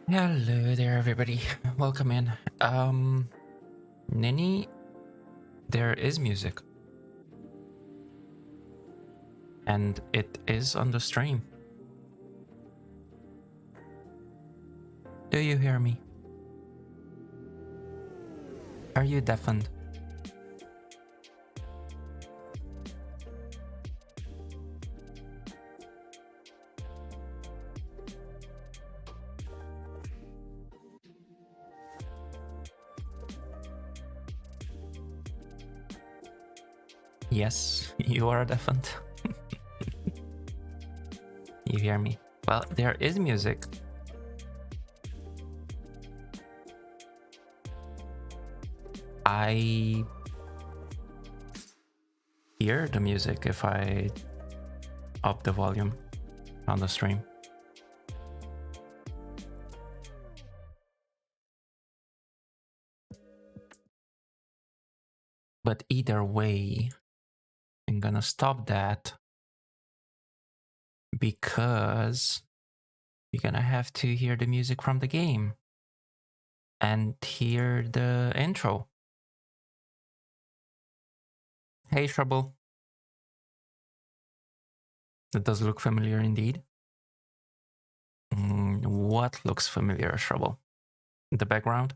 Hello there, everybody. Welcome in. Nini, there is music. And it is on the stream. Do you hear me? Are you deafened? Yes, you are deafened. You hear me? Well, there is music. I hear the music if I up the volume on the stream. But either way, I'm gonna stop that because you're gonna have to hear the music from the game and hear the intro. Hey, Trouble. That does look familiar indeed. What looks familiar, Trouble? The background?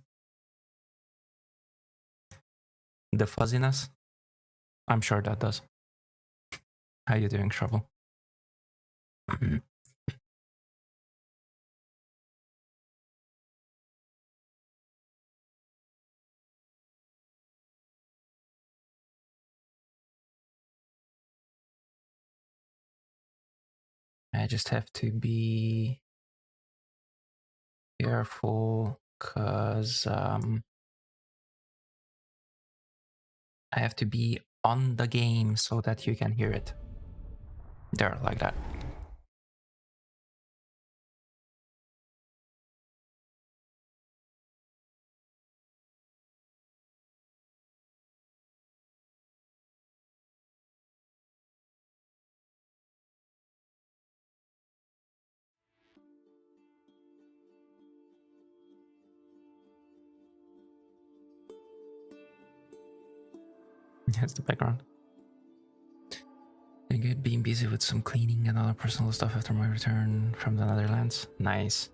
The fuzziness? I'm sure that does. How you doing, Trouble? I just have to be careful because I have to be on the game so that you can hear it. There, like that. That's the background. I good being busy with some cleaning and other personal stuff after my return from the Netherlands. Nice.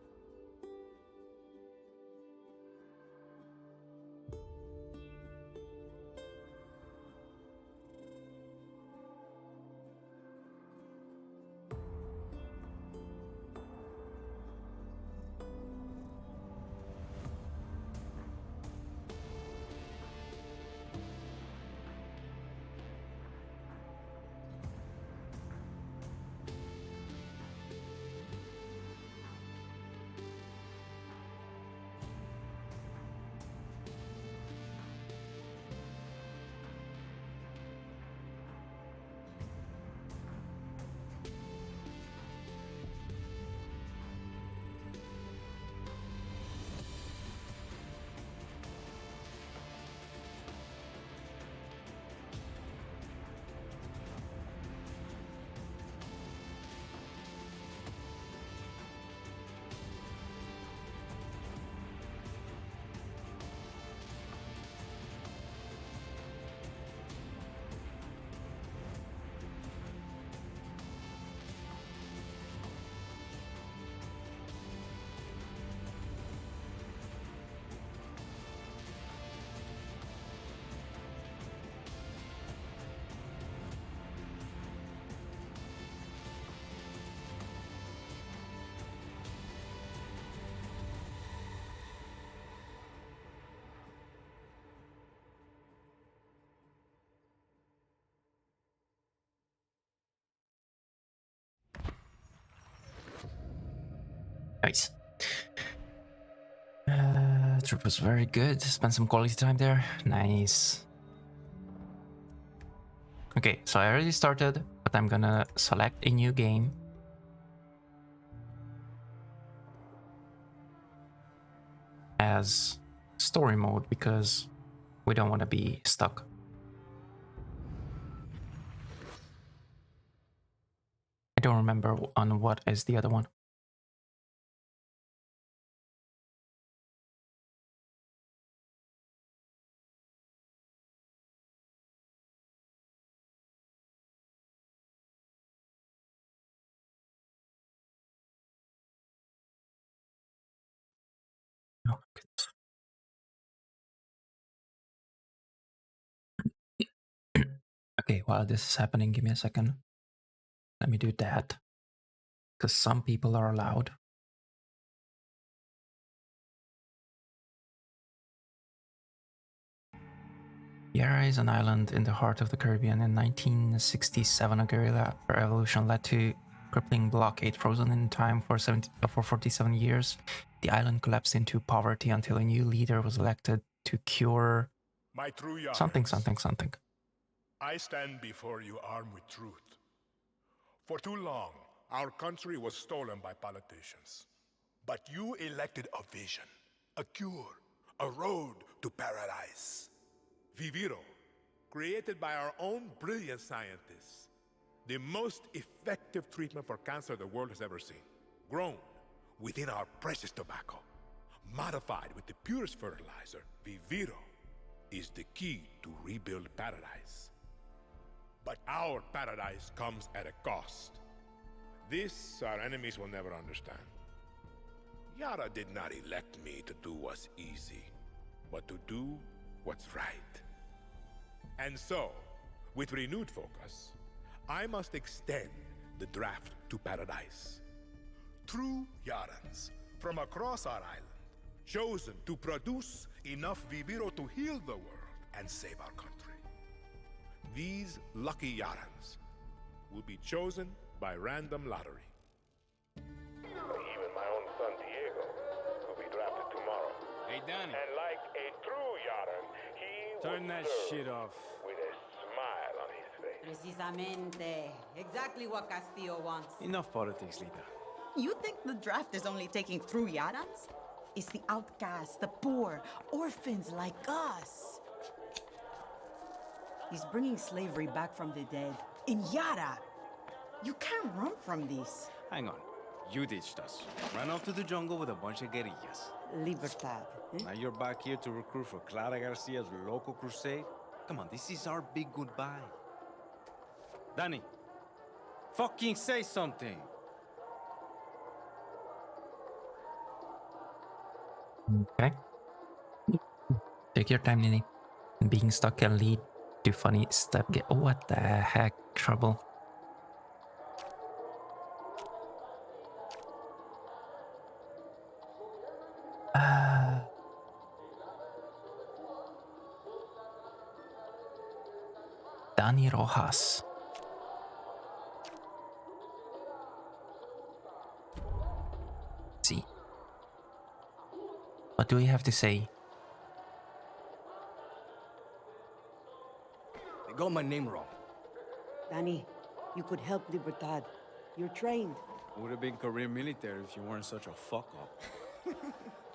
Nice. Trip was very good. Spent some quality time there. Nice. Okay, so I already started, but I'm gonna select a new game. As story mode because we don't want to be stuck. I don't remember on what is the other one. Okay, while this is happening, give me a second. Let me do that. Because some people are allowed. Yara is an island in the heart of the Caribbean. In 1967, a guerrilla revolution led to crippling blockade. Frozen in time for 47 years, the island collapsed into poverty until a new leader was elected to cure My true something, Yarans, something, something. I stand before you armed with truth. For too long, our country was stolen by politicians. But you elected a vision, a cure, a road to paradise. Viviro, created by our own brilliant scientists. The most effective treatment for cancer the world has ever seen. Grown within our precious tobacco. Modified with the purest fertilizer, Viviro is the key to rebuild paradise. But our paradise comes at a cost. This our enemies will never understand. Yara did not elect me to do what's easy, but to do what's right. And so, with renewed focus, I must extend the draft to paradise. True Yarans from across our island, chosen to produce enough Viviro to heal the world and save our country. These lucky Yarans will be chosen by random lottery. Even my own son Diego will be drafted tomorrow. Hey, Danny. And like a true Yaran, he Turn will that serve shit off. with a smile on his face. Precisamente. Exactly what Castillo wants. Enough politics, Lita. You think the draft is only taking through Yarans? It's the outcasts, the poor, orphans like us. He's bringing slavery back from the dead. In Yara. You can't run from this. Hang on. You ditched us. Ran off to the jungle with a bunch of guerrillas. Libertad. Now you're back here to recruit for Clara Garcia's local crusade? Come on, this is our big goodbye. Danny, fucking say something. Okay. Take your time, Nini. Being stuck can lead to funny step. What the heck? Trouble. Dani Rojas. See. What do we have to say? They got my name wrong. Danny, you could help Libertad. You're trained. Would have been career military if you weren't such a fuck-up.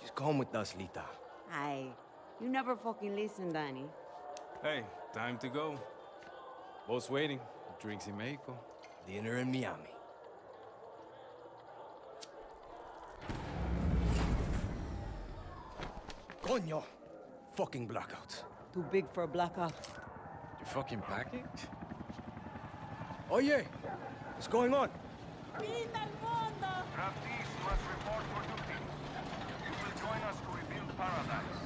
Just come with us, Lita. Aye. You never fucking listen, Danny. Hey, time to go. Boat's waiting. Drinks in Mexico. Dinner in Miami. Coño! Fucking blackout. Too big for a blackout. You fucking packing? Oye! What's going on? Draftees must report for duty. You will join us to rebuild paradise.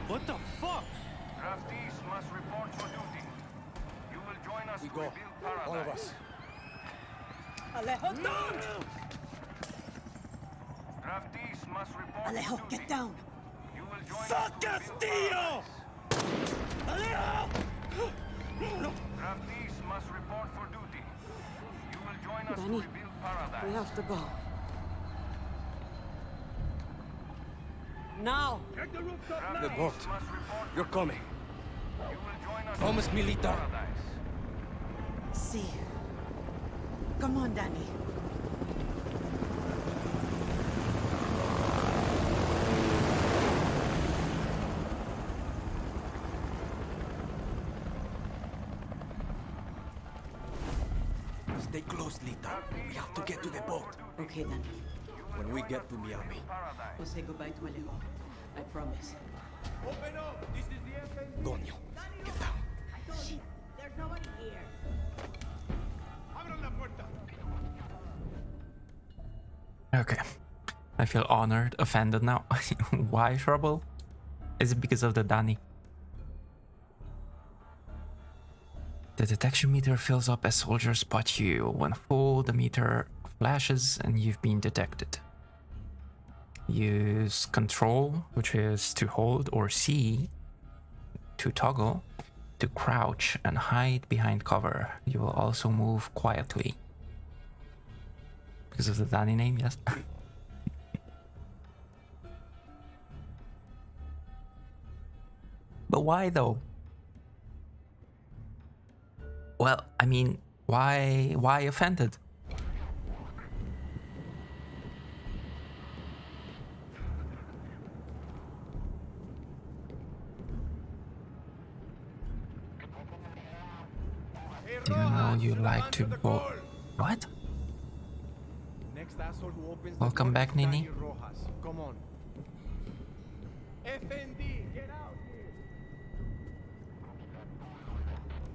What the fuck? Draftees must report for duty. You will join us We to go. rebuild paradise. All of us. Alejo, down! Draftees must report Alejo, for duty. get down! You will join us to rebuild paradise. Draftees must report for duty. You will join us Danny, to rebuild paradise. we have to go. Now! The boat. Draftees must report You're coming. You will join us Promise to me, rebuild Lita. paradise. See. Come on, Danny. Stay close, Lita. We have to get to the boat. Okay, Danny. When we get to Miami. We'll say goodbye to Alejo. I promise. Coño. Get down. There's nobody here. Okay. I feel honored, offended now. Why trouble? Is it because of the Danny? The detection meter fills up as soldiers spot you. When full, the meter flashes and you've been detected. Use control, which is to hold, or C to toggle, to crouch and hide behind cover. You will also move quietly. Because of the Danny name, yes. But why though? Well, I mean, why offended? Do you know you like to bowl? What? Next asshole who opens Welcome the door back, is Nini. Danny Rojas. Come on. FND, get out here.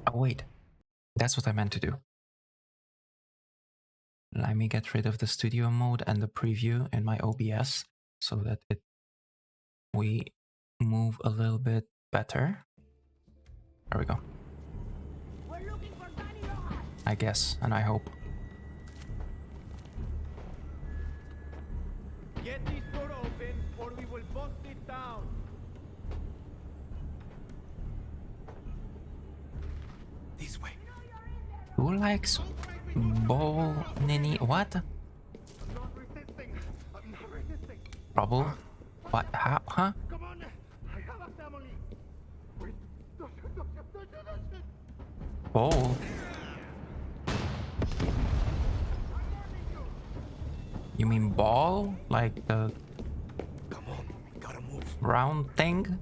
Oh wait, that's what I meant to do. Let me get rid of the studio mode and the preview in my OBS so that we move a little bit better. There we go. I guess, and I hope. Get this door open or we will bust it down. This way. Who likes ball Nini? What? I'm not resisting. I'm not resisting. Trouble? What? How? Huh? Come on. I have a family. Wait. Don't do that. Ball? You mean ball? Like the Come on. Gotta move. round thing?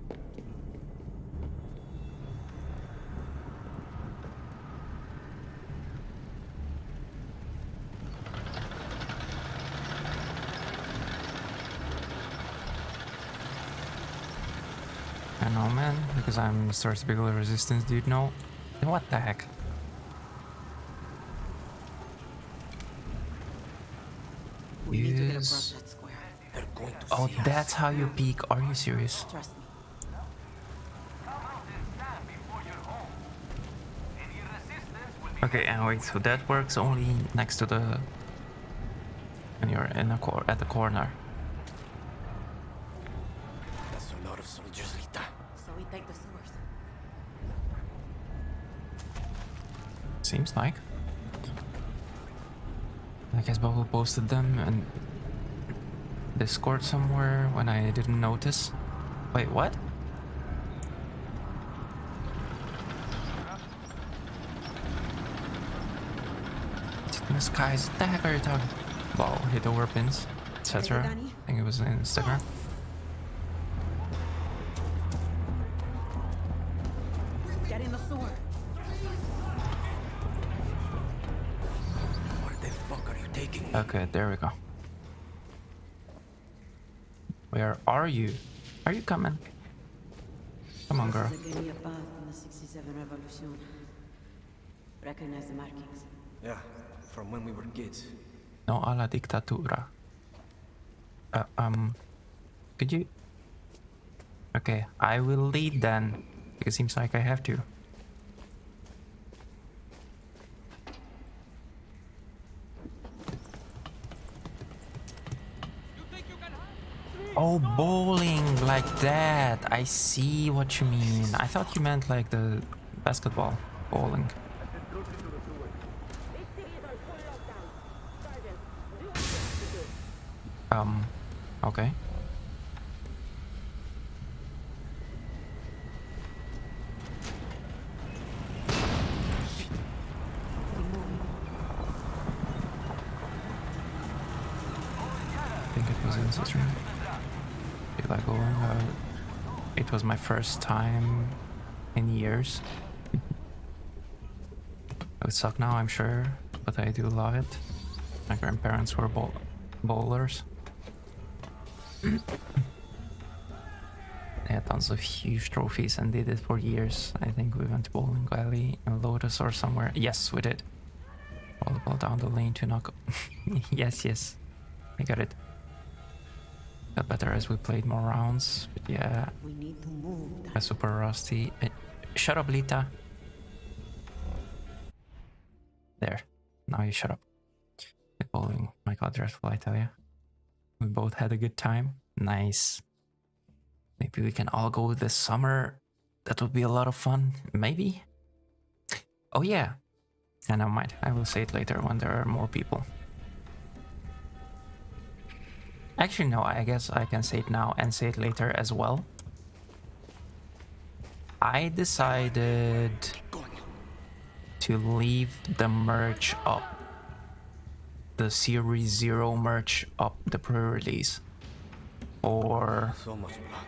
I know, man, because I'm starts to build a resistance, dude. No, what the heck? We need to get Yes. across that square. They're going to Oh, see us. that's how you peek. Are you serious? Trust me. Okay, and wait, so that works only next to the when you're in a at the corner. That's a lot of soldiers, Rita. So we take the sewers. Seems like. I guess Bubble posted them in Discord somewhere when I didn't notice. Wait, what? The skies, what the heck are you talking? Wow, hit over pins, etc. Danny? I think it was in Instagram. Get in the sewer. Where the fuck are you taking me? Okay, there we go. Where are you? Are you coming? Come on, girl. They gave me a path in the 67 revolution. Recognize the markings. Yeah, from when we were kids. No a la dictatura. Could you? Okay, I will lead then. Because it seems like I have to. Oh, bowling like that. I see what you mean. I thought you meant like the basketball bowling. Okay. I think it was in Switzerland. Feel like going. It was my first time in years. It would suck now, I'm sure, but I do love it. My grandparents were bowlers. They had tons of huge trophies and did it for years. I think we went to bowling alley in Lotus or somewhere. Yes, we did. All the ball down the lane to knock. Yes, yes. I got it. Got better as we played more rounds. But yeah, We need to move. I'm super rusty. Shut up, Lita. There. Now you shut up. Oh my god, dreadful, I tell you. We both had a good time. Nice. Maybe we can all go this summer. That would be a lot of fun. Maybe? Oh yeah. And never mind. I will say it later when there are more people. Actually, no, I guess I can say it now and say it later as well. I decided to leave the merch up. The Series 0 merch up, the pre-release. Or... So much blood.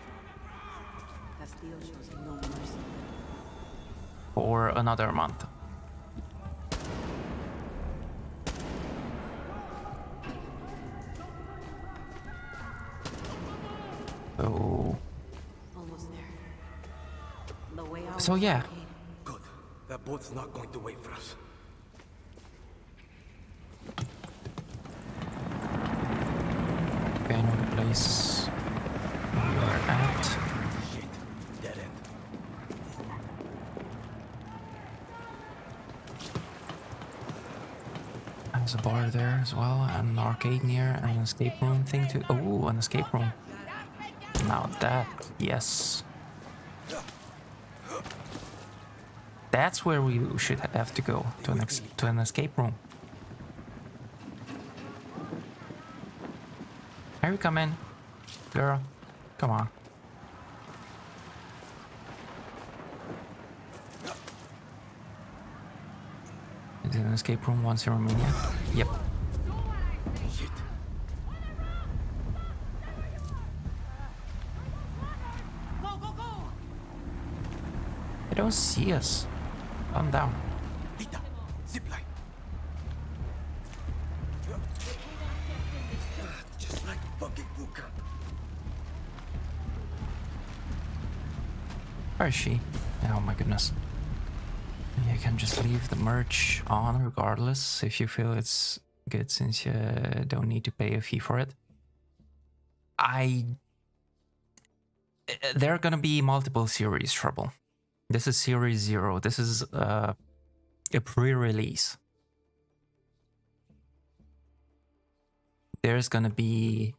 Castillo shows no mercy. for another month. So... Almost there. The way out. So yeah. Good. That boat's not going to wait for us. Okay, I know the place we are at. Shit. Dead end. There's a bar there as well, and an arcade near, and an escape room thing too. Oh, an escape room. Now that, yes. That's where we should have to go, to an escape room. Here we come in, girl. Come on. Is it an escape room once in Romania? Yep. Shit. They don't see us. Calm down. Lita, zipline. Just like fucking Buka. Where is she? Oh my goodness. You can just leave the merch on regardless if you feel it's good, since you don't need to pay a fee for it. There are gonna be multiple series, Trouble. This is Series 0. This is a pre-release. There's gonna be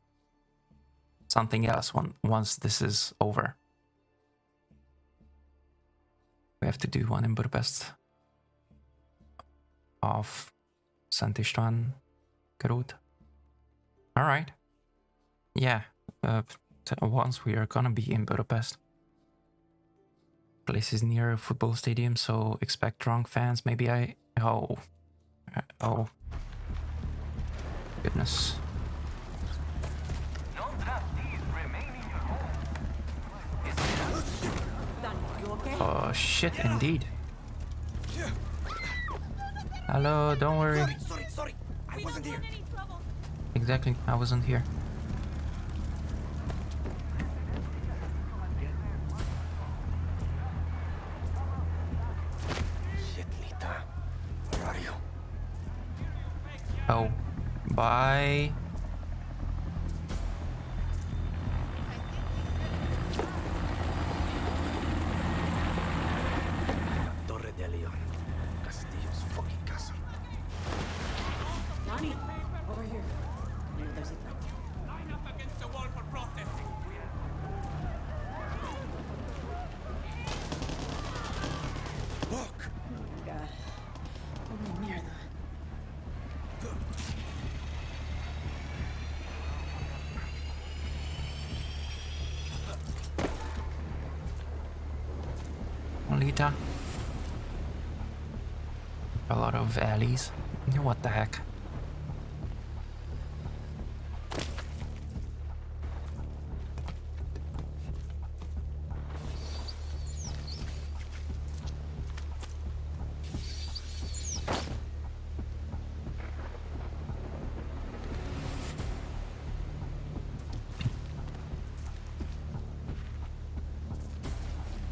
something else once this is over. We have to do one in Budapest of Szent István Körút. Alright. Yeah, once we are gonna be in Budapest. Place is near a football stadium, so expect drunk fans. Maybe oh. Goodness. Oh shit, indeed. Hello, don't worry. Sorry. I wasn't here. Exactly, I wasn't here. Shit, Lita. Where are you? Oh, bye. Torre de Leon. Castillo's fucking castle. Johnny, over here. There's a Line up against the wall for processing. Look! God. Oh, mierda. Lita. A lot of alleys. What the heck?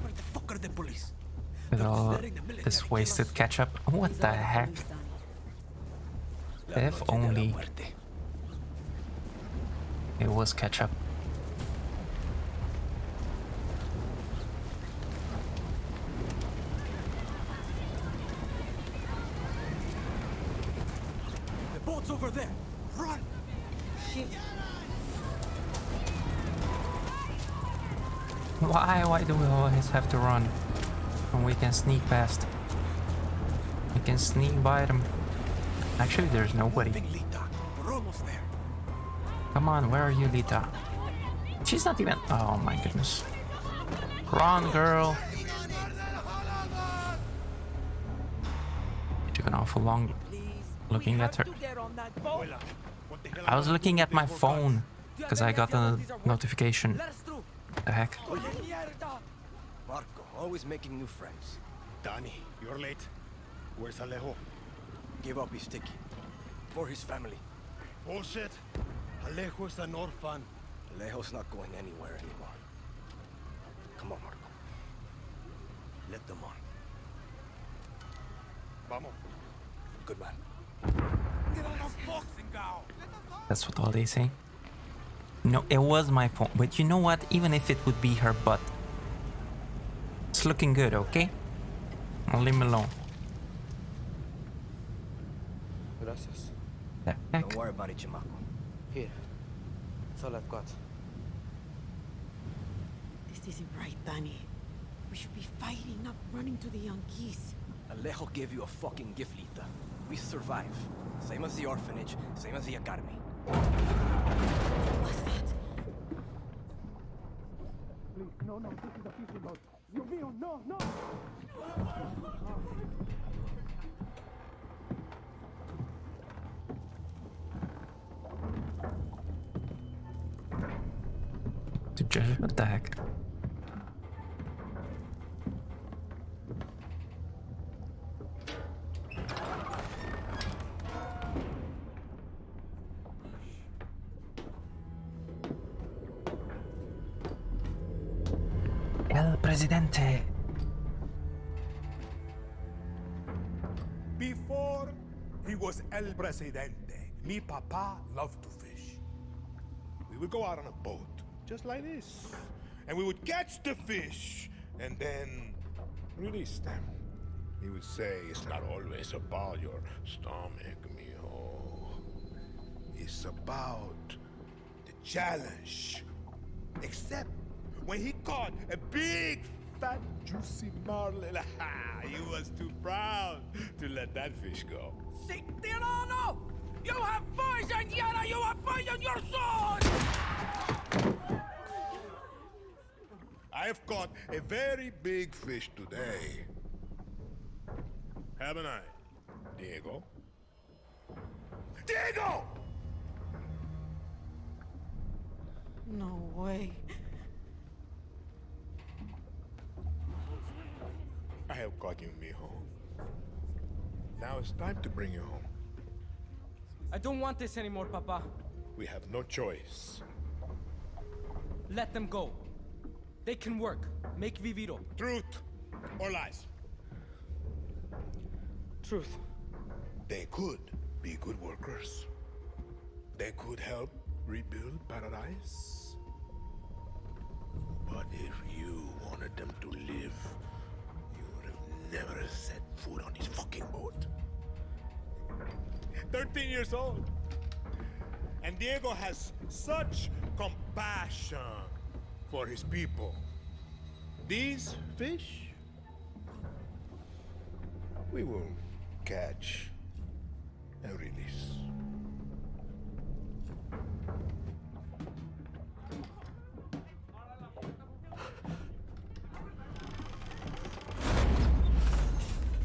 Where the fuck are the police? With all this wasted ketchup. What the heck? If only. It was ketchup. The boat's over there. Run! Why do we always have to run when we can sneak past? We can sneak by them. Actually, there's nobody. Lita. We're almost there. Come on, where are you, Lita? She's not even... Oh my goodness. Run, girl. It took an awful long looking at her. I was looking at my phone because I got a notification. The heck? Marco, always making new friends. Danny, you're late. Where's Alejo? Give up his ticket. For his family. Bullshit. Alejo's an orphan. Alejo's not going anywhere anymore. Come on, Marco. Let them on. Vamos. Good man. Get on a boxing gown. That's what all they say. No, it was my phone. But you know what? Even if it would be her butt, it's looking good, okay? I'll leave me alone. Gracias. The heck? Don't worry about it, Chamaco. Here. That's all I've got. This isn't right, Danny. We should be fighting, not running to the young geese. Alejo gave you a fucking gift, Lita. We survive. Same as the orphanage, same as the academy. What's that? Please, no, this is a fishing boat. You will, no! What the heck? El Presidente. Before he was El Presidente, mi papa loved to fish. We would go out on a boat, just like this, and we would catch the fish and then release them. He would say, it's not always about your stomach, mijo. It's about the challenge. Except when he caught a big, fat, juicy marlin, he was too proud to let that fish go. Si tirano! You have poisoned Yara! You have poisoned your soul! I have caught a very big fish today. Haven't I, Diego? Diego! No way. I have caught you, mijo. Now it's time to bring you home. I don't want this anymore, Papa. We have no choice. Let them go. They can work. Make Viviro. Truth or lies? Truth. They could be good workers. They could help rebuild paradise. But if you wanted them to live, you would have never set foot on this fucking boat. 13 years old. And Diego has such compassion for his people. These fish, we will catch and release.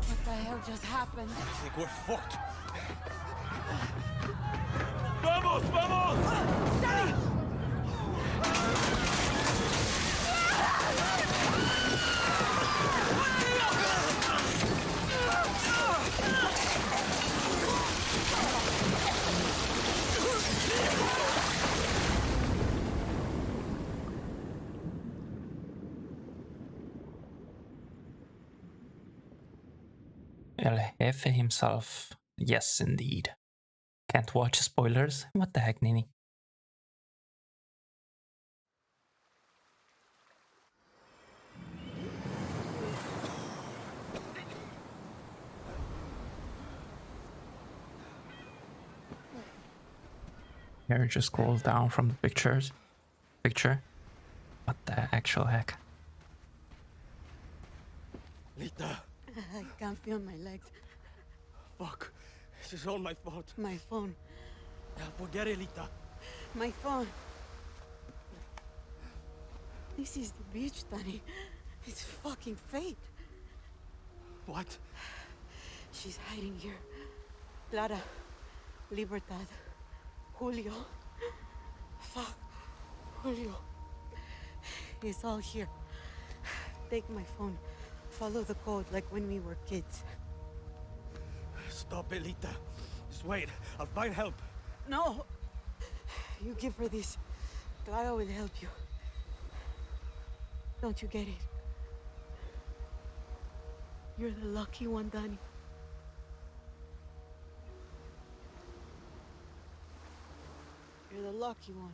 What the hell just happened? I think we're fucked. Vamos, vamos! Danny! El Jefe himself. Yes, indeed. Can't watch spoilers? What the heck, Nini? Here, just scroll down from the picture. What the actual heck? Lita! I can't feel my legs. Fuck. This is all my fault. My phone. Yeah, forget it, Lita. My phone. This is the beach, Danny. It's fucking fate. What? She's hiding here. Clara, Libertad, Julio. Fuck. Julio. It's all here. Take my phone. Follow the code like when we were kids. Stop it, Lita. Just wait. I'll find help. No! You give her this. Clara will help you. Don't you get it? You're the lucky one, Danny. You're the lucky one.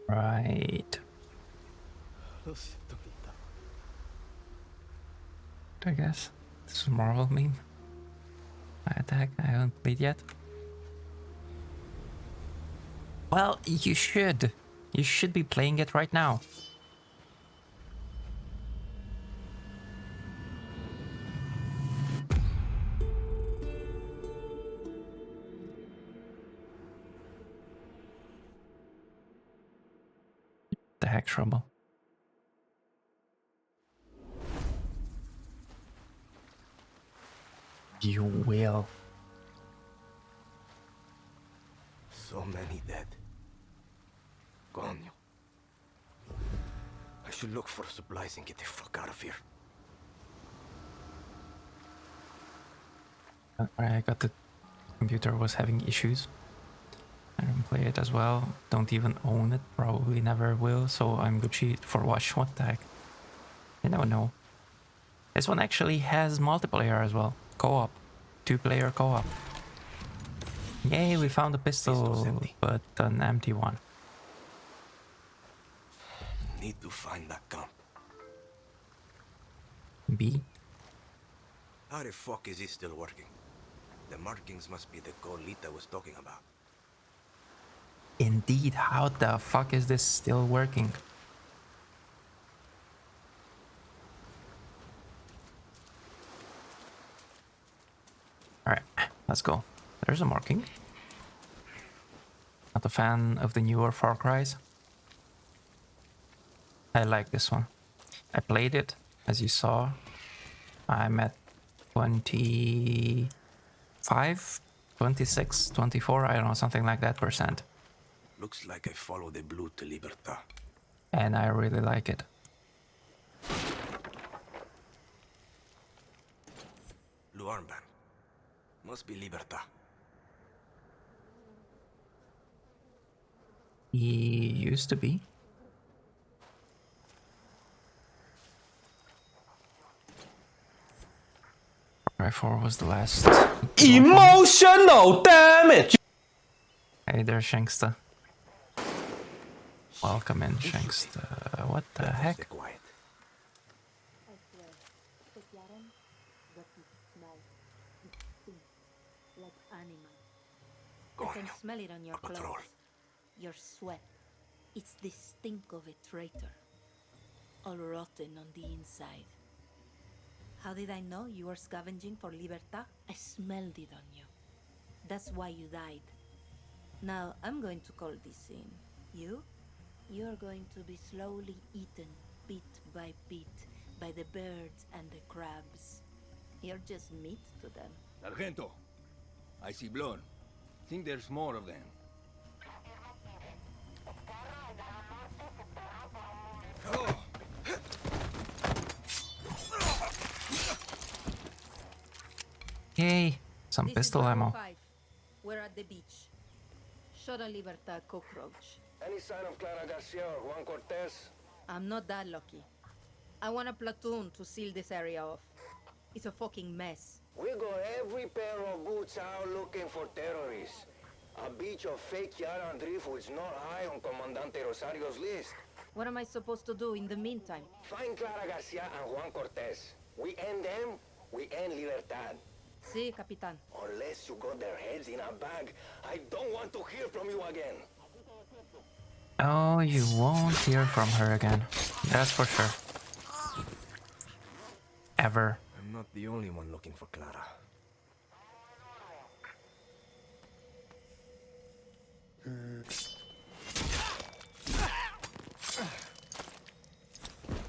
Right. Lo siento, Lita. I guess this is a Marvel meme. I attack. I haven't played yet. Well, you should. You should be playing it right now. The heck, trouble. You will. So many dead. Coño. I should look for supplies and get the fuck out of here. I got the computer was having issues. I didn't play it as well. Don't even own it. Probably never will. So I'm Gucci for watch. What the heck? You never know. This one actually has multiplayer as well. Co-op. 2-player co-op. Yay, we found a pistol, but an empty one. Need to find that camp. B? How the fuck is it still working? The markings must be the code Lita was talking about. Indeed, how the fuck is this still working? Alright, let's go. There's a marking. Not a fan of the newer Far Cry's. I like this one. I played it, as you saw. I'm at 25, 26, 24, I don't know, something like that %. Looks like I follow the blue to Libertad. And I really like it. Blue armband. Must be Libertad. He used to be. Cry 4 was the last. Emotional damage! Hey there, Shanksta. Welcome in, Shanksta. What the heck? I can smell it on your clothes. Your sweat. It's the stink of a traitor. All rotten on the inside. How did I know you were scavenging for Libertad? I smelled it on you. That's why you died. Now I'm going to call this in. You're going to be slowly eaten, bit by bit, by the birds and the crabs. You're just meat to them. Sargento, I see blood. Think there's more of them. Yay, some pistol ammo. 5. We're at the beach. Shot a Libertad cockroach. Any sign of Clara Garcia or Juan Cortez? I'm not that lucky. I want a platoon to seal this area off. It's a fucking mess. We got every pair of boots out looking for terrorists. A beach of fake Yara and Driftwood's not high on Comandante Rosario's list. What am I supposed to do in the meantime? Find Clara Garcia and Juan Cortez. We end them, we end Libertad. Si, Capitan. Unless you got their heads in a bag, I don't want to hear from you again. Oh, you won't hear from her again. That's for sure. Ever. I'm not the only one looking for Clara.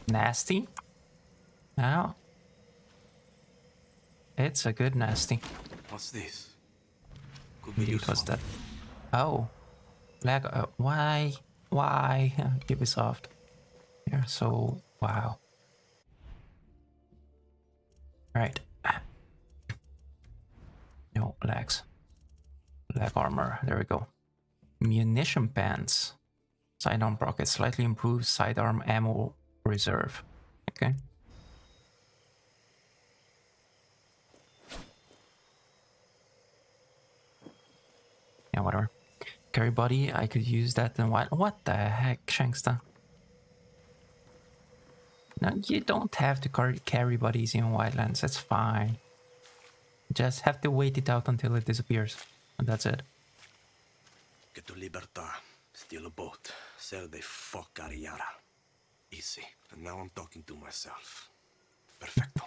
Nasty? Now, it's a good nasty. What's this? Could be Indeed, was useful. that? Oh, lag. Why? Why? Ubisoft. You're so wow. Right. No lags. Lag armor. There we go. Munition pants. Sidearm rocket. Slightly improved sidearm ammo reserve. Okay. Yeah, whatever. Carry body. I could use that in white. What the heck, Shanksta? No, you don't have to carry bodies in Wildlands. That's fine. Just have to wait it out until it disappears. And that's it. Get to Libertad. Steal a boat. Sell the fuck out of Yara. Easy. And now I'm talking to myself. Perfecto.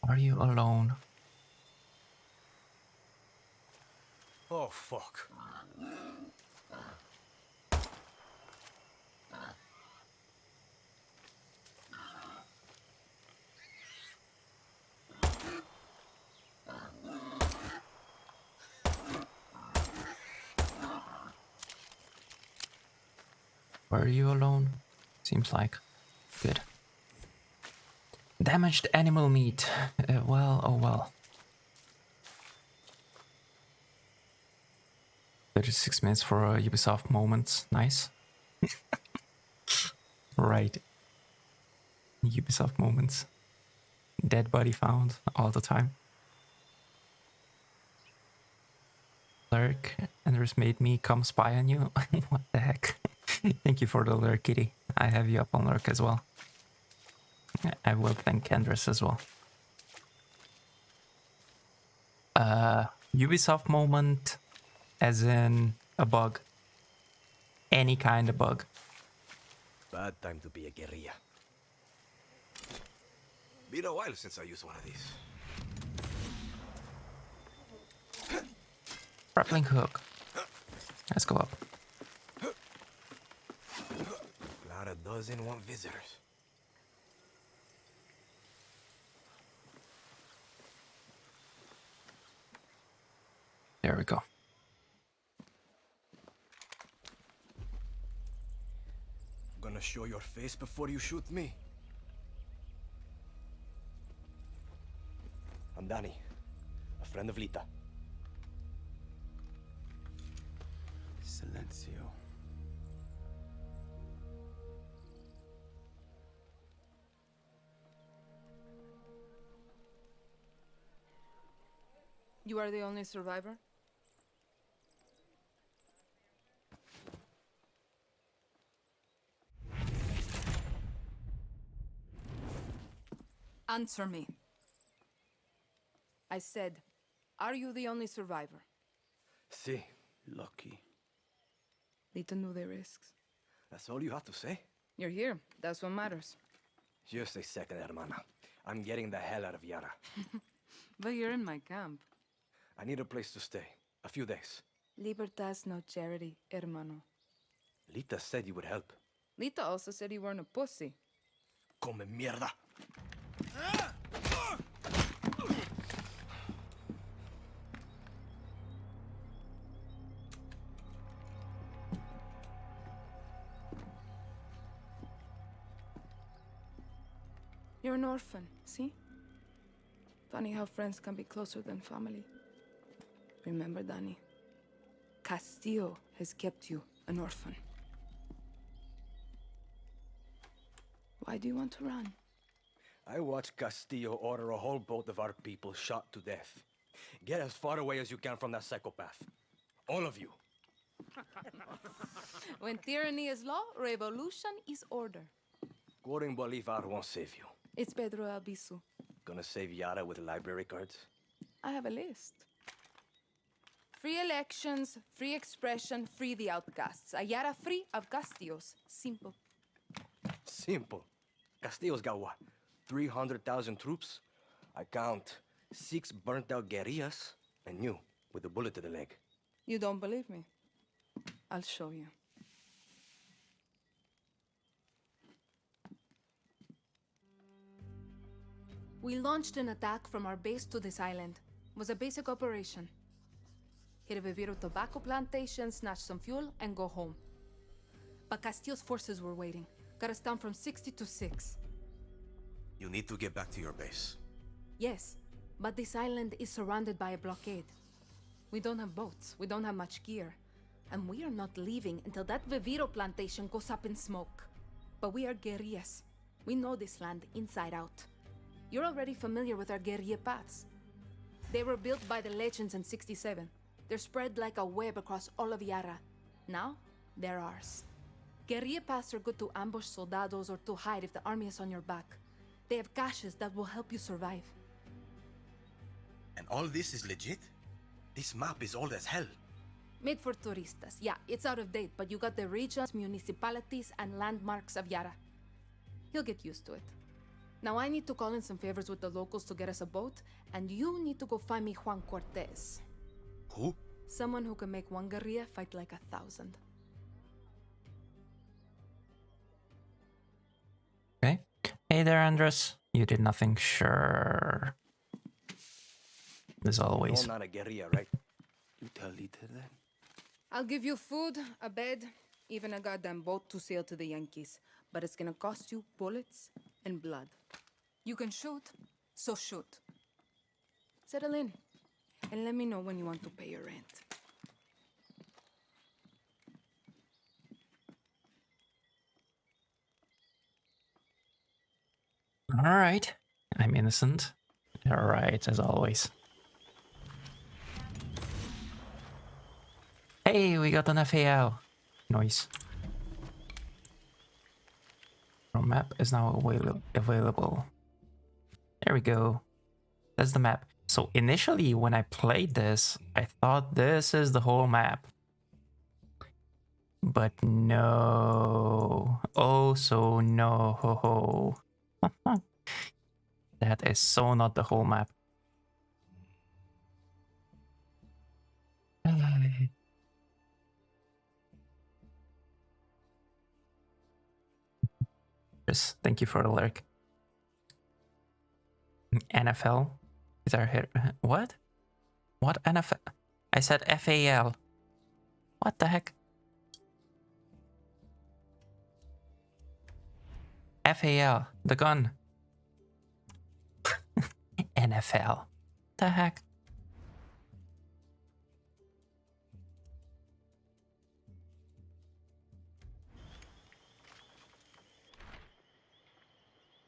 Are you alone? Oh, fuck. Were you alone? Seems like. Good. Damaged animal meat. Well, oh well. 36 minutes for Ubisoft moments. Nice. Right. Ubisoft moments. Dead body found all the time. Lurk, Anders made me come spy on you. What the heck? Thank you for the lurk, kitty. I have you up on lurk as well. I will thank Kendris as well. Ubisoft moment, as in a bug. Any kind of bug. Bad time to be a guerrilla. Been a while since I used one of these. Grappling hook. Let's go up. Clara doesn't want visitors. There we go. Gonna show your face before you shoot me? I'm Danny, a friend of Lita. Silencio. You are the only survivor? Answer me. I said, are you the only survivor? Si. Lucky. Lita knew the risks. That's all you have to say? You're here. That's what matters. Just a second, hermana. I'm getting the hell out of Yara. But you're in my camp. I need a place to stay. A few days. Libertad's no charity, hermano. Lita said you would help. Lita also said you weren't a pussy. Come mierda. You're an orphan, see? Funny how friends can be closer than family. Remember, Danny, Castillo has kept you an orphan. Why do you want to run? I watched Castillo order a whole boat of our people shot to death. Get as far away as you can from that psychopath. All of you. When tyranny is law, revolution is order. Quoting Bolivar won't save you. It's Pedro Albizu. Gonna save Yara with library cards? I have a list. Free elections, free expression, free the outcasts. Ayara free of Castillos. Simple. Simple. Castillo's got what? 300,000 troops? I count 6 burnt-out guerrillas, and you, with a bullet to the leg. You don't believe me? I'll show you. We launched an attack from our base to this island. It was a basic operation. Hit a Viviro tobacco plantation, snatch some fuel, and go home. But Castillo's forces were waiting. Got us down from 60 to 6. You need to get back to your base. Yes, but this island is surrounded by a blockade. We don't have boats, we don't have much gear. And we are not leaving until that Viviro plantation goes up in smoke. But we are guerrillas. We know this land inside out. You're already familiar with our guerrilla paths. They were built by the legends in 67. They're spread like a web across all of Yara. Now, they're ours. Guerrilla paths are good to ambush soldados or to hide if the army is on your back. They have caches that will help you survive. And all this is legit? This map is old as hell. Made for turistas. Yeah, it's out of date, but you got the regions, municipalities, and landmarks of Yara. You'll get used to it. Now I need to call in some favors with the locals to get us a boat, and you need to go find me Juan Cortez. Who? Someone who can make one guerrilla fight like 1,000. Okay. Hey there, Andres. You did nothing, sure. As always. You're not a guerrilla, right? You tell Lita that. I'll give you food, a bed, even a goddamn boat to sail to the Yankees. But it's gonna cost you bullets and blood. You can shoot, so shoot. Settle in, and let me know when you want to pay your rent. Alright. I'm innocent. Alright, as always. Hey, we got an FAL. Noise. Our map is now available. There we go. That's the map. So initially, when I played this, I thought this is the whole map. But no. Oh, so no. That is so not the whole map. Chris, thank you for the lyric. NFL? Is our hit? What? What NFL? I said FAL. What the heck? FAL, the gun. NFL. The heck?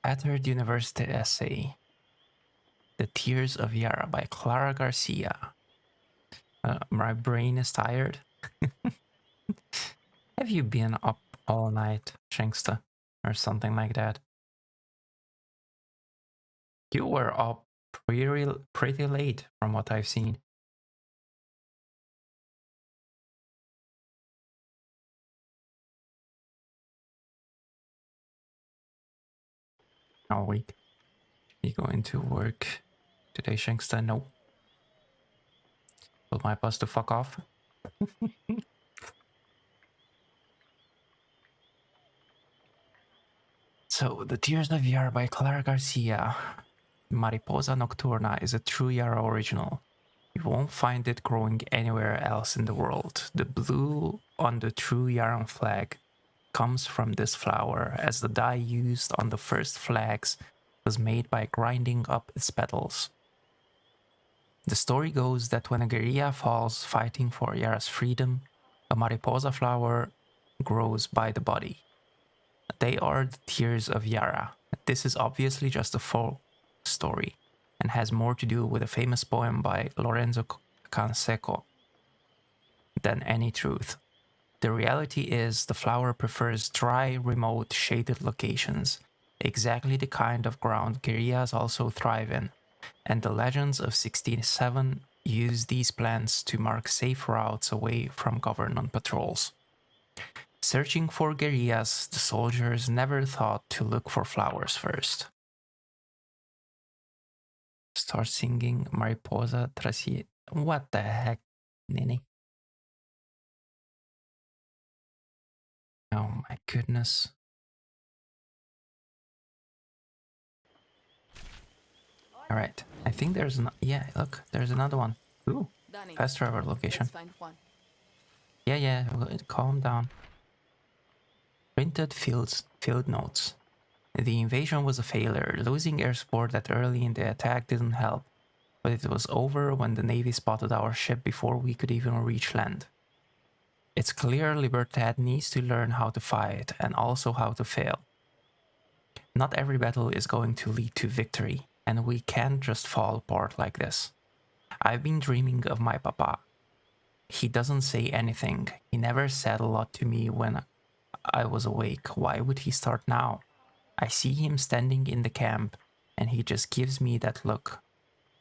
Battered University essay. The Tears of Yara by Clara Garcia. My brain is tired. Have you been up all night, Shanksta? Or something like that? You were up pretty late from what I've seen. All week. You going to work today, Shanksta? No. Told my boss to fuck off. So, The Tears of Yara by Clara Garcia. Mariposa Nocturna is a true Yara original. You won't find it growing anywhere else in the world. The blue on the true Yaran flag comes from this flower, as the dye used on the first flags was made by grinding up its petals. The story goes that when a guerrilla falls fighting for Yara's freedom, a mariposa flower grows by the body. They are the Tears of Yara. This is obviously just a folk story and has more to do with a famous poem by Lorenzo Canseco than any truth. The reality is the flower prefers dry, remote, shaded locations. exactly the kind of ground guerrillas also thrive in, and the legends of 67 use these plants to mark safe routes away from government patrols. Searching for guerrillas, the soldiers never thought to look for flowers first. Start singing Mariposa Trasi. What the heck, Nini? Oh my goodness. Alright, I think there's an... Yeah, look, there's another one. Ooh, Danny, fast travel location. let's find Juan. Yeah, calm down. Printed field notes. The invasion was a failure. Losing air support that early in the attack didn't help, but it was over when the Navy spotted our ship before we could even reach land. It's clear Libertad needs to learn how to fight and also how to fail. Not every battle is going to lead to victory, and we can't just fall apart like this. I've been dreaming of my papa. He doesn't say anything. He never said a lot to me when I was awake. Why would he start now? I see him standing in the camp, and he just gives me that look.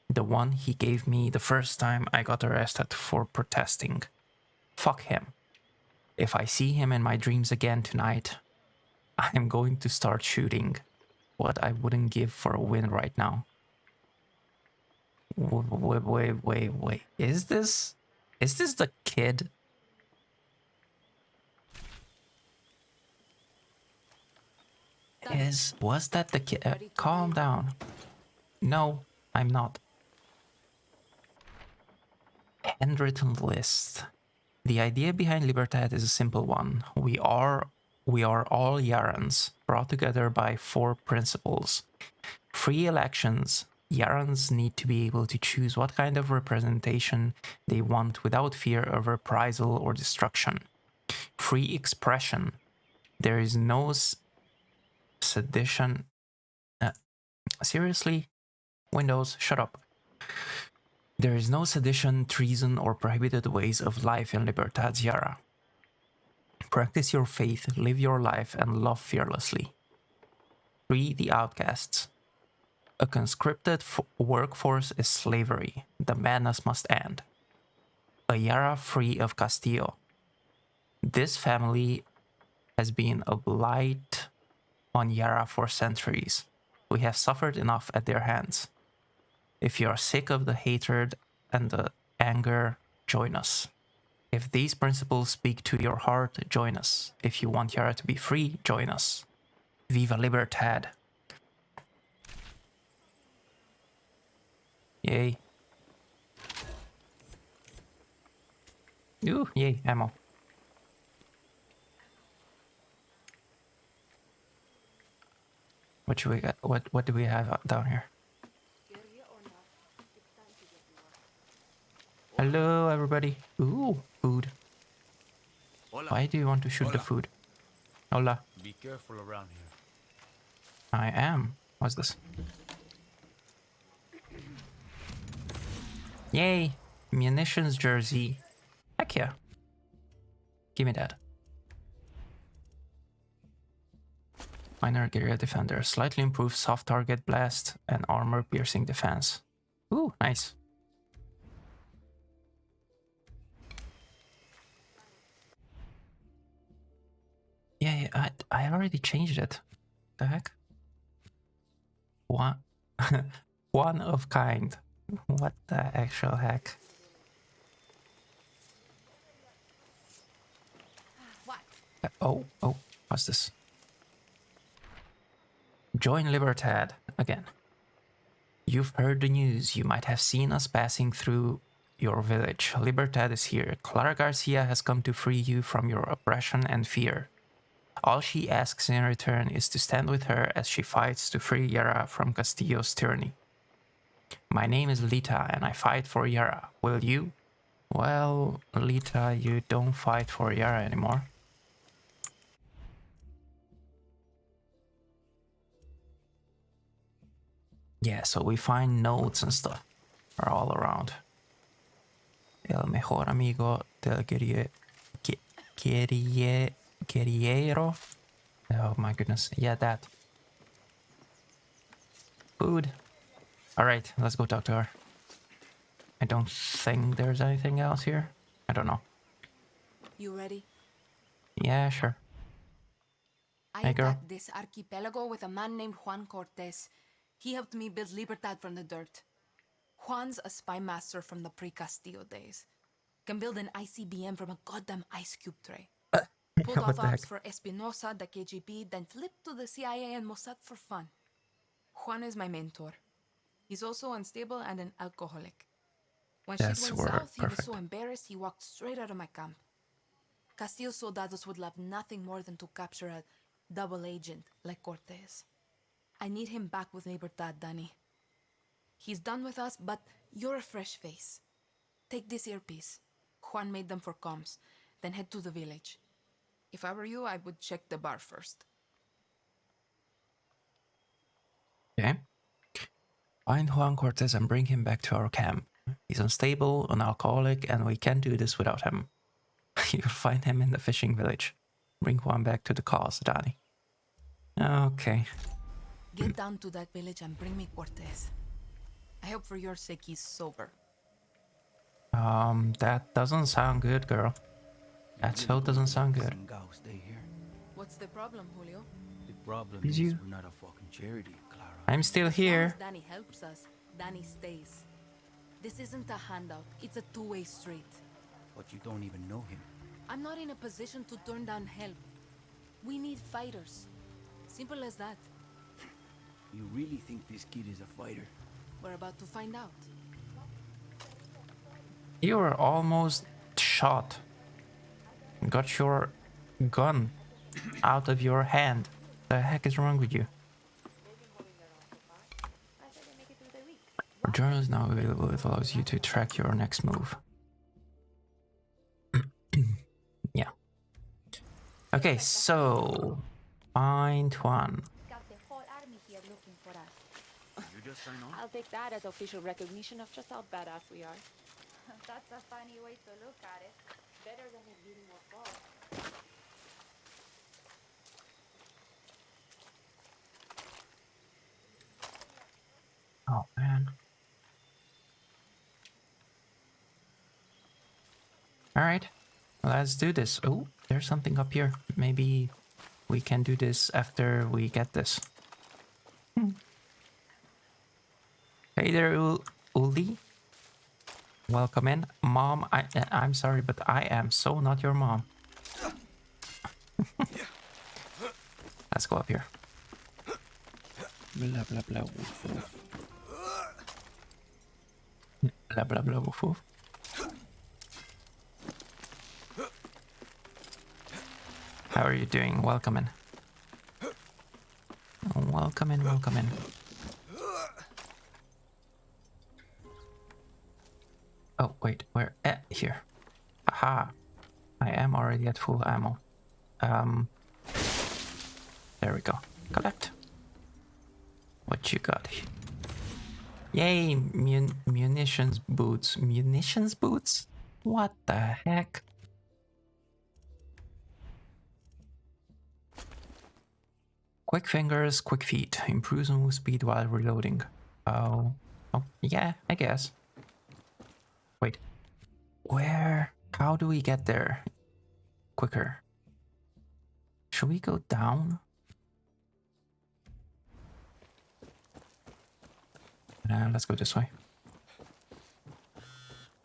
The one he gave me the first time I got arrested for protesting. Fuck him. If I see him in my dreams again tonight, I'm going to start shooting what I wouldn't give for a win right now. Wait. Is this the kid? Was that the kid? Calm down. No, I'm not. Handwritten list. The idea behind Libertad is a simple one. We are all Yarans, brought together by 4 principles. Free elections. Yarans need to be able to choose what kind of representation they want without fear of reprisal or destruction. Free expression. There is no sedition. Seriously? Windows, shut up. There is no sedition, treason, or prohibited ways of life in Libertad Yara. Practice your faith, live your life, and love fearlessly. Free the outcasts. A conscripted workforce is slavery. The madness must end. A Yara free of Castillo. This family has been a blight on Yara for centuries. We have suffered enough at their hands. If you are sick of the hatred and the anger, join us. If these principles speak to your heart, join us. If you want Yara to be free, join us. Viva Libertad. Yay. Ooh, yay, ammo. What should we get? What do we have down here? Hello, everybody. Ooh, food. Why do you want to shoot the food? Hola. Be careful around here. I am. What's this? Yay! Munitions jersey. Heck yeah. Give me that. Minor guerrilla defender. Slightly improved soft target blast and armor piercing defense. Ooh, nice. Yeah, I already changed it. The heck? One one of kind. What the actual heck? Oh, what's this? Join Libertad again. You've heard the news. You might have seen us passing through your village. Libertad is here. Clara Garcia has come to free you from your oppression and fear. All she asks in return is to stand with her as she fights to free Yara from Castillo's tyranny. My name is Lita and I fight for Yara. Will you? Well, Lita, you don't fight for Yara anymore. Yeah, so we find notes and stuff are all around. El mejor amigo del guerrillero. Oh my goodness. Yeah, that. Food. Alright, let's go talk to her. I don't think there's anything else here. I don't know. You ready? Yeah, sure. I Hey, girl. attacked this archipelago with a man named Juan Cortez. He helped me build Libertad from the dirt. Juan's a spy master from the pre-Castillo days. Can build an ICBM from a goddamn ice cube tray. Pulled off What the heck? ops for Espinosa, the KGB, then flipped to the CIA and Mossad for fun. Juan is my mentor. He's also unstable and an alcoholic. When shit That's went word. south, he was Perfect. so embarrassed he walked straight out of my camp. Castillo's soldados would love nothing more than to capture a double agent like Cortez. I need him back with Libertad, Danny. He's done with us, but you're a fresh face. Take this earpiece. Juan made them for comms. Then head to the village. If I were you, I would check the bar first. Okay. Find Juan Cortez and bring him back to our camp. He's unstable, an alcoholic, and we can't do this without him. You'll find him in the fishing village. Bring Juan back to the cause, Danny. Okay. Get down to that village and bring me Cortez. I hope for your sake he's sober. That doesn't sound good, girl. That so doesn't sound good. Stay here. What's the problem, Julio? The problem Is is you? we're not a fucking charity, Clara. I'm still As long here. as Danny helps us, Danny stays. This isn't a handout. It's a two-way street. But you don't even know him. I'm not in a position to turn down help. We need fighters. Simple as that. You really think this kid is a fighter? We're about to find out. You were almost shot. Got your gun out of your hand. The heck is wrong with you? Our journal is now available. It allows you to track your next move. Yeah. Okay, so find one. Got the whole army here looking for us. You just sign on? I'll take that as official recognition of just how badass we are. That's a funny way to look at it. Better than it being more false. Oh man. Alright, let's do this. Oh, there's something up here. Maybe we can do this after we get this. Hey there, Uli. Welcome in. Mom, I'm sorry, but I am so not your mom. Let's go up here. Blah blah blah woof woof. Blah blah blah woof woof. How are you doing? Welcome in. Welcome in, welcome in. Oh, wait, where? Here. Aha. I am already at full ammo. There we go. Collect. What you got? Yay, munitions boots. Munitions boots? What the heck? Quick fingers, quick feet. Improves move speed while reloading. Oh, yeah, I guess. Wait. Where? How do we get there quicker? Should we go down? Let's go this way.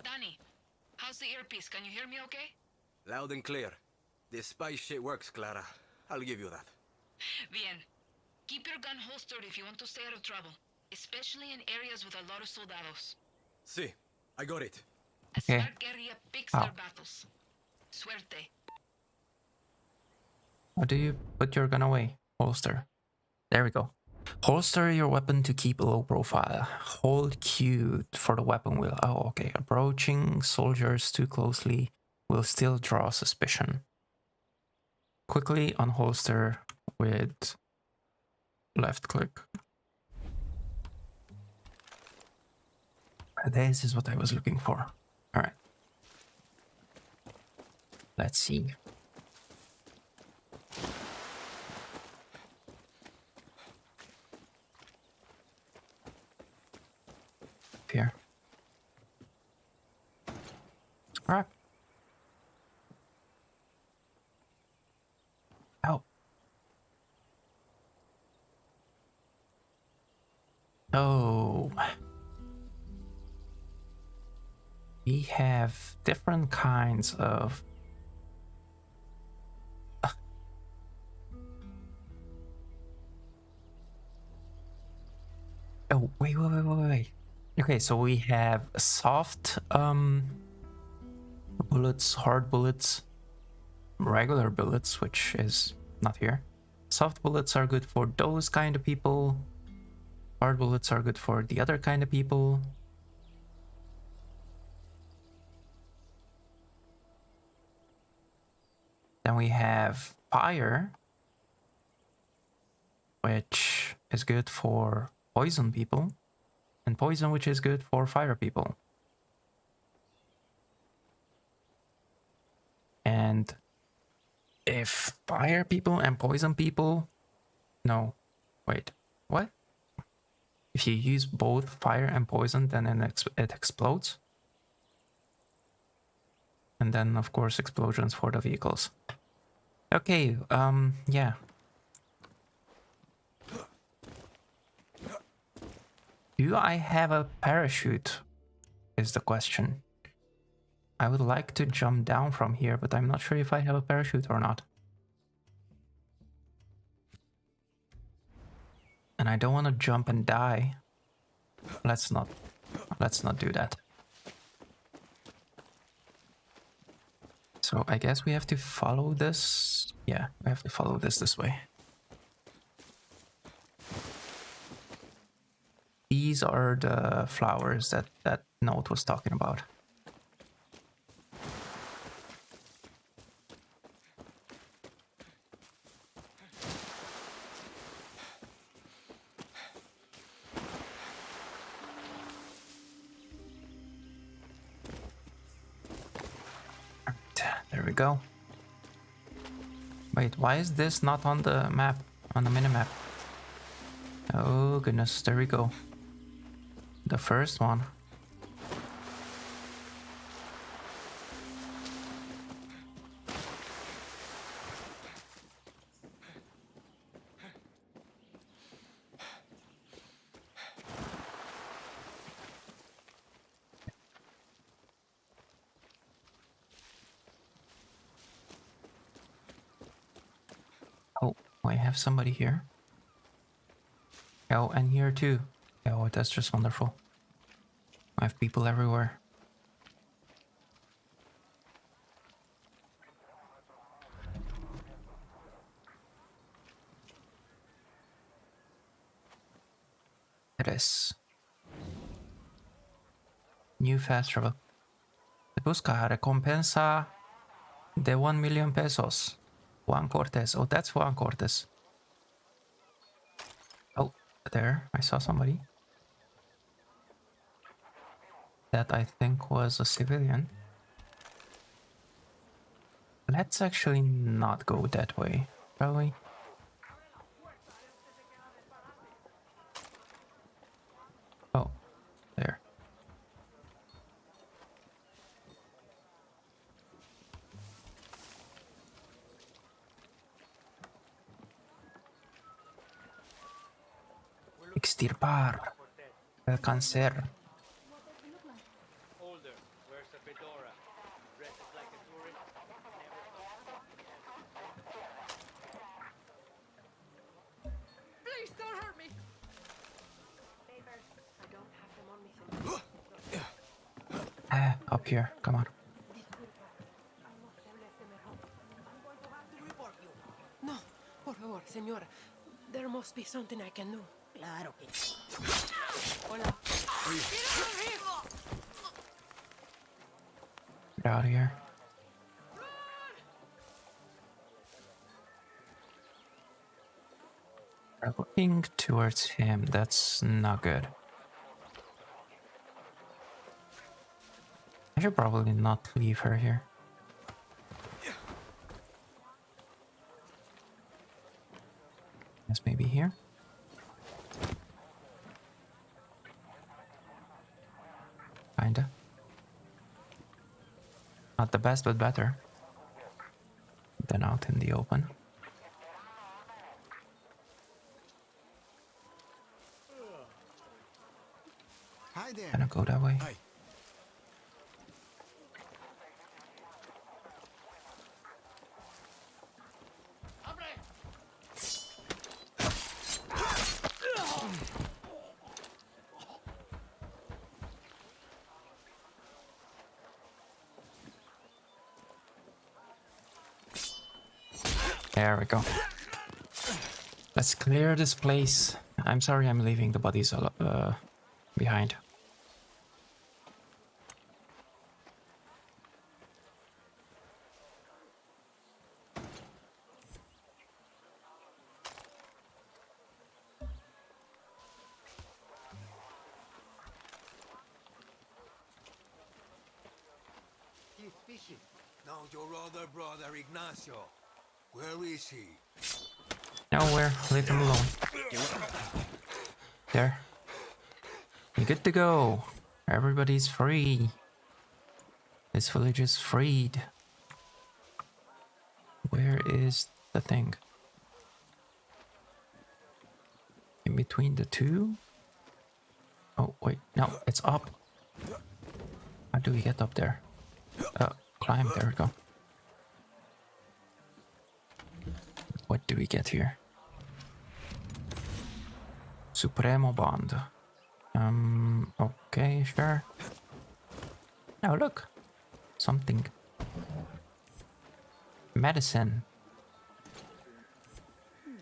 Danny, how's the earpiece? Can you hear me okay? Loud and clear. This spy shit works, Clara. I'll give you that. Bien. Keep your gun holstered if you want to stay out of trouble, especially in areas with a lot of soldados. See, I got it. A smart guerrilla picks their battles. Suerte. How do you put your gun away? Holster. There we go. Holster your weapon to keep a low profile. Hold Q for the weapon wheel. Oh, okay. Approaching soldiers too closely will still draw suspicion. Quickly unholster with left click. This is what I was looking for. All right. Let's see. here. Crap. Oh. Oh. We have different kinds of... Oh, wait. Okay, so we have soft bullets, hard bullets, regular bullets, which is not here. Soft bullets are good for those kind of people. Hard bullets are good for the other kind of people. Then we have fire, which is good for poison people, and poison, which is good for fire people. And if fire people and poison people... No, wait, what? If you use both fire and poison, then it explodes. And then, of course, explosions for the vehicles. Okay, yeah. Do I have a parachute? Is the question. I would like to jump down from here, but I'm not sure if I have a parachute or not. And I don't want to jump and die. Let's not do that. So I guess we have to follow this. Yeah, we have to follow this way. These are the flowers that Note was talking about. There we go. Wait, why is this not on the map, on the minimap? Oh goodness, there we go. The first one. Oh, I have somebody here. Oh, and here too. Oh, that's just wonderful. I have people everywhere. It is. New fast travel. Se busca recompensa de 1 million pesos. Juan Cortez. Oh, that's Juan Cortez. Oh, there. I saw somebody. That I think was a civilian. Let's actually not go that way, shall we? Oh, there. Extirpar el cáncer. Please don't hurt me. Up here, come on. No, por favor, señora. There must be something I can do. Claro que sí. Hola. Get out of here. We're looking towards him. That's not good. I should probably not leave her here. Guess maybe here. Kinda. Not the best, but better than out in the open. Hi there. Gonna go that way. Hi. There we go. Let's clear this place. I'm sorry I'm leaving the bodies behind. He's fishing. No, your other brother, Ignacio. Where is he? Nowhere. Leave him alone. There. You're good to go. Everybody's free. This village is freed. Where is the thing? In between the two? Oh, wait. No, it's up. How do we get up there? Climb. There we go. What do we get here? Supremo Bond. Okay, sure. Oh, look. Something. Medicine.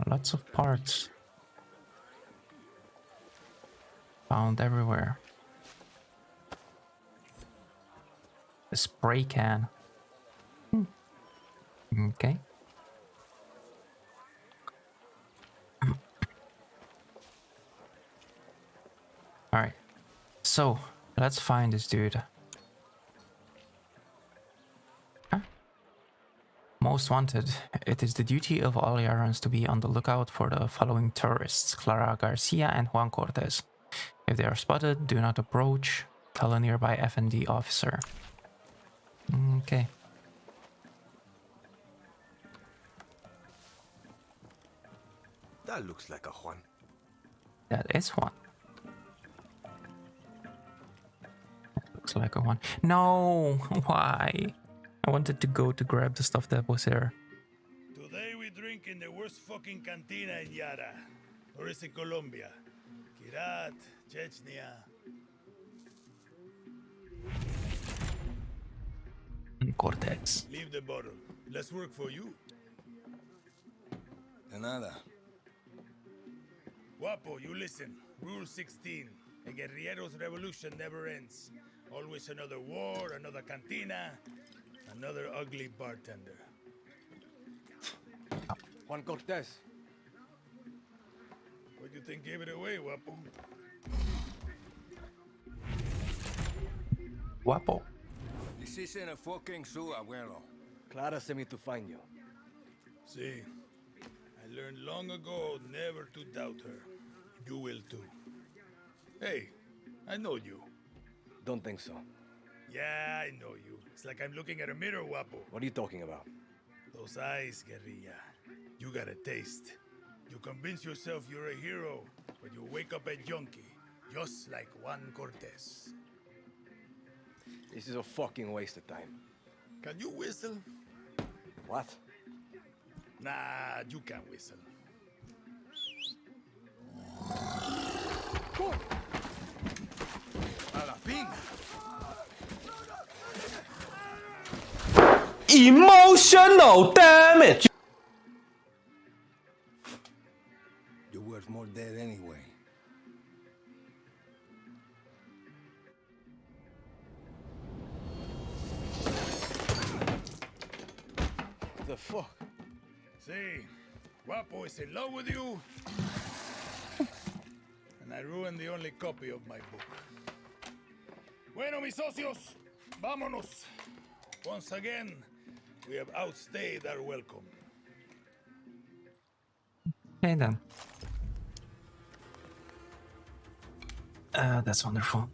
Lots of parts. Found everywhere. A spray can. Okay. Alright. So, let's find this dude. Huh? Most wanted. It is the duty of all Yarans to be on the lookout for the following terrorists: Clara Garcia and Juan Cortez. If they are spotted, do not approach. Tell a nearby FND officer. Okay. That looks like a Juan. That is one. Looks like a one. No! Why? I wanted to go to grab the stuff that was there. Today we drink in the worst fucking cantina in Yara. Or is it Colombia? Kirat, Chechnya. Cortex. Leave the bottle. Let's work for you. De nada. Guapo, you listen. Rule 16. A guerrillero's revolution never ends. Always another war, another cantina, another ugly bartender. Juan Cortez. What do you think gave it away, Guapo? Guapo. This isn't a fucking zoo, abuelo. Clara sent me to find you. See, I learned long ago never to doubt her. You will too. Hey, I know you. Don't think so. Yeah, I know you. It's like I'm looking at a mirror, Guapo. What are you talking about? Those eyes, guerrilla. You got a taste. You convince yourself you're a hero, but you wake up a junkie, just like Juan Cortez. This is a fucking waste of time. Can you whistle? What? Nah, you can't whistle. A la pinga. Emotional damage. You're worth more dead anyway. The fuck? See, Guapo is in love with you, and I ruined the only copy of my book. Bueno, mis socios, vámonos. Once again, we have outstayed our welcome. Okay then. That's wonderful.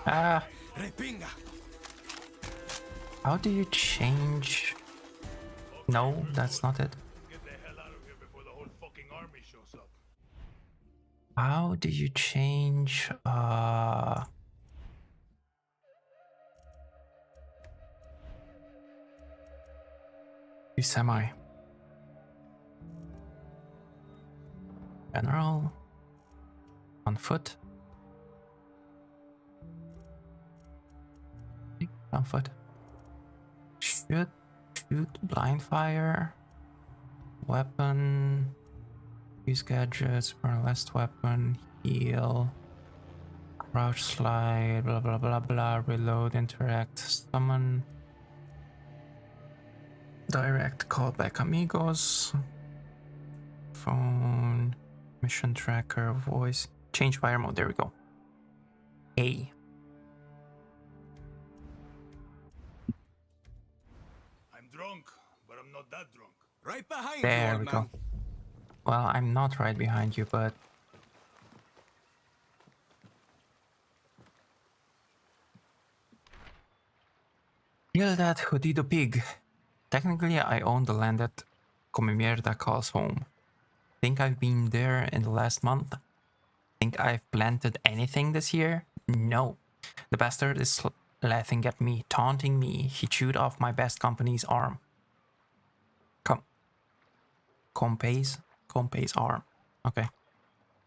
Ah. How do you change? No, that's not it. How do you change? To semi. General. On foot. On foot. Shoot. Blind fire. Weapon. Use gadgets. Burn last weapon. Heal. Crouch slide. Blah blah blah blah. Reload. Interact. Summon. Direct callback amigos. Phone. Mission tracker. Voice. Change fire mode. There we go. A. I'm drunk, but I'm not that drunk. Right behind you, There old we man. go. Well, I'm not right behind you, but... Kill that jodido pig. Technically, I own the land that Come Mierda calls home. Think I've been there in the last month? Think I've planted anything this year? No. The bastard is laughing at me, taunting me. He chewed off my best company's arm. Compay's arm. Okay.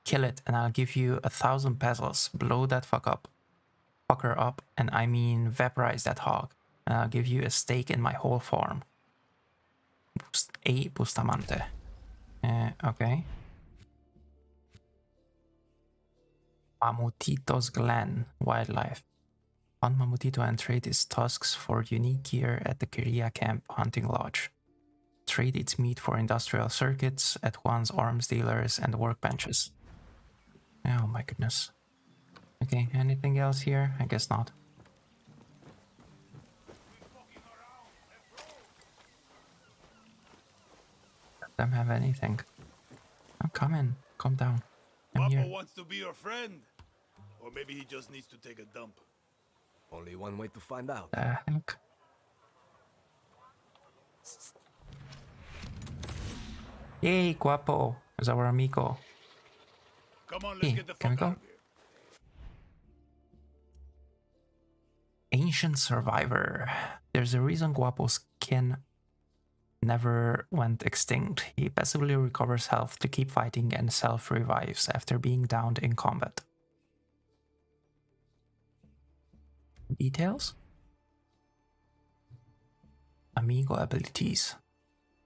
Kill it and I'll give you 1,000 pesos. Blow that fucker up, and I mean vaporize that hog. And I'll give you a stake in my whole farm. Bustamante. Okay. Mamutito's Glen Wildlife. Hunt Mamutito and trade its tusks for unique gear at the Kiria Camp Hunting Lodge. Trade its meat for industrial circuits at one's arms dealers and workbenches. Oh my goodness. Okay, anything else here? I guess not. Let them have anything. Oh, come in. Calm down. I'm here. Papa wants to be your friend. Or maybe he just needs to take a dump. Only one way to find out. The heck? Yay, Guapo is our amigo. Come on, let's get the Can we fuck out go? of here. Ancient survivor. There's a reason Guapo's kin never went extinct. He passively recovers health to keep fighting and self-revives after being downed in combat. Details? Amigo abilities.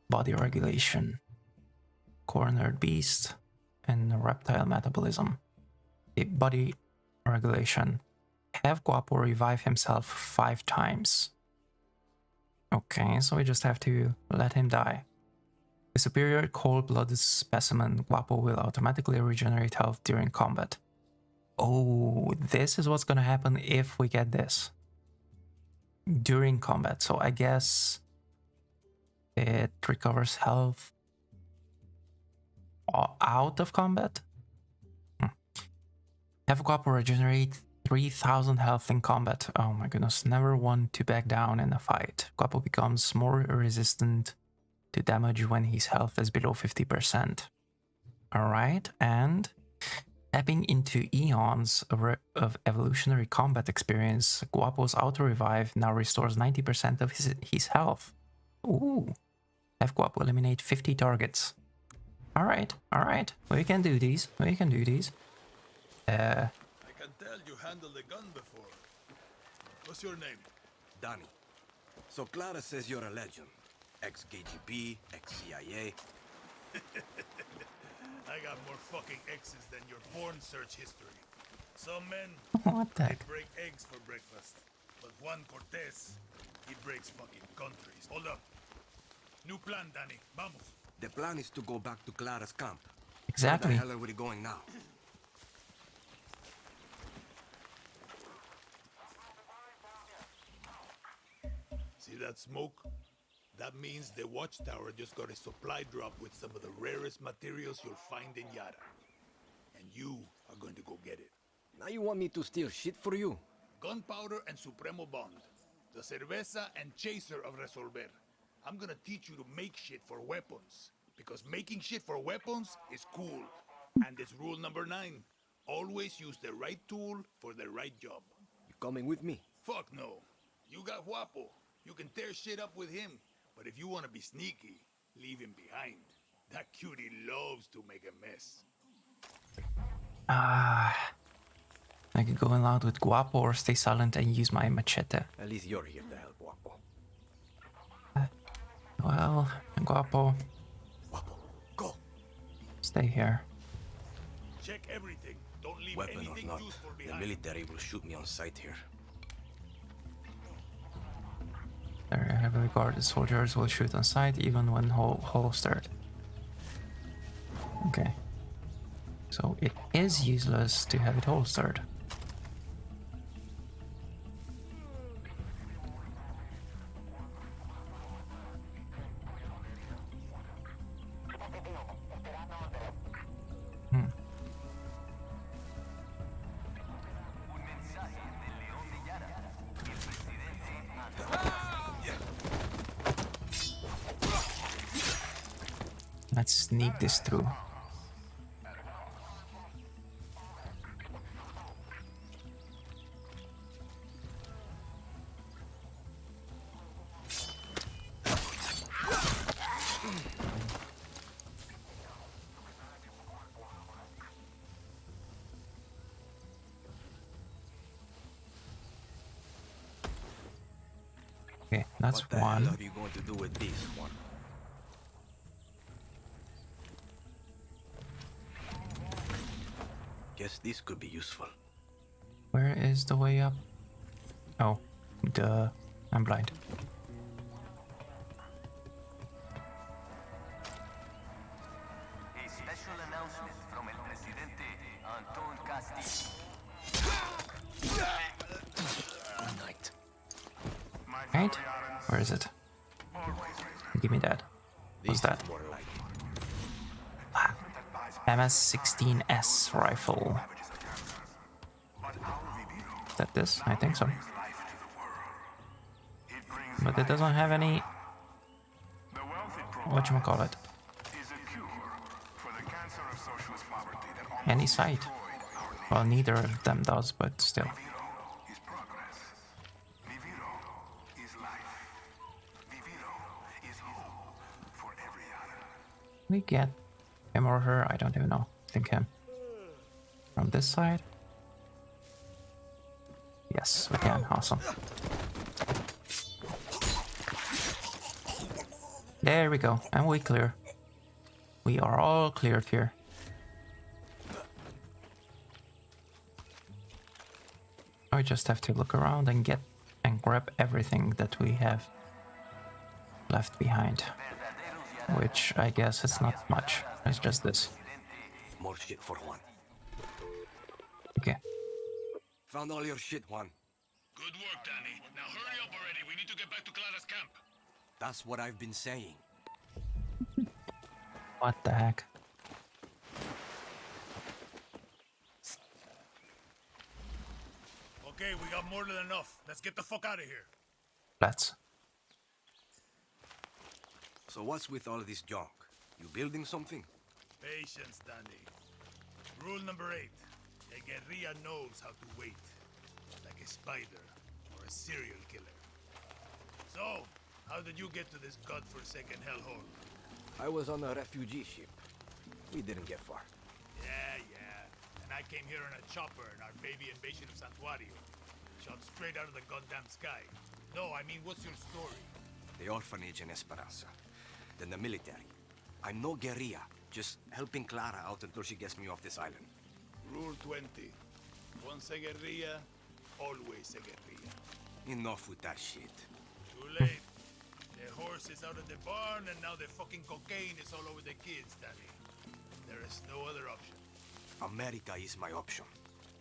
Body regulation. Cornered beast. And reptile metabolism. Body regulation. Have Guapo revive himself 5 times. Okay, so we just have to let him die. A superior cold-blooded specimen, Guapo will automatically regenerate health during combat. Oh, this is what's gonna happen if we get this. During combat, so I guess it recovers health out of combat? Have Guapo regenerate 3,000 health in combat. Oh my goodness, never one to back down in a fight. Guapo becomes more resistant to damage when his health is below 50%. Alright, and tapping into eons of evolutionary combat experience, Guapo's auto-revive now restores 90% of his health. Ooh. Have Guapo eliminate 50 targets. Alright, we can do these. I can tell you handled a gun before. What's your name? Danny. So Clara says you're a legend. Ex-KGB, ex-CIA. I got more fucking X's than your porn search history. Some men, What the they heck? break eggs for breakfast. But Juan Cortez, he breaks fucking countries. Hold up. New plan, Danny. Vamos. The plan is to go back to Clara's camp. Exactly. Where the hell are we going now? See that smoke? That means the watchtower just got a supply drop with some of the rarest materials you'll find in Yara. And you are going to go get it. Now you want me to steal shit for you? Gunpowder and Supremo Bond. The cerveza and chaser of Resolver. I'm gonna teach you to make shit for weapons. Because making shit for weapons is cool. And it's rule number 9. Always use the right tool for the right job. You coming with me? Fuck no. You got Guapo. You can tear shit up with him. But if you want to be sneaky, leave him behind. That cutie loves to make a mess. I could go in loud with Guapo or stay silent and use my machete. At least you're here to help, Guapo. Well, Guapo. Guapo, go. Stay here. Check everything. Don't leave Weapon or anything not, useful the behind. military will shoot me on sight here. Very heavily guarded soldiers will shoot on sight even when holstered. Okay. So it is useless to have it holstered. Let's sneak this through. Okay, that's what the one. hell are you going to do with this one? Guess this could be useful. Where is the way up? Oh, duh. I'm blind. A special announcement from El Presidente Anton Castillo. Good night. Right? Where is it? Give me that. What's that? MS-16S rifle. Is that this? I think so. But it doesn't have any... whatchamacallit? Any sight. Well, neither of them does, but still. We get him or her, I don't even know. I think him. From this side? Yes, we can. Awesome. There we go. And we clear. We are all cleared here. I just have to look around and get and grab everything that we have left behind. Which I guess is not much. It's just this. More shit for Juan. Okay. Found all your shit, Juan. Good work, Danny. Now hurry up already. We need to get back to Clara's camp. That's what I've been saying. What the heck? Okay, we got more than enough. Let's get the fuck out of here. Let's. So what's with all this junk? You building something? Patience, Danny. Rule number 8. A guerrilla knows how to wait. Like a spider or a serial killer. So, how did you get to this godforsaken hellhole? I was on a refugee ship. We didn't get far. Yeah. And I came here on a chopper in our baby invasion of Santuario. Shot straight out of the goddamn sky. No, I mean, what's your story? The orphanage in Esperanza. Then the military. I'm no guerrilla, just helping Clara out until she gets me off this island. Rule 20. Once a guerrilla, always a guerrilla. Enough with that shit. Too late. The horse is out of the barn, and now the fucking cocaine is all over the kids, Danny. There is no other option. America is my option.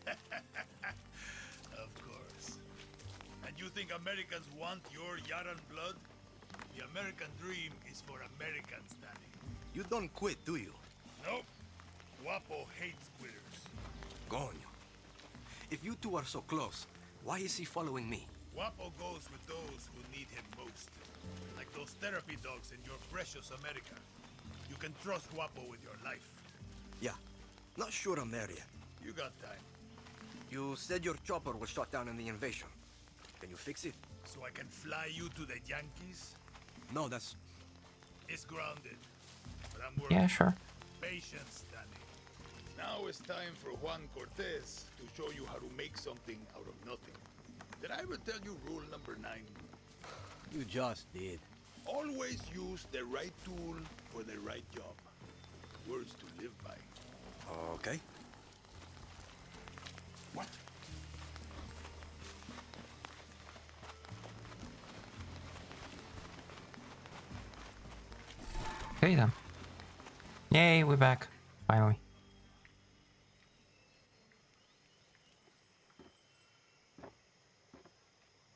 Of course. And you think Americans want your Yaran blood? The American dream is for Americans, Danny. You don't quit, do you? Nope. Guapo hates quitters. Coño. If you two are so close, why is he following me? Guapo goes with those who need him most. Like those therapy dogs in your precious America. You can trust Guapo with your life. Yeah. Not sure I'm there yet. You got time. You said your chopper was shot down in the invasion. Can you fix it? So I can fly you to the Yankees? No, that's... It's grounded. But I'm working. Yeah, sure. Patience, Danny. Now it's time for Juan Cortez to show you how to make something out of nothing. Did I ever tell you rule number 9? You just did. Always use the right tool for the right job. Words to live by. Okay. What? Okay then. Yay, we're back. Finally.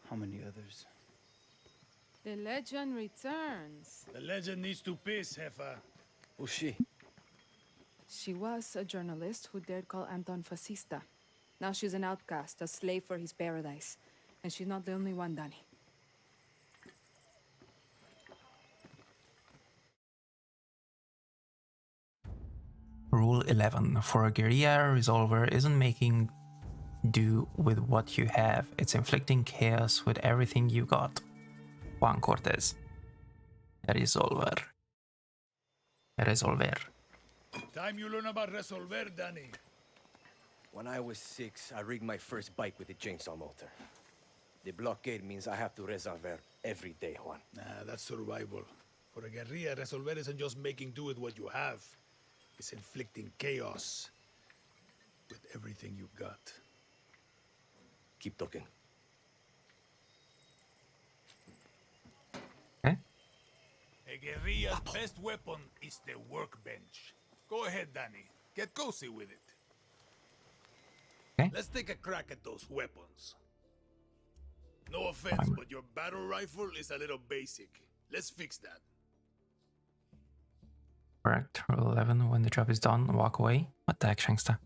How many others? The legend returns. The legend needs to piss, Jefa. Who's she? She was a journalist who dared call Anton fascista. Now she's an outcast, a slave for his paradise. And she's not the only one, Danny. Rule 11. For a guerrilla, resolver isn't making do with what you have. It's inflicting chaos with everything you got. Juan Cortez. Resolver. Resolver. Time you learn about resolver, Danny. When I was 6, I rigged my first bike with a chainsaw motor. The blockade means I have to resolver every day, Juan. Nah, that's survival. For a guerrilla, resolver isn't just making do with what you have. It's inflicting chaos with everything you got. Keep talking. Okay. A guerrilla's best weapon is the workbench. Go ahead, Danny. Get cozy with it. Okay. Let's take a crack at those weapons. No offense, but your battle rifle is a little basic. Let's fix that. Correct. Rule 11. When the job is done, walk away. What the heck, Shangsta?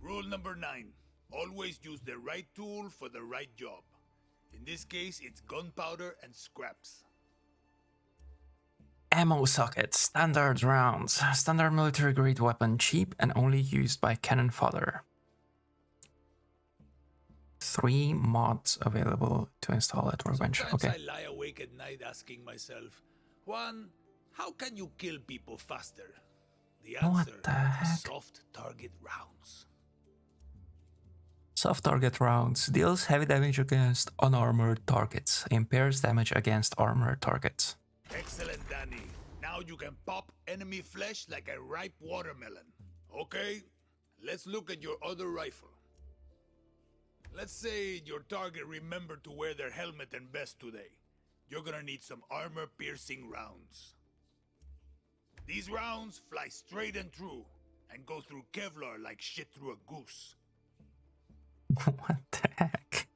Rule number 9. Always use the right tool for the right job. In this case, it's gunpowder and scraps. Ammo socket. Standard rounds. Standard military grade weapon. Cheap and only used by cannon fodder. 3 mods available to install at workbench. Sometimes Okay. I lie awake at night asking myself, Juan, how can you kill people faster? The What answer the heck? soft target rounds. Soft target rounds deals heavy damage against unarmored targets, impairs damage against armored targets. Excellent, Danny. Now you can pop enemy flesh like a ripe watermelon. Okay, let's look at your other rifle. Let's say your target remembered to wear their helmet and vest today. You're gonna need some armor-piercing rounds. These rounds fly straight and true, and go through Kevlar like shit through a goose. What the heck?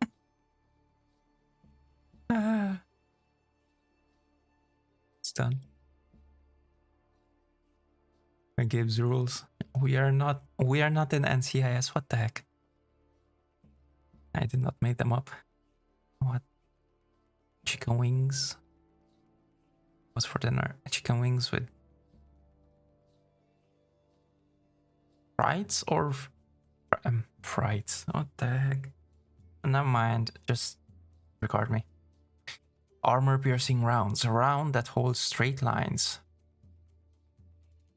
It's done. Gibbs rules. We are not in NCIS. What the heck? I did not make them up. What? Chicken wings. What's for dinner? Chicken wings with frieds or frieds? What the heck? Never mind. Just record me. Armor-piercing rounds. A round that holds straight lines.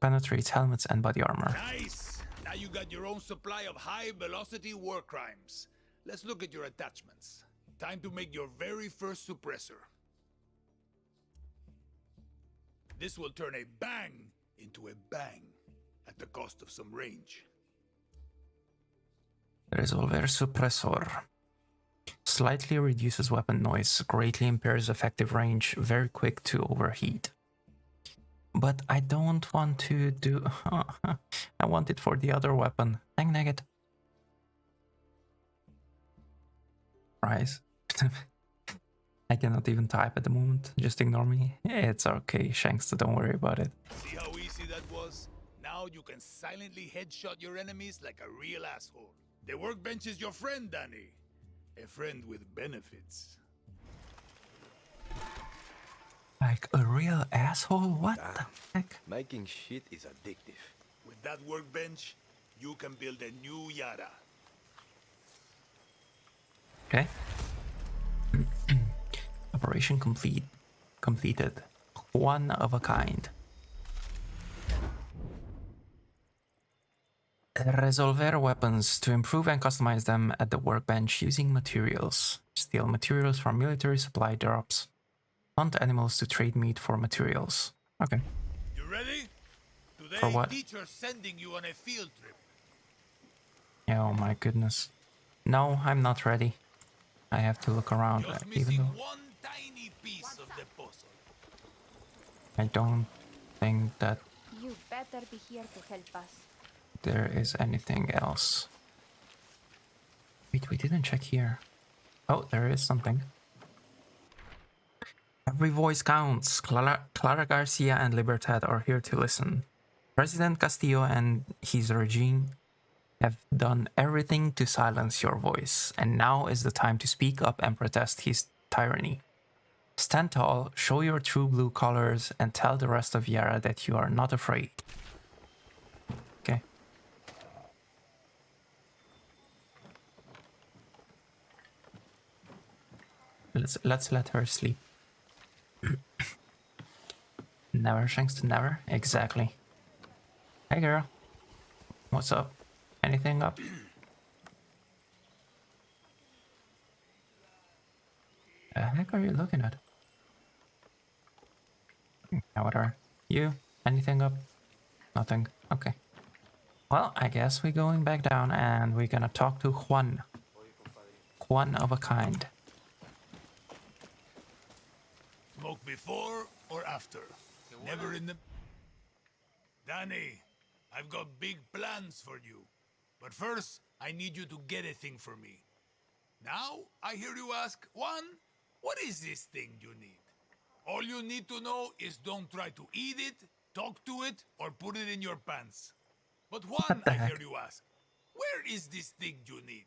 Penetrates helmets and body armor. Nice! Now you got your own supply of high-velocity war crimes. Let's look at your attachments. Time to make your very first suppressor. This will turn a bang into a bang at the cost of some range. Resolver suppressor. Slightly reduces weapon noise, greatly impairs effective range, very quick to overheat. But I don't want to do... I want it for the other weapon. Dang nugget. Price. I cannot even type at the moment. Just ignore me. It's okay, Shanks, don't worry about it. See how easy that was? Now you can silently headshot your enemies like a real asshole. The workbench is your friend, Danny. A friend with benefits. Like a real asshole? What the heck? Making shit is addictive. With that workbench, you can build a new Yara. Okay. Operation completed. One of a kind. Resolver weapons to improve and customize them at the workbench using materials. Steal materials from military supply drops. Hunt animals to trade meat for materials. Okay. You ready? Today, For what? teacher's sending you on a field trip. Oh my goodness. No, I'm not ready. I have to look around, Just even missing though one tiny piece of the puzzle. I don't think that You better be here to help us. there is anything else. Wait, we didn't check here. Oh, there is something. Every voice counts. Clara Garcia and Libertad are here to listen. President Castillo and his regime have done everything to silence your voice, and now is the time to speak up and protest his tyranny. Stand tall, show your true blue colors, and tell the rest of Yara that you are not afraid. Okay. Let's let her sleep. Never Shanks to never? Exactly. Hey girl. What's up? Anything up? The heck are you looking at? Now what are you? Anything up? Nothing. Okay. Well, I guess we're going back down and we're gonna talk to Juan. Juan of a kind. Smoke before or after? Never in the... Danny, I've got big plans for you. But first, I need you to get a thing for me. Now, I hear you ask, Juan, what is this thing you need? All you need to know is don't try to eat it, talk to it, or put it in your pants. But Juan, I hear you ask, where is this thing you need?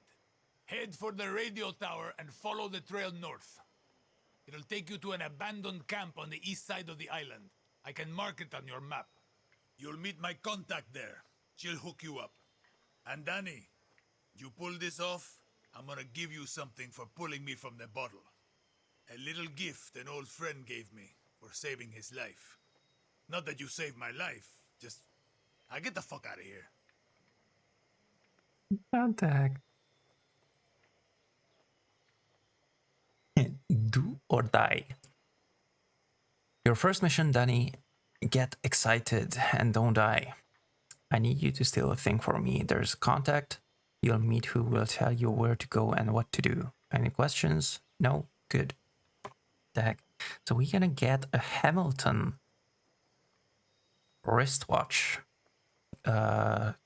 Head for the radio tower and follow the trail north. It'll take you to an abandoned camp on the east side of the island. I can mark it on your map. You'll meet my contact there. She'll hook you up. And Danny, you pull this off, I'm gonna give you something for pulling me from the bottle. A little gift an old friend gave me for saving his life. Not that you saved my life, just... I get the fuck out of here. Contact. Do or die. Your first mission, Danny. Get excited and don't die. I need you to steal a thing for me. There's a contact. You'll meet who will tell you where to go and what to do. Any questions? No? Good. The heck? So we're gonna get a Hamilton wristwatch.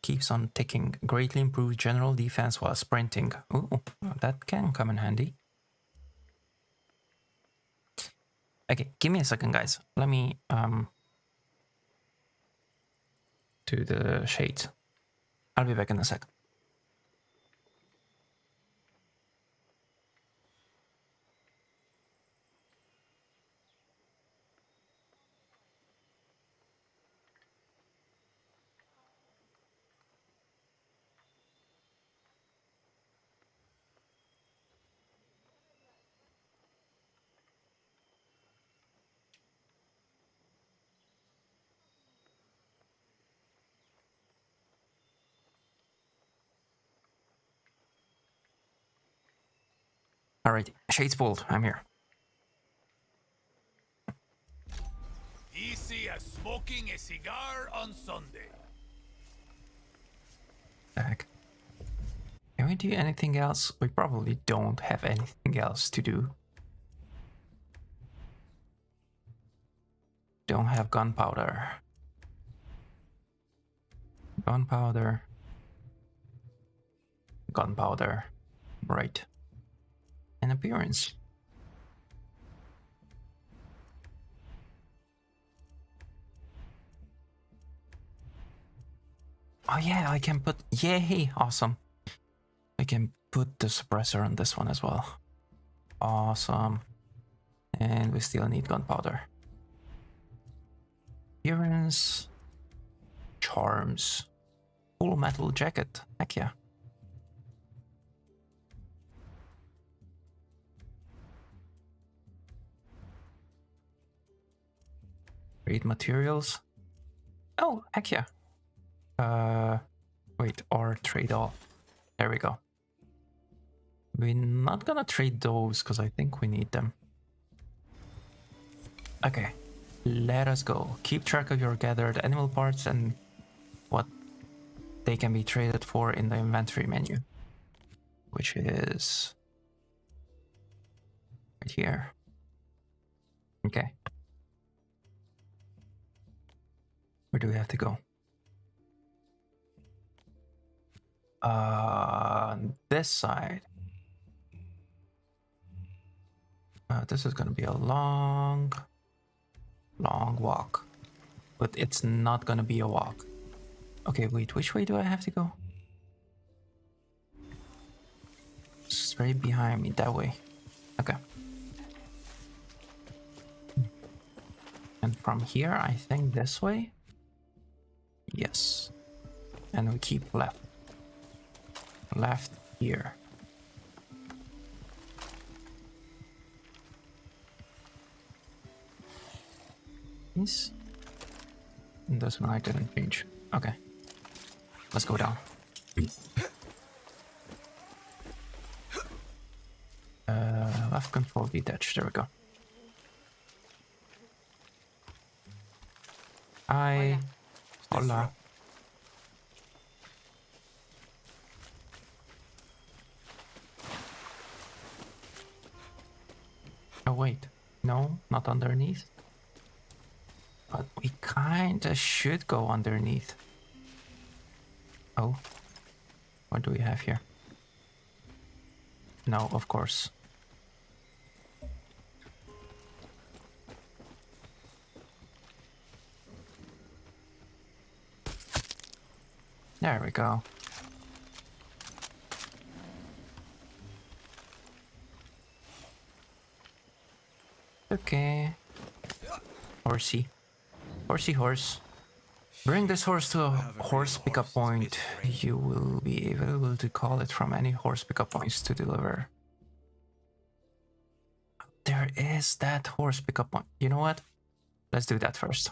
Keeps on ticking. Greatly improves general defense while sprinting. Ooh, that can come in handy. Okay, give me a second, guys. Let me do the shades. I'll be back in a sec. Alright, shades pulled. I'm here. Easy as smoking a cigar on Sunday. Heck. Can we do anything else? We probably don't have anything else to do. Don't have gunpowder. Gunpowder. Gunpowder. Right. An appearance. Oh yeah, I can put... Yay! Awesome. I can put the suppressor on this one as well. Awesome. And we still need gunpowder. Appearance. Charms. Full metal jacket. Heck yeah. Trade materials. Oh, heck yeah. Wait, or trade all. There we go. We're not gonna trade those because I think we need them. Okay, let us go. Keep track of your gathered animal parts and what they can be traded for in the inventory menu, which is right here. Okay. Where do we have to go? This side. This is gonna be a long walk, but it's not gonna be a walk. Okay, wait, which way do I have to go? Straight behind me, that way. Okay. And from here, I think this way? Yes. And we keep left. Left here. This? And this one I didn't change. Okay. Let's go down. Left control detach. There we go. Hi. Hola. Oh wait. No, not underneath. But we kinda should go underneath. Oh. What do we have here? No, of course. There we go. Okay. Horsey. Horsey horse. Bring this horse to a horse pickup point. You will be able to call it from any horse pickup points to deliver. There is that horse pickup point. You know what? Let's do that first.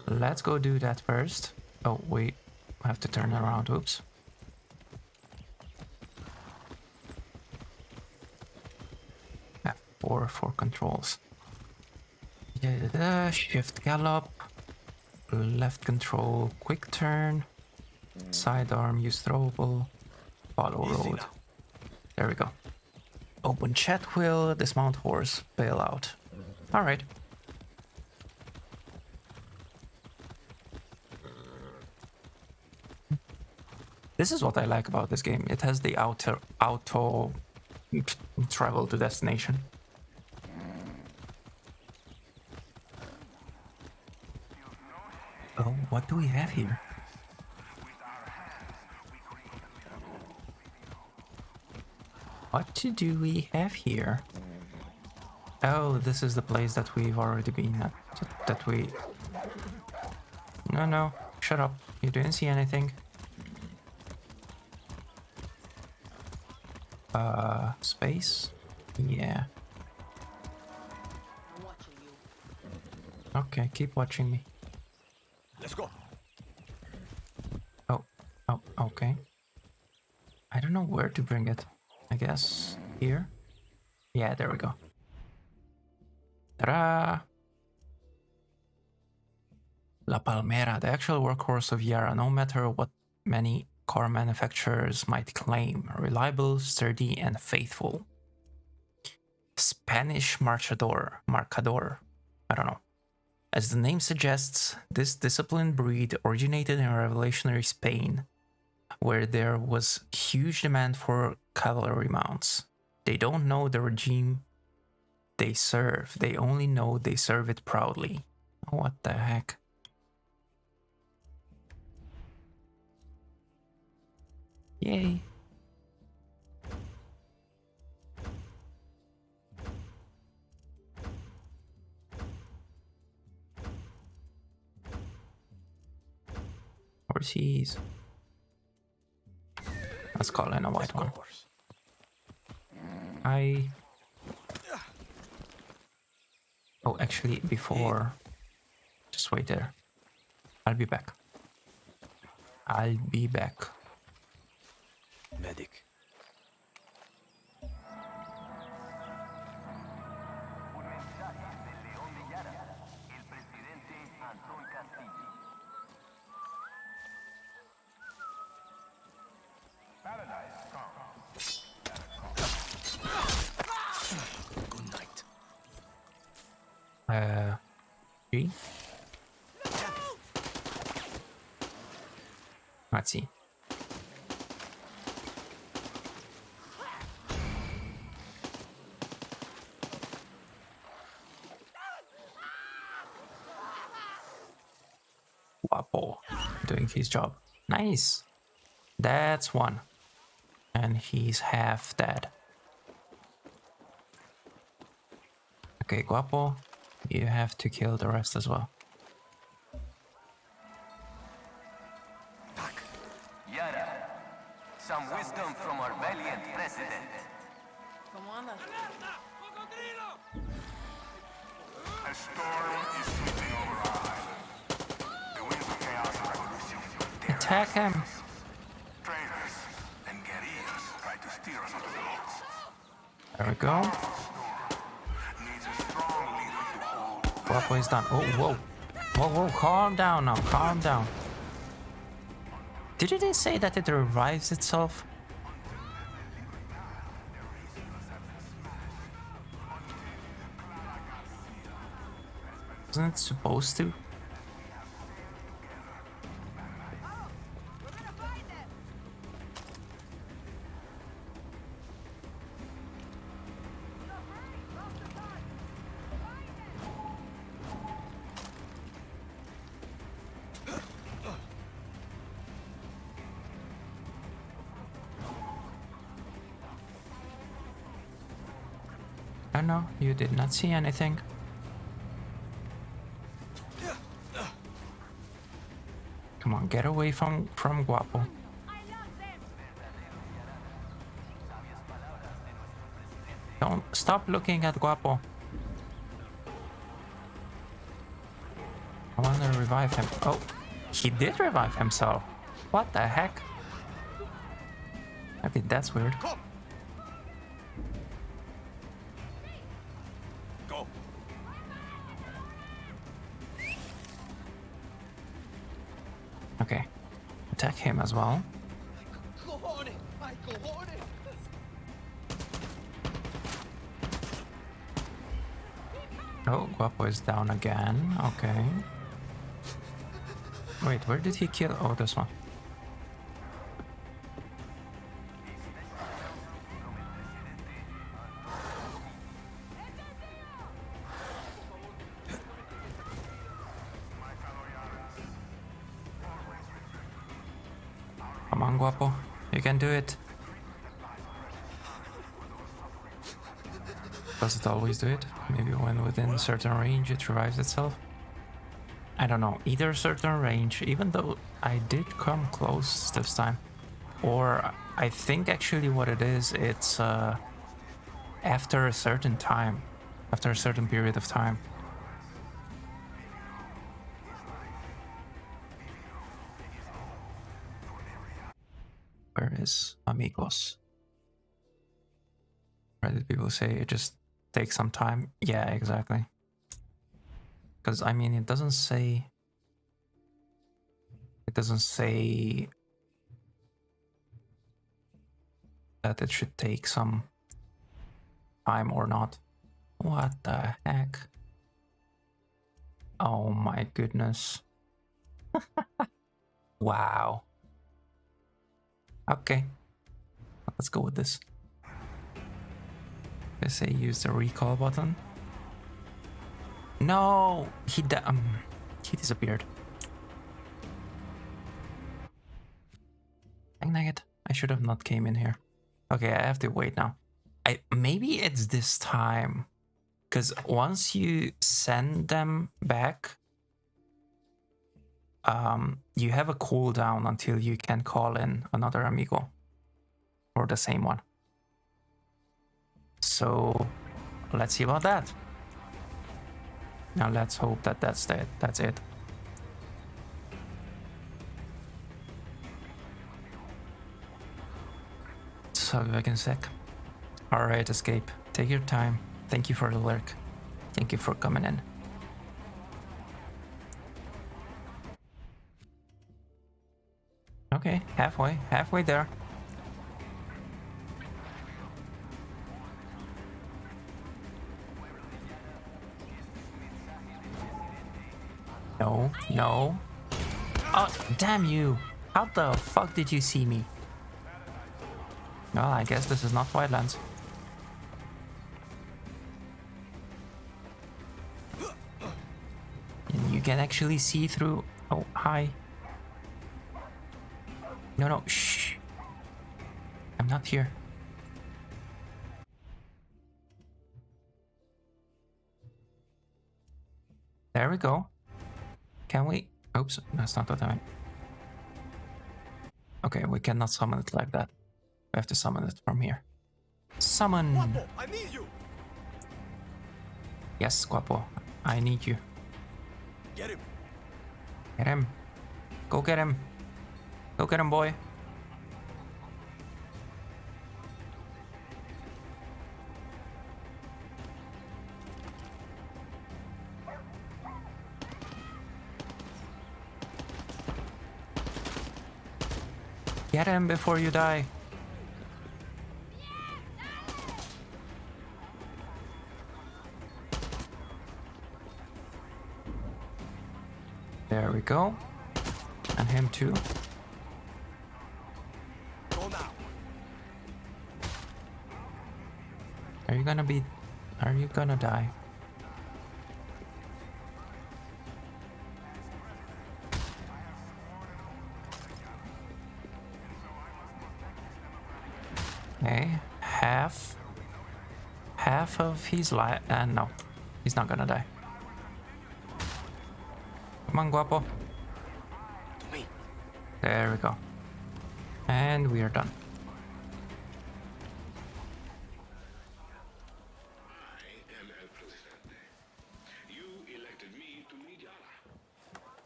Let's go do that first. Oh, wait. I have to turn around. Oops. F4 for controls. Yeah, shift gallop. Left control, quick turn. Sidearm, use throwable. Follow road. There we go. Open chat wheel, dismount horse, bail out. Alright. This is what I like about this game. It has the auto travel to destination. Oh, what do we have here? What do we have here? Oh, this is the place that we've already been at. That we... No, shut up. You didn't see anything. Space? Yeah. Okay, keep watching me. Let's go. Oh, okay. I don't know where to bring it. I guess here? Yeah, there we go. Ta-da! La Palmera, the actual workhorse of Yara, no matter what many car manufacturers might claim. Reliable, sturdy, and faithful. Spanish Marchador. I don't know. As the name suggests, this disciplined breed originated in revolutionary Spain, where there was huge demand for cavalry mounts. They don't know the regime they serve, they only know they serve it proudly. What the heck? Yay. Horses. Let's call in a white one. Hi. Oh, actually, before... Just wait there. I'll be back. I'll be back. Medic. Good night. G? Let's see. Guapo. Doing his job. Nice. That's one. And he's half dead. Okay, Guapo, you have to kill the rest as well. Yara, some wisdom from our valiant president. A storm is sweeping over our island. The winds of chaos and revolution. Attack him! Traitors and guerrillas try to steer us off the roads. There we go. Guapo is done. Oh, whoa. Whoa, whoa, calm down now, calm down. Did it say that it revives itself? Isn't it supposed to? Oh no, you did not see anything. Come on, get away from Guapo. Don't stop looking at Guapo. I want to revive him. Oh, he did revive himself. What the heck? Okay, that's weird. Go. Okay, attack him as well. Oh, Guapo is down again. Okay. Wait, where did he kill? Oh, this one. Come on, Guapo. You can do it. Does it always do it? Maybe when within a certain range it revives itself? I don't know. Either a certain range, even though I did come close this time. Or I think actually what it is, it's after a certain time. After a certain period of time. Where is Amigos? Where did people say it just takes some time? Yeah, exactly. Because, I mean, it doesn't say It doesn't say that it should take some time or not. What the heck? Oh my goodness. Wow. Okay. Let's go with this. They say use the recall button. No! He disappeared. Dang it. I should have not came in here. Okay, I have to wait now. Maybe it's this time. Because once you send them back, you have a cooldown until you can call in another amigo. Or the same one. So, let's see about that. Now let's hope that that's it. So back in a sec. Alright, Escape. Take your time. Thank you for the lurk. Thank you for coming in. Okay, halfway there. No. Oh, damn you. How the fuck did you see me? Well, I guess this is not Wildlands. And you can actually see through... Oh, hi. No, shh. I'm not here. There we go. Can we... Oops, that's not what I meant. Okay, we cannot summon it like that. We have to summon it from here. Summon! Guapo, I need you! Yes, Guapo, I need you. Get him! Get him. Go get him. Go get him, boy. Get him before you die. There we go. And him too. Go now. Are you gonna die? Okay, half of his life, and no, he's not gonna die. Come on, Guapo. There we go. And we are done.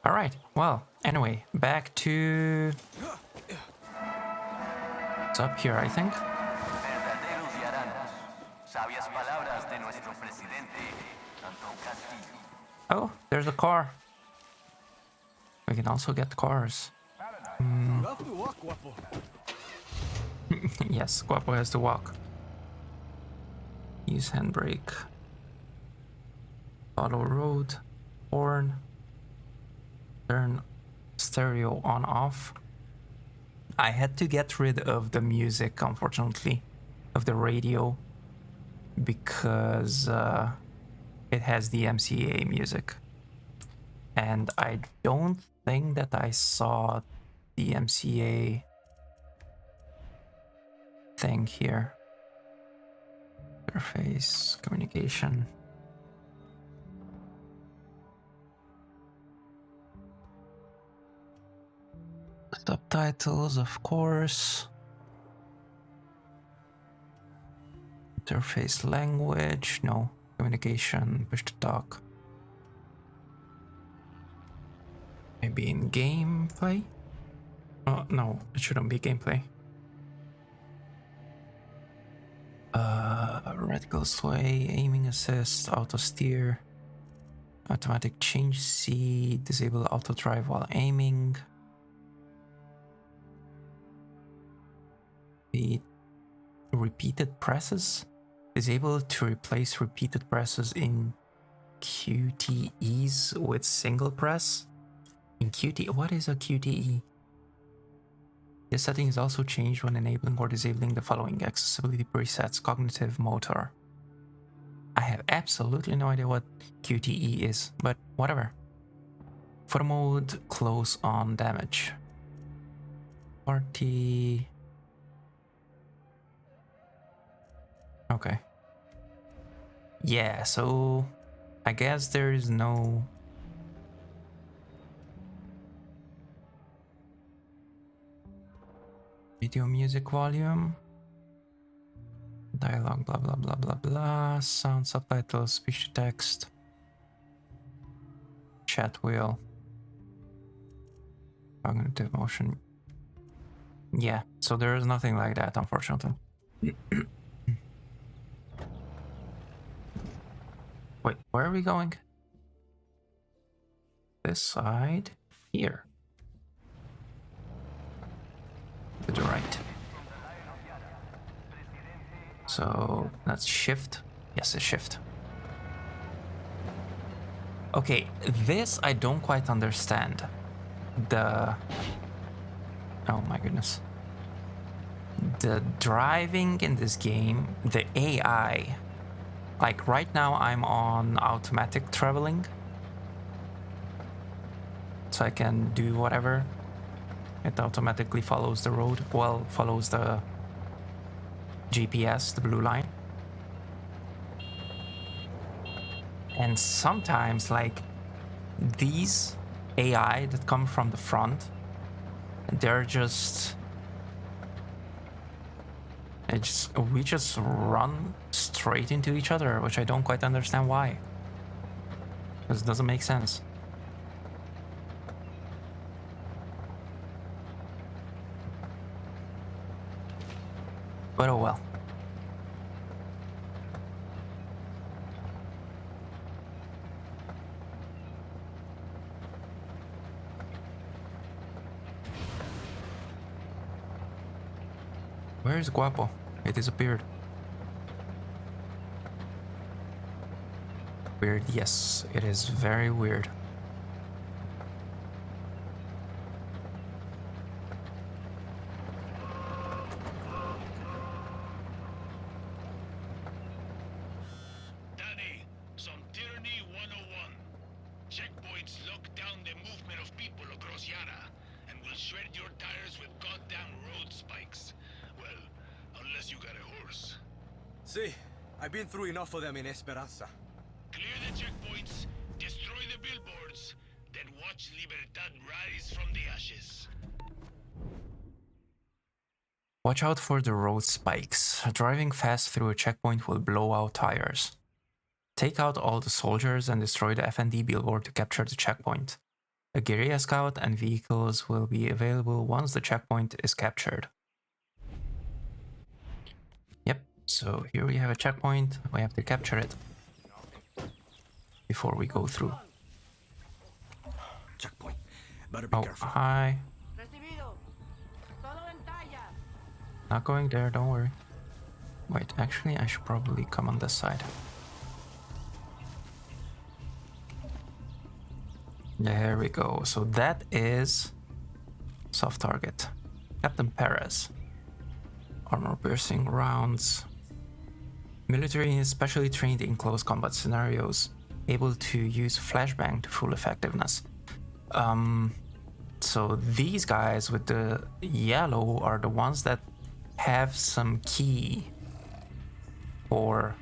Alright, well, anyway, back to... It's up here, I think. Oh, there's a car. We can also get cars. You have to walk, Guapo. Yes, Guapo has to walk. Use handbrake. Follow road. Horn. Turn stereo on off. I had to get rid of the music, unfortunately, of the radio, because it has the MCA music. And I don't think that I saw the MCA thing here. Interface, communication. Subtitles, of course. Interface language, no. Communication, push to talk. Maybe in gameplay? Oh, no, it shouldn't be gameplay. Radical sway, aiming assist, auto steer, automatic change C, disable auto drive while aiming. The repeated presses. Disable to replace repeated presses in QTEs with single press. In QTE, what is a QTE? This setting is also changed when enabling or disabling the following accessibility presets: cognitive, motor. I have absolutely no idea what QTE is, but whatever. Photo mode, close on damage. Party. Okay. Yeah, so I guess there is no video music volume. Dialogue, blah blah blah blah blah. Sound, subtitles, speech to text. Chat wheel. Cognitive motion. Yeah, so there is nothing like that, unfortunately. Wait, where are we going? This side? Here. To the right. So that's shift. Yes, it's shift. Okay, this I don't quite understand. Oh my goodness. The driving in this game, the AI. Like right now I'm on automatic traveling. So I can do whatever. It automatically follows the road. Well, follows the GPS, the blue line. And sometimes, like, these AI that come from the front, they're just... we just run straight into each other, which I don't quite understand why. Because it doesn't make sense. But oh well. Where is Guapo? It disappeared. Weird, yes, it is very weird. Danny, some tyranny 101. Checkpoints lock down the movement of people across Yara and will shred your tires with goddamn road spikes. Well, unless you got a horse. See, I've been through enough of them in Esperanza. Clear the checkpoints, destroy the billboards, then watch Libertad rise from the ashes. Watch out for the road spikes. Driving fast through a checkpoint will blow out tires. Take out all the soldiers and destroy the FND billboard to capture the checkpoint. A guerrilla scout and vehicles will be available once the checkpoint is captured. Yep, so here we have a checkpoint. We have to capture it before we go through. Checkpoint. Better be careful. Hi. Not going there, don't worry. Wait, actually I should probably come on this side. There we go. So that is soft target. Captain Perez. Armor piercing rounds. Military is specially trained in close combat scenarios, able to use flashbang to full effectiveness. So these guys with the yellow are the ones that have some key for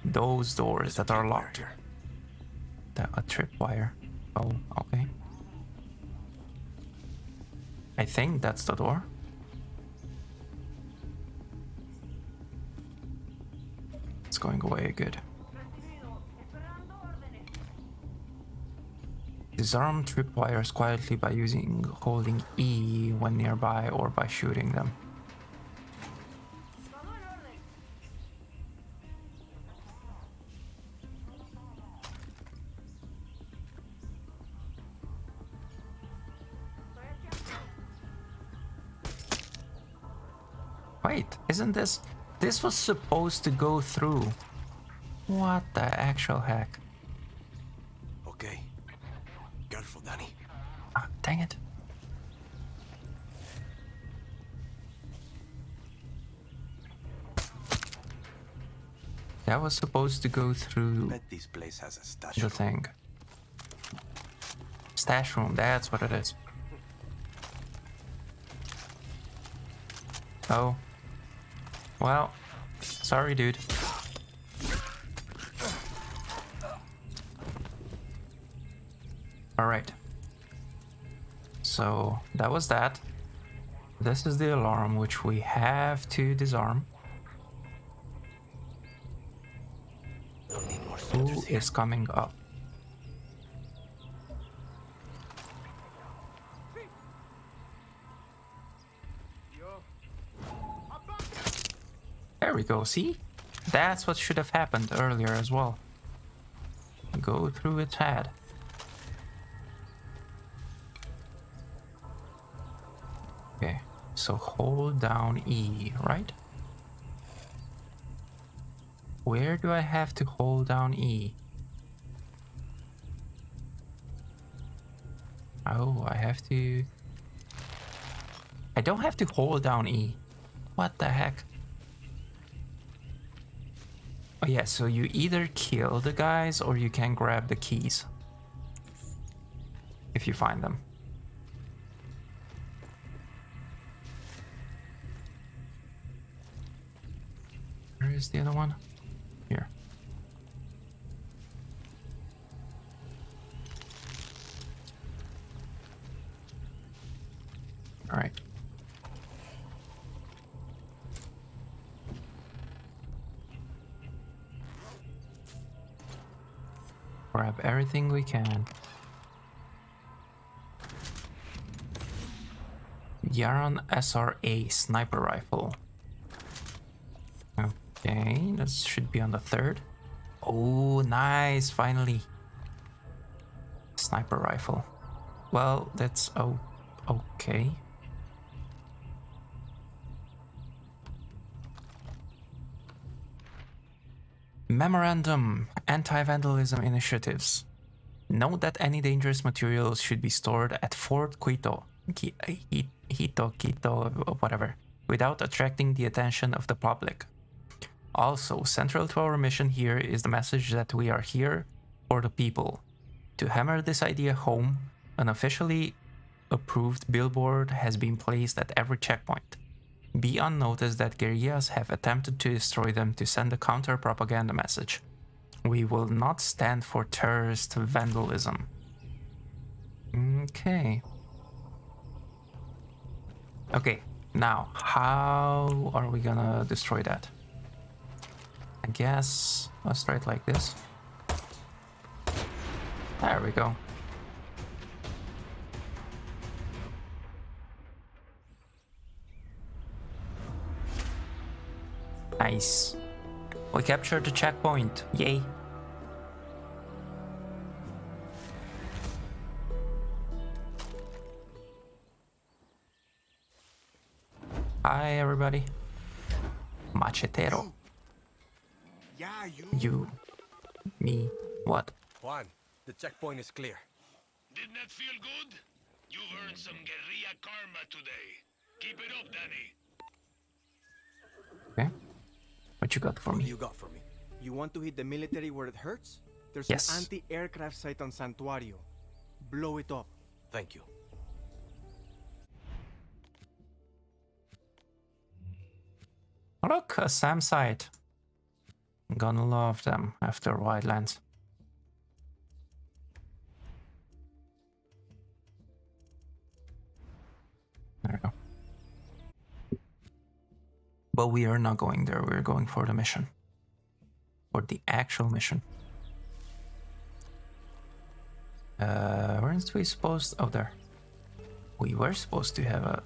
those doors that are locked. A tripwire. Oh, okay. I think that's the door. It's going away, good. Disarm tripwires quietly by holding E when nearby or by shooting them. Wait, isn't this... This was supposed to go through. What the actual heck? Okay. Careful, Danny. Ah, dang it. That was supposed to go through Bet this place has a stash the room. thing. Stash room, that's what it is. Oh. Well, sorry, dude. Alright. So, that was that. This is the alarm which we have to disarm. Who is coming up? There we go, see? That's what should have happened earlier as well. Go through its head. Okay, so hold down E, right? Where do I have to hold down E? Oh, I have to... I don't have to hold down E. What the heck? Oh yeah, so you either kill the guys or you can grab the keys. If you find them. Where is the other one? Here. All right. Grab everything we can. Yaron SRA sniper rifle. Okay, that should be on the 3rd. Oh, nice, finally. Sniper rifle. Well, that's okay. Memorandum: Anti-vandalism initiatives. Note that any dangerous materials should be stored at Fort Quito, Quito, whatever, without attracting the attention of the public. Also, central to our mission here is the message that we are here for the people. To hammer this idea home, an officially approved billboard has been placed at every checkpoint. Be on notice that guerrillas have attempted to destroy them to send a counter-propaganda message. We will not stand for terrorist vandalism. Okay. Okay, now, how are we gonna destroy that? I guess let's try it like this. There we go. Nice. We captured the checkpoint. Yay. Hi, everybody. Machetero. Yeah, You. Me. What? Juan, the checkpoint is clear. Didn't that feel good? You've earned some guerrilla karma today. Keep it up, Danny. Okay. What you got for me? What do you got for me? You want to hit the military where it hurts? There's Yes. an anti-aircraft site on Santuario. Blow it up. Thank you. Look, a SAM site. I'm gonna love them after Wildlands. There we go. But we are not going there, we're going for the mission. For the actual mission. Weren't we supposed... Oh, there. We were supposed to have a...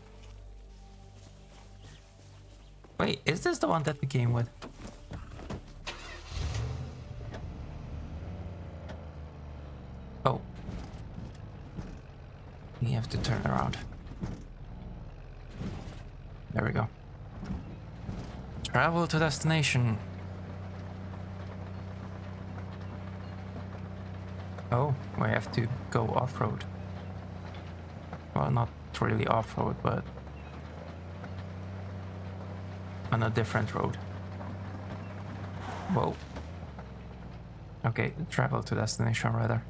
Wait, is this the one that we came with? Oh. We have to turn around. There we go. Travel to destination. Oh, we have to go off-road. Well, not really off-road, but on a different road. Whoa. Okay, travel to destination rather.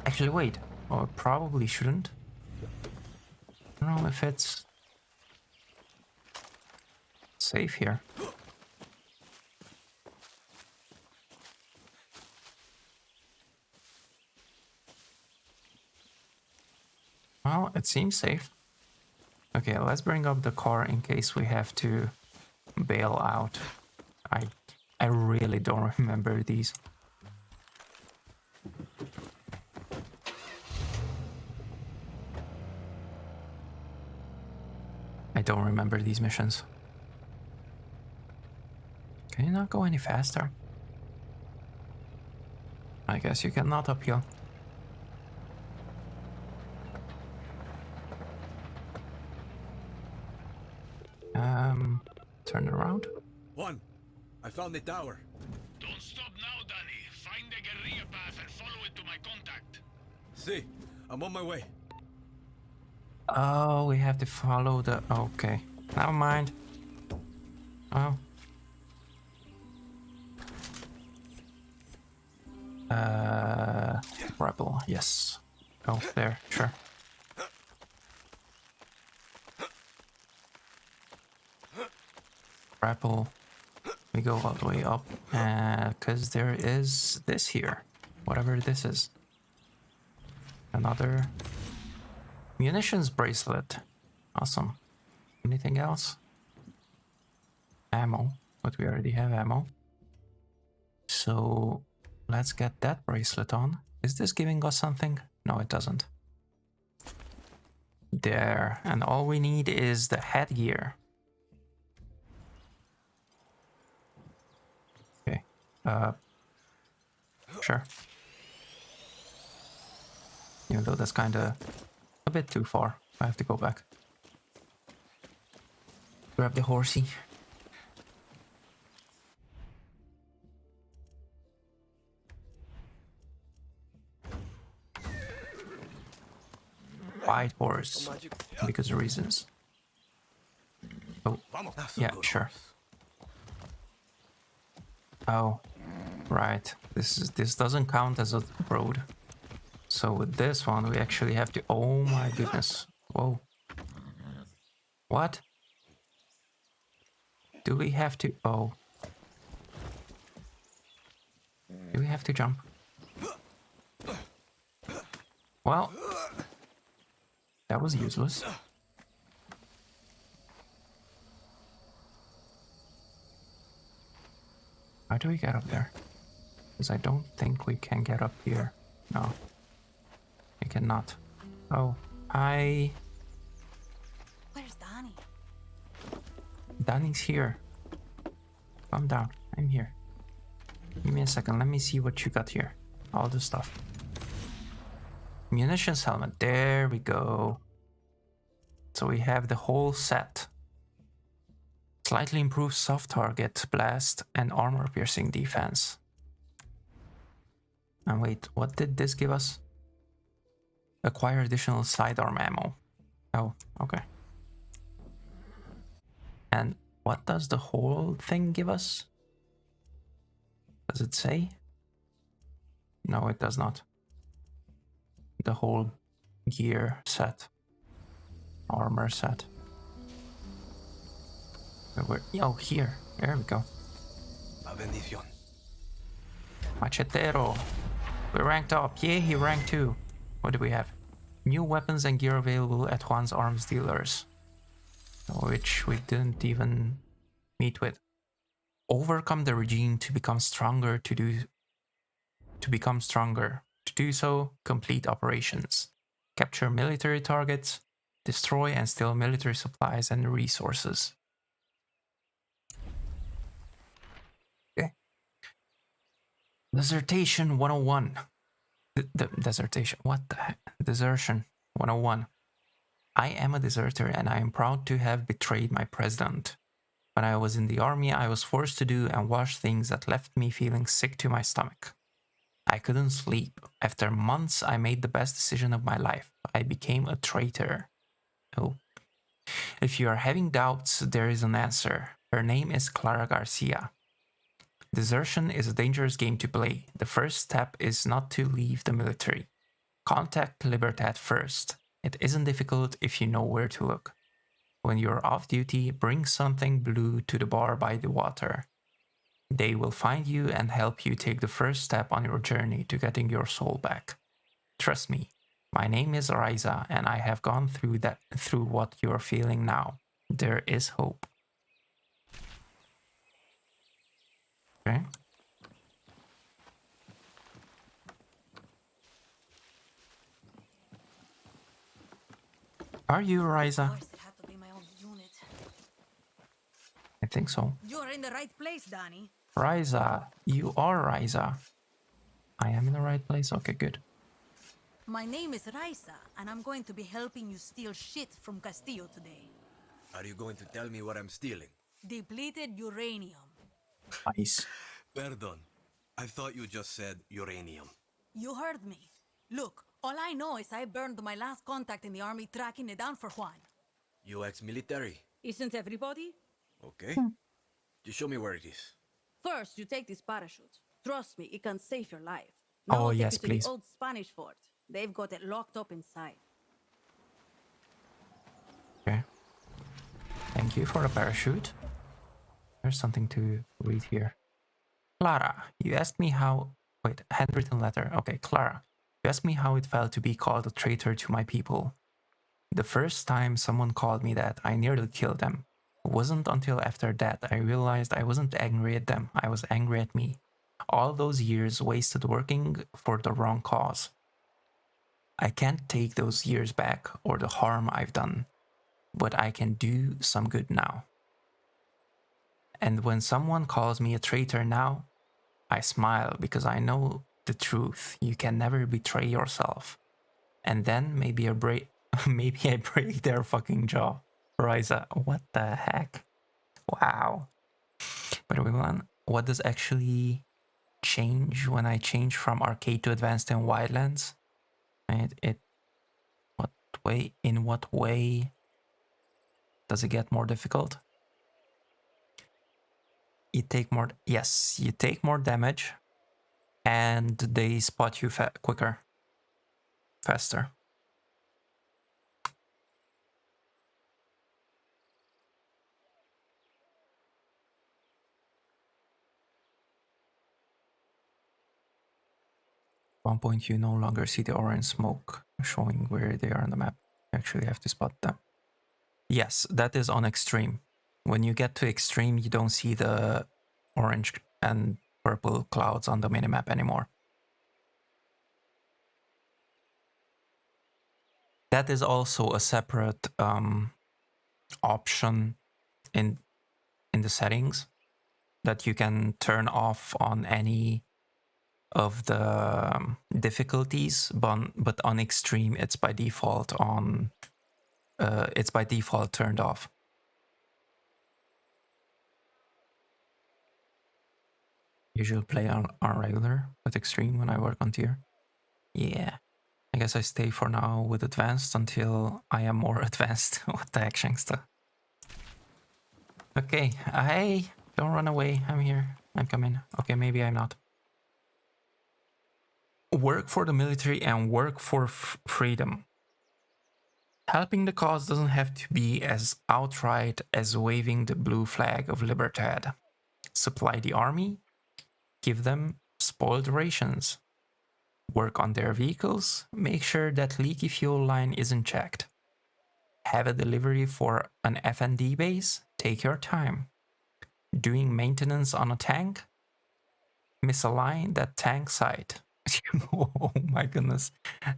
Actually, wait. Oh, probably shouldn't. I don't know if it's safe here. Well, it seems safe. Okay, let's bring up the car in case we have to bail out. I really don't remember these. I don't remember these missions. Can you not go any faster? I guess you cannot uphill. Turn around. Juan, I found the tower. Don't stop now, Danny. Find the guerrilla path and follow it to my contact. See, I'm on my way. Oh, we have to follow the... Okay, never mind. Oh. Rebel, yes. Oh, there, sure. Rebel. We go all the way up, because there is this here. Whatever this is. Another munitions bracelet. Awesome. Anything else? Ammo, but we already have ammo. So let's get that bracelet on. Is this giving us something? No, it doesn't. There, and all we need is the headgear. Okay, sure. Even though that's kind of a bit too far. I have to go back. Grab the horsey. White horse, because of reasons. Oh, yeah, sure. Oh, right. This doesn't count as a road. So with this one, we actually have to... Oh my goodness. Whoa. What? Do we have to... Oh. Do we have to jump? Well... That was useless. How do we get up there? Because I don't think we can get up here. No. We cannot. Oh, hi. Where's Danny? Danny's here. Calm down. I'm here. Give me a second. Let me see what you got here. All the stuff. Munitions helmet. There we go. So we have the whole set. Slightly improved soft target, blast, and armor piercing defense. And wait, what did this give us? Acquire additional sidearm ammo. Oh, okay. And what does the whole thing give us? Does it say? No, it does not. The whole gear set. Armor set. Oh, here. There we go. A bendición. Machetero. We ranked up. Yay, he ranked 2. What do we have? New weapons and gear available at Juan's arms dealers. Which we didn't even meet with. Overcome the regime to become stronger to become stronger. To do so, complete operations. Capture military targets. Destroy and steal military supplies and resources. Okay. Desertation 101. Desertation. What the heck? Desertion 101. I am a deserter and I am proud to have betrayed my president. When I was in the army, I was forced to do and watch things that left me feeling sick to my stomach. I couldn't sleep. After months, I made the best decision of my life. I became a traitor. Oh. If you are having doubts, there is an answer. Her name is Clara Garcia. Desertion is a dangerous game to play. The first step is not to leave the military. Contact Libertad first. It isn't difficult if you know where to look. When you're off duty, bring something blue to the bar by the water. They will find you and help you take the first step on your journey to getting your soul back. Trust me, my name is Riza, and I have gone through what you're feeling now. There is hope. Okay. Are you Riza? I think so. You're in the right place, Danny. Riza, you are Riza. I am in the right place? Okay, good. My name is Raisa, and I'm going to be helping you steal shit from Castillo today. Are you going to tell me what I'm stealing? Depleted uranium. Nice. Pardon. I thought you just said uranium. You heard me. Look, all I know is I burned my last contact in the army tracking it down for Juan. You ex-military? Isn't everybody? Okay. Just show me where it is. First, you take this parachute. Trust me, it can save your life. Oh, Now I'll take yes, you to please. the old Spanish fort. They've got it locked up inside. Okay. Thank you for the parachute. There's something to read here. Clara, you asked me how... Wait, handwritten letter. Okay, Clara. You asked me how it felt to be called a traitor to my people. The first time someone called me that, I nearly killed them. It wasn't until after that I realized I wasn't angry at them, I was angry at me. All those years wasted working for the wrong cause. I can't take those years back or the harm I've done, but I can do some good now. And when someone calls me a traitor now, I smile because I know the truth. You can never betray yourself. And then maybe I break their fucking jaw. Riza, what the heck? Wow. But everyone, what does actually change when I change from arcade to advanced in wildlands? In what way does it get more difficult? You take more, yes, you take more damage, and they spot you quicker, faster. At one point, you no longer see the orange smoke showing where they are on the map. You actually have to spot them. Yes, that is on extreme. When you get to extreme, you don't see the orange and purple clouds on the minimap anymore. That is also a separate option in the settings that you can turn off on any of the difficulties, but on extreme it's by default on. It's by default turned off. Usually play on regular, but extreme when I work on tier. Yeah. I guess I stay for now with advanced until I am more advanced. What the heck, Shangsta? Okay, hey, don't run away. I'm here. I'm coming. Okay, maybe I'm not. Work for the military and work for freedom. Helping the cause doesn't have to be as outright as waving the blue flag of Libertad. Supply the army, give them spoiled rations. Work on their vehicles, make sure that leaky fuel line isn't checked. Have a delivery for an FND base, take your time. Doing maintenance on a tank, misalign that tank site. Oh my goodness,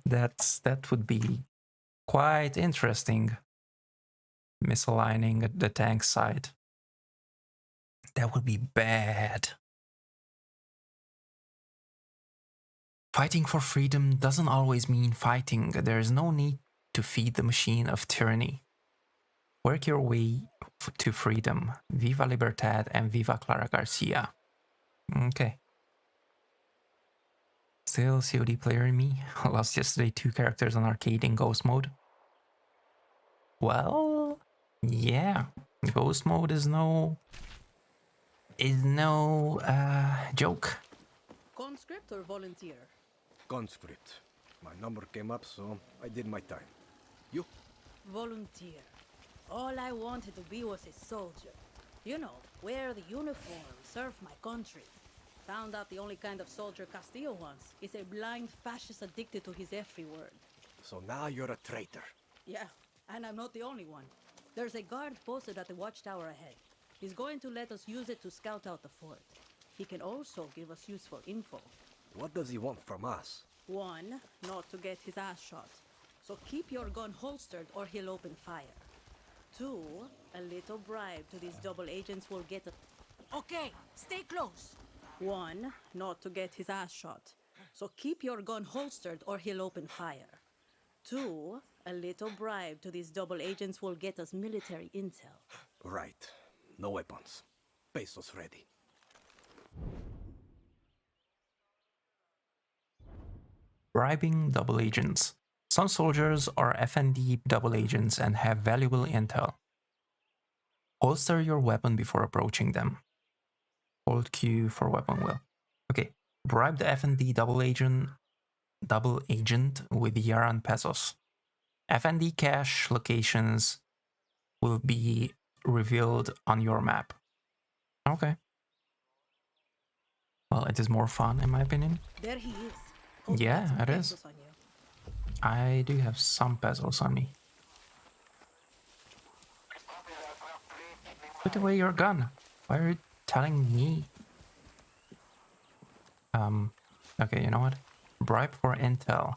that would be quite interesting. Misaligning the tank site. That would be bad. Fighting for freedom doesn't always mean fighting. There is no need to feed the machine of tyranny. Work your way to freedom. Viva Libertad and Viva Clara Garcia. Okay. Still COD player in me. I lost yesterday 2 characters on arcade in ghost mode. Well, yeah. Ghost mode is no joke. Conscript or volunteer? Conscript. My number came up, so I did my time. You? Volunteer. All I wanted to be was a soldier. You know, wear the uniform, serve my country. Found out the only kind of soldier Castillo wants is a blind fascist addicted to his every word. So now you're a traitor. Yeah, and I'm not the only one. There's a guard posted at the watchtower ahead. He's going to let us use it to scout out the fort. He can also give us useful info. What does he want from us? 1, not to get his ass shot. So keep your gun holstered or he'll open fire. 2, a little bribe to these double agents will get a... Okay, stay close. 1, not to get his ass shot. So keep your gun holstered or he'll open fire. 2, a little bribe to these double agents will get us military intel. Right. No weapons. Pesos ready. Bribing double agents. Some soldiers are FND double agents and have valuable intel. Holster your weapon before approaching them. Hold Q for weapon will. Okay. Bribe the FND double agent with Yaran pesos. FND cache locations will be revealed on your map. Okay. Well, it is more fun in my opinion. There he is. Hope Yeah, you got it some is. pesos on you. I do have some pesos on me. Put away your gun. Why are you telling me? Okay, you know what? Bribe for intel.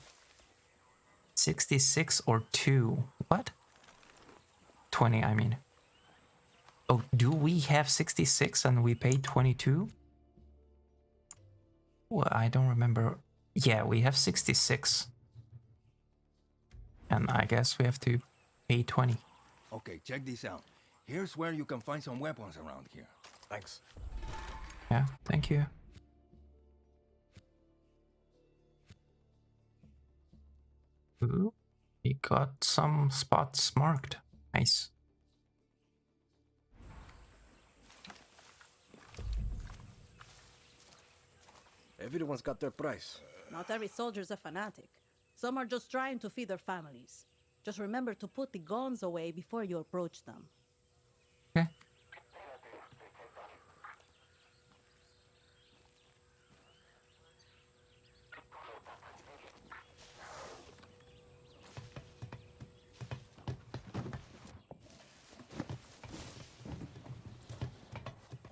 66 or 2. What? 20, I mean. Oh, do we have 66 and we paid 22? Well, I don't remember. Yeah, we have 66. And I guess we have to pay 20. Okay, check this out. Here's where you can find some weapons around here. Thanks. Yeah, thank you. Ooh, we got some spots marked. Nice. Everyone's got their price. Not every soldier's a fanatic. Some are just trying to feed their families. Just remember to put the guns away before you approach them. Okay.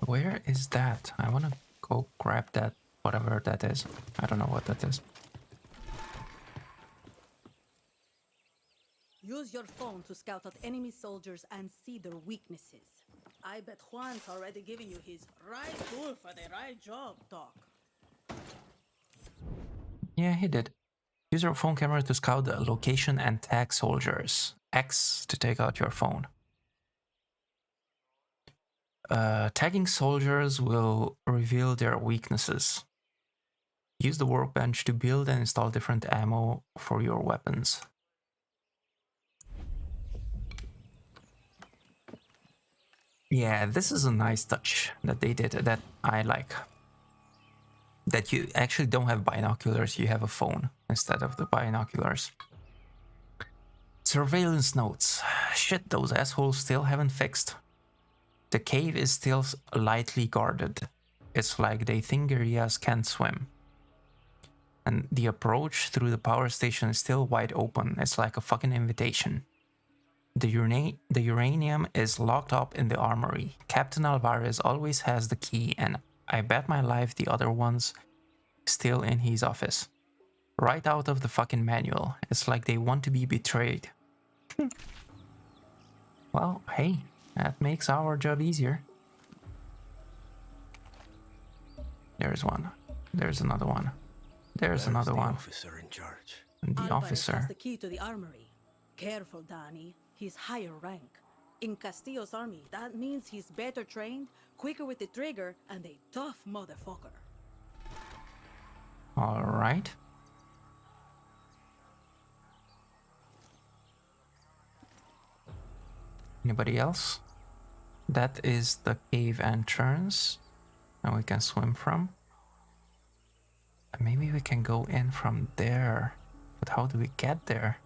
Where is that? I want to go grab that, whatever that is. I don't know what that is. Use your phone to scout out enemy soldiers and see their weaknesses. I bet Juan's already giving you his right tool for the right job talk. Yeah, he did. Use your phone camera to scout the location and tag soldiers. X to take out your phone. Tagging soldiers will reveal their weaknesses. Use the workbench to build and install different ammo for your weapons. Yeah, this is a nice touch that they did that I like. That you actually don't have binoculars, you have a phone instead of the binoculars. Surveillance notes. Shit, those assholes still haven't fixed. The cave is still lightly guarded. It's like they think guerrillas can't swim. And the approach through the power station is still wide open. It's like a fucking invitation. The uranium is locked up in the armory. Captain Alvarez always has the key, and I bet my life the other one's still in his office. Right out of the fucking manual. It's like they want to be betrayed. Well, hey, that makes our job easier. There's one. There's another one. There's another one. Officer in charge. And the Alvarez officer. has the key to the armory. Careful, Danny. He's higher rank. In Castillo's army, that means he's better trained, quicker with the trigger, and a tough motherfucker. All right. Anybody else? That is the cave entrance. And we can swim from. And maybe we can go in from there. But how do we get there?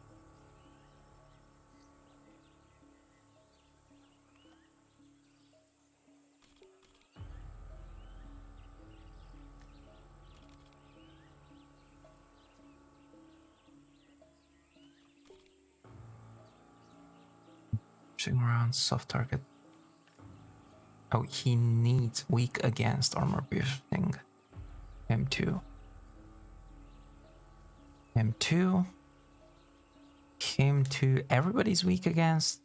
Around soft target. Oh, he needs weak against armor piercing. M2. M2. M2. Everybody's weak against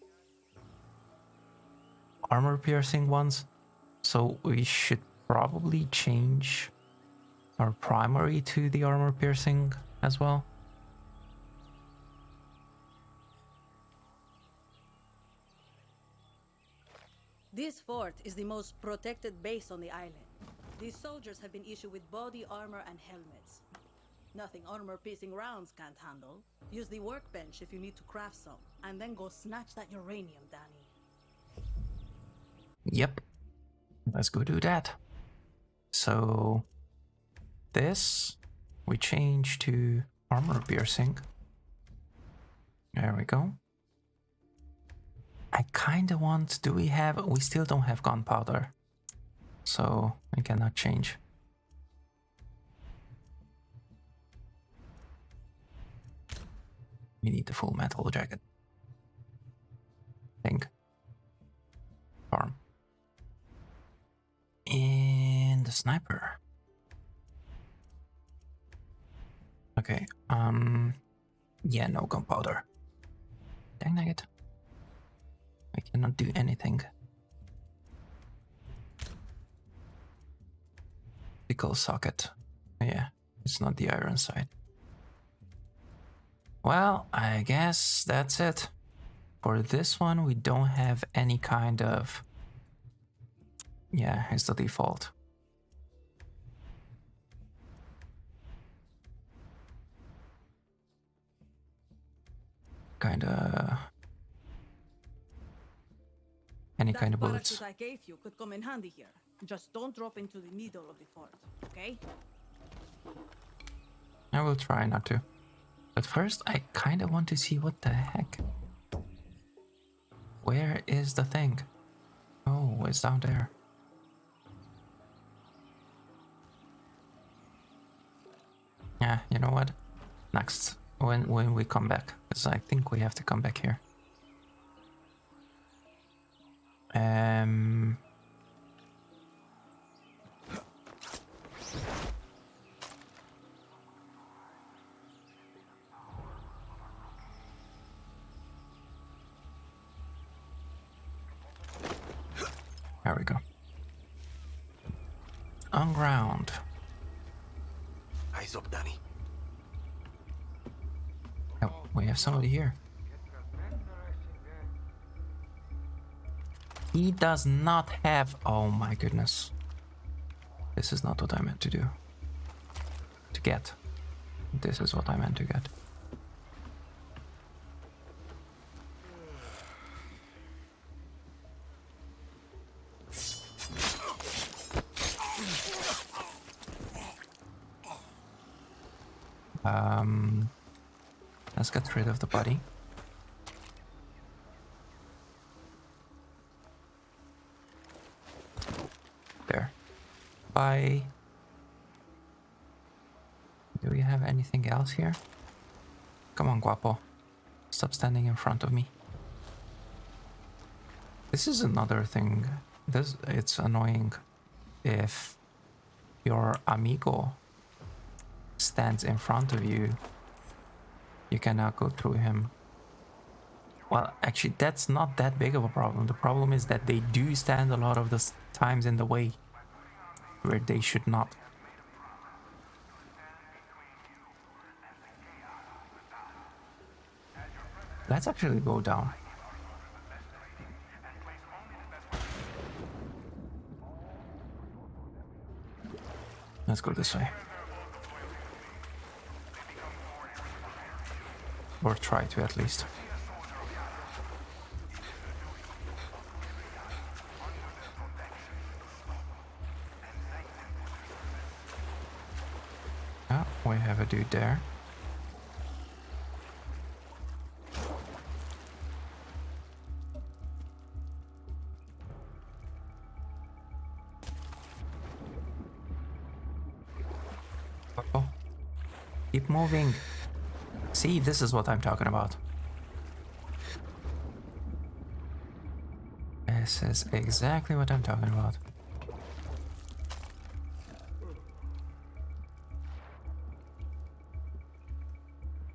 armor piercing ones. So we should probably change our primary to the armor piercing as well. This fort is the most protected base on the island. These soldiers have been issued with body armor and helmets. Nothing armor-piercing rounds can't handle. Use the workbench if you need to craft some, and then go snatch that uranium, Danny. Yep. Let's go do that. So this we change to armor piercing. There we go. I kind of want, we still don't have gunpowder, so we cannot change. We need the full metal jacket. Think. Farm. And the sniper. Okay, yeah, no gunpowder. Dang it. I cannot do anything. Pickle socket. Yeah, it's not the iron side. Well, I guess that's it. For this one, we don't have any kind of... Yeah, it's the default. Kinda... Any kind of bullets. That parachute I gave you could come in handy here. Just don't drop into the middle of the fort, okay? I will try not to. But first, I kinda want to see what the heck. Where is the thing? Oh, it's down there. Yeah, you know what? Next, when we come back, because I think we have to come back here. There we go. On ground. Eyes up, Danny. Oh, we have somebody here. He does not have... Oh my goodness. This is not what I meant to do. To get. This is what I meant to get. Let's get rid of the body. There. Bye. Do we have anything else here? Come on, Guapo. Stop standing in front of me. This is another thing. It's annoying if your amigo stands in front of you. You cannot go through him. Well, actually, that's not that big of a problem. The problem is that they do stand a lot of the times in the way where they should not. Let's actually go down. Let's go this way. Or try to, at least. Ah, we have a dude there. Oh, keep moving. See, this is what I'm talking about. This is exactly what I'm talking about.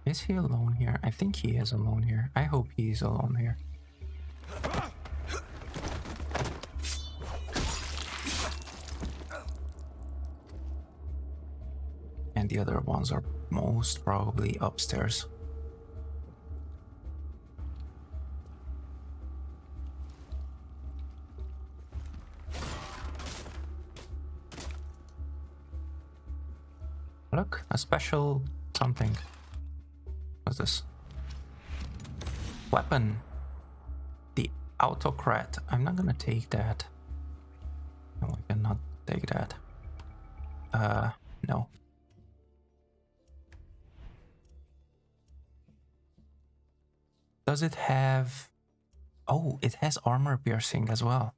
Is he alone here? I think he is alone here. I hope he is alone here. And the other ones are most probably upstairs. Look, a special something. What's this? Weapon. The autocrat. I'm not gonna take that. No, I cannot take that. No. Does it have... Oh, it has armor piercing as well.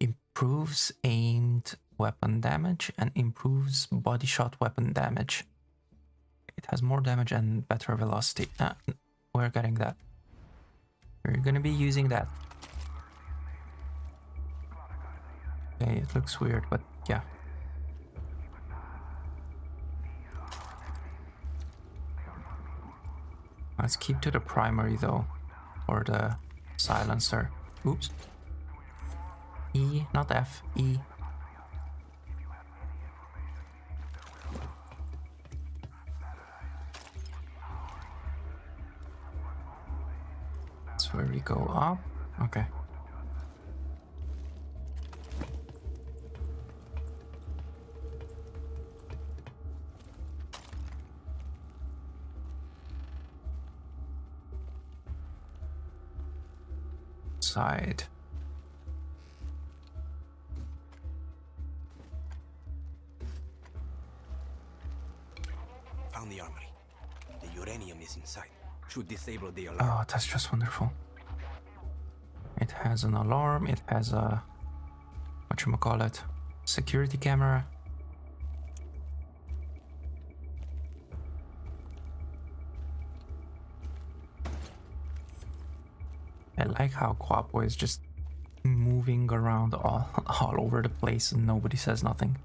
Improves aimed weapon damage and improves body shot weapon damage. It has more damage and better velocity. We're getting that. We're gonna be using that. Okay, it looks weird, but yeah. Let's keep to the primary though, or the silencer. Oops. E, not F, E. That's where we go up. Okay. Side. Found the armory. The uranium is inside. Should disable the alarm. Oh, that's just wonderful. It has an alarm. It has a... whatchamacallit? Security camera. I like how Quapo is just moving around all over the place and nobody says nothing.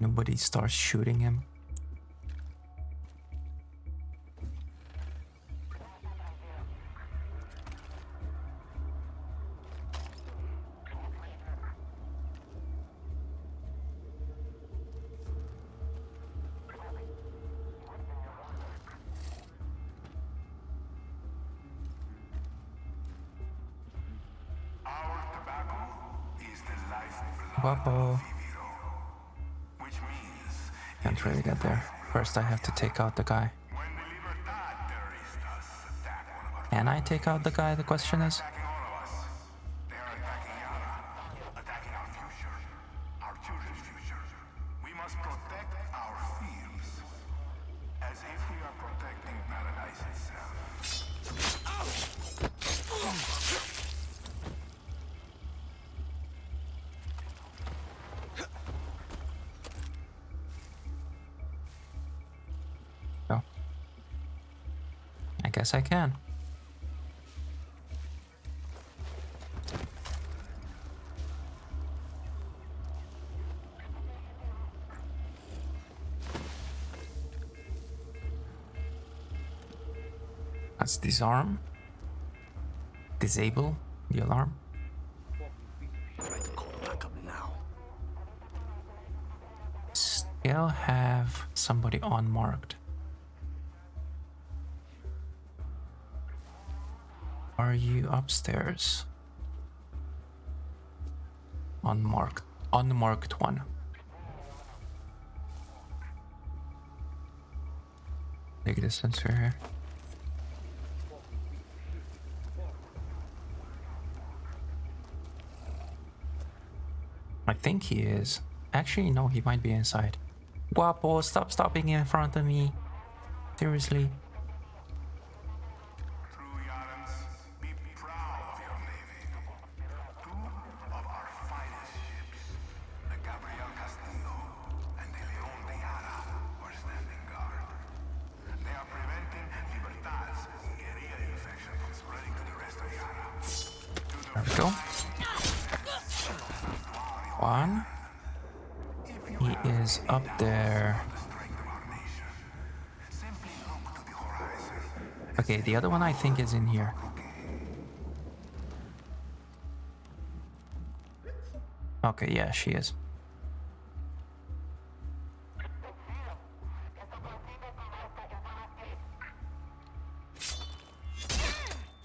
Nobody starts shooting him. Guapo. Can't really get there. First I have to take out the guy. Can I take out the guy, the question is? Guess I can. Let's disarm. Disable the alarm. Still have somebody unmarked. Are you upstairs? Unmarked. Unmarked one. Take this sensor here. I think he is. Actually, no, he might be inside. Guapo, stop stopping in front of me. Seriously. There we go. One. He is up there. Okay, the other one I think is in here. Okay, yeah, she is.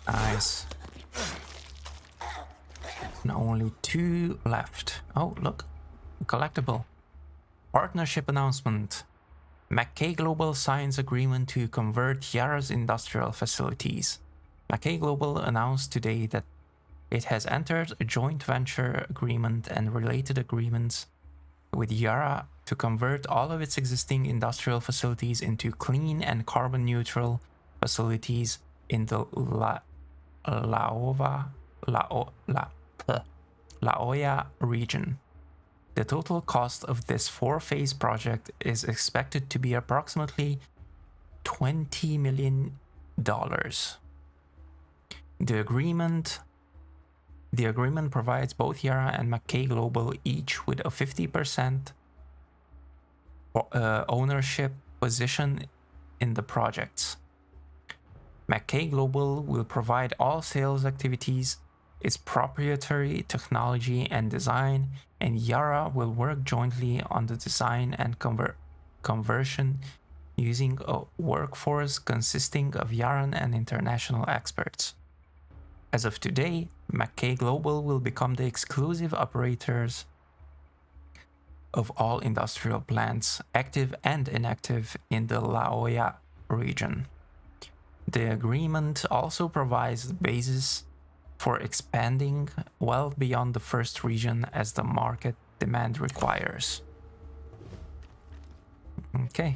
Nice. Now only 2 left. Oh, look. A collectible. Partnership announcement. McKay Global signs agreement to convert Yara's industrial facilities. McKay Global announced today that it has entered a joint venture agreement and related agreements with Yara to convert all of its existing industrial facilities into clean and carbon neutral facilities in the La Joya region. The total cost of this 4-phase project is expected to be approximately $20 million. The agreement provides both Yara and McKay Global each with a 50% ownership position in the projects. McKay Global will provide all sales activities, its proprietary technology and design, and Yara will work jointly on the design and conversion using a workforce consisting of Yaran and international experts. As of today, McKay Global will become the exclusive operators of all industrial plants, active and inactive, in the La Joya region. The agreement also provides the basis for expanding well beyond the first region as the market demand requires. Okay.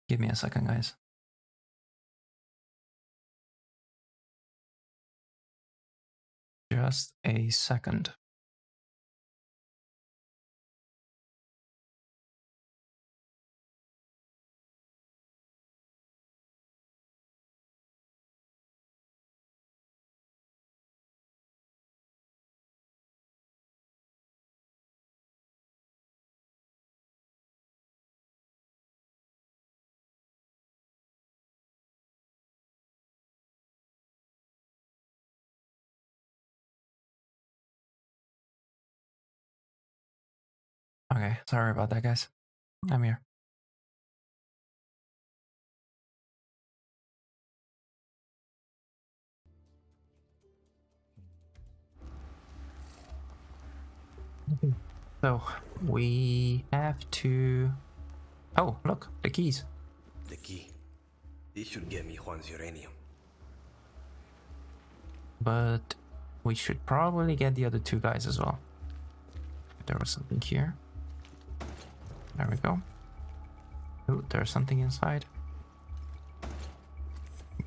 Give me a second, guys. Just a second. Okay, sorry about that, guys. I'm here. Okay. So, we have to... Oh, look, the keys. The key. This should get me Juan's uranium. But we should probably get the other 2 guys as well. There was something here. There we go. Oh, there's something inside.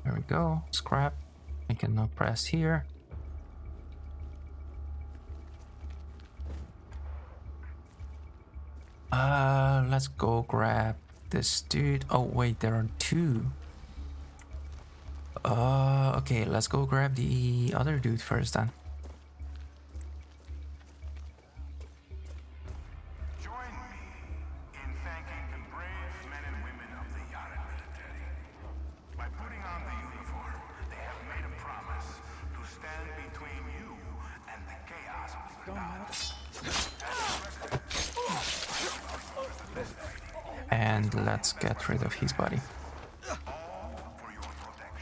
There we go. Scrap. I can now press here. Let's go grab this dude. Oh wait, there are 2. Okay, let's go grab the other dude first then. Join me in thanking the brave men and women of the Yara military. By putting on the uniform, they have made a promise to stand between you and the chaos of the And let's get rid of his body.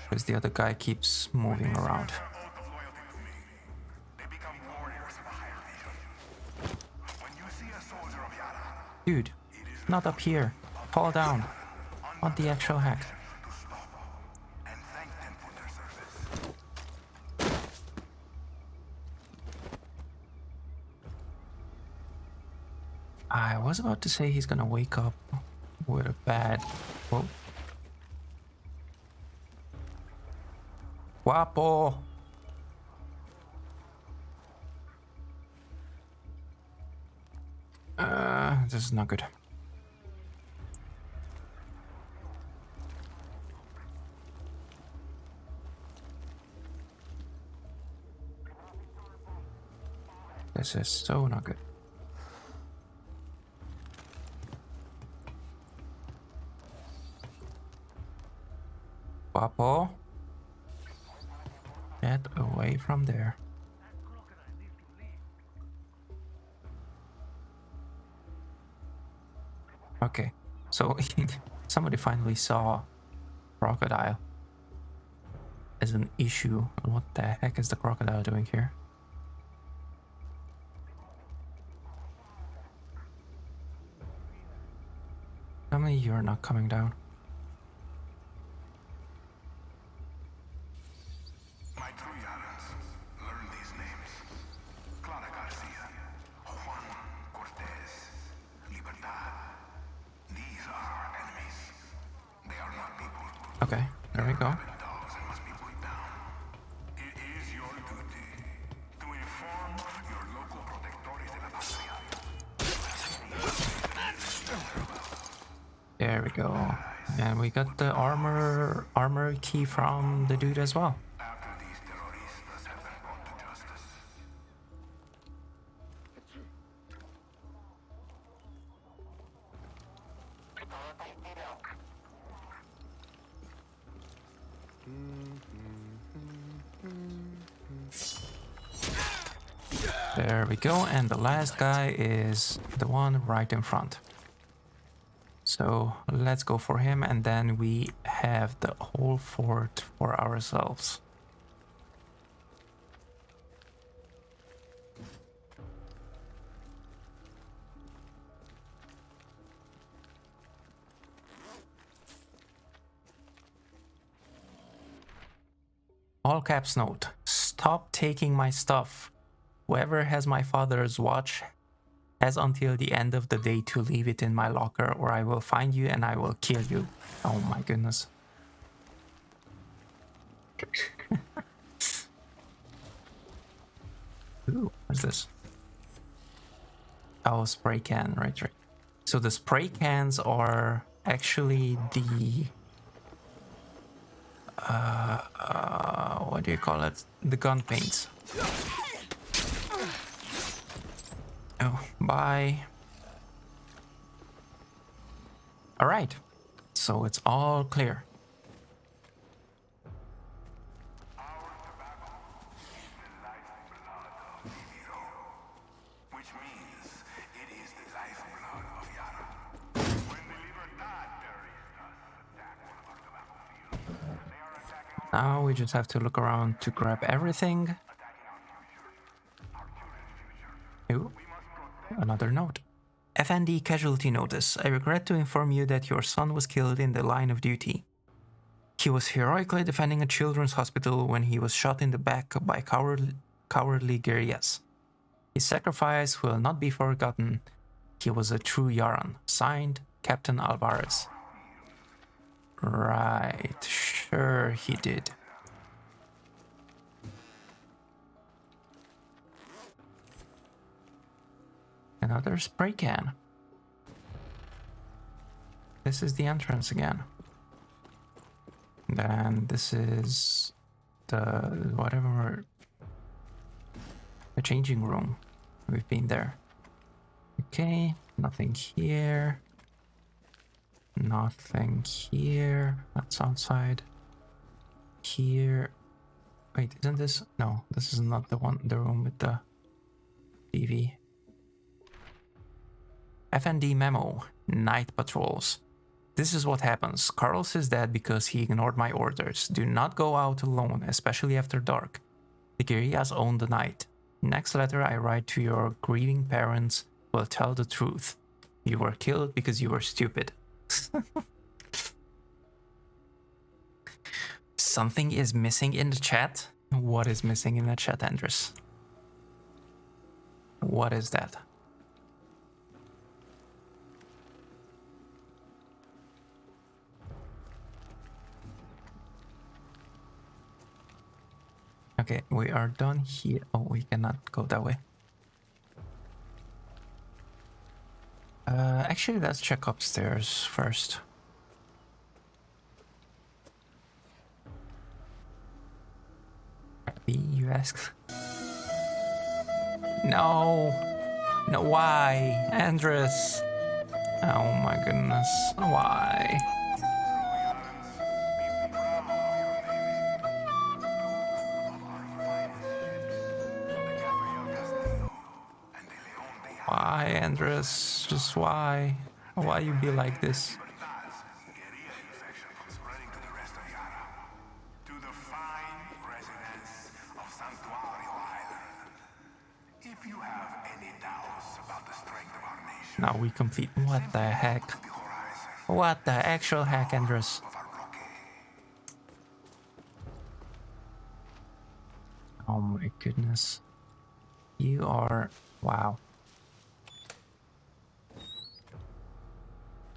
Because the other guy keeps moving around. Dude, not up here. Fall down. What the actual heck? I was about to say he's gonna wake up with a bad... Whoa. Guapo! This is not good. This is so not good. Guapo. Get away from there. Okay, so somebody finally saw crocodile as an issue. What the heck is the crocodile doing here? Tell me you're not coming down. My true Yarans, learn these names. Clara Garcia, Juan Cortez, Libertad. These are our enemies. They are not people. Okay, there we go. Dogs and must be put down. It is your duty to inform your local protectores de la patria. There we go. And we got the armor key from the dude as well. After these terroristas have been brought to justice. There we go, and the last guy is the one right in front. So let's go for him, and then we have the whole fort for ourselves. All caps note, stop taking my stuff. Whoever has my father's watch has until the end of the day to leave it in my locker, or I will find you and I will kill you. Oh my goodness. Ooh, what's this? Oh, spray can, right. So the spray cans are actually the... what do you call it? The gun paints. Oh, bye. Alright, so it's all clear. Which means it is the lifeblood of Yara. When the Libertad terroristas attack one of our tobacco fields, they are attacking all... Now we just have to look around to grab everything. Ooh, another note. FND casualty notice. I regret to inform you that your son was killed in the line of duty. He was heroically defending a children's hospital when he was shot in the back by cowardly guerrillas. His sacrifice will not be forgotten. He was a true Yaran. Signed, Captain Alvarez. Right, sure he did. Another spray can. This is the entrance again. Then this is the whatever, the changing room. We've been there. Okay, nothing here. Nothing here. That's outside. Here. Wait, isn't this? No, this is not the one. The room with the TV. FND memo. Night patrols. This is what happens. Carlos is dead because he ignored my orders. Do not go out alone, especially after dark. The guerrillas own the night. Next letter I write to your grieving parents will tell the truth. You were killed because you were stupid. Something is missing in the chat. What is missing in the chat, Andres? What is that? Okay, we are done here. Oh, we cannot go that way. Actually, let's check upstairs first. You ask? No! No, why? Andres! Oh my goodness, why? Why, Andres? Just why? Why you be like this? Now we complete. What the heck? What the actual heck, Andres? Oh my goodness. You are... Wow.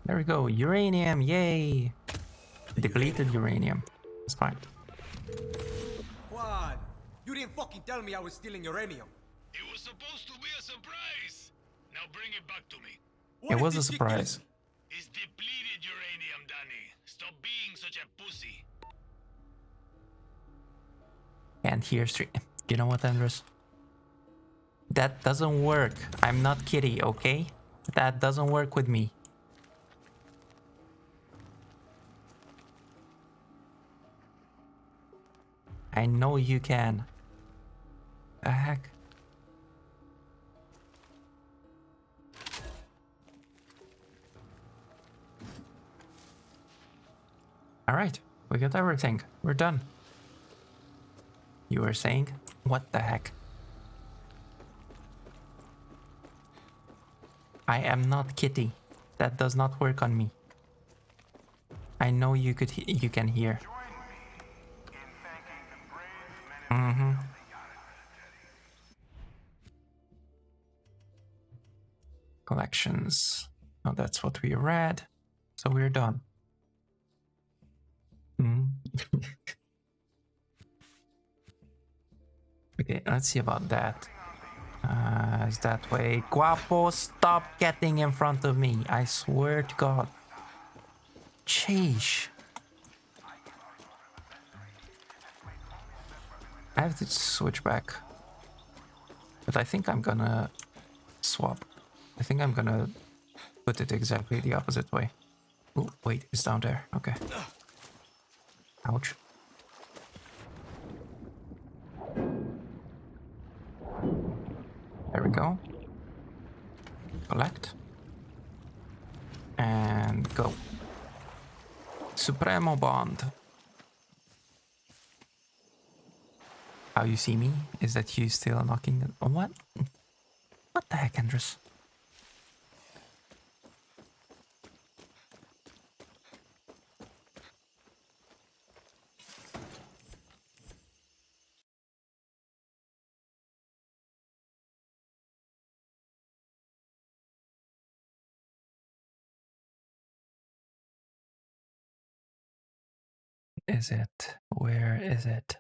There we go. Uranium. Yay. Depleted uranium. It's fine. Juan, you didn't fucking tell me I was stealing uranium. It was supposed to be a surprise. Now bring it back to me. It was a surprise. It's depleted uranium, Danny. Stop being such a pussy. And here's three. You know what, Andres? That doesn't work. I'm not Kitty, okay? That doesn't work with me. I know you can. The heck? Alright, we got everything. We're done. You were saying? What the heck? I am not Kitty. That does not work on me. I know you can hear. Collections. Oh, that's what we read. So we're done. Okay, let's see about that. Is that way? Guapo, stop getting in front of me. I swear to God. Sheesh. I have to switch back. But I think I'm gonna swap. I think I'm gonna put it exactly the opposite way. Oh, wait, it's down there. Okay. Ouch. There we go. Collect. And go. Supremo Bond. How you see me? Is that you still knocking? What? What the heck, Andres? Is it? Where is it?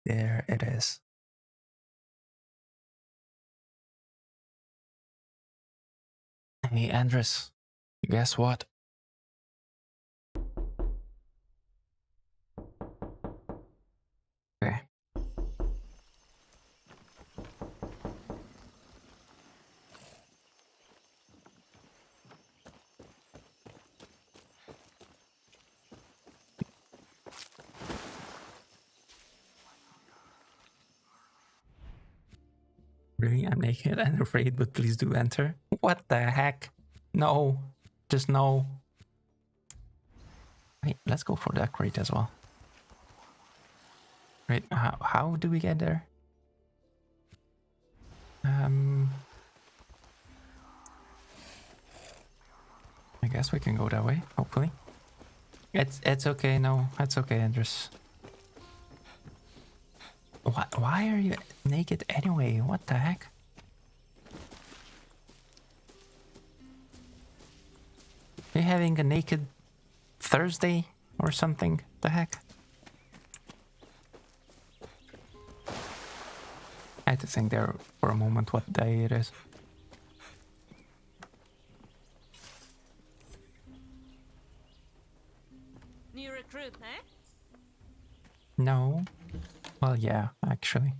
There it is. Hey, Andres, guess what? Okay. Really? I'm naked and afraid, but please do enter. What the heck? No. Just no. Wait, let's go for that crate as well. Wait, how do we get there? I guess we can go that way, hopefully. It's okay, no, it's okay, Andres. Why are you naked anyway? What the heck? Are you having a naked Thursday or something? The heck? I had to think there for a moment what day it is. New recruit, eh? No. Well, yeah, actually.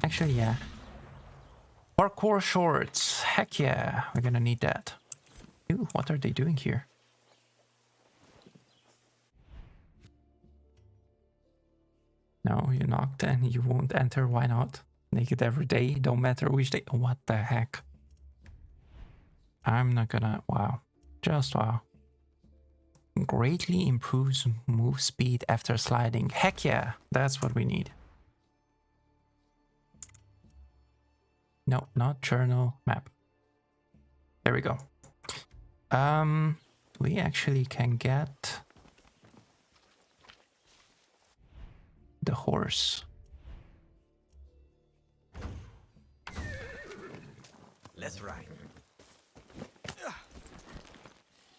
Actually, yeah. Parkour shorts. Heck yeah, we're gonna need that. Ooh, what are they doing here? No, you knocked and you won't enter. Why not? Naked every day, don't matter which day. What the heck? I'm not gonna. Wow. Just wow. Greatly improves move speed after sliding. Heck yeah, that's what we need. No, not journal map. There we go. We actually can get the horse. Let's ride.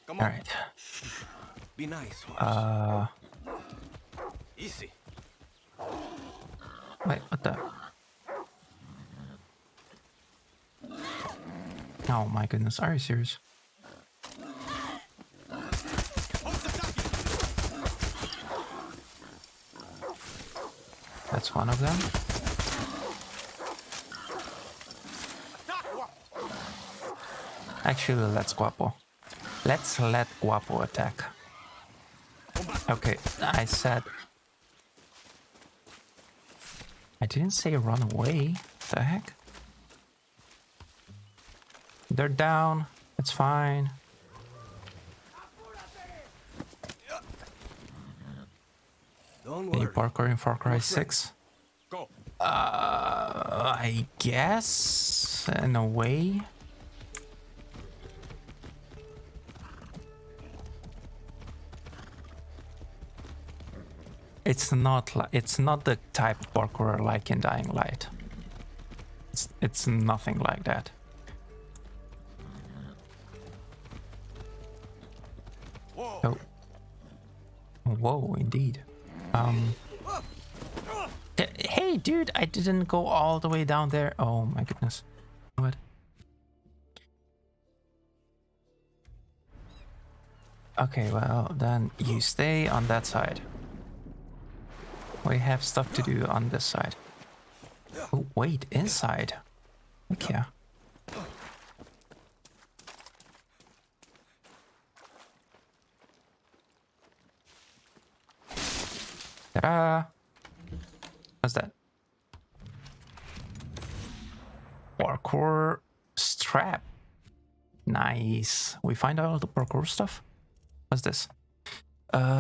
Come on. All right. Be nice. Horse. Easy. Wait, what the? Oh my goodness, are you serious? That's one of them. Actually, let's Guapo. Let's let Guapo attack. Okay, I said... I didn't say run away. The heck? They're down. It's fine. Don't Can you worry. parkour in Far Cry 6? Go. I guess in a way. It's not the type of parkour like in Dying Light. It's nothing like that. Whoa. Oh. Whoa, indeed. Hey, dude, I didn't go all the way down there. Oh my goodness. What? Okay, well, then you stay on that side. We have stuff to do on this side. Oh, wait, inside. Heck yeah. Ta-da! What's that? Parkour strap. Nice. We find out all the parkour stuff? What's this?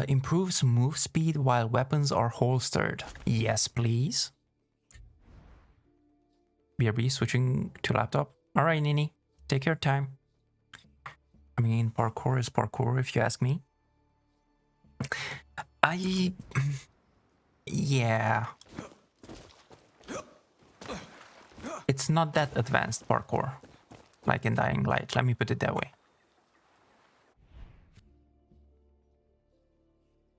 Improves move speed while weapons are holstered. Yes, please. BRB switching to laptop. Alright, Nini. Take your time. I mean, parkour is parkour if you ask me. Yeah. It's not that advanced parkour. Like in Dying Light, let me put it that way.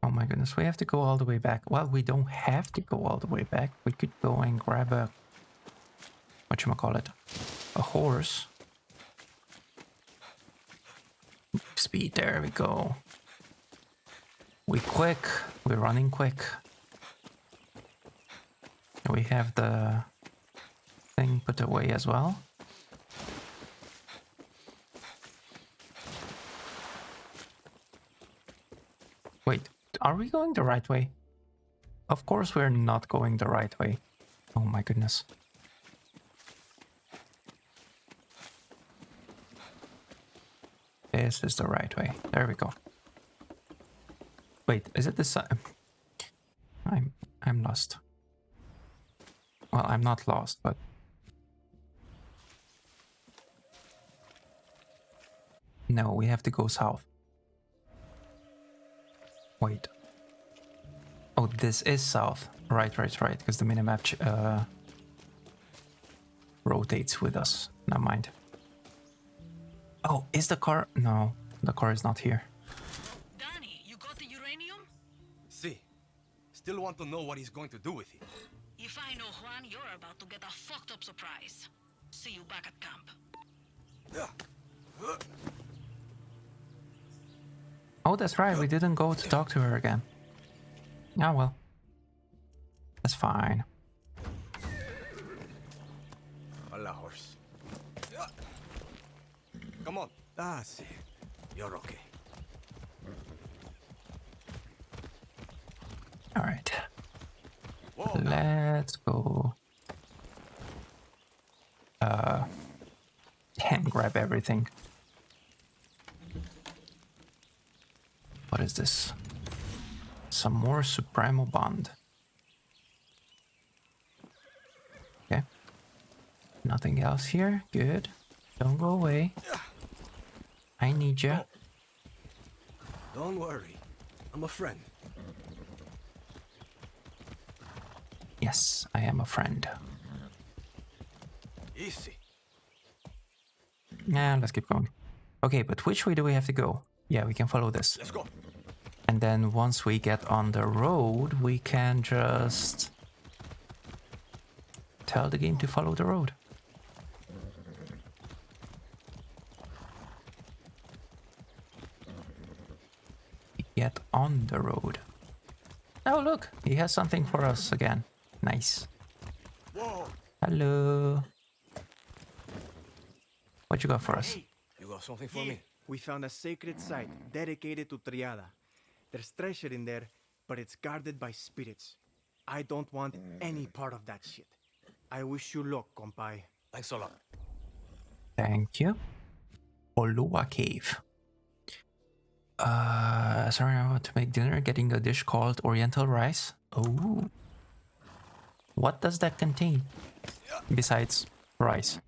Oh my goodness, we have to go all the way back. Well, we don't have to go all the way back. We could go and grab a... whatchamacallit? A horse. Speed, there we go. We're quick. We're running quick. We have the thing put away as well. Wait, are we going the right way? Of course we're not going the right way. Oh my goodness. This is the right way. There we go. Wait, is it this side? I'm lost. Well, I'm not lost, but No, we have to go south. Wait. Oh, this is south. Right, because the minimap rotates with us. Never mind. Oh, is the car? No, the car is not here. Danny, you got the uranium? See. Still want to know what he's going to do with it. If I know Juan, you're about to get a fucked up surprise. See you back at camp. Oh, that's right. We didn't go to talk to her again. Ah, well. That's fine. Hola, horse. Come on. Ah, see. You're okay. All right. Let's go. And grab everything. What is this? Some more Supremo Bond. Okay. Nothing else here. Good. Don't go away. I need you. Don't worry. I'm a friend. Yes, I am a friend. Easy. Nah, let's keep going. Okay, but which way do we have to go? Yeah, we can follow this. Let's go. And then once we get on the road, we can just tell the game to follow the road. Get on the road. Oh, look, he has something for us again. Nice. Whoa. Hello. What you got for us? You got something for me? We found a sacred site dedicated to Triada. There's treasure in there, but it's guarded by spirits. I don't want any part of that shit. I wish you luck, compai. Thanks a lot. Thank you. Olua Cave. Sorry, I want to make dinner. Getting a dish called Oriental rice. Oh. What does that contain? Besides rice.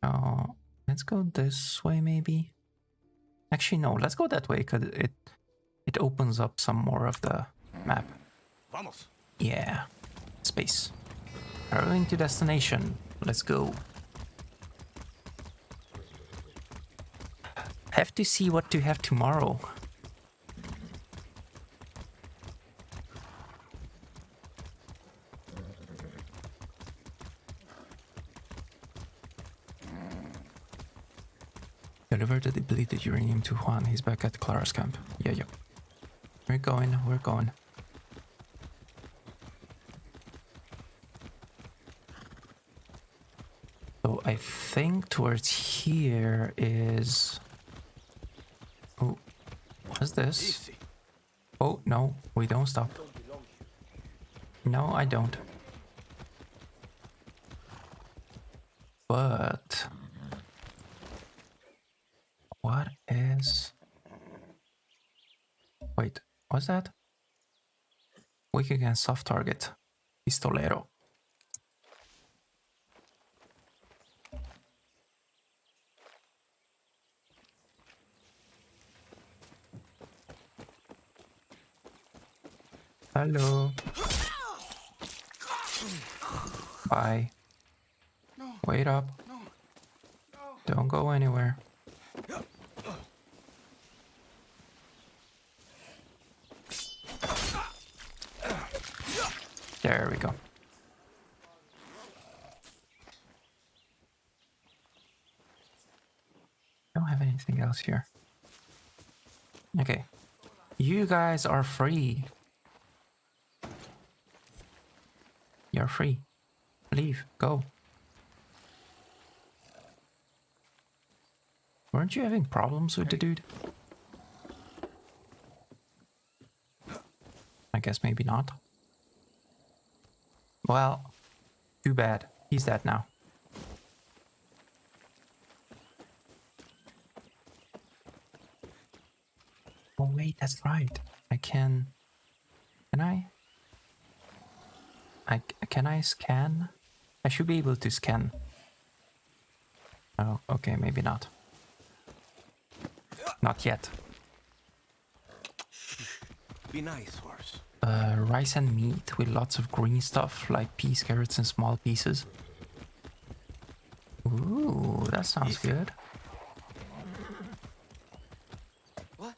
Oh, let's go this way maybe. Actually, no, let's go that way because it opens up some more of the map. Vamos. Yeah. Space. Traveling to destination. Let's go. Have to see what to have tomorrow. Deliver the depleted uranium to Juan. He's back at Clara's camp. Yeah, yep. We're going, we're going. So I think towards here is... Oh, what is this? Easy. Oh, no, we don't stop. No, I don't. But... What is... Wait, what's that? Weak against soft target. Pistolero. Hello. Bye. Wait up. Don't go anywhere. There we go. Don't have anything else here. Okay. You guys are free. You're free. Leave. Go. Weren't you having problems with the dude? I guess maybe not. Well, too bad. He's dead now. Oh wait, that's right. I can... Can I? Can I scan? I should be able to scan. Oh, okay, maybe not. Not yet. Be nice, horse. Rice and meat with lots of green stuff like peas, carrots, and small pieces. Ooh, that sounds good. What?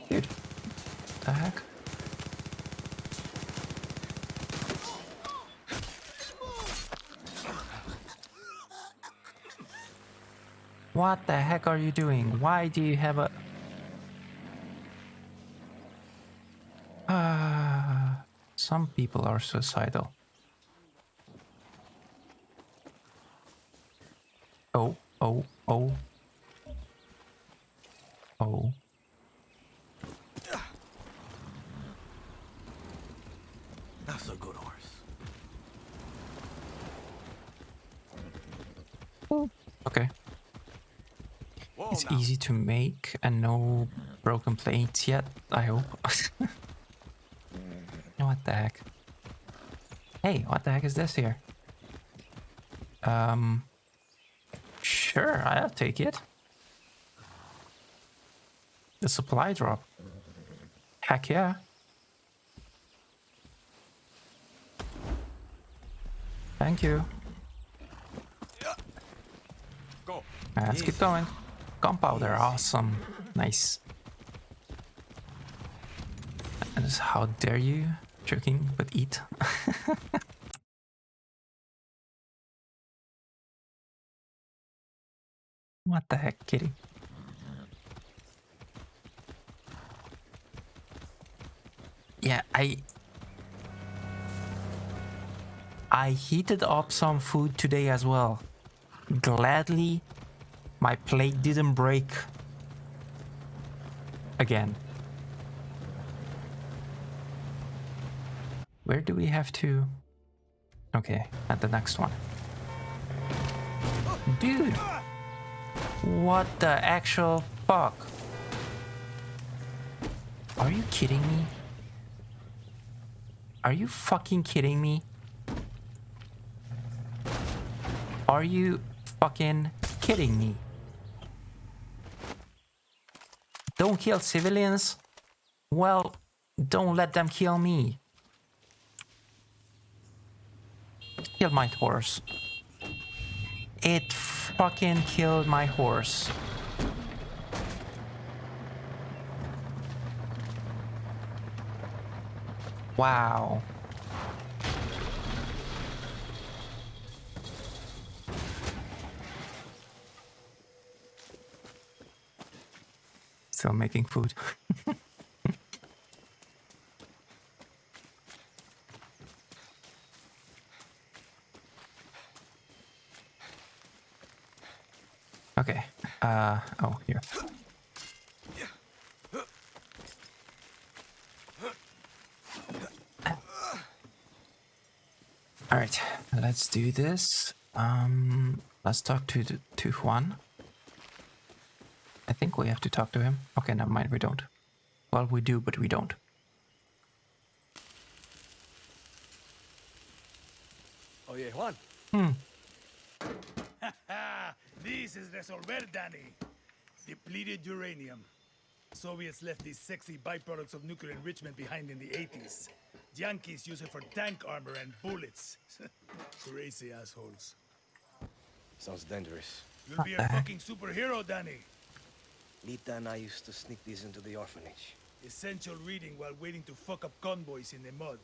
Dude, the heck? What the heck are you doing? Why do you have a... some people are suicidal. Oh, oh, oh. Oh. That's a good horse. Okay. It's easy to make and no broken plates yet, I hope. What the heck? Hey, what the heck is this here? Sure, I'll take it. The supply drop. Heck yeah. Thank you. Go. Let's keep going. Gunpowder, awesome. Nice. And how dare you? Joking, but eat. What the heck, kitty? Yeah, I heated up some food today as well. Gladly, my plate didn't break. Again. Where do we have to? Okay, at the next one. Dude! What the actual fuck? Are you kidding me? Are you fucking kidding me? Are you fucking kidding me? Don't kill civilians? Well, don't let them kill me. Kill my horse. It fucking killed my horse. Wow. Still making food. Okay. Oh, here. All right, let's do this. Let's talk to Juan. I think we have to talk to him. Okay, never mind, we don't. Well, we do, but we don't. Oh yeah, Juan. This is Resolver, Danny. Depleted uranium. Soviets left these sexy byproducts of nuclear enrichment behind in the 80s. Yankees use it for tank armor and bullets. Crazy assholes. Sounds dangerous. You'll be a fucking superhero, Danny. Lita and I used to sneak these into the orphanage. Essential reading while waiting to fuck up convoys in the mud.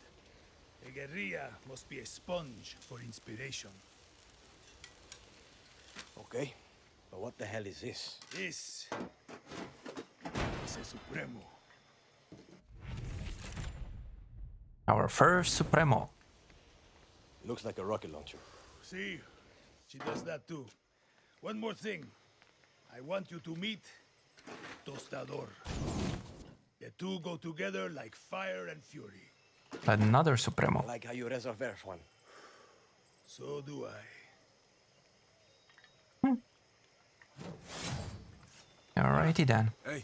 A guerrilla must be a sponge for inspiration. Okay, but what the hell is this? This is a Supremo. Our first Supremo. Looks like a rocket launcher. See, she does that too. One more thing. I want you to meet Tostador. The two go together like fire and fury. Another Supremo. I like how you reserve one. So do I. Alrighty then. Hey.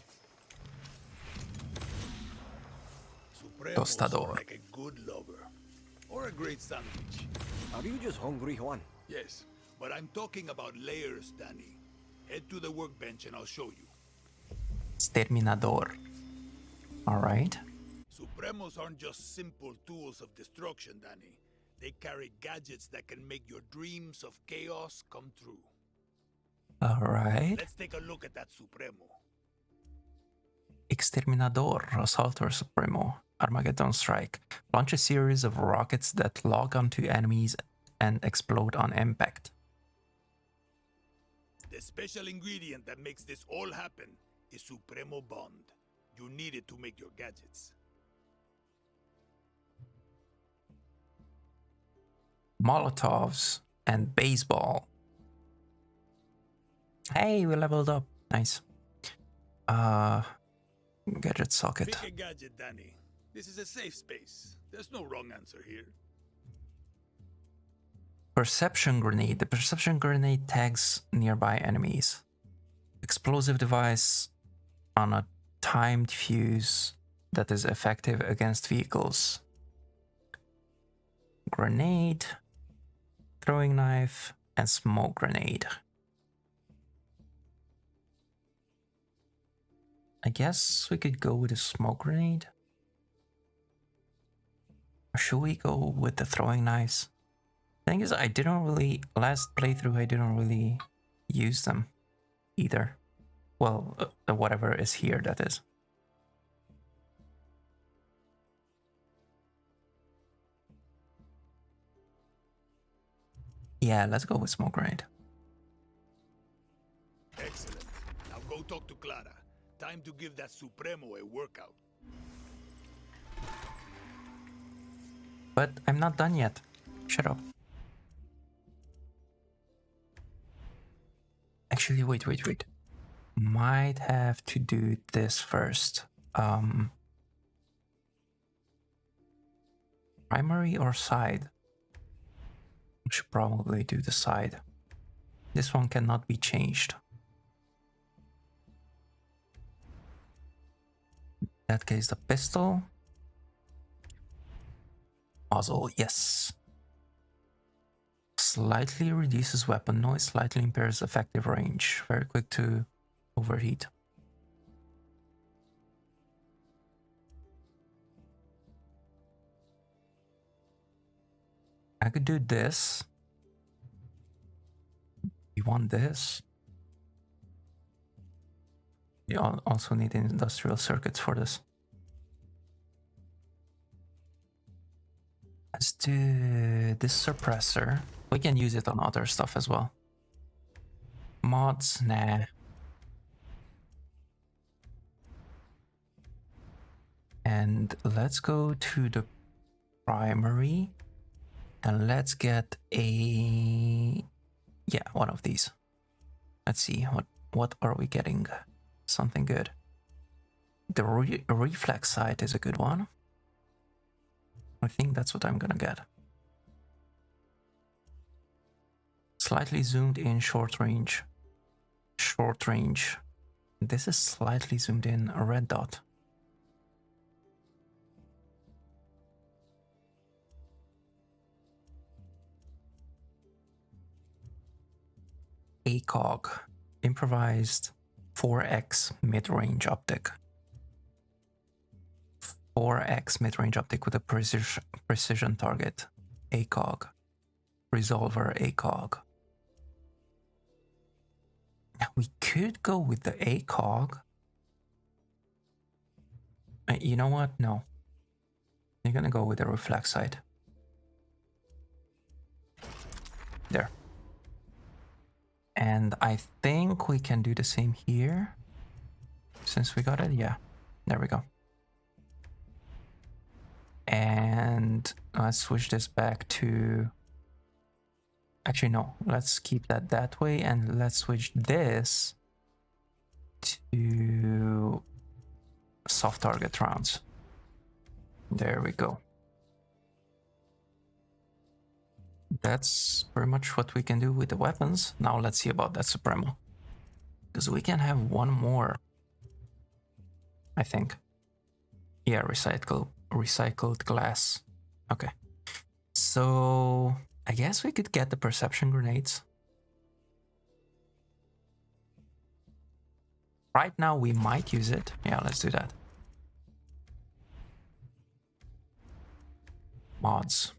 Supremos Tostador. are like a good lover. Or a great sandwich. Are you just hungry, Juan? Yes, but I'm talking about layers, Danny. Head to the workbench and I'll show you. Exterminador. Alright. Supremos aren't just simple tools of destruction, Danny. They carry gadgets that can make your dreams of chaos come true. Alright. Let's take a look at that Supremo. Exterminador, Assaultor Supremo, Armageddon Strike. Launch a series of rockets that lock onto enemies and explode on impact. The special ingredient that makes this all happen is Supremo Bond. You need it to make your gadgets. Molotovs and baseball. Hey, we leveled up. Nice. Gadget socket. Pick a gadget, Danny. This is a safe space. There's no wrong answer here. Perception grenade. The perception grenade tags nearby enemies. Explosive device on a timed fuse that is effective against vehicles. Grenade, throwing knife, and smoke grenade. I guess we could go with a smoke grenade. Or should we go with the throwing knives? Thing is, I didn't really, last playthrough, I didn't really use them either. Well, whatever is here, that is. Yeah, let's go with smoke grenade. Excellent. Now go talk to Clara. Time to give that Supremo a workout. But I'm not done yet. Shut up. Actually, wait. Might have to do this first. Primary or side? We should probably do the side. This one cannot be changed. In that case, the pistol. Muzzle, yes. Slightly reduces weapon noise, slightly impairs effective range. Very quick to overheat. I could do this. You want this? You also need industrial circuits for this. Let's do this suppressor. We can use it on other stuff as well. Mods, nah. And let's go to the primary and let's get a, yeah, one of these. Let's see, what are we getting? Something good. The reflex sight is a good one. I think that's what I'm gonna get. Slightly zoomed in short range. Short range. This is slightly zoomed in a red dot. ACOG. Improvised 4x mid-range optic. 4x mid-range optic with a precision target. ACOG. Resolver ACOG. We could go with the ACOG. You know what? No. You're gonna go with the reflex sight. There. And I think we can do the same here. Since we got it, yeah. There we go. And let's switch this back to... Actually, no. Let's keep that way, and let's switch this to soft target rounds. There we go. That's pretty much what we can do with the weapons. Now let's see about that Supremo. Because we can have one more, I think. Yeah, recycled glass. Okay. So I guess we could get the perception grenades. Right now we might use it. Yeah, let's do that. Mods.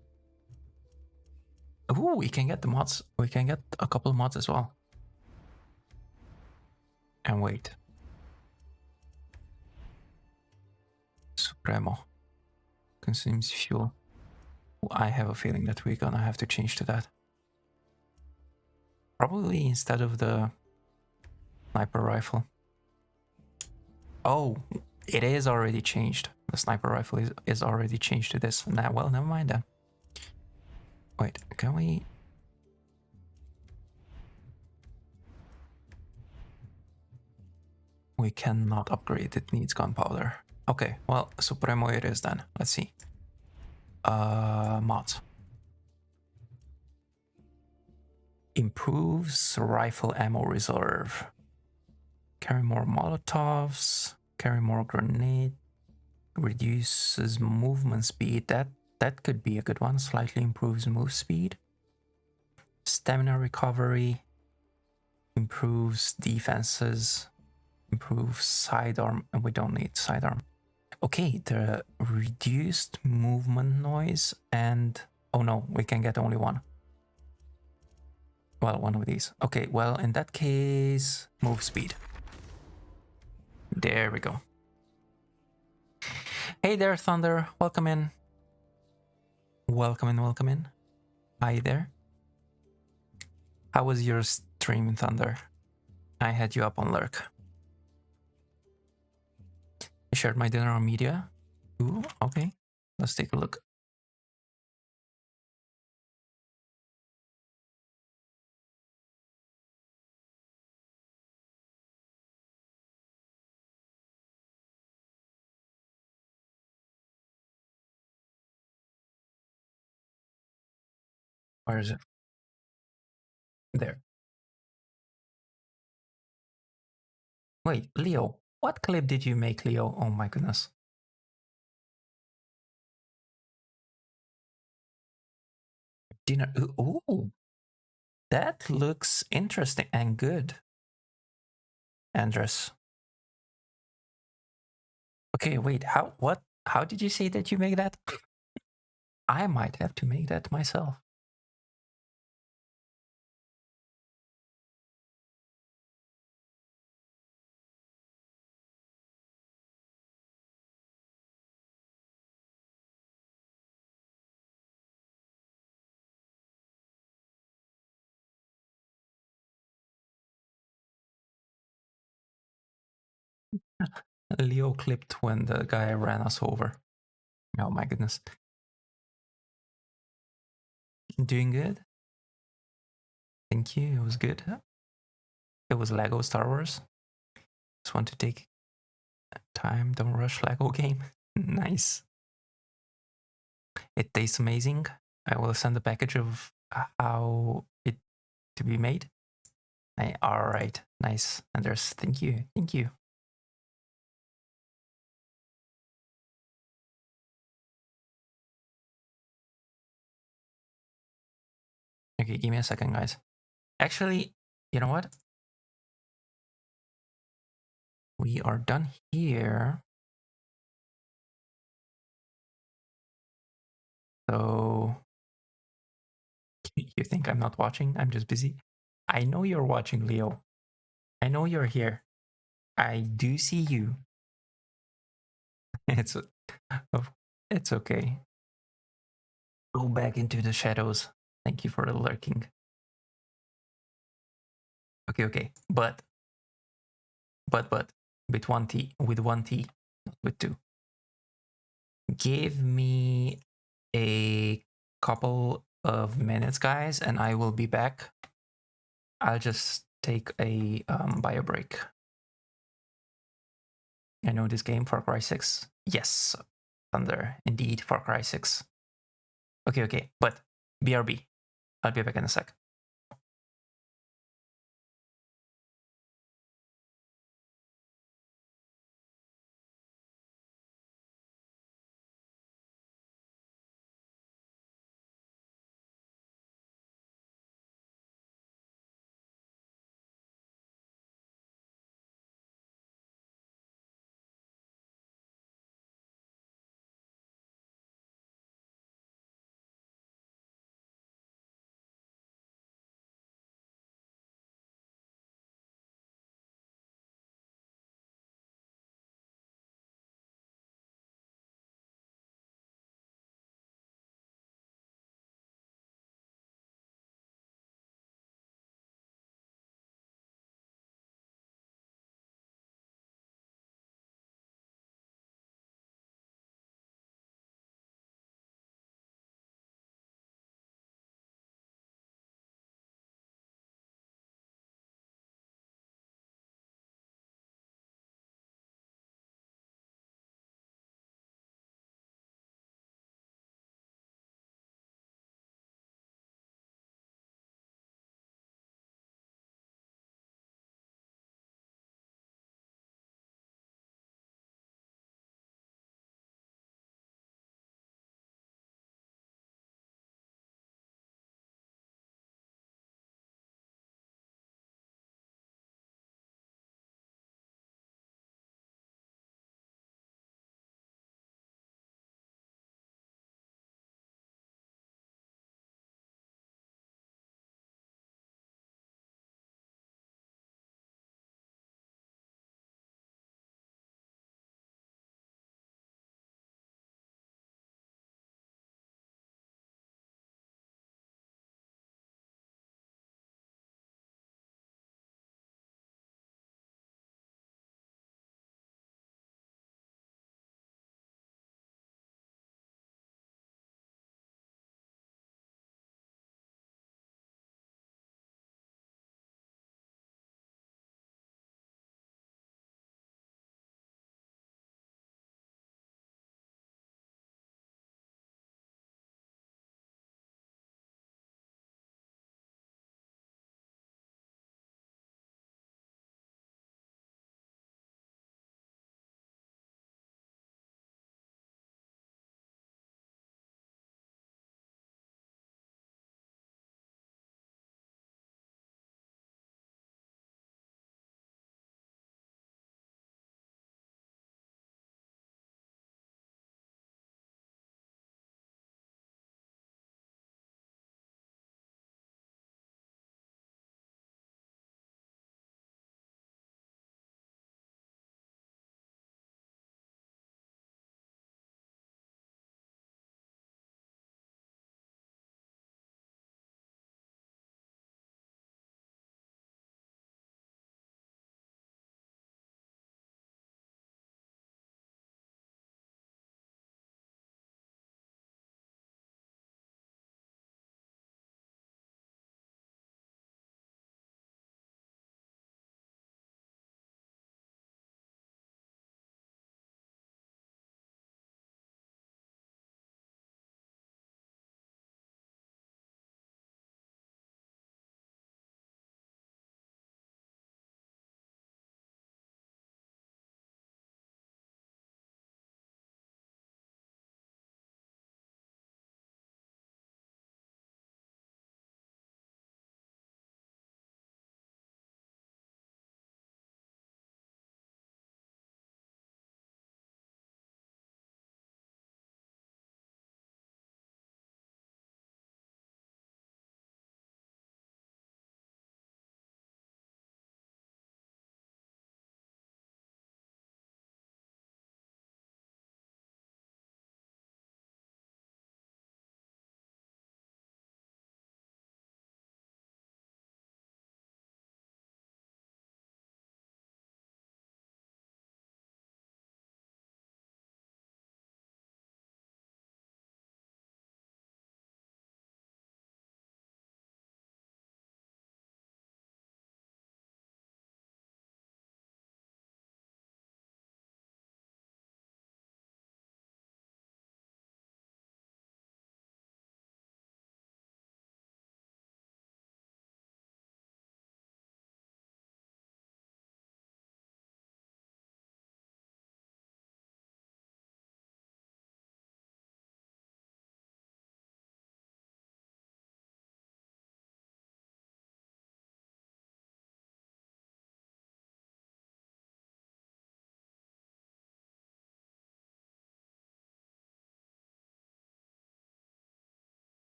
Ooh, we can get the mods. We can get a couple of mods as well. And wait. Supremo. Consumes fuel. I have a feeling that we're gonna have to change to that. Probably instead of the sniper rifle. Oh, it is already changed. The sniper rifle is already changed to this. Nah, well, never mind then. Wait, can we... We cannot upgrade, it needs gunpowder. Okay, well, Supremo it is then. Let's see. Mods. Improves rifle ammo reserve. Carry more Molotovs. Carry more grenade. Reduces movement speed. That could be a good one. Slightly improves move speed. Stamina recovery. Improves defenses. Improves sidearm. And we don't need sidearm. Okay, the reduced movement noise and... Oh no, we can get only one. Well, one of these. Okay, well, in that case, move speed. There we go. Hey there, Thunder. Welcome in. Welcome in, welcome in. Hi there. How was your stream, Thunder? I had you up on Lurk. I shared my dinner on media. Ooh, okay. Let's take a look. Where is it? There. Wait, Leo. What clip did you make, Leo? Oh my goodness. Dinner. Ooh. That looks interesting and good. Andres. Okay, wait, how did you say that you make that? I might have to make that myself. Leo clipped when the guy ran us over. Oh my goodness. Doing good? Thank you, it was good. It was Lego Star Wars. Just want to take time, don't rush Lego game. Nice. It tastes amazing. I will send a package of how it to be made. All right, nice. Anders, thank you, thank you. Okay, give me a second, guys. Actually, you know what? We are done here. So, you think I'm not watching? I'm just busy. I know you're watching, Leo. I know you're here. I do see you. It's it's okay. Go back into the shadows. Thank you for the lurking. Okay. But with one T, not with two. Give me a couple of minutes, guys, and I will be back. I'll just take a bio break. I know this game, Far Cry 6. Yes, Thunder, indeed, Far Cry 6. Okay, but BRB. I'll be back in a sec.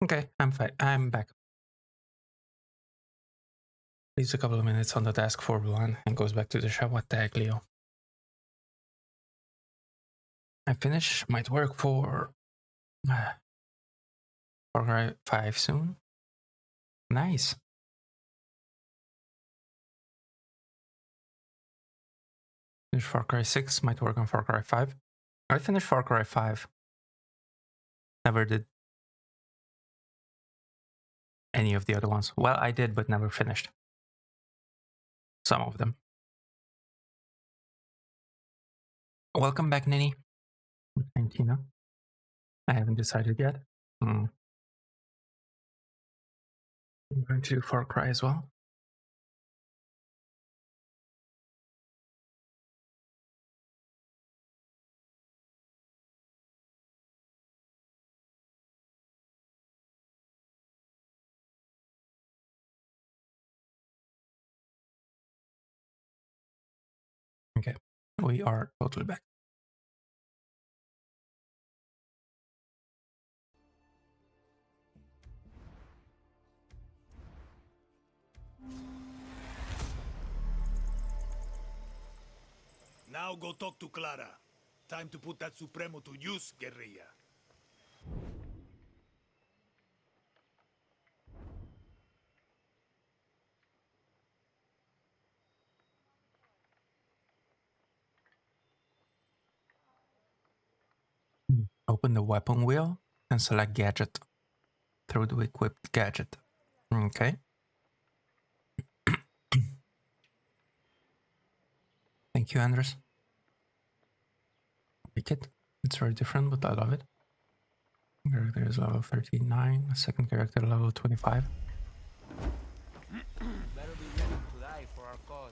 Okay, I'm fine. I'm back. Leaves a couple of minutes on the desk for Blunt and goes back to the shop. What the heck, Leo? I finish. Might work for Far Cry 5 soon. Nice. Finish Far Cry 6. Might work on Far Cry 5. I finished Far Cry 5. Never did any of the other ones. Well, I did, but never finished. Some of them. Welcome back, Nini. And Tina. I haven't decided yet. I'm going to do Far Cry as well. Okay, we are totally back. Now go talk to Clara. Time to put that Supremo to use, guerrilla. Open the weapon wheel and select gadget through the equipped gadget. Okay. Thank you, Andres. Like it. It's very different, but I love it. Character is level 39. Second character level 25. Better be ready to die for our cause.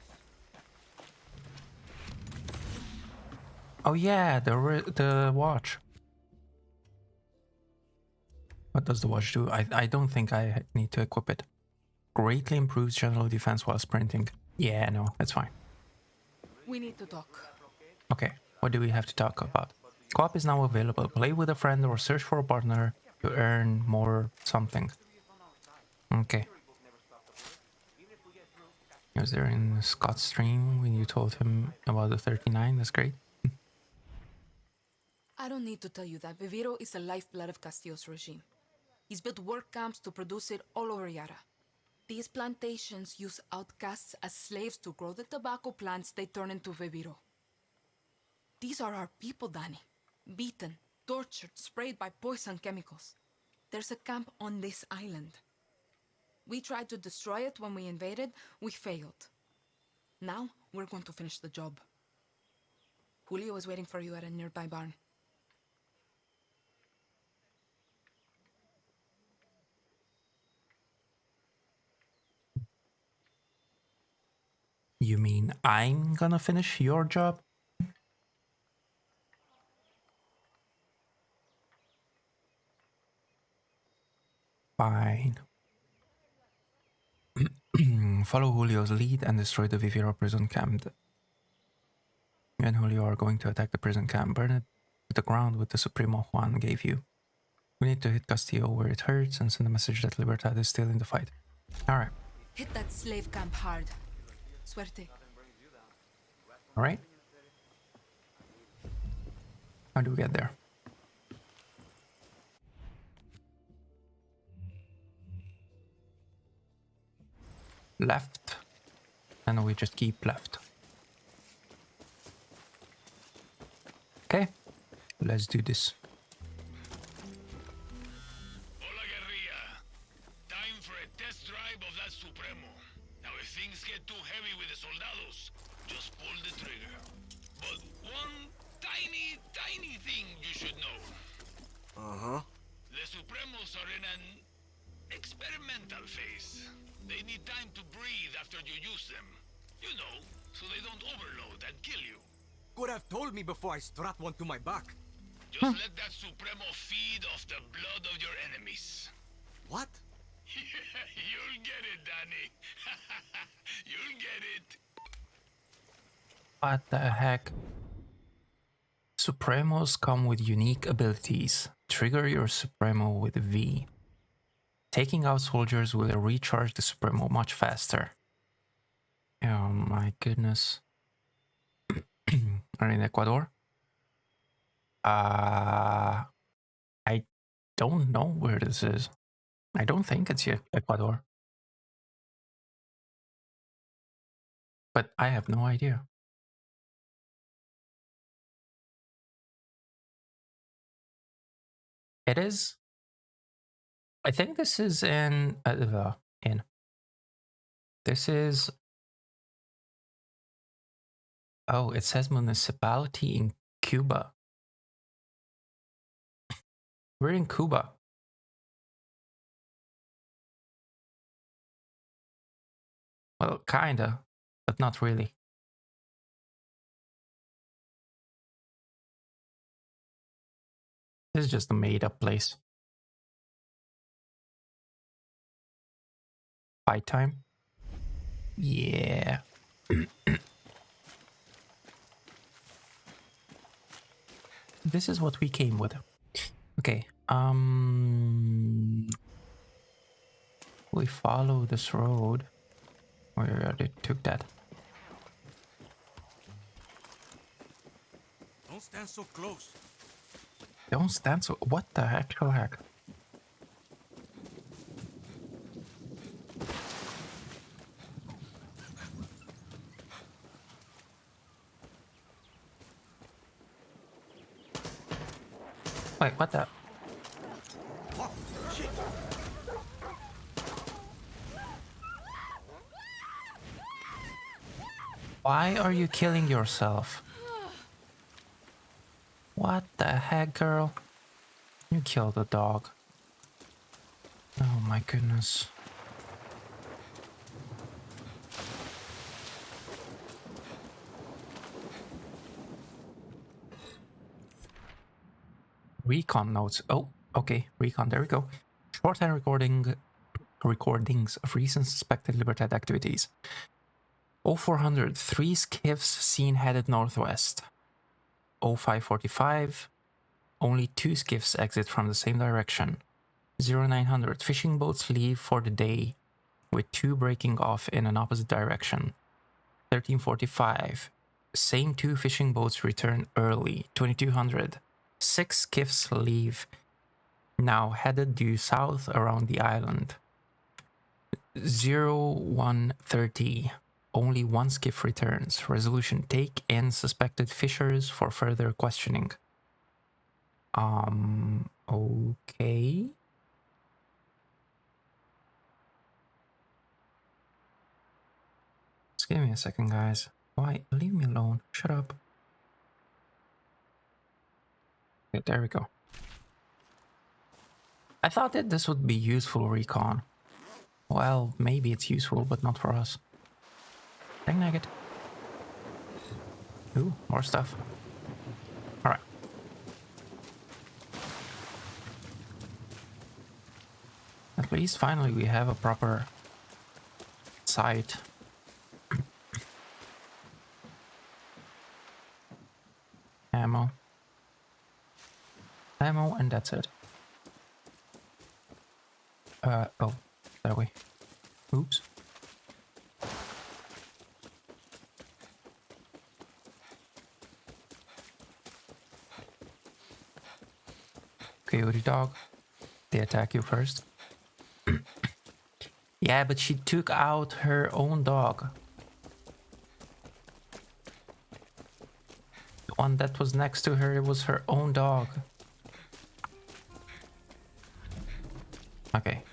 Oh yeah, the watch. What does the watch do? I don't think I need to equip it. Greatly improves general defense while sprinting. Yeah, no, that's fine. We need to talk. Okay, what do we have to talk about? Co-op is now available. Play with a friend or search for a partner to earn more something. Okay. He was there in Scott's stream when you told him about the 39. That's great. I don't need to tell you that Viviro is the lifeblood of Castillo's regime. He's built work camps to produce it all over Yara. These plantations use outcasts as slaves to grow the tobacco plants they turn into Viviro. These are our people, Danny. Beaten, tortured, sprayed by poison chemicals. There's a camp on this island. We tried to destroy it when we invaded. We failed. Now, we're going to finish the job. Julio is waiting for you at a nearby barn. You mean I'm gonna finish your job? Fine. Follow Julio's lead and destroy the Viviro prison camp. You and Julio are going to attack the prison camp. Burn it to the ground with the Supremo Juan gave you. We need to hit Castillo where it hurts and send a message that Libertad is still in the fight. Alright. Hit that slave camp hard. Suerte. Alright. How do we get there? Left. And we just keep left. Okay. Let's do this. Hola, guerrilla. Time for a test drive of that Supremo. Now, if things get too heavy with the soldados, just pull the trigger. But one tiny thing you should know. Uh-huh. The Supremos are in an experimental phase. They need time to breathe after you use them. You know, so they don't overload and kill you. Could have told me before I strap one to my back. Just let that Supremo feed off the blood of your enemies. What? You'll get it, Danny. You'll get it. What the heck? Supremos come with unique abilities. Trigger your Supremo with V. Taking out soldiers will recharge the Supremo much faster. Oh my goodness. Are in Ecuador? I don't know where this is. I don't think it's yet Ecuador. But I have no idea. It is. I think this is in. This is. Oh, it says municipality in Cuba. We're in Cuba. Well, kinda, but not really. This is just a made-up place. Fight time? Yeah. This is what we came with. Okay. We follow this road. We already took that. Don't stand so close. Don't stand so. What the actual heck? Wait, what the? Oh, shit. Why are you killing yourself? What the heck, girl? You killed a dog. Oh my goodness. Recon Notes. Oh, okay. Recon, there we go. Shorthand recordings of recent suspected Libertad activities. 0400, 3 skiffs seen headed northwest. 0545, only 2 skiffs exit from the same direction. 0900, fishing boats leave for the day, with 2 breaking off in an opposite direction. 1345, same 2 fishing boats return early. 2200, 6 skiffs leave, now headed due south around the island. 0130, only 1 skiff returns. Resolution: take in suspected fishers for further questioning. Okay. Just give me a second, guys. Why? Leave me alone. Shut up. Okay, there we go. I thought that this would be useful recon. Well, maybe it's useful, but not for us. Dang nugget. Ooh, more stuff. Alright. At least finally we have a proper site. Ammo. Ammo, and that's it. Oh, that way. Oops. Coyote dog. They attack you first. Yeah, but she took out her own dog. The one that was next to her, it was her own dog. Okay.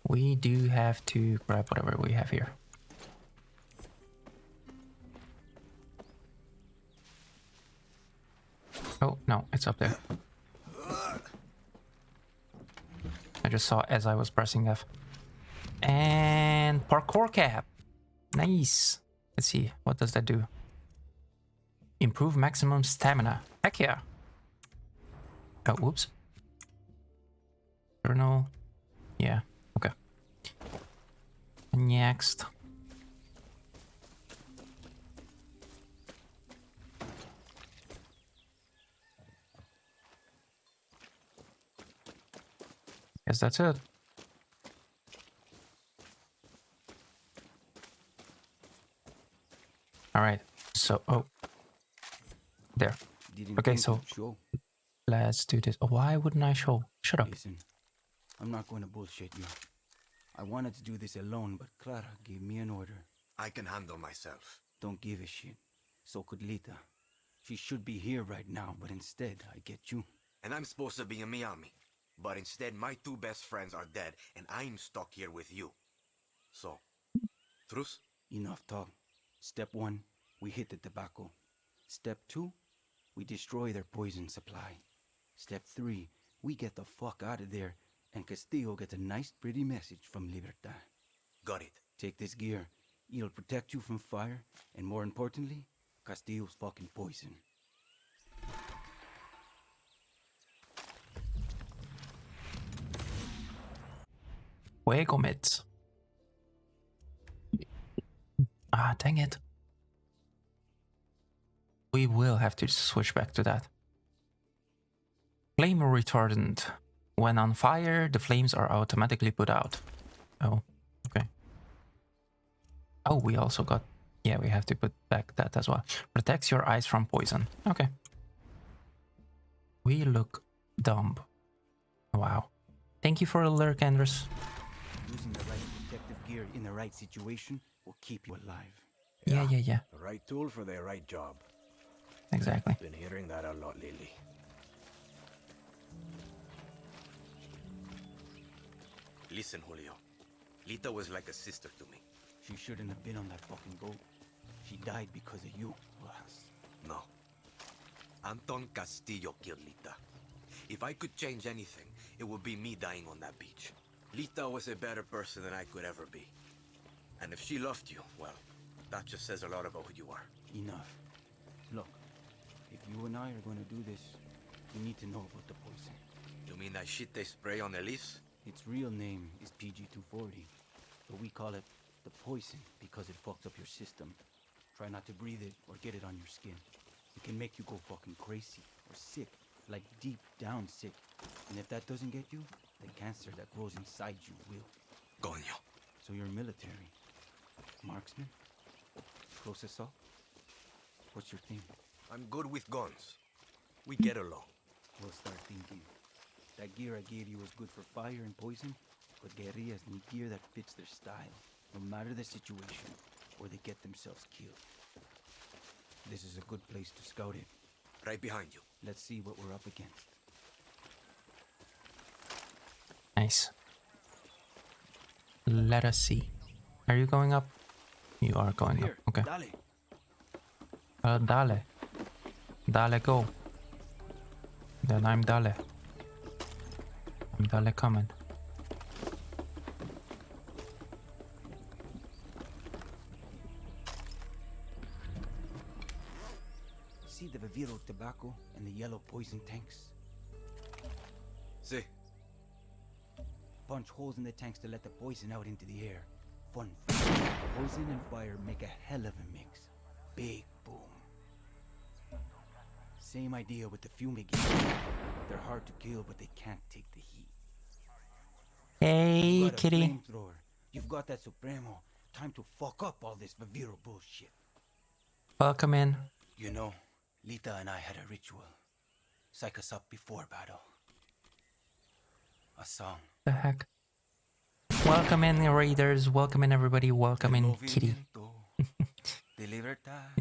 We do have to grab whatever we have here. Oh, no, it's up there. I just saw as I was pressing F. And parkour cap. Nice. Let's see, what does that do? Improve maximum stamina. Heck yeah. Oh, whoops. Journal. Yeah, okay. Next. Guess that's it. All right. So, there. Didn't Okay, think so you'd show. let's do this. Oh, why wouldn't I show? Shut up. Listen, I'm not going to bullshit you. I wanted to do this alone, but Clara gave me an order. I can handle myself. Don't give a shit. So could Lita. She should be here right now, but instead, I get you. And I'm supposed to be in Miami. But instead, my 2 best friends are dead, and I'm stuck here with you. So, truce? Enough talk. Step 1, we hit the tobacco. Step 2, we destroy their poison supply. Step 3, we get the fuck out of there, and Castillo gets a nice pretty message from Libertad. Got it. Take this gear. It'll protect you from fire, and more importantly, Castillo's fucking poison. Fuego mitts. Ah, dang it. We will have to switch back to that. Flame retardant. When on fire, the flames are automatically put out. Oh, okay. Oh, we also got... Yeah, we have to put back that as well. Protects your eyes from poison. Okay. We look dumb. Wow. Thank you for the lurk, Andres. Using the right protective gear in the right situation will keep you alive. Yeah. The right tool for the right job. Exactly. Been hearing that a lot lately. Listen, Julio. Lita was like a sister to me. She shouldn't have been on that fucking boat. She died because of you, Rojas. No. Anton Castillo killed Lita. If I could change anything, it would be me dying on that beach. Lita was a better person than I could ever be. And if she loved you, well, that just says a lot about who you are. Enough. Look, if you and I are going to do this, we need to know about the poison. You mean that shit they spray on Elise? Its real name is PG-240, but we call it the poison because it fucks up your system. Try not to breathe it or get it on your skin. It can make you go fucking crazy or sick, like deep down sick. And if that doesn't get you, the cancer that grows inside you will. Coño. So you're military. Marksman? Close assault? What's your thing? I'm good with guns. We get along. We'll start thinking. That gear I gave you is good for fire and poison, but guerrillas need gear that fits their style, no matter the situation, or they get themselves killed. This is a good place to scout it. Right behind you. Let's see what we're up against. Nice. Let us see. Are you going up? You are going up. Okay. Dale. Dale, go. Then I'm Dale. I'm Dale coming. See the Viviro tobacco and the yellow poison tanks? See. Punch holes in the tanks to let the poison out into the air. Fun. Poison and fire make a hell of a mix. Big boom. Same idea with the fumigators. They're hard to kill, but they can't take the heat. Hey, kitty. Flamethrower. You've got that Supremo. Time to fuck up all this Viviro bullshit. Welcome in. You know, Lita and I had a ritual. Psych us up before battle. A song. The heck? Welcome in, raiders. Welcome in, everybody. Welcome in, kitty.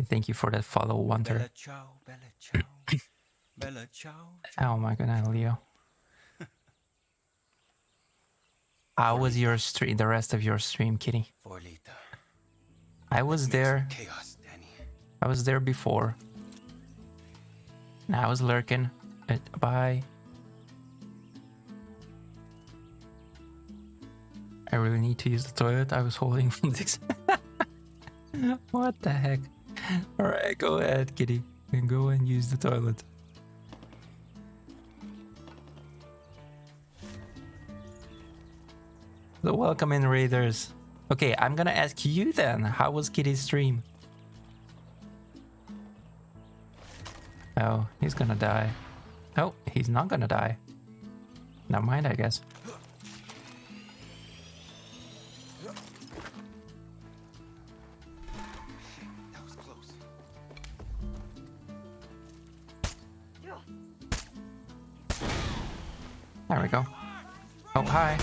Thank you for that follow, Wanter. Bella ciao, bella ciao. Bella ciao. Oh my goodness, Leo. How was your stream? The rest of your stream, kitty? For Lita. I was there. Chaos, Danny. I was there before. Now I was lurking. Bye. I really need to use the toilet. I was holding from this. What the heck? Alright, go ahead, kitty. And go and use the toilet. So welcome in, raiders. Okay, I'm gonna ask you then. How was Kitty's stream? Oh, he's gonna die. Oh, he's not gonna die. Never mind, I guess. That was close. There we go. Oh, hi.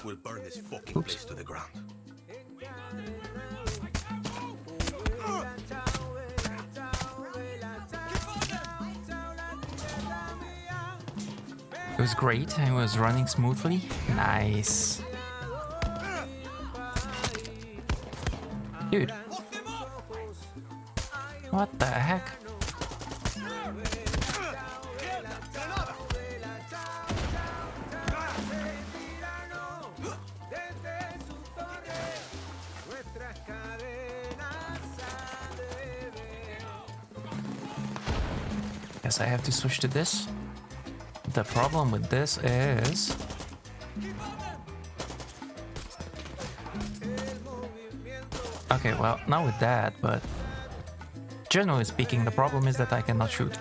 We'll burn this fucking place to the ground. It was great. It was running smoothly. Nice. Dude. What the heck? Guess I have to switch to this. The problem with this is... Okay, well, not with that, but... Generally speaking, the problem is that I cannot shoot.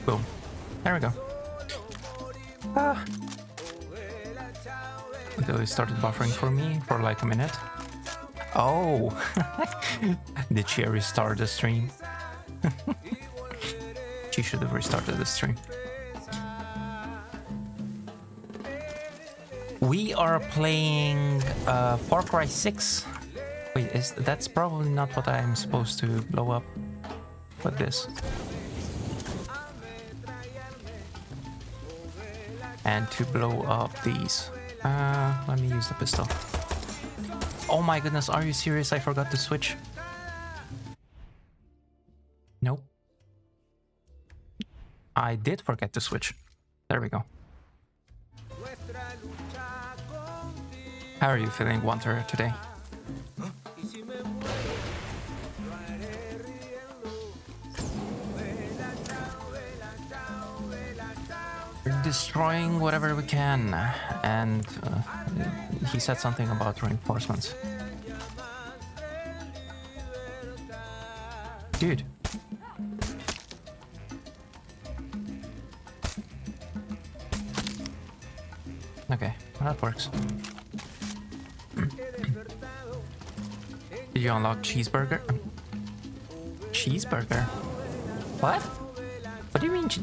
Boom. There we go. Ah. Until it started buffering for me for like a minute. Oh! Did she restart the stream? She should have restarted the stream. We are playing Far Cry 6. Wait, that's probably not what I'm supposed to blow up. But this. And to blow up these. Let me use the pistol. Oh my goodness, are you serious? I forgot to switch. Nope. I did forget to switch. There we go. How are you feeling, Wanter, today? We're destroying whatever we can, and he said something about reinforcements. Dude. Okay, that works. Did you unlock cheeseburger? Cheeseburger? What? What do you mean to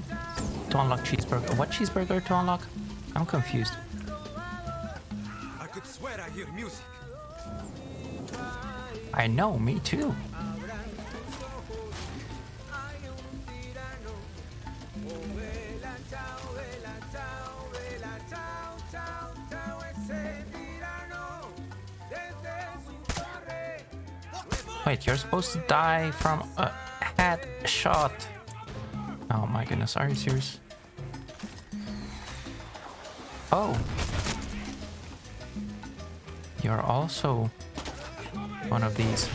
unlock cheeseburger? What cheeseburger to unlock? I'm confused. I could swear I hear music. I know, me too. Wait, you're supposed to die from a headshot. Oh my goodness, are you serious? Oh. You're also one of these.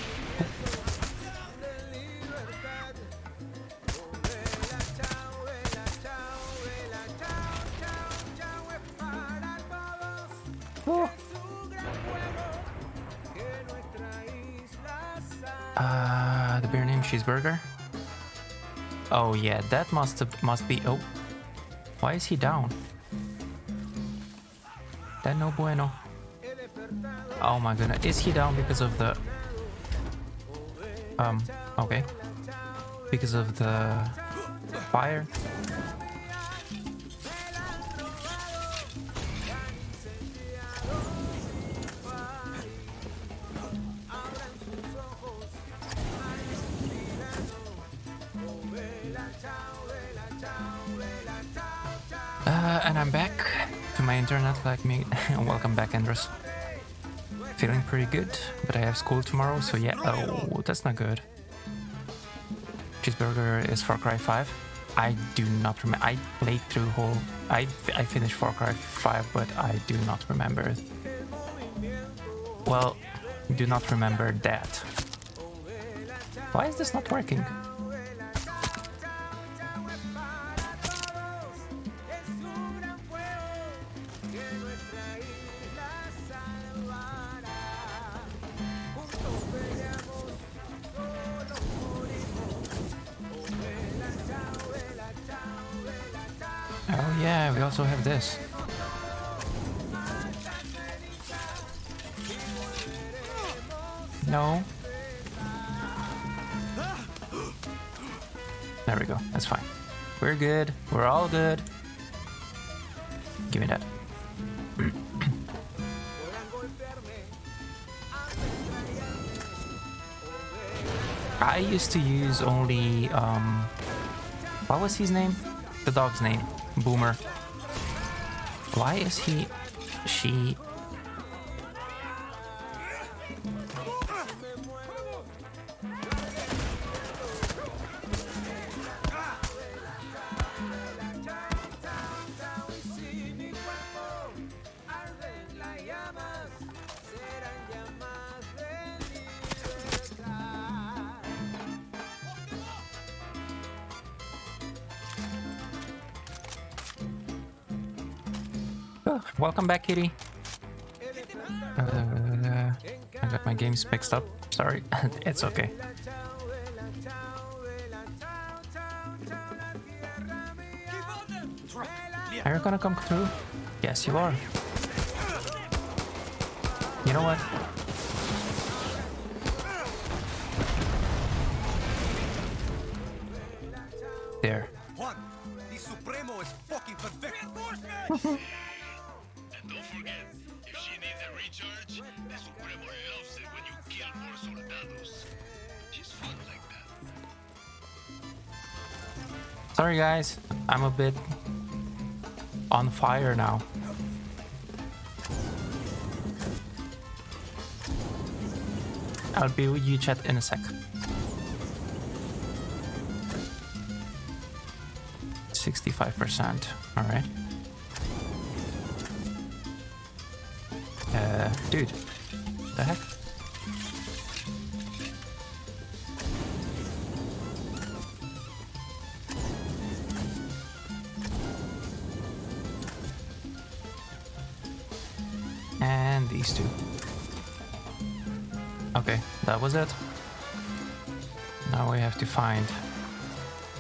The beer name cheeseburger. Oh yeah, that must be. Oh, why is he down? That no bueno. Oh my goodness, is he down because of the? Okay, because of the fire. And I'm back to my internet like me. Welcome back, Andres. Feeling pretty good, but I have school tomorrow, so yeah. Oh, that's not good. Cheeseburger is Far Cry 5. I do not remember. I played through whole. I finished Far Cry 5, but I do not remember it. Well, do not remember that. Why is this not working? Oh yeah, we also have this. No. There we go. That's fine. We're good. We're all good. Give me that. I used to use only what was his name? The dog's name. Boomer. Why is she Oh, welcome back, kitty. I got my games mixed up. Sorry. It's okay. Are you gonna come through? Yes, you are. You know what? There. Juan, the Supremo is fucking perfect. And don't forget, if she needs a recharge, the Supremo loves it when you kill more soldados. She's fun like that. Sorry guys, I'm a bit on fire now. I'll be with you, chat, in a sec. 65%. All right. Dude, the heck? And these two. Okay, that was it. Now we have to find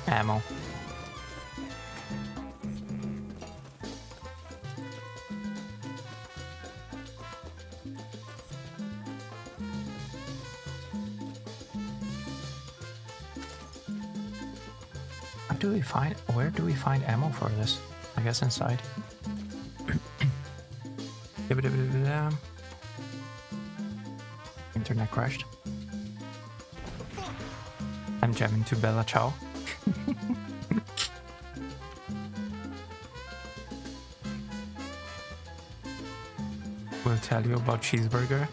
ammo. Where do we find ammo for this? I guess inside. Internet crashed. I'm jamming to Bella Ciao. We'll tell you about cheeseburger.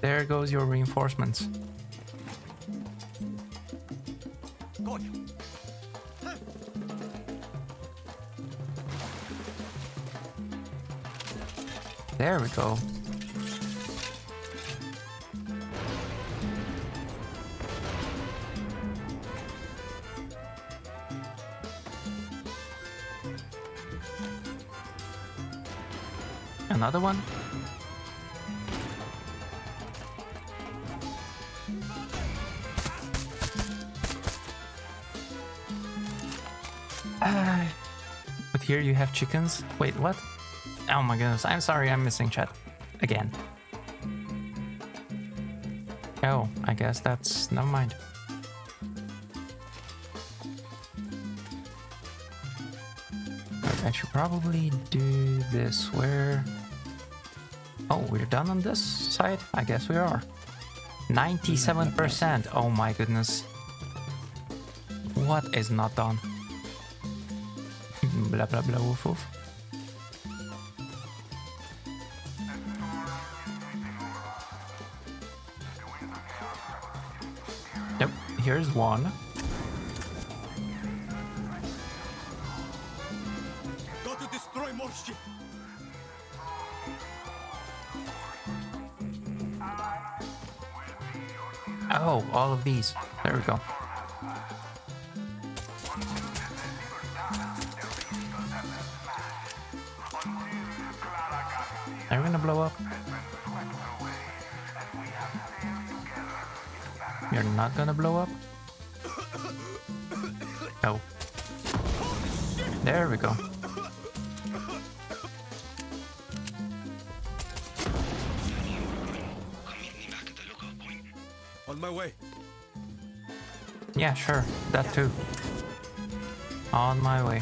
There goes your reinforcements. There we go. Another one? But here you have chickens. Wait, what? Oh my goodness, I'm sorry, I'm missing chat. Again. Oh, I guess that's... never mind. I should probably do this where... Oh, we're done on this side? I guess we are. 97%. Oh my goodness. What is not done? Blah blah blah woof woof. Yep, here's one. Got to destroy more shit. Oh, all of these. There we go. Are you gonna blow up? You're not gonna blow up? Oh. There we go. On my way. Yeah, sure. That too. On my way.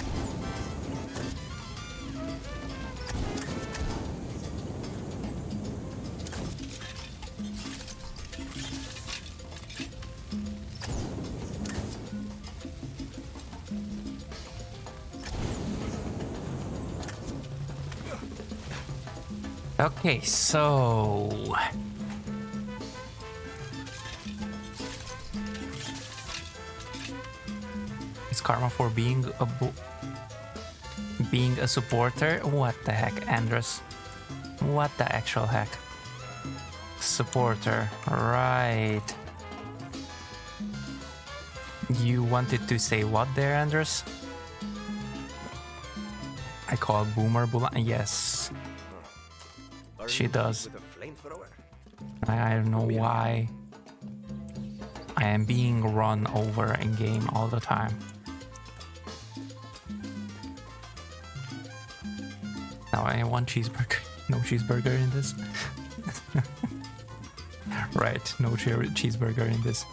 Okay, so it's karma for being a supporter. What the heck, Andres? What the actual heck? Supporter, right? You wanted to say what there, Andres? I call Boomer Bula. Yes. She does. I don't know why I am being run over in game all the time. Now I want cheeseburger. No cheeseburger in this. Right, no cheeseburger in this.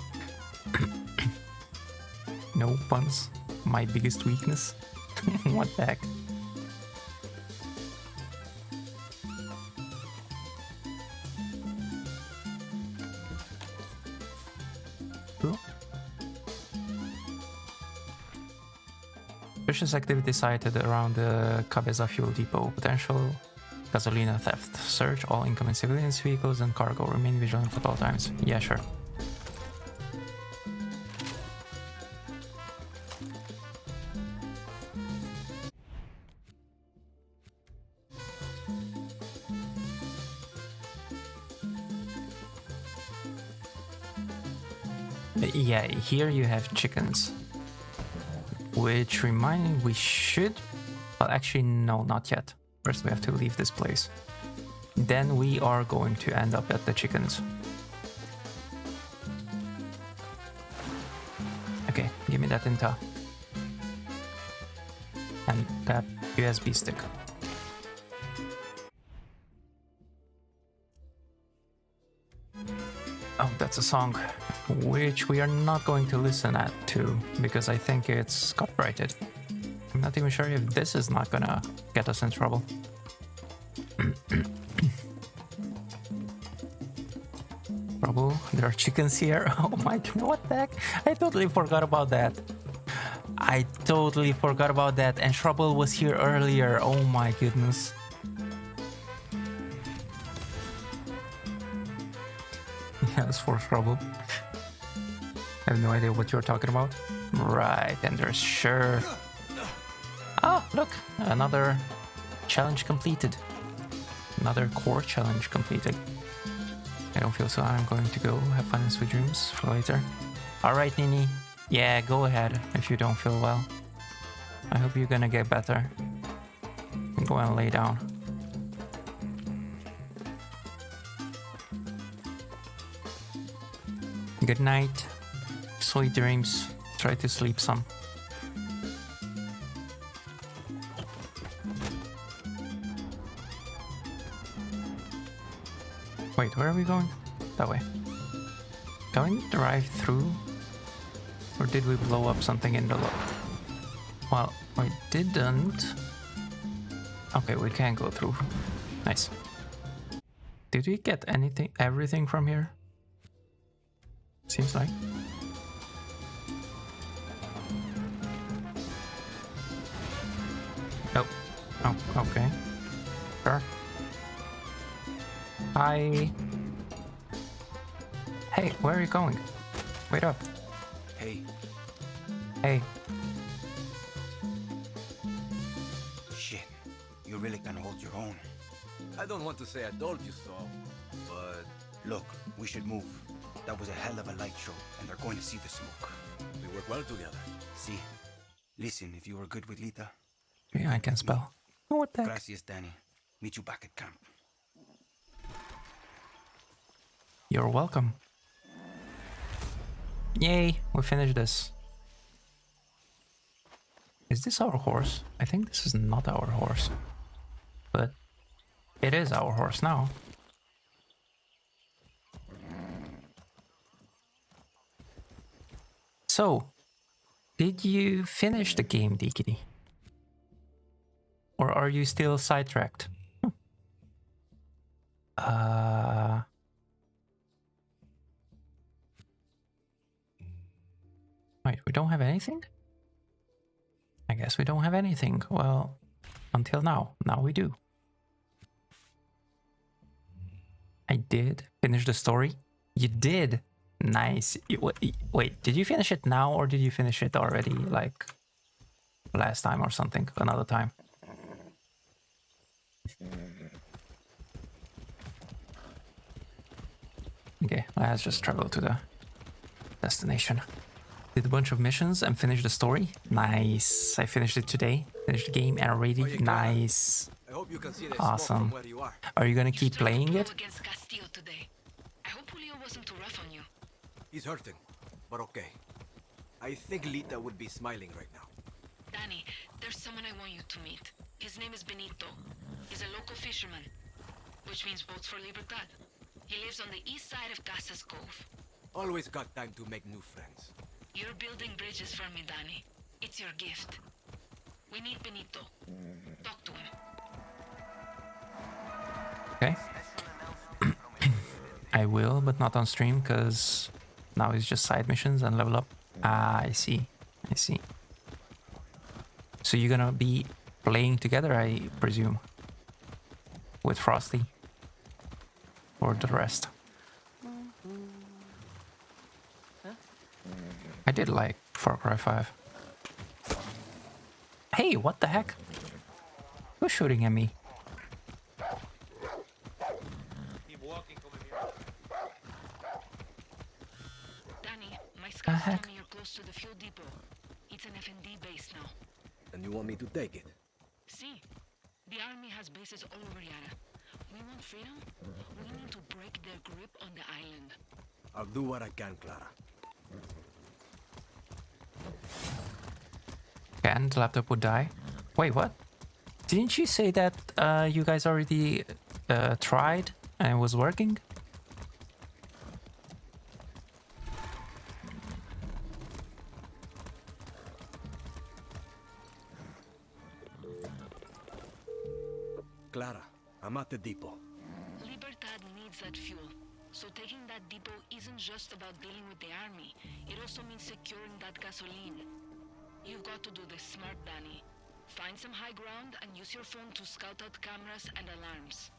No puns. My biggest weakness. What the heck? Suspicious activity sighted around the Cabeza fuel depot. Potential gasolina theft. Search all incoming civilians, vehicles, and cargo. Remain vigilant at all times. Yeah, sure. Yeah, here you have chickens. Which reminds me, we should... Well, actually, no, not yet. First we have to leave this place. Then we are going to end up at the chickens. Okay, give me that intel. And that USB stick. Oh, that's a song which we are not going to listen to because I think it's copyrighted. I'm not even sure if this is not gonna get us in trouble. Trouble? There are chickens here? Oh my god, what the heck? I totally forgot about that. I totally forgot about that, and Trouble was here earlier. Oh my goodness. Yes, for Trouble. I have no idea what you're talking about. Right, and there's sure. Oh, look, another challenge completed. Another core challenge completed. I don't feel so. I'm going to go have fun and sweet dreams for later. Alright, Nini. Yeah, go ahead if you don't feel well. I hope you're gonna get better. And go and lay down. Good night. Sweet dreams. Try to sleep some. Wait, where are we going? That way. Can we drive through? Or did we blow up something in the loop? Well, we didn't. Okay, we can go through. Nice. Did we get everything from here? Seems like. Oh. Oh, okay. Sure. Hi. Hey, where are you going? Wait up. Hey. Hey. Shit. You really can hold your own. I don't want to say I told you so, but... Look, we should move. That was a hell of a light show, and they're going to see the smoke. We work well together. See? Listen, if you were good with Lita... Yeah, I can spell. What the heck? Gracias, Danny. Meet you back at camp. You're welcome. Yay, we finished this. Is this our horse? I think this is not our horse. But it is our horse now. So, did you finish the game, Deekity? Or are you still sidetracked? Wait, we don't have anything? I guess we don't have anything. Well, until now. Now we do. I did finish the story. You did. Nice. Wait, did you finish it now or did you finish it already, like, last time or something? Another time? Okay, let's just travel to the destination. Did a bunch of missions and finished the story. Nice. I finished it today. Finished the game already. Nice. I hope you can see the awesome. smoke from where you are. Are you gonna keep playing it? Against Castillo today. I hope Julio wasn't too rough on you. He's hurting, but okay. I think Lita would be smiling right now. Danny, there's someone I want you to meet. His name is Benito. He's a local fisherman, which means votes for Libertad. He lives on the east side of Casas Cove. Always got time to make new friends. You're building bridges for me, Danny. It's your gift. We need Benito. Talk to him. Okay. I will, but not on stream, because now it's just side missions and level up. Ah, I see. I see. So you're gonna be playing together, I presume, with Frosty, or the rest. I did like Far Cry 5. Hey, what the heck? Who's shooting at me? Danny, my scouts told me you're close to the fuel depot. It's an FND base now. And you want me to take it? See, the army has bases all over Yara. We want freedom. We need to break their grip on the island. I'll do what I can, Clara. And the laptop would die. Wait, what? Didn't you say that you guys already tried and it was working? Clara, I'm at the depot. Libertad needs that fuel. So taking that depot isn't just about dealing with the army. It also means securing that gasoline. You've got to do this smart, Danny. Find some high ground and use your phone to scout out cameras and alarms.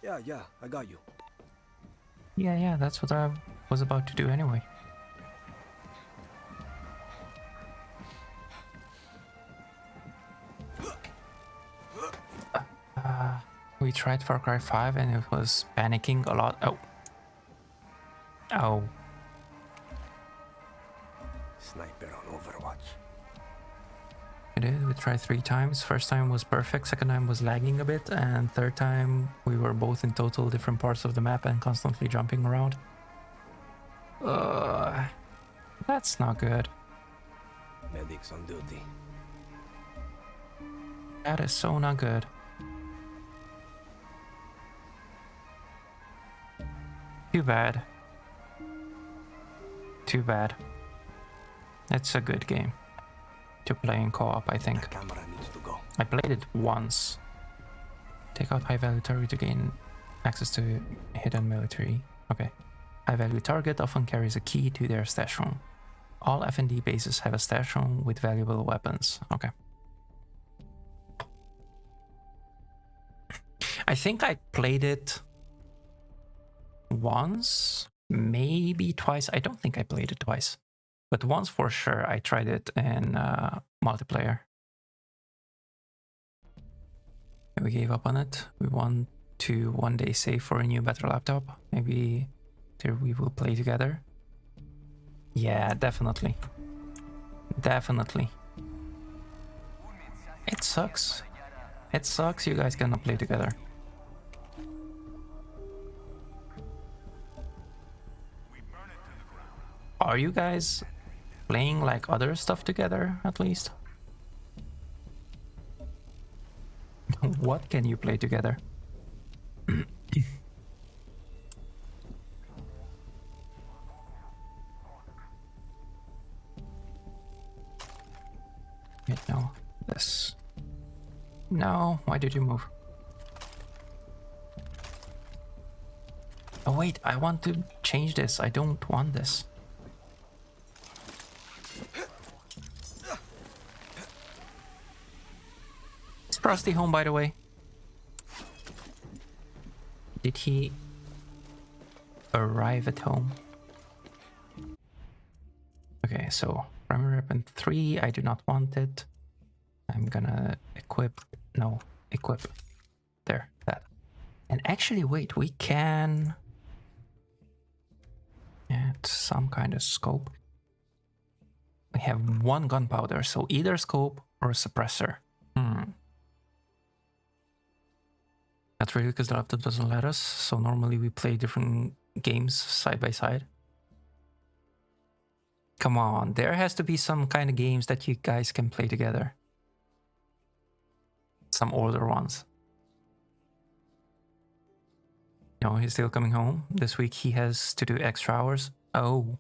Yeah, I got you. Yeah, that's what I was about to do anyway. We tried Far Cry 5 and it was panicking a lot. Oh. Sniper on Overwatch. It is. We tried 3 times. First time was perfect, second time was lagging a bit, and third time we were both in total different parts of the map and constantly jumping around. That's not good. Medics on duty. That is so not good. Too bad. Too bad. It's a good game to play in co-op, I think. Camera needs to go. I played it once. Take out high value target to gain access to hidden military. Okay. High value target often carries a key to their stash room. All FND bases have a stash room with valuable weapons. Okay. I think I played it once, maybe twice. I don't think I played it twice, but once for sure I tried it in multiplayer. We gave up on it. We want to one day save for a new better laptop. Maybe there we will play together. Yeah, definitely. Definitely. It sucks. It sucks you guys cannot play together. Are you guys playing like other stuff together at least? What can you play together? Wait, no. This. No, why did you move? Oh wait, I want to change this. I don't want this. Is Frosty home, by the way? Did he arrive at home? Okay, so primary weapon 3, I do not want it. I'm gonna equip, no, equip. There, that. And actually, wait, we can add some kind of scope. We have 1 gunpowder, so either scope or a suppressor. Not really, because the laptop doesn't let us, so normally we play different games side by side. Come on, there has to be some kind of games that you guys can play together. Some older ones. No, he's still coming home. This week he has to do extra hours. Oh.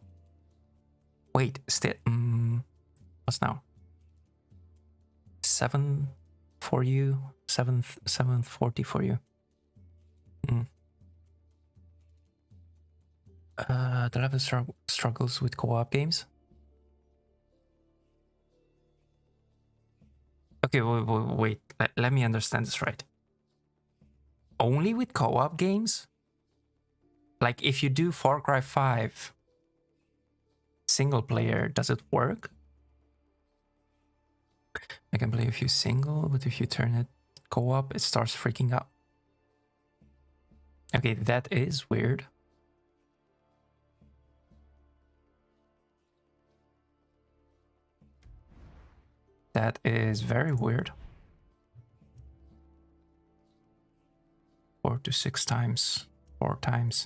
Wait, still... what's now? 7 for you, 7:40 for you. The level struggles with co-op games. Okay, wait. Let me understand this right. Only with co-op games? Like if you do Far Cry 5 single player, does it work? I can play a few single, but if you turn it co-op, it starts freaking out. Okay, that is weird. That is very weird. 4 to 6 times, 4 times.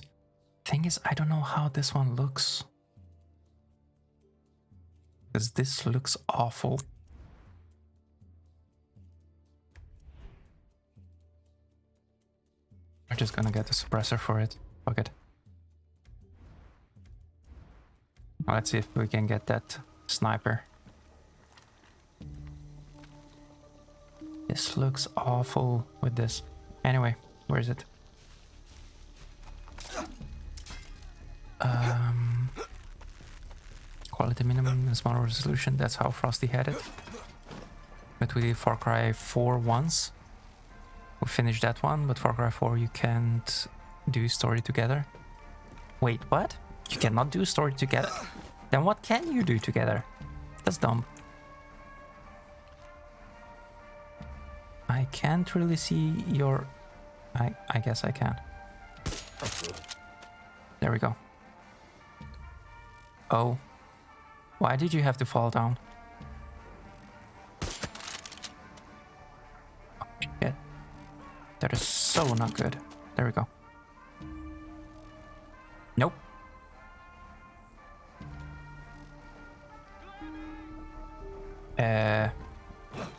Thing is, I don't know how this one looks. Because this looks awful. We're just gonna get a suppressor for it. Fuck it. Let's see if we can get that sniper. This looks awful with this. Anyway, where is it? Quality minimum and smaller resolution. That's how Frosty had it. But we did Far Cry 4 once. We finished that one, but Far Cry 4 you can't do story together. Wait, what? You cannot do story together? Then what can you do together? That's dumb. I can't really see your... I guess I can. There we go. Oh. Why did you have to fall down? Oh, shit. That is so not good. There we go. Nope.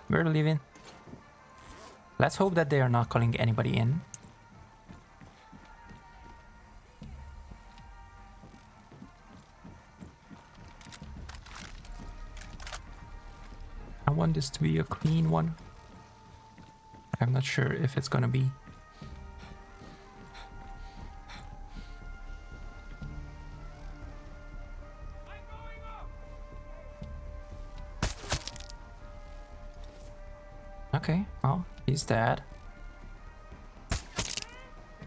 We're leaving. Let's hope that they are not calling anybody in. I want this to be a clean one. I'm not sure if it's gonna be. Okay, well, he's dead.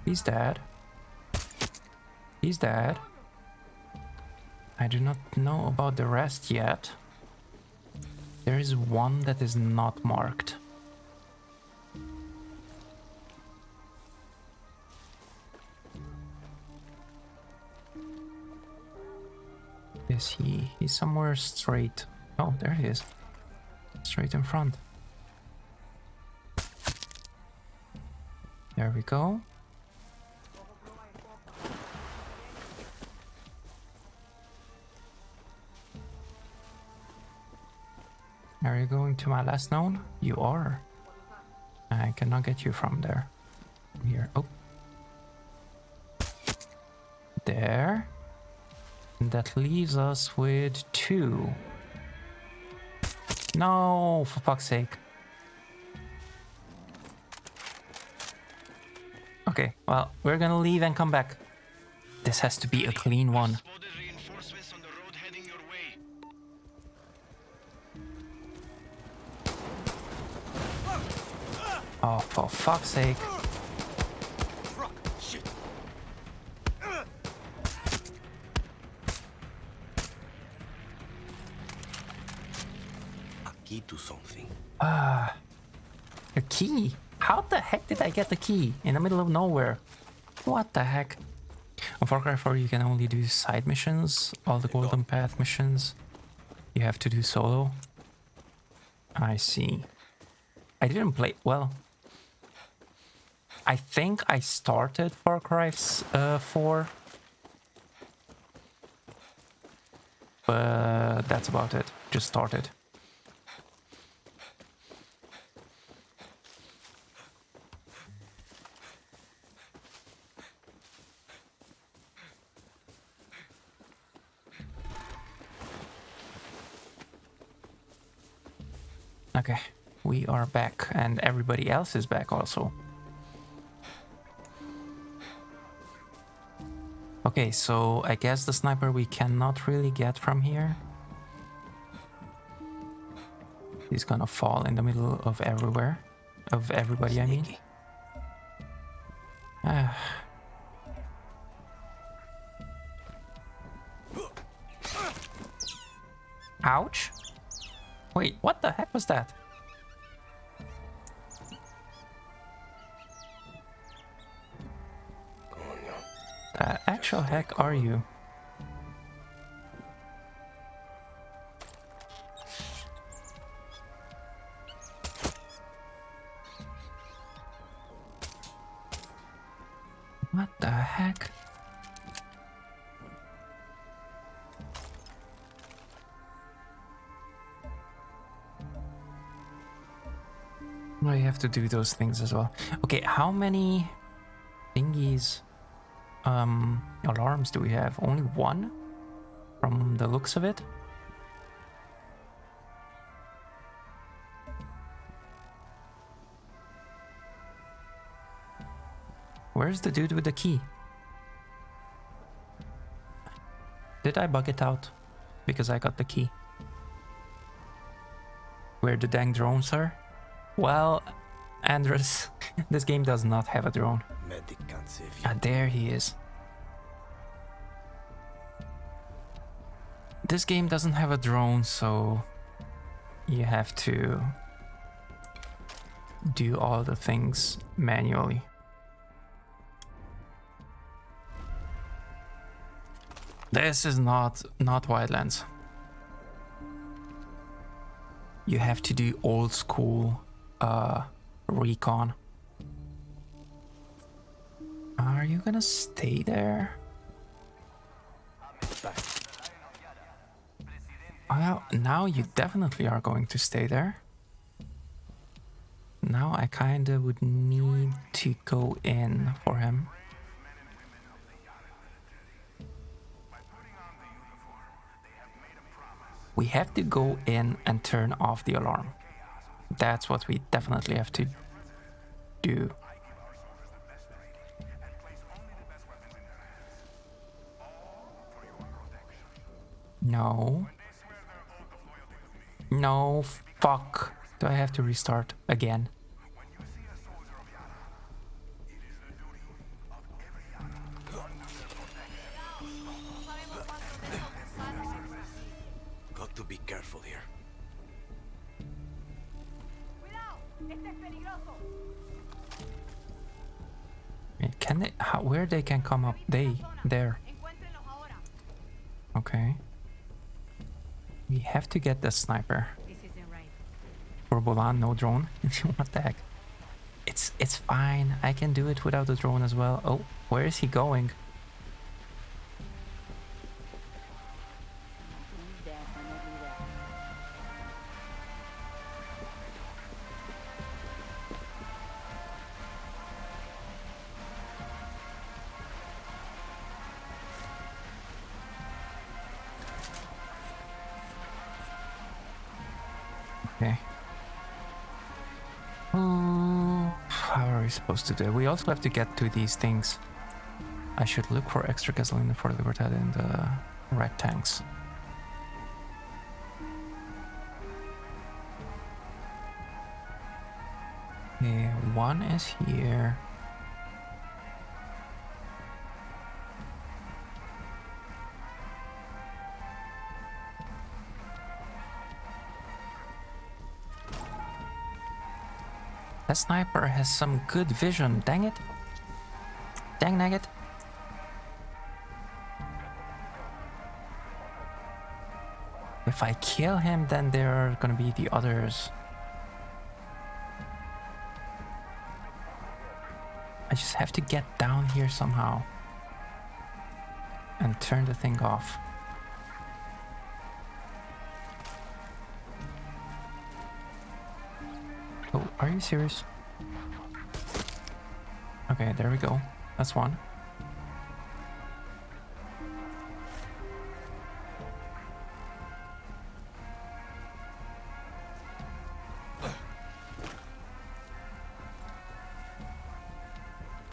He's dead. He's dead. I do not know about the rest yet. There is one that is not marked. Is he? He's somewhere straight. Oh, there he is. Straight in front. There we go. Are you going to my last known? You are. I cannot get you from there. From here. Oh. There. And that leaves us with 2. No, for fuck's sake. Okay, well, we're gonna leave and come back. This has to be a clean one. Oh, for fuck's sake. A key to something. Ah. A key? How the heck did I get the key? In the middle of nowhere. What the heck? On Far Cry 4 you can only do side missions. All the Golden Path missions you have to do solo. I see. I didn't play... well... I think I started Far Cry 4. But that's about it. Just started. Okay, we are back, and everybody else is back also. Okay, so I guess the sniper we cannot really get from here. He's gonna fall in the middle of everywhere. Of everybody, I mean. Ah. Ouch. Wait, what the heck was that? The actual heck are you? What the heck? I have to do those things as well. Okay, how many thingies, alarms do we have? Only 1? From the looks of it? Where's the dude with the key? Did I bug it out? Because I got the key. Where the dang drones are? Well, Andres, this game does not have a drone. Medic can't save you. Ah, there he is. This game doesn't have a drone, so you have to do all the things manually. This is not Wildlands. You have to do old school recon. Are you gonna stay there? Well, now you definitely are going to stay there. Now I kinda would need to go in for him. We have to go in and turn off the alarm. That's what we definitely have to do. No. No, fuck. Do I have to restart again? Got to be careful here. Can they? Where they can come up? There. Okay. We have to get the sniper. For Bolan, no drone. What the heck? It's fine. I can do it without the drone as well. Oh, where is he going? Okay. How are we supposed to do it? We also have to get to these things. I should look for extra gasoline for Libertad in the red tanks. Okay, one is here. That sniper has some good vision, dang it. Dang nugget. If I kill him, then there are gonna be the others. I just have to get down here somehow and turn the thing off. Oh, are you serious? Okay, there we go. That's one.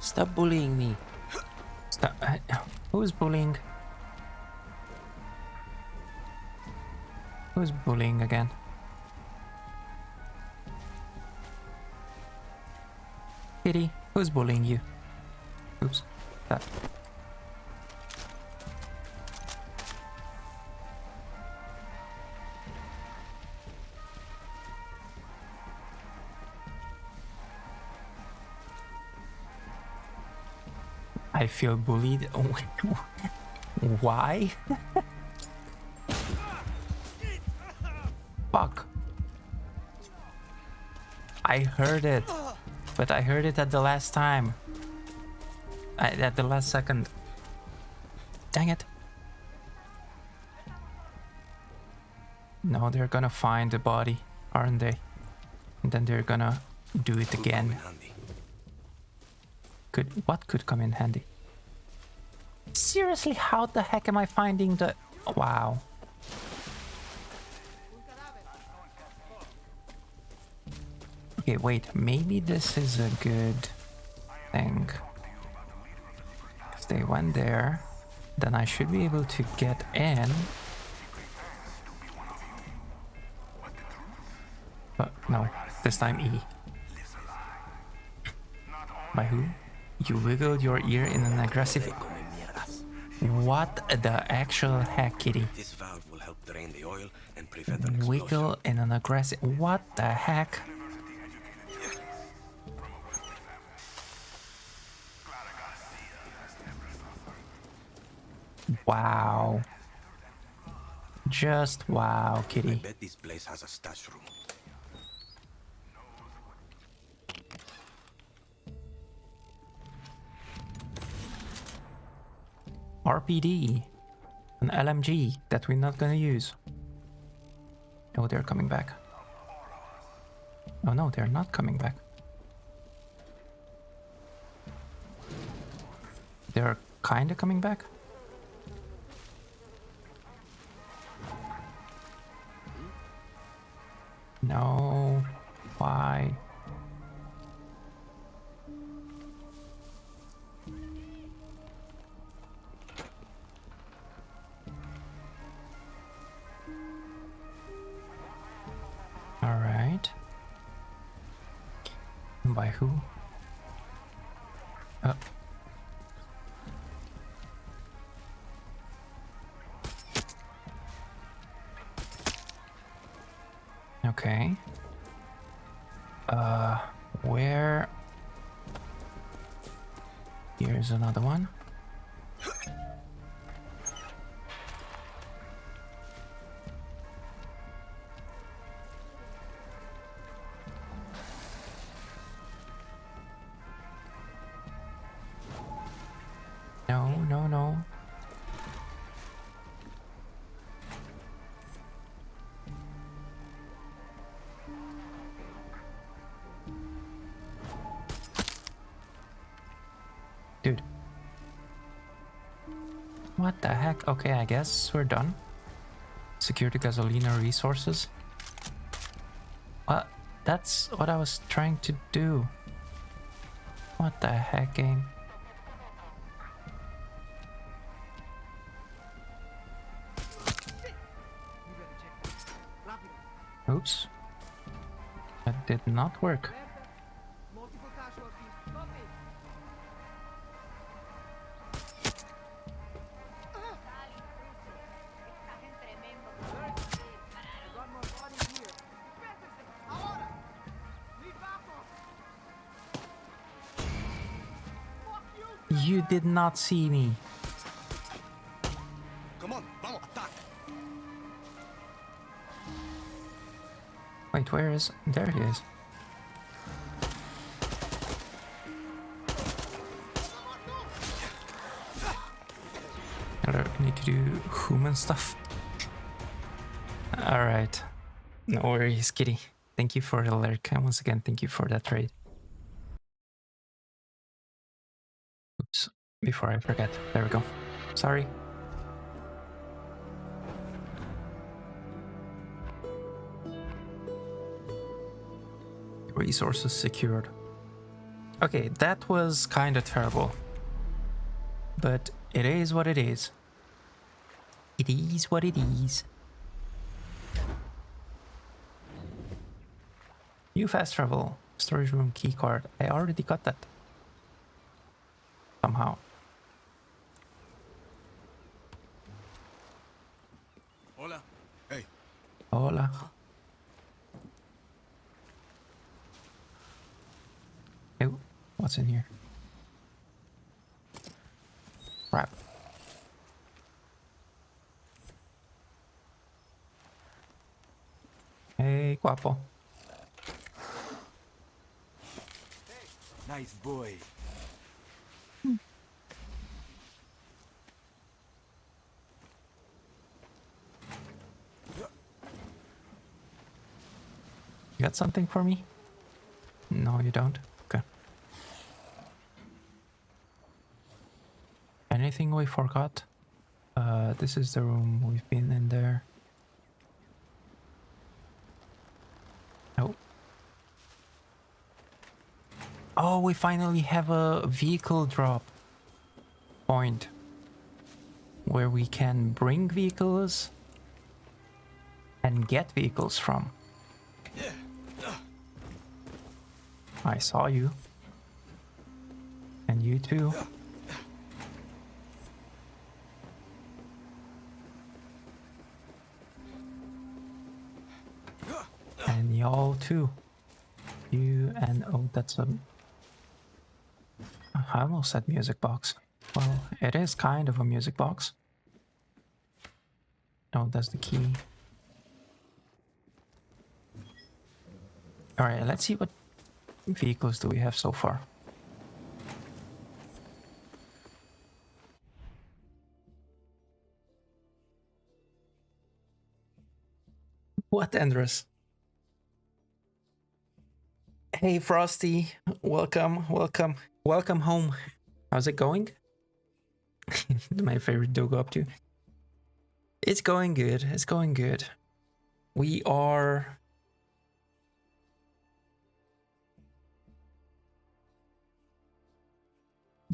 Stop bullying me. Stop. Who's bullying? Who's bullying again? Kitty, who's bullying you? Oops. That. I feel bullied. Why? Fuck. I heard it, but I heard it at the last time. At the last second. Dang it. No, they're gonna find the body, aren't they? And then they're gonna do it again. What could come in handy? Seriously, how the heck am I finding the... Wow. Okay, wait, maybe this is a good thing. Because they went there, then I should be able to get in. But no, this time E. By who? You wiggled your ear in an aggressive... What the actual heck, kitty? This valve will help drain the oil and prevent an explosion. Wiggle in an aggressive... What the heck? Wow. Just wow, kitty. I bet this place has a stash room. RPD. An LMG that we're not gonna use. Oh, they're coming back. Oh no, they're not coming back. They're kinda coming back. No. Why? All right. By who? Okay. Where? Here's another one. No, no, no. Dude. What the heck? Okay, I guess we're done. Secure the gasolina resources. Well, that's what I was trying to do. What the heck, game? Oops. That did not work. You did not see me. Come on, vamos, attack. Wait, where is... There he is. I need to do human stuff. Alright. No worries, kitty. Thank you for the alert. And once again, thank you for that trade. Oops. Before I forget. There we go. Sorry. Resources secured. Okay, that was kind of terrible. But it is what it is. It is what it is. New fast travel. Storage room keycard. I already got that. Somehow. Hola. Hey. Hola. Oh, what's in here? Crap. Hey, guapo. Nice boy. You got something for me? No, you don't? Okay. Anything we forgot? This is the room we've been in there. Oh. Oh, we finally have a vehicle drop point where we can bring vehicles and get vehicles from. I saw you. And you too. And y'all too. You and... oh, that's a... I almost said music box. Well, it is kind of a music box. Oh, that's the key. Alright, let's see what vehicles do we have so far. What, Andres? Hey, Frosty. Welcome, welcome. Welcome home. How's it going? My favorite dog up to. It's going good. It's going good. We are...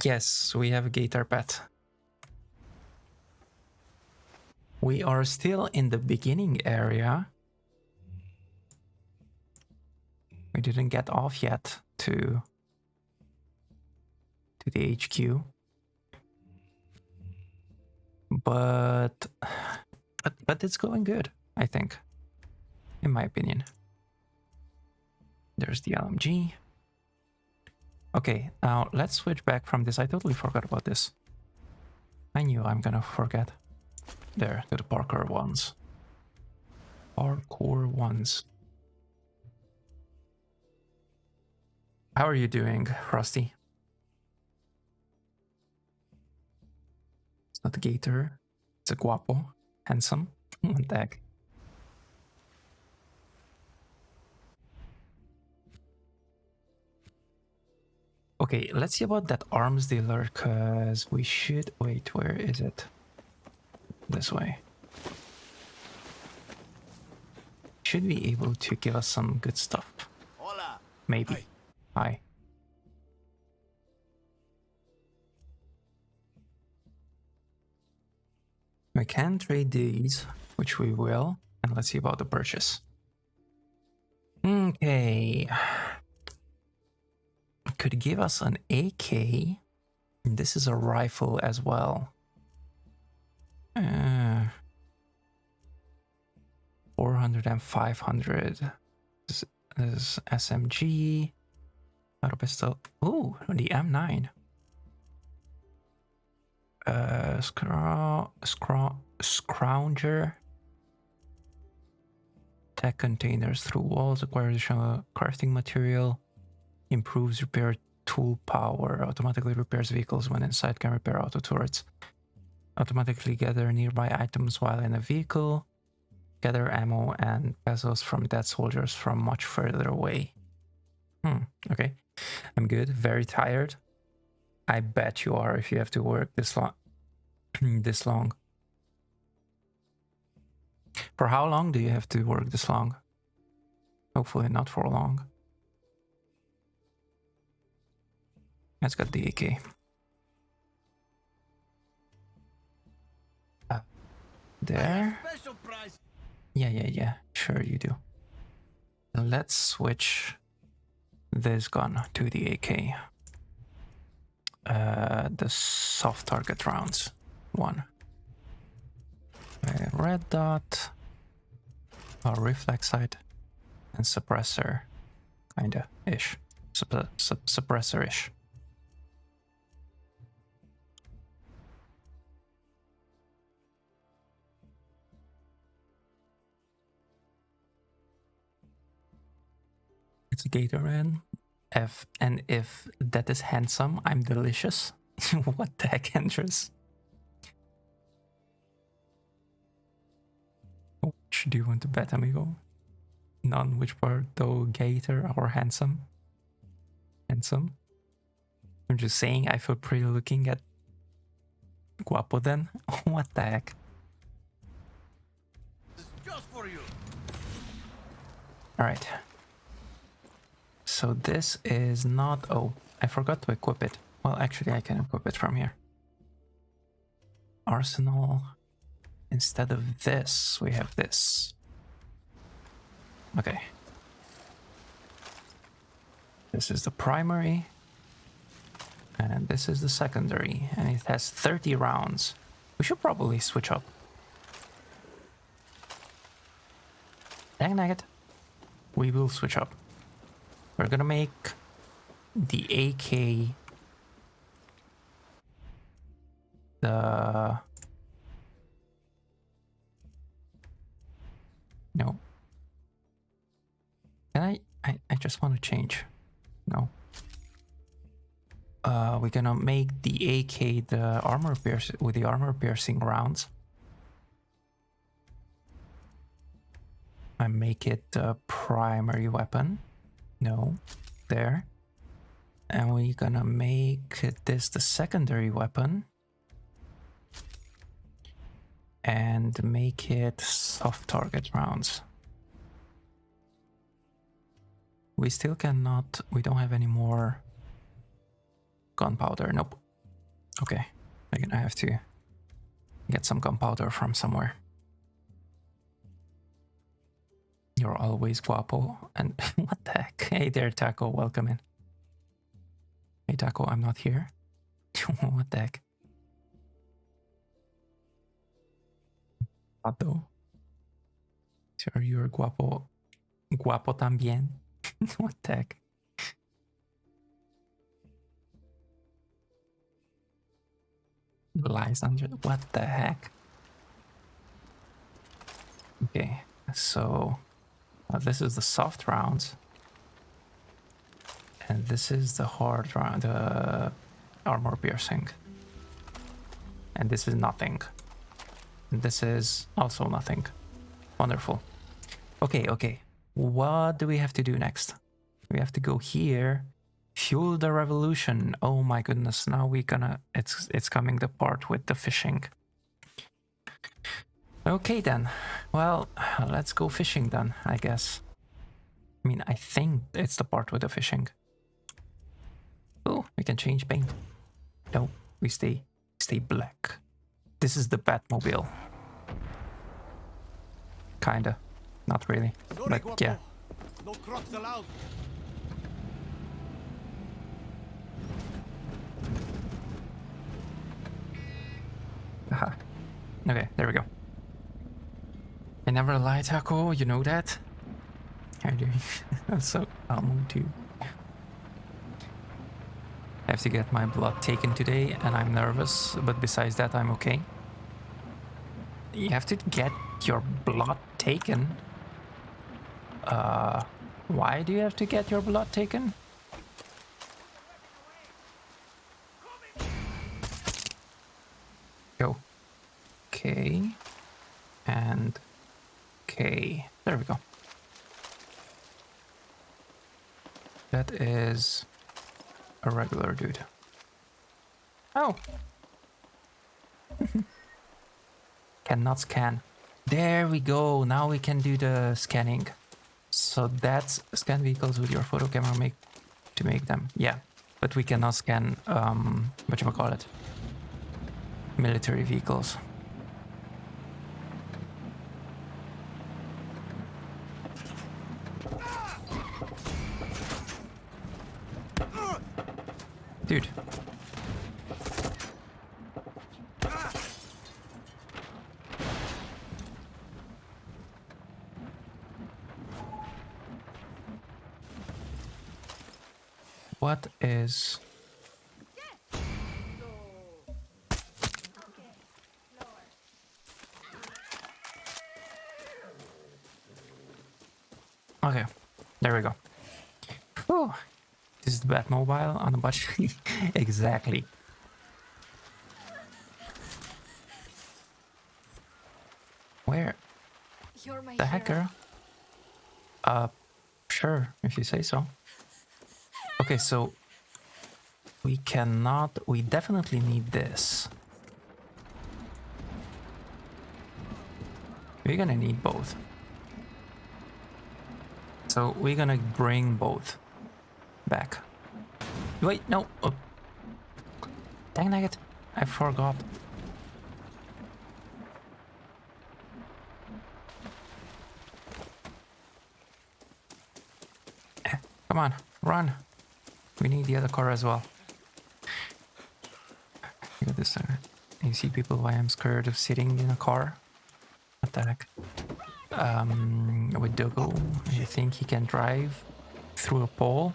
yes, we have a gator pet. We are still in the beginning area. We didn't get off yet to the HQ. But it's going good, I think. In my opinion. There's the LMG. Okay, now let's switch back from this. I totally forgot about this. I knew I'm gonna forget. There, to the parkour ones. Parkour ones. How are you doing, Frosty? It's not a gator. It's a guapo. Handsome. What the heck? Okay, let's see about that arms dealer, cause we should... wait, where is it? This way. should be able to give us some good stuff. Hola. Maybe. Hi. We can trade these, which we will, and let's see about the purchase. Okay. Could give us an AK. This is a rifle as well. 400 and 500. This is SMG. Auto pistol. Ooh, the M9. Scrounger. Tech containers through walls, acquires additional crafting material, improves repair tool power, automatically repairs vehicles when inside, can repair auto turrets, automatically gather nearby items while in a vehicle, gather ammo and pesos from dead soldiers from much further away. Okay. I'm good. Very tired. I bet you are if you have to work this long. This long. For how long do you have to work this long? Hopefully not for long. Let's get the AK. There. Yeah. Sure you do. And let's switch this gun to the AK. The soft target rounds. One. Red dot. Reflex sight. And suppressor. Kinda. Ish. Suppressor-ish. It's Gatorade. And if that is handsome, I'm delicious. What the heck, Andres? Which do you want to bet, amigo? None. Which part, though? Gator or handsome? Handsome? I'm just saying I feel pretty looking at Guapo then. What the heck? Just for you. Alright. So this is not... Oh, I forgot to equip it. Well, actually I can equip it from here. Arsenal. Instead of this, we have this. Okay. This is the primary. And this is the secondary. And it has 30 rounds. We should probably switch up. Dang it. We will switch up. We're gonna make the AK the... No. Can I just want to change. No. We're gonna make the AK the armor piercing with the armor piercing rounds. I make it the primary weapon. No. There. And we're gonna make this the secondary weapon. And make it soft target rounds. We still cannot... We don't have any more gunpowder. Nope. Okay. We're gonna have to get some gunpowder from somewhere. You're always guapo. And what the heck? Hey there, Taco. Welcome in. Hey, Taco, I'm not here. What the heck? Pato. Sure, you're guapo. Guapo también. What the heck? Lies under. What the heck? Okay, so this is the soft rounds, and this is the hard round, the armor piercing, and this is nothing. And this is also nothing. Wonderful. Okay. What do we have to do next? We have to go here. Fuel the revolution. Oh my goodness. Now we gonna... It's coming the part with the fishing. Okay then. Well, let's go fishing then, I guess. I mean, I think it's the part with the fishing. Oh, we can change paint. No, we stay black. This is the Batmobile. Kinda. Not really. Sorry, But yeah. No crocs allowed. Aha. Okay, there we go. I never lie, Taco, you know that? How are you doing? So, I'll move too. I have to get my blood taken today and I'm nervous, but besides that I'm okay. You have to get your blood taken? Why do you have to get your blood taken? Go. Okay. And okay. There we go. That is a regular dude. Oh. Cannot scan. There we go. Now we can do the scanning. So that's scan vehicles with your photo camera to make them. Yeah. But we cannot scan whatchamacallit? Military vehicles. Dude. What is... Okay, there we go. Whew. This is the Batmobile on the budget. Exactly. Where? You're my the heck, girl? Sure, if you say so. Okay, so we definitely need this. We're gonna need both. So we're gonna bring both back. Wait, no. Oh. Dang it, I forgot. Come on, run. We need the other car as well. Look at this. You see people why I'm scared of sitting in a car? What the heck? With Dogo, you think he can drive through a pole?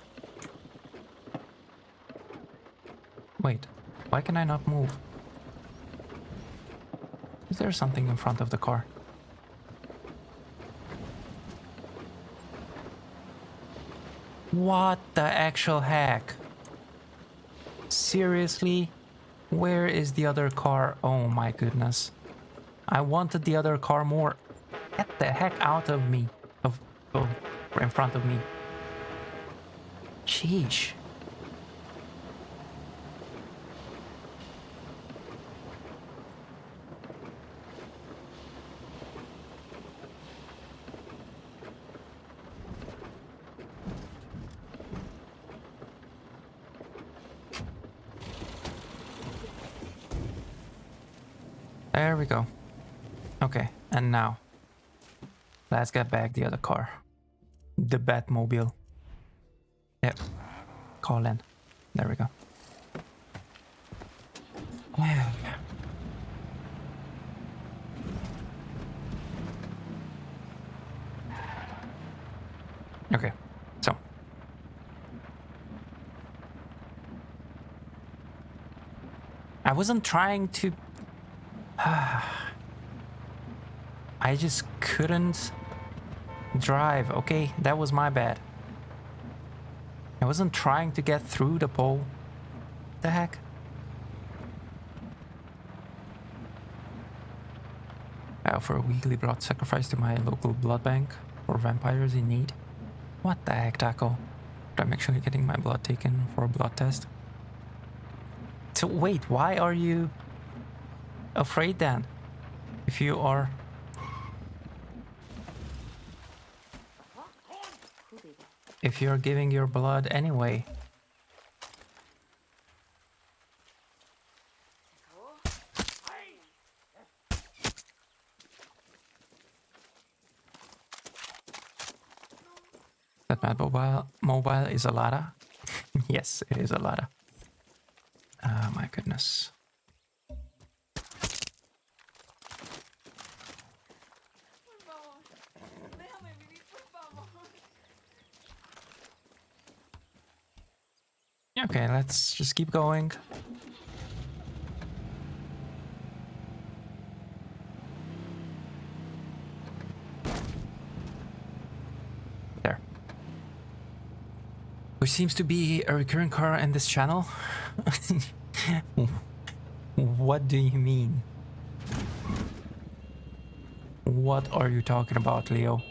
Wait, why can I not move? Is there something in front of the car? What the actual heck? Seriously? Where is the other car? Oh my goodness. I wanted the other car more. Get the heck out of me. Of in front of me. Sheesh. There we go. Okay, and now let's get back the other car. The Batmobile. Yep. Call in. There we go. Okay, so. I wasn't trying to... I just couldn't drive. Okay, that was my bad. I wasn't trying to get through the pole. What the heck? I offer a weekly blood sacrifice to my local blood bank for vampires in need. What the heck, Taco? I'm actually getting my blood taken for a blood test. So wait, why are you afraid then? If you are if you're giving your blood anyway? That mad mobile is a Lada? Yes, it is a Lada. Oh my goodness. Okay, let's just keep going. There. Which seems to be a recurring car in this channel. What do you mean? What are you talking about, Leo?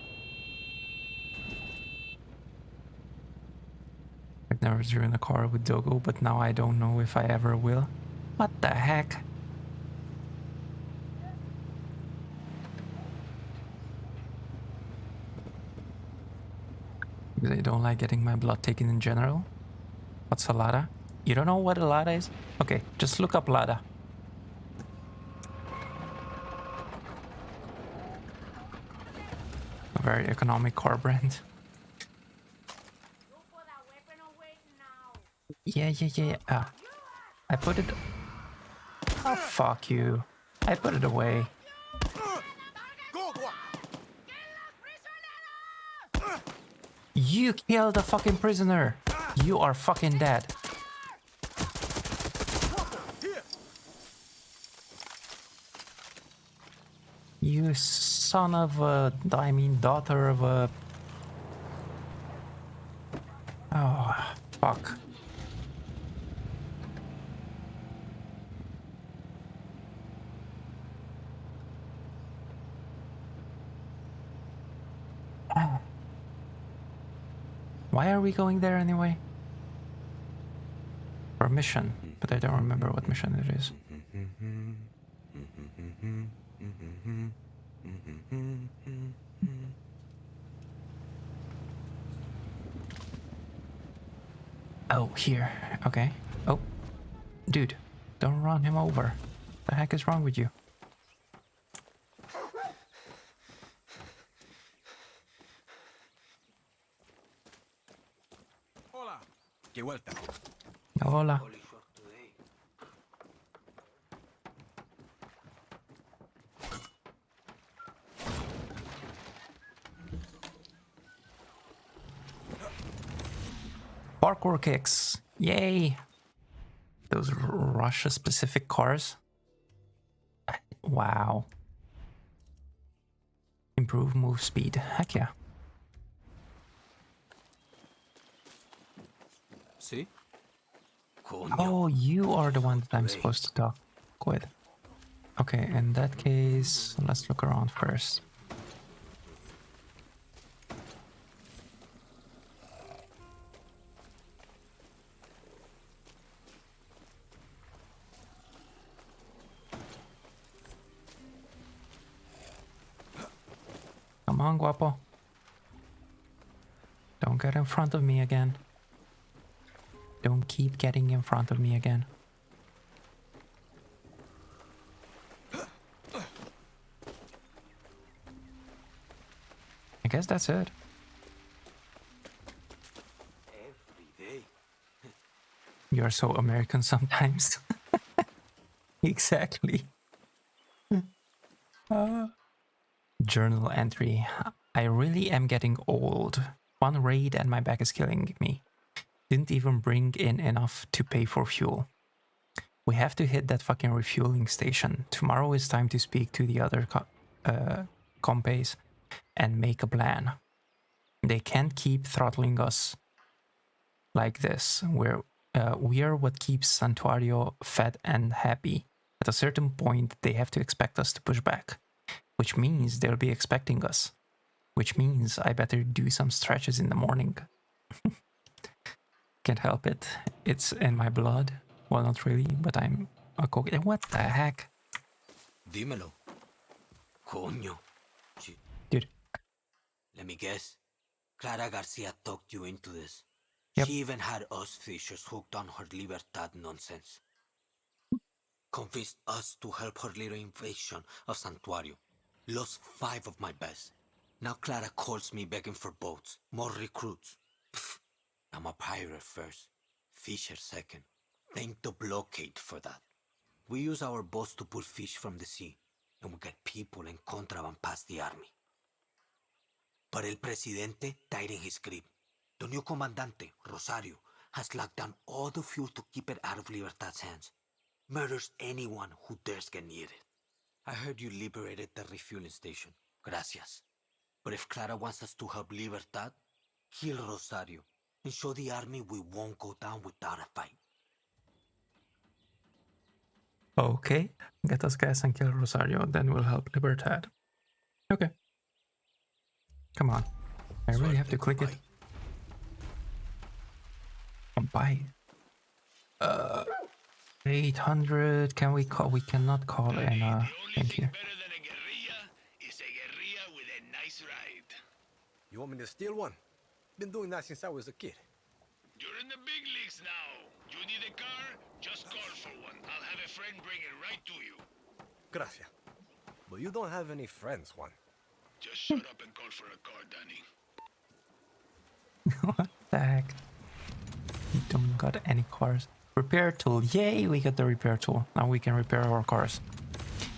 I've never driven a car with Dogo, but now I don't know if I ever will. What the heck? Because I don't like getting my blood taken in general. What's a Lada? You don't know what a Lada is? Okay, just look up Lada. A very economic car brand. Yeah. I put it... Oh, fuck you. I put it away. You killed a fucking prisoner. You are fucking dead. You son of a... I mean, daughter of a... Oh, fuck. Why are we going there anyway? For a mission, but I don't remember what mission it is. Oh, here. Okay. Oh. Dude, don't run him over. The heck is wrong with you? Hola. Que vuelta. Hola. Parkour kicks. Yay. Those Russia-specific cars. Wow. Improve move speed. Heck yeah. See? Oh, you are the one that I'm supposed to talk with. Okay, in that case, let's look around first. Come on, guapo. Don't get in front of me again. Don't keep getting in front of me again. I guess that's it. Every day. You're so American sometimes. Exactly. Journal entry. I really am getting old. One raid and my back is killing me. Didn't even bring in enough to pay for fuel. We have to hit that fucking refueling station. Tomorrow is time to speak to the other compas and make a plan. They can't keep throttling us like this. We are what keeps Santuario fed and happy. At a certain point, they have to expect us to push back, which means they'll be expecting us, which means I better do some stretches in the morning. Can't help it. It's in my blood. Well, not really, but I'm a cook. What the heck? Dímelo. Coño. Dude. Let me guess. Clara Garcia talked you into this. Yep. She even had us fishers hooked on her Libertad nonsense. Convinced us to help her little invasion of Santuario. Lost 5 of my best. Now Clara calls me begging for boats, more recruits. Pfft, I'm a pirate first, fisher second. Thank the blockade for that. We use our boats to pull fish from the sea, and we get people and contraband past the army. But El Presidente died in his grip. The new Comandante, Rosario, has locked down all the fuel to keep it out of Libertad's hands. Murders anyone who dares get near it. I heard you liberated the refueling station. Gracias. But if Clara wants us to help Libertad, kill Rosario and show the army we won't go down without a fight. Okay, get us gas and kill Rosario, then we'll help Libertad. Okay. Come on. I really have to click it. Buy. 800. Can we call? We cannot call in. Thank you. You want me to steal one? Been doing that since I was a kid. You're in the big leagues now. You need a car? Just call for one. I'll have a friend bring it right to you. Gracias. But you don't have any friends, Juan. Just shut up and call for a car, Danny. What the heck? We don't got any cars. Repair tool. Yay, we got the repair tool. Now we can repair our cars.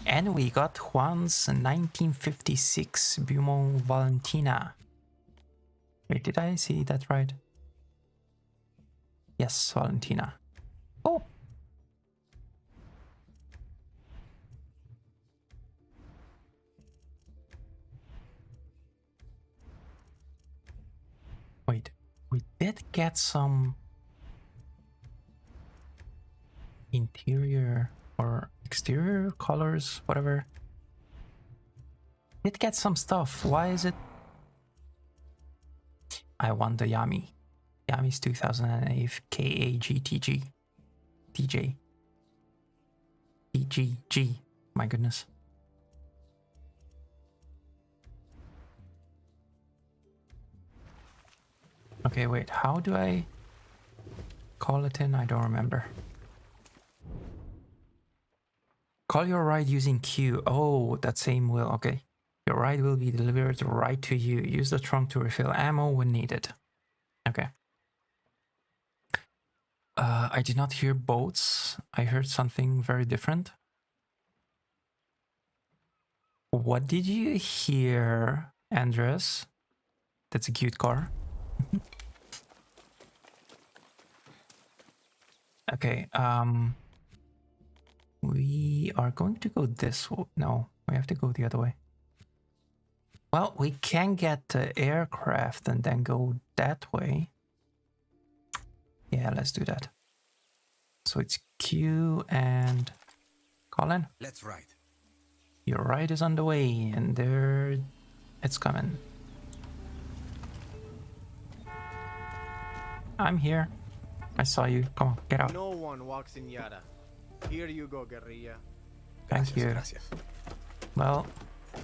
And we got Juan's 1956 Beaumont Valentina. Wait, did I see that right? Yes, Valentina. Oh! Wait, we did get some interior or exterior colors, whatever. Did get some stuff. Why is it? I want the Yami. Yami's 2008 KAGTG. TJ. TGG. My goodness. Okay, wait. How do I call it in? I don't remember. Call your ride using Q. Oh, that same will. Okay. Your ride will be delivered right to you. Use the trunk to refill ammo when needed. Okay. I did not hear boats. I heard something very different. What did you hear, Andres? That's a cute car. Okay, we are going to go this way. No, we have to go the other way. Well, we can get the aircraft and then go that way. Yeah, let's do that. So it's Q and Colin. Let's ride. Your ride is on the way, and there it's coming. I'm here. I saw you. Come on, get out. No one walks in Yara. Here you go, guerrilla. Thank you. Gracias. Well,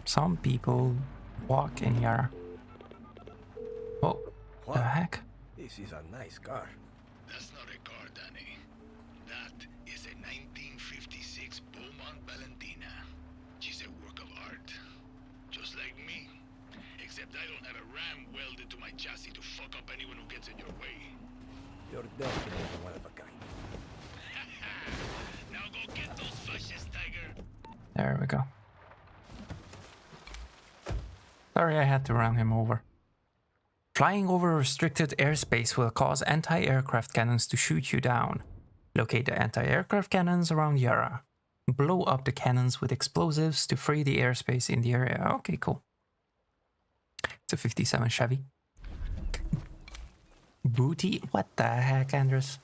some people walk in Yara. Oh, the heck? This is a nice car. That's not a car, Danny. That is a 1956 Beaumont Valentina. She's a work of art. Just like me. Except I don't have a ram welded to my chassis to fuck up anyone who gets in your way. You're definitely one of a kind. Now go get those fascists, Tiger. There we go. Sorry, I had to run him over. Flying over restricted airspace will cause anti-aircraft cannons to shoot you down. Locate the anti-aircraft cannons around Yara. Blow up the cannons with explosives to free the airspace in the area. Okay, cool. It's a 57 Chevy. Booty? What the heck, Andres?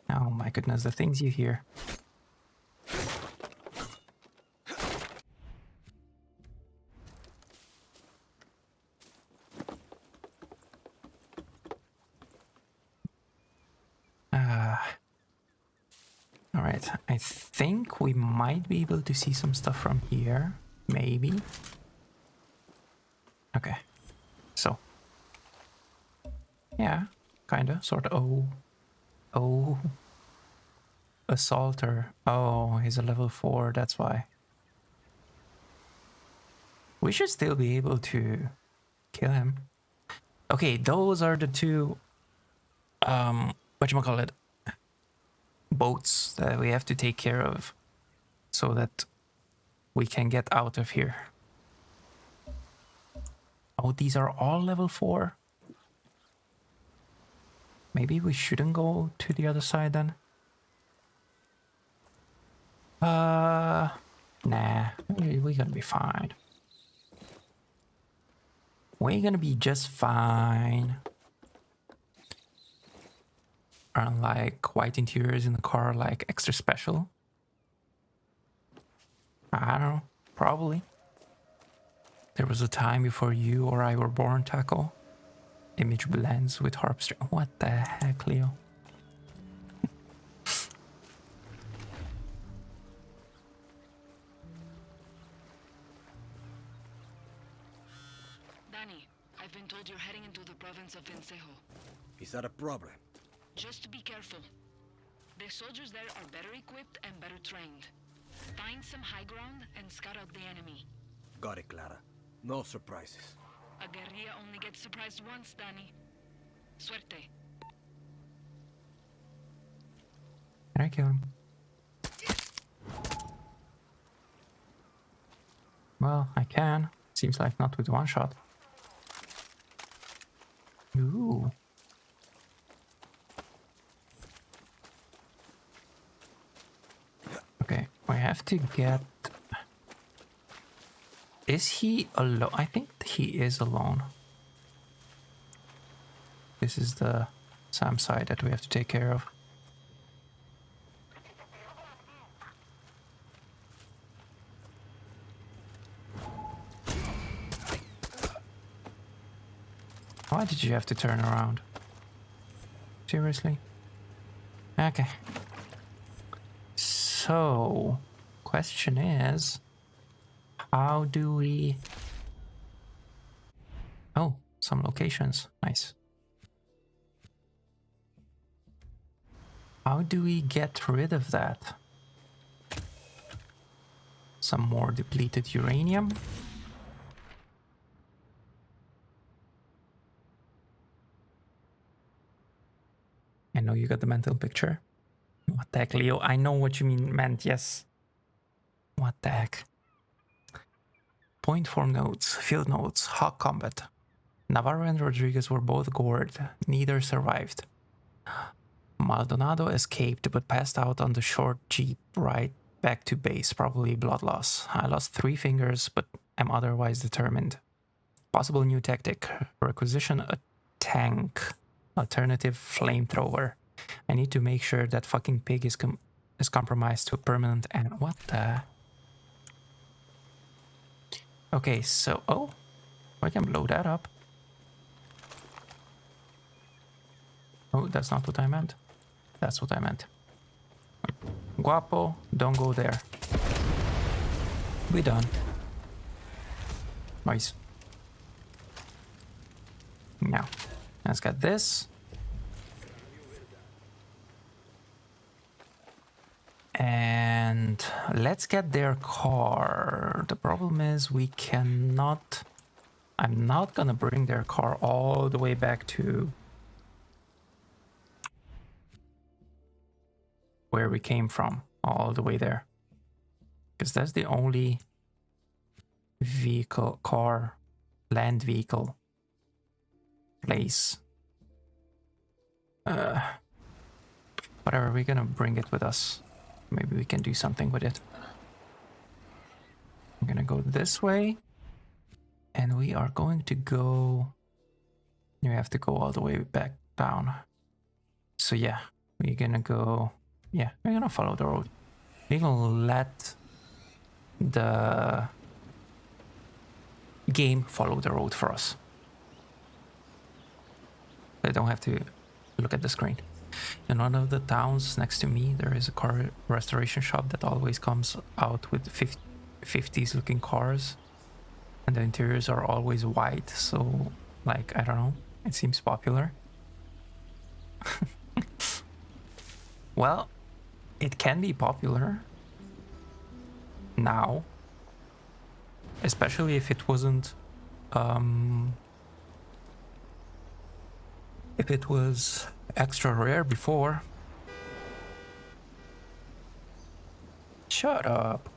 Oh my goodness, the things you hear. Alright, I think we might be able to see some stuff from here. Maybe. Okay. So. Yeah. Kinda. Sorta. Oh. Oh. Assaulter. Oh, he's a level 4. That's why. We should still be able to kill him. Okay, those are the two whatchamacallit, boats that we have to take care of so that we can get out of here. Oh, these are all level 4. Maybe we shouldn't go to the other side then. Nah, we're gonna be fine. We're gonna be just fine. Aren't like white interiors in the car like extra special? I don't know, probably. There was a time before you or I were born, Taco. Image blends with harp string. What the heck, Leo? Danny, I've been told you're heading into the province of Vencejo. Is that a problem? Just be careful. The soldiers there are better equipped and better trained. Find some high ground and scout out the enemy. Got it, Clara. No surprises. A guerrilla only gets surprised once, Danny. Suerte. Can I kill him? Well, I can. Seems like not with one shot. Ooh. Okay, we have to get... Is he alone? I think he is alone. This is the SAM side that we have to take care of. Why did you have to turn around? Seriously? Okay. So, question is, how do we... Oh, some locations. Nice. How do we get rid of that? Some more depleted uranium. I know you got the mental picture. What the heck, Leo? I know what you meant, yes. What the heck? Point form notes, field notes, hot combat. Navarro and Rodriguez were both gored. Neither survived. Maldonado escaped but passed out on the short jeep right back to base, probably blood loss. I lost 3 fingers but am otherwise determined. Possible new tactic. Requisition a tank. Alternative flamethrower. I need to make sure that fucking pig is compromised to a permanent end. What the... Okay, so... Oh, we can blow that up. Oh, that's not what I meant. That's what I meant. Guapo, don't go there. We done. Nice. Now, let's get this. And let's get their car. The problem is we cannot... I'm not gonna bring their car all the way back to where we came from, all the way there. Because that's the only vehicle, car, land vehicle place. Whatever, we're gonna bring it with us. Maybe we can do something with it. I'm gonna go this way. And we are going to go... You have to go all the way back down. So yeah, we're gonna go... Yeah, we're gonna follow the road. We're gonna let the game follow the road for us. I don't have to look at the screen. In one of the towns next to me, there is a car restoration shop that always comes out with 50s looking cars. And the interiors are always white, so like, I don't know, it seems popular. Well, it can be popular now, especially if it wasn't if it was extra rare before. Shut up.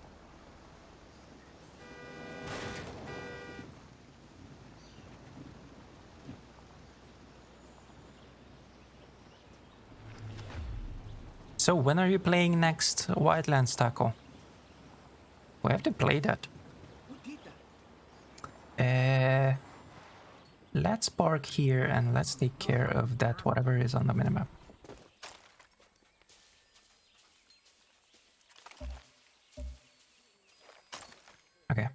So when are you playing next Wildlands, Taco? We have to play that. Let's park here and let's take care of that, whatever is on the minimap. Okay.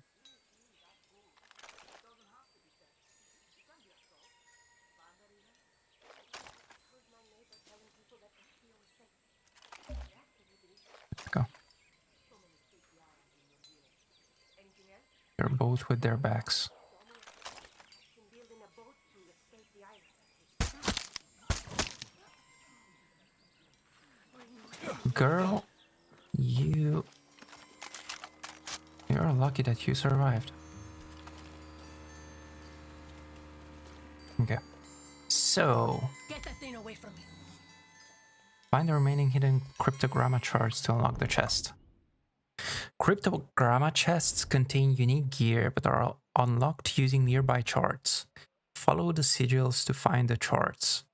Let's go. They're both with their backs. Girl, you're lucky that you survived. Okay. So Get that thing away from me. Find the remaining hidden cryptogramma charts to unlock the chest. Cryptogramma chests contain unique gear but are unlocked using nearby charts. Follow the sigils to find the charts.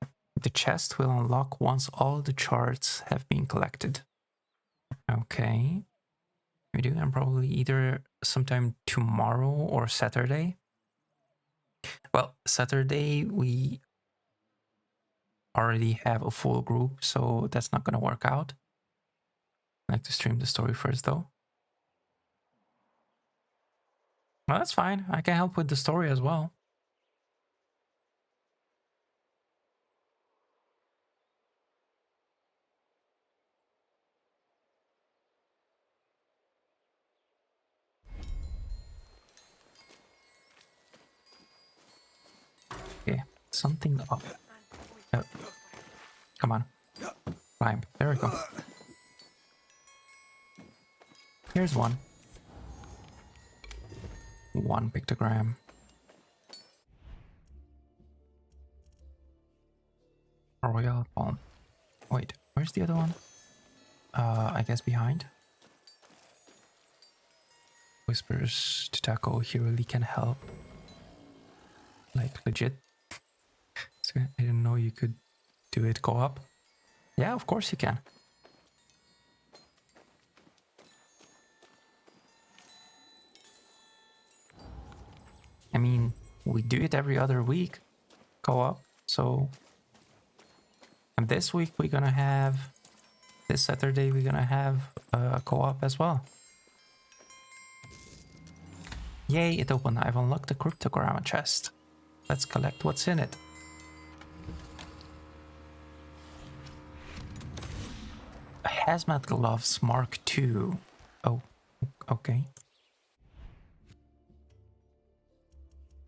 The chest will unlock once all the charts have been collected. Okay. We do, and probably either sometime tomorrow or Saturday. Well, Saturday we already have a full group, so that's not gonna work out. I like to stream the story first though. Well, that's fine. I can help with the story as well. Okay, something up. Oh. Come on. Climb. There we go. Here's one. One pictogram. Royal palm. Wait, where's the other one? I guess behind. Whispers to Taco, he really can help. Like, legit. So I didn't know you could do it co-op. Yeah, of course you can. I mean, we do it every other week, co-op, so... And this week we're gonna have... This Saturday we're gonna have co-op as well. Yay, it opened. I've unlocked the cryptogramma chest. Let's collect what's in it. Hazmat gloves Mark II. Oh, okay.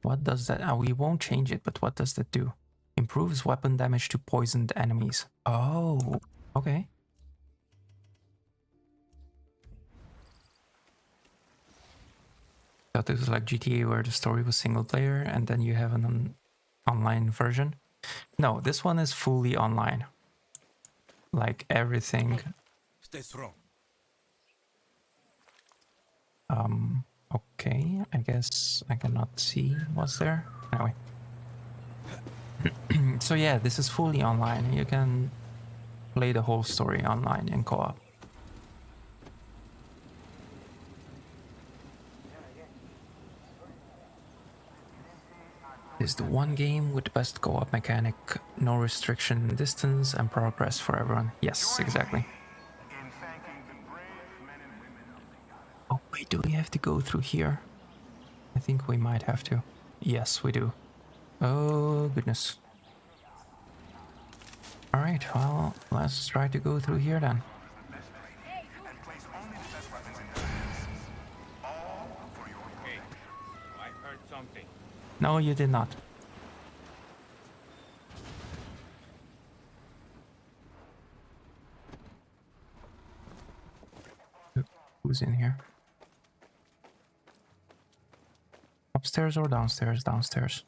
What does that... we won't change it, but what does that do? Improves weapon damage to poisoned enemies. Oh, okay. Thought this was like GTA where the story was single player and then you have an online version. No, this one is fully online. Like everything. Stay strong. Okay, I guess I cannot see what's there. Anyway. So yeah, this is fully online. You can play the whole story online in co-op. This is the one game with the best co-op mechanic, no restriction in distance and progress for everyone. Yes, exactly. Oh wait, do we have to go through here? I think we might have to. Yes, we do. Oh goodness. Alright, well, let's try to go through here then. No, you did not. Who's in here? Upstairs or downstairs? Downstairs.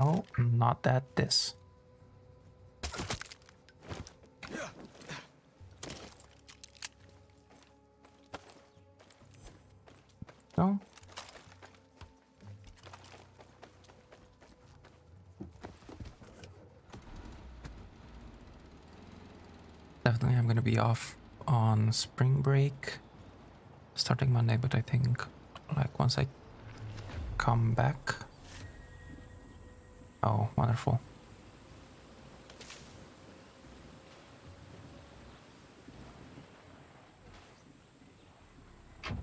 Oh, not that this. No. Definitely I'm gonna be off on spring break starting Monday, but I think like once I come back. Oh, wonderful.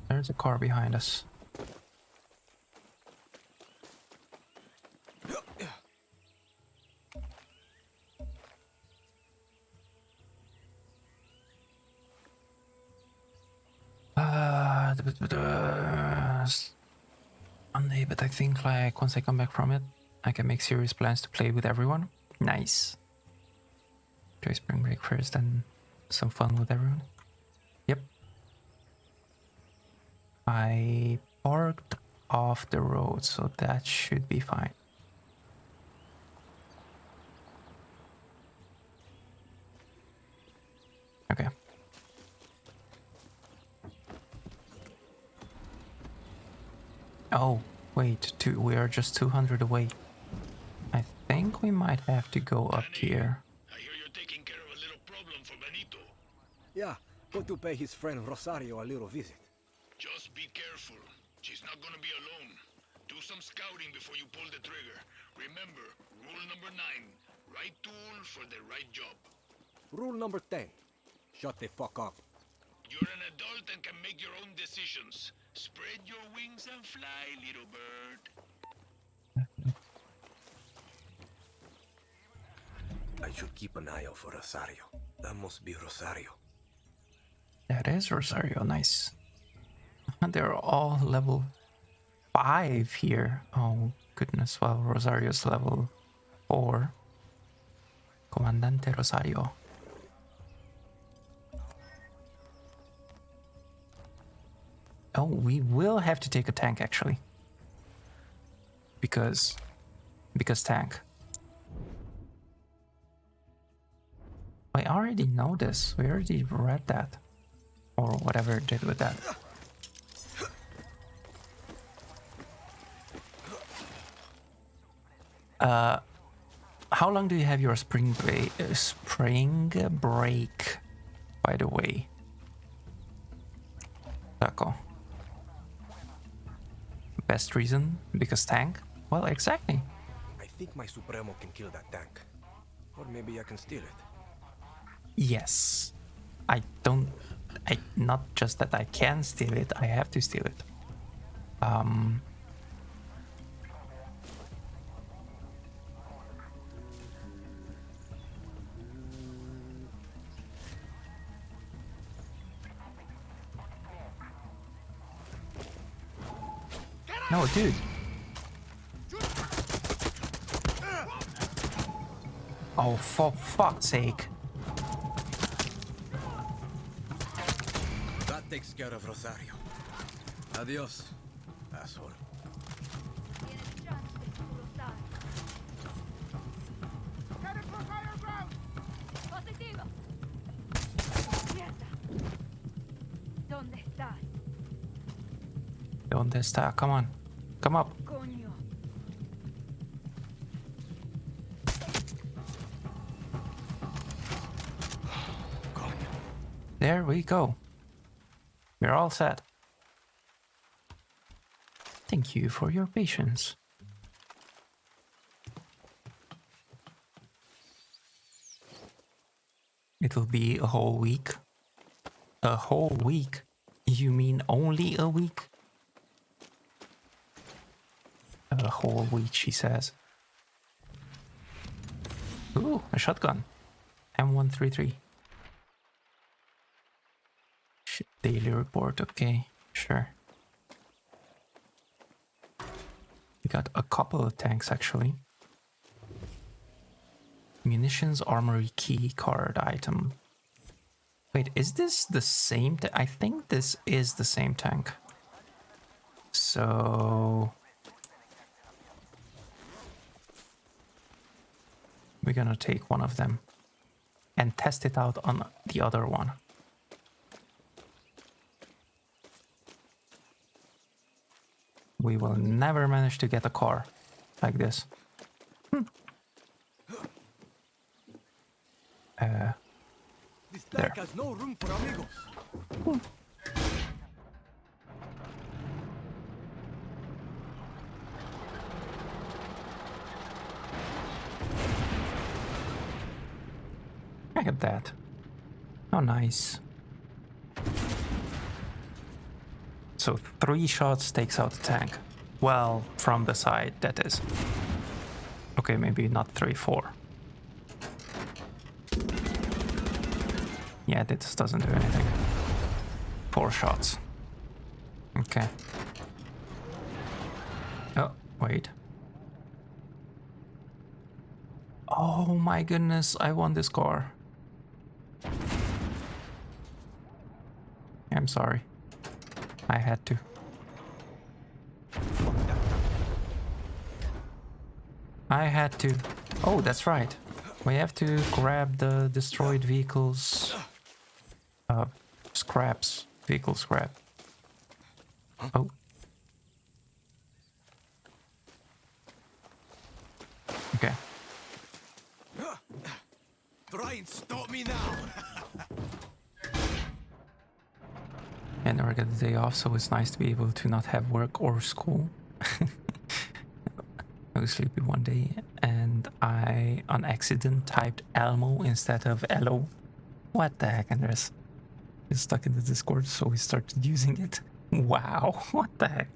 There's a car behind us. Monday, but I think like once I come back from it, I can make serious plans to play with everyone. Nice. Try spring break first and some fun with everyone. Yep. I parked off the road, so that should be fine. Okay. Oh, wait, we are just 200 away. I think we might have to go up here. I hear you're taking care of a little problem for Benito. Yeah, go to pay his friend Rosario a little visit. Just be careful. She's not gonna be alone. Do some scouting before you pull the trigger. Remember, rule number 9. Right tool for the right job. Rule number 10. Shut the fuck up. You're an adult and can make your own decisions. Spread your wings and fly, little bird. I should keep an eye out for Rosario. That must be Rosario. That is Rosario, nice. They're all level 5 here. Oh goodness, well, Rosario's level 4. Comandante Rosario. Oh, we will have to take a tank actually. Because tank. I already know this. We already read that. Or whatever it did with that. How long do you have your spring break, by the way? Taco. Best reason? Because tank? Well, exactly. I think my Supremo can kill that tank. Or maybe I can steal it. Yes. Not just that I can steal it, I have to steal it. No, dude. Oh, for fuck's sake. That takes care of Rosario. Adios, asshole. ¿Dónde está? Come on. Come up. There we go. We're all set. Thank you for your patience. It'll be a whole week. A whole week? You mean only a week? A whole week, she says. Ooh, a shotgun. M133. Daily report, okay, sure. We got a couple of tanks actually. Munitions armory key card item. Wait, is this the same? I think this is the same tank. So we're gonna take one of them and test it out on the other one. We will never manage to get a car like this. This there. tank has no room for amigos. Look at that. How nice. So 3 shots takes out the tank. Well, from the side, that is. Okay, maybe not 3, 4. Yeah, this doesn't do anything. 4 shots. Okay. Oh, wait. Oh my goodness, I won this car. I'm sorry. I had to. I had to. Oh, that's right. We have to grab the destroyed vehicles. Scraps. Vehicle scrap. Oh. Okay. Try and stop me now. I never get the day off, so it's nice to be able to not have work or school. I was sleepy one day and I, on accident, typed Elmo instead of Elo. What the heck, Andres? It's stuck in the Discord, so we started using it. Wow, what the heck?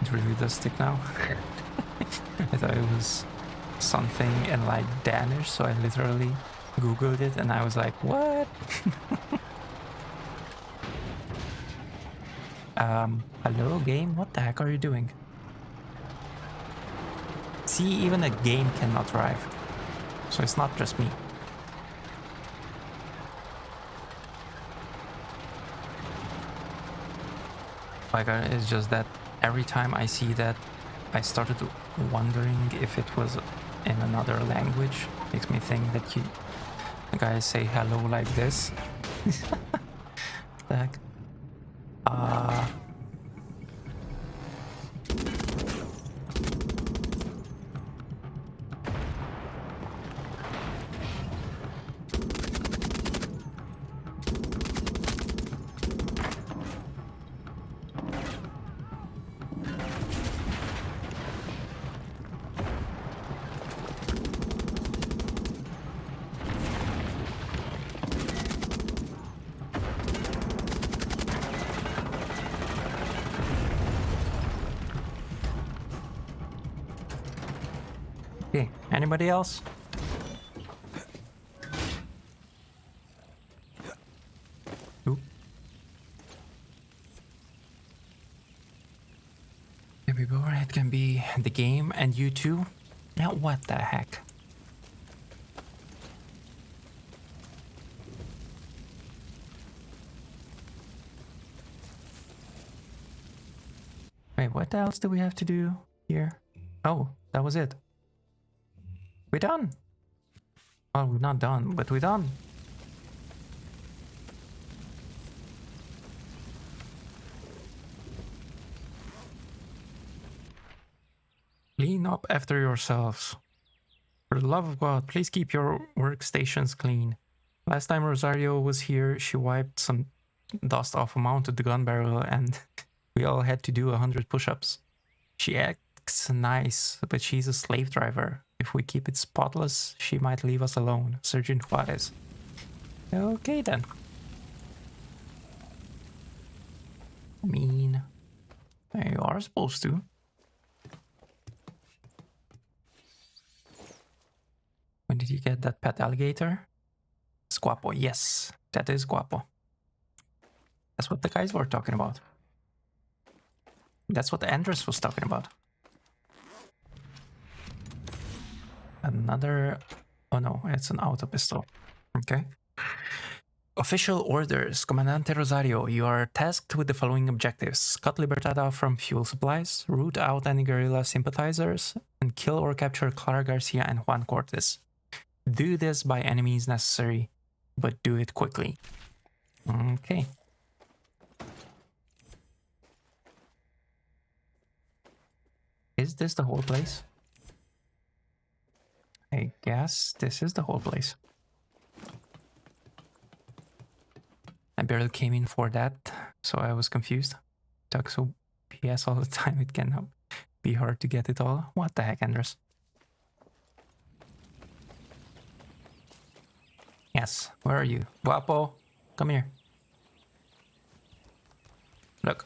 It really does stick now. I thought it was something in like Danish, so I literally Googled it and I was like, what? Hello game? What the heck are you doing? See, even a game cannot drive. So it's not just me. Like, it's just that every time I see that, I started wondering if it was in another language. Makes me think that the guys say hello like this. What the heck? Okay, anybody else? Oop. Maybe it can be the game and you too. Now what the heck? Wait, what else do we have to do here? Oh, that was it. We're done. Well, we're not done, but we're done. Clean up after yourselves. For the love of God, please keep your workstations clean. Last time Rosario was here, she wiped some dust off a mounted gun barrel and we all had to do 100 push-ups. She acts nice, but she's a slave driver. If we keep it spotless, she might leave us alone. Sergeant Juarez. Okay then. I mean, you are supposed to. Did you get that pet alligator? It's Guapo. Yes, that is Guapo. That's what the guys were talking about. That's what Andres was talking about. Another... Oh no, it's an auto pistol. Okay. Official orders. Comandante Rosario, you are tasked with the following objectives. Cut Libertad from fuel supplies, root out any guerrilla sympathizers, and kill or capture Clara Garcia and Juan Cortes. Do this by any means necessary, but do it quickly. Okay. Is this the whole place? I guess this is the whole place. I barely came in for that, so I was confused. Talk so PS all the time, it can be hard to get it all. What the heck, Andres? Yes, where are you? Guapo, come here. Look.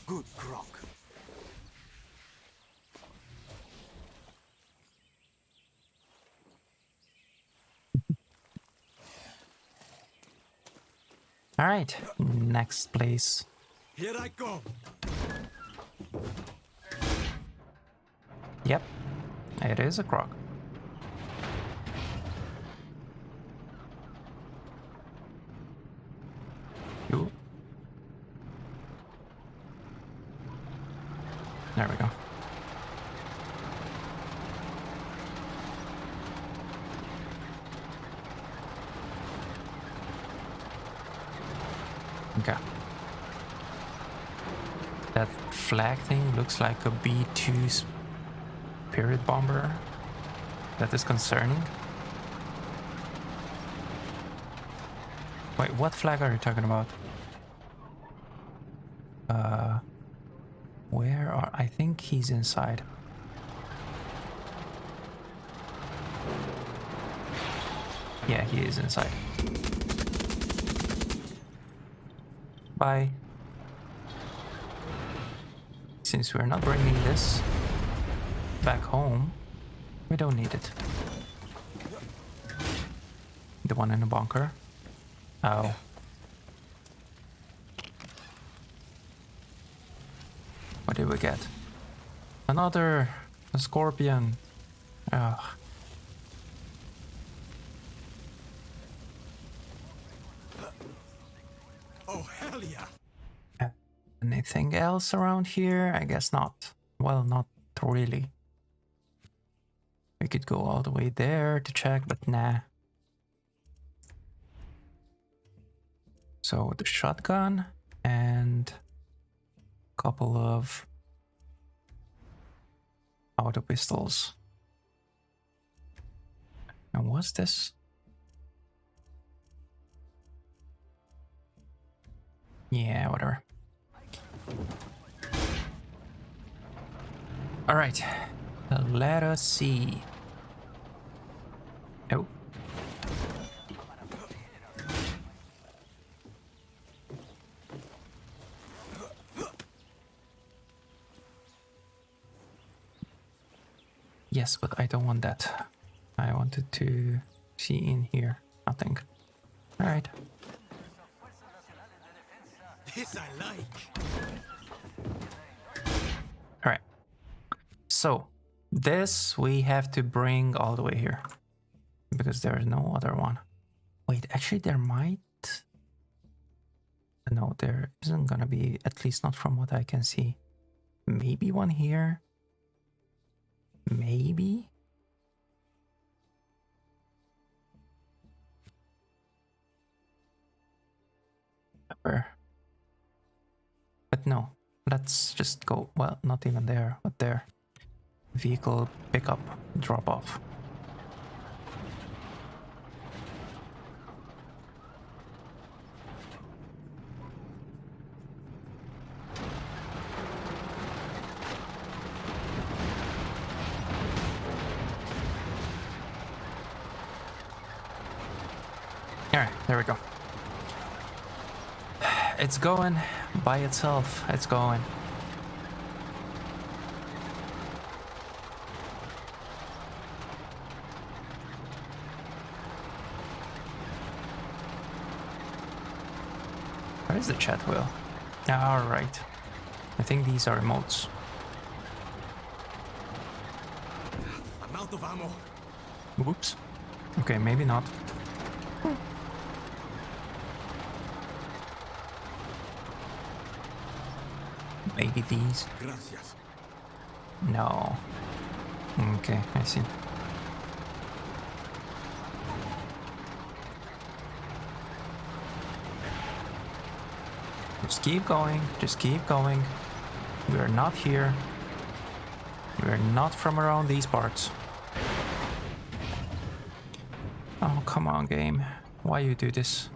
Good grok. All right, next place. Here I go. Yep, it is a croc. You. There we go. Okay. That flag thing looks like a B-2 Spirit bomber. That is concerning. Wait, what flag are you talking about? Where are... I think he's inside. Yeah, he is inside. Bye. Since we're not bringing this back home, we don't need it. The one in the bunker. Oh. What did we get? Another scorpion. Ugh. Oh, hell yeah! Anything else around here? I guess not. Well, not really. We could go all the way there to check, but nah. So the shotgun and a couple of auto pistols. And what's this? Yeah, whatever. All right, let us see. Oh. Yes, but I don't want that. I wanted to see in here. Nothing. All right. This I like. All right. So this we have to bring all the way here because there is no other one. Wait, actually there might... No, there isn't gonna be, at least not from what I can see. Maybe one here. Maybe. Where? But no, let's just go, well, not even there, but there. Vehicle pickup, drop off. Alright, there we go. It's going by itself. It's going. Where is the chat wheel? Alright. I think these are emotes. I'm out of ammo. Whoops. Okay, maybe not. Maybe these. Gracias. No. Okay, I see. Just keep going, just keep going. We are not here. We are not from around these parts. Oh, come on, game. Why you do this?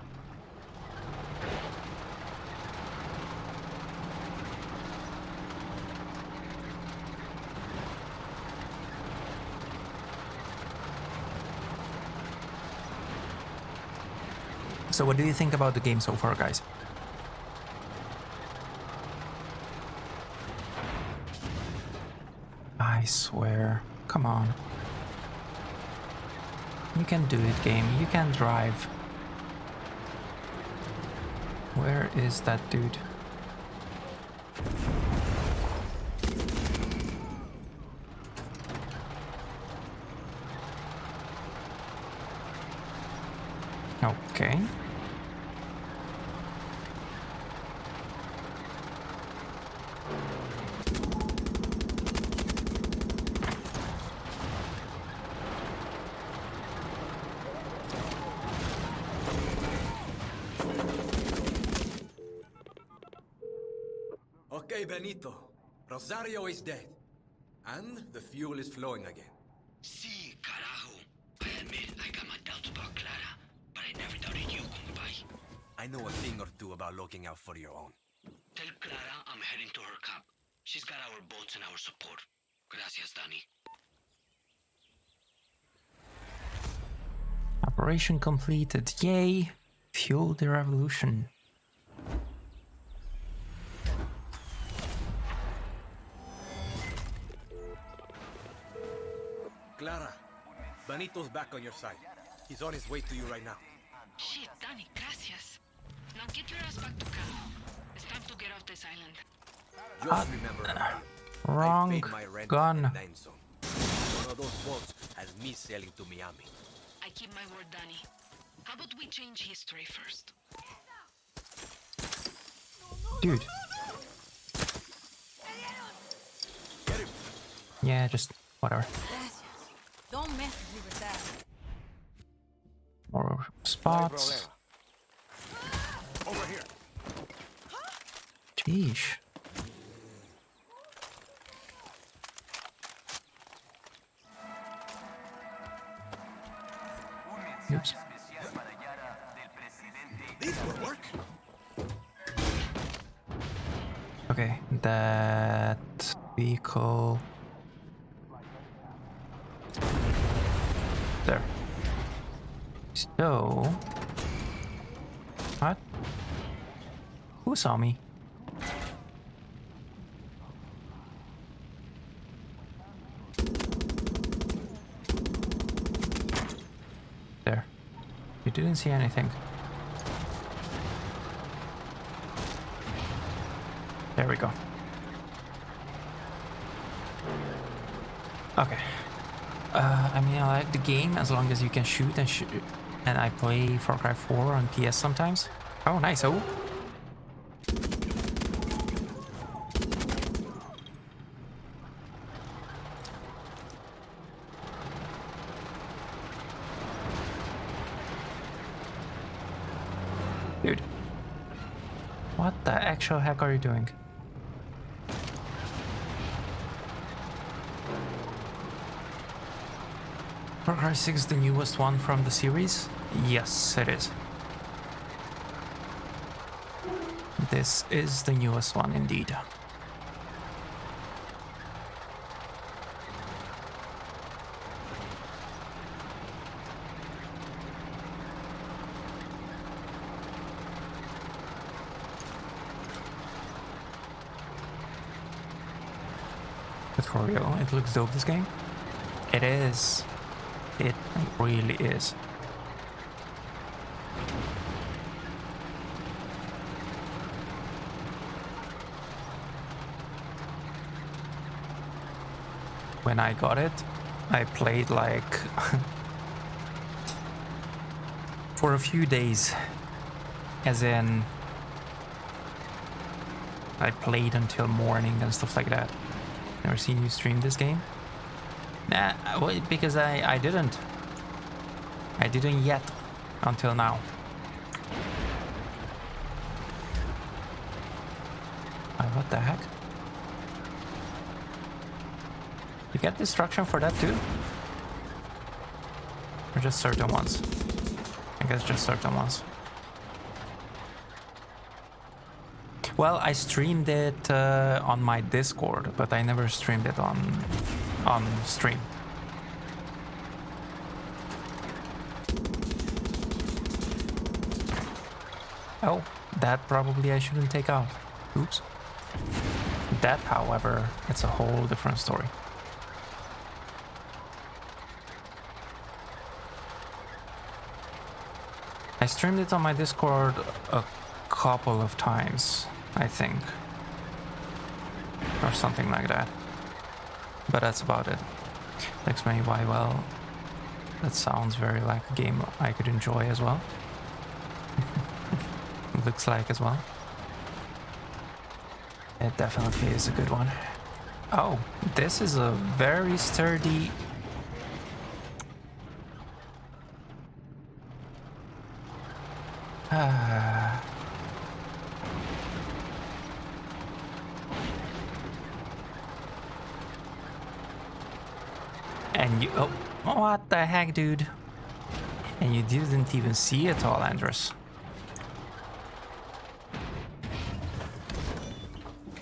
So what do you think about the game so far, guys? I swear. Come on. You can do it, game. You can drive. Where is that dude? Okay. Okay, Benito. Rosario is dead. And the fuel is flowing again. Sí, carajo. I admit I got my doubts about Clara, but I never doubted you, compadre. I know a thing or two about looking out for your own. Tell Clara I'm heading to her camp. She's got our boats and our support. Gracias, Danny. Operation completed. Yay! Fuel the revolution. Clara, Benito's back on your side. He's on his way to you right now. Shit, Danny, gracias. Now get your ass back to camp. It's time to get off this island. Just remember, Wrong I paid my rent gun. and then some. One of those boats has me sailing to Miami. I keep my word, Danny. How about we change history first? Dude. Yeah, just whatever. Don't mess with Libertad. More spots. Over here. Jeez. Oops. These will work. Okay, that vehicle. There. So. What? Who saw me? There. You didn't see anything. There we go. Okay. I mean, I like the game as long as you can shoot and shoot. And I play Far Cry 4 on PS sometimes. Oh, nice. Oh. Dude. What the actual heck are you doing? Far Cry 6 the newest one from the series? Yes, it is. This is the newest one indeed. But for real, it looks dope, this game. It is. It really is. when I got it, I played like for a few days, as in I played until morning and stuff like that. Never seen you stream this game? Nah, well, because I didn't. I didn't yet until now. What the heck? You get destruction for that too? Or just certain ones? I guess just certain ones. Well, I streamed it on my Discord, but I never streamed it on stream. Oh, that probably I shouldn't take out. Oops. That, however, it's a whole different story. I streamed it on my Discord a couple of times, I think. Or something like that. But that's about it. Next me why, well, that sounds very like a game I could enjoy as well. Looks like as well. It definitely is a good one. Oh, this is a very sturdy... And you... Oh, what the heck, dude? And you didn't even see it all, Andres.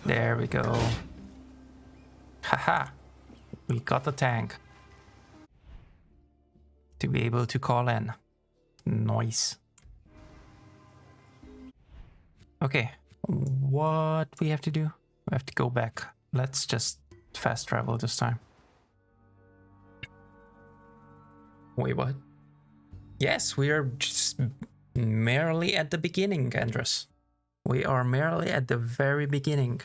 There we go. Haha. We got the tank. To be able to call in. Nice. Okay. What we have to do? We have to go back. Let's just fast travel this time. Wait, what? Yes, we are just merely at the beginning, Andres. We are merely at the very beginning.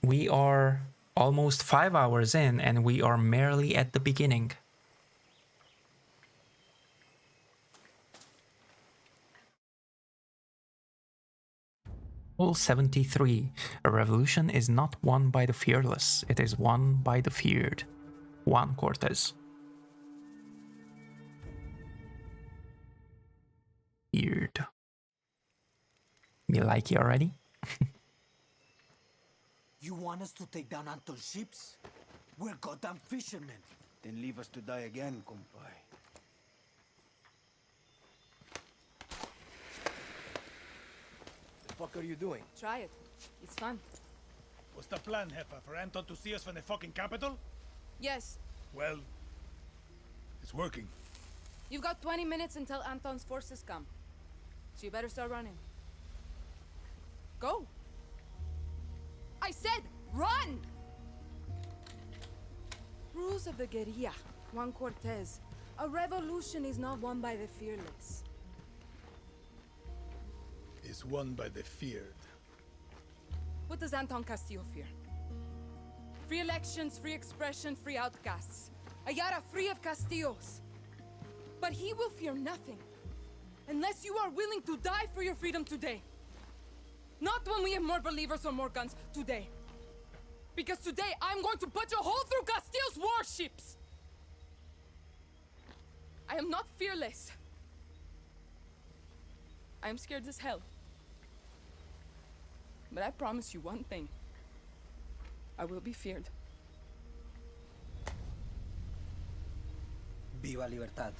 We are almost 5 hours in, and we are merely at the beginning. Rule 73. A revolution is not won by the fearless, it is won by the feared. Juan Cortez. Feared. Me like you already? You want us to take down Anton's ships? We're goddamn fishermen. Then leave us to die again, compay. The fuck are you doing? Try it. It's fun. What's the plan, Heffa? For Anton to see us from the fucking capital? Yes. Well, it's working. You've got 20 minutes until Anton's forces come. So you better start running. Go. I said run! Rules of the guerrilla. Juan Cortez. A revolution is not won by the fearless. It's won by the feared. What does Anton Castillo fear? Free elections, free expression, free outcasts. A Yara free of Castillos. But he will fear nothing. Unless you are willing to die for your freedom today. Not when we have more believers or more guns. Today. Because today I'm going to put a hole through Castillo's warships! I am not fearless. I am scared as hell. But I promise you one thing. I will be feared. Viva Libertad.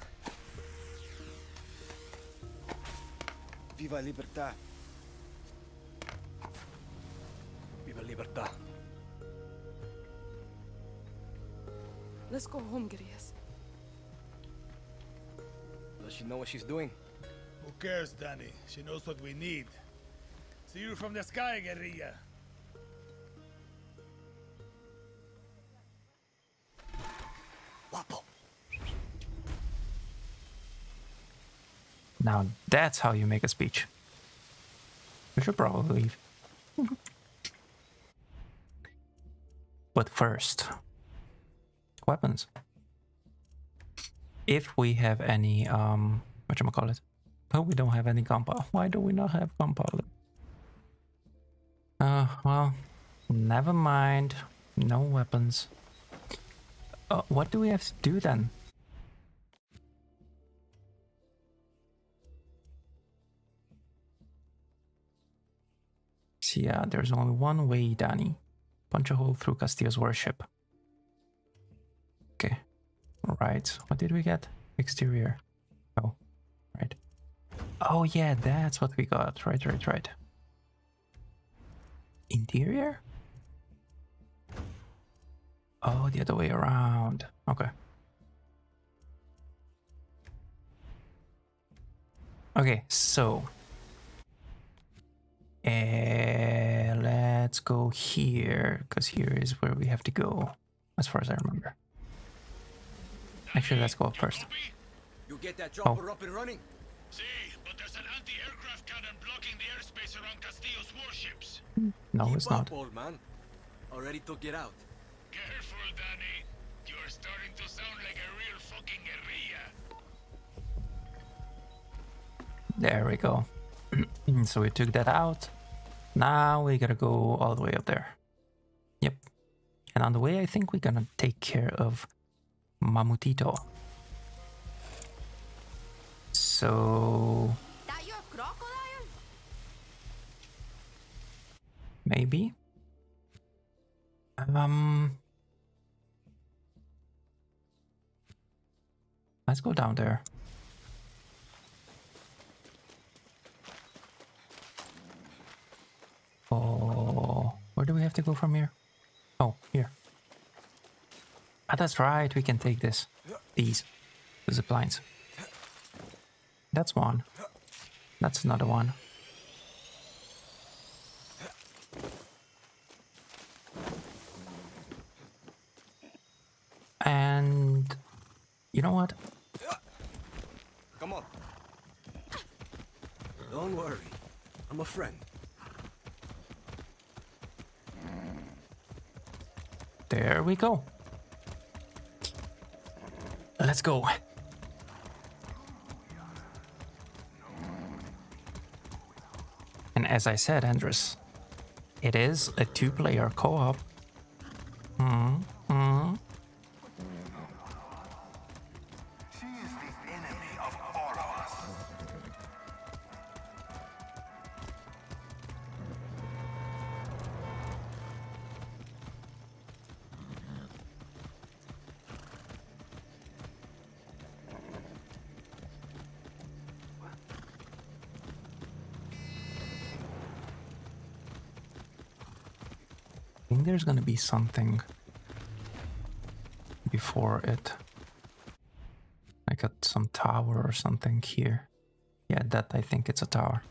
Viva Libertad. Viva Libertad. Let's go home, guerrillas. Does she know what she's doing? Who cares, Danny? She knows what we need. See you from the sky, guerrilla. Guapo. Now that's how you make a speech. We should probably leave. But first, weapons. If we have any, whatchamacallit? Oh, we don't have any gunpowder. Why do we not have gunpowder? Well, never mind. No weapons. What do we have to do then? So yeah, there's only one way, Danny. Punch a hole through Castillo's warship. Okay. Right. What did we get? Exterior. Oh, right. Oh yeah, that's what we got. Right. Interior? Oh, the other way around. Okay. Okay, so let's go here, because here is where we have to go, as far as I remember. Actually, let's go up first. You get that chopper up and running? See, but there's an anti-aircraft cannon blocking the airspace around Castillo's warships. No, it's not. Keep up, old man. Already took it out. Careful, Danny. You are starting to sound like a real fucking guerrilla. There we go. So we took that out. Now we gotta go all the way up there. Yep. And on the way, I think we're gonna take care of Mamutito. So... That your crocodile? Maybe. Let's go down there. Oh, where do we have to go from here? Oh, here. Ah, that's right. We can take this. These. The zip lines. That's one. That's another one. And you know what? Come on. Don't worry. I'm a friend. There we go. Let's go. And as I said, Andres, it is a two-player co-op. She is the enemy of all of us. I think there's gonna be something before it. I got some tower or something here. Yeah, that I think it's a tower.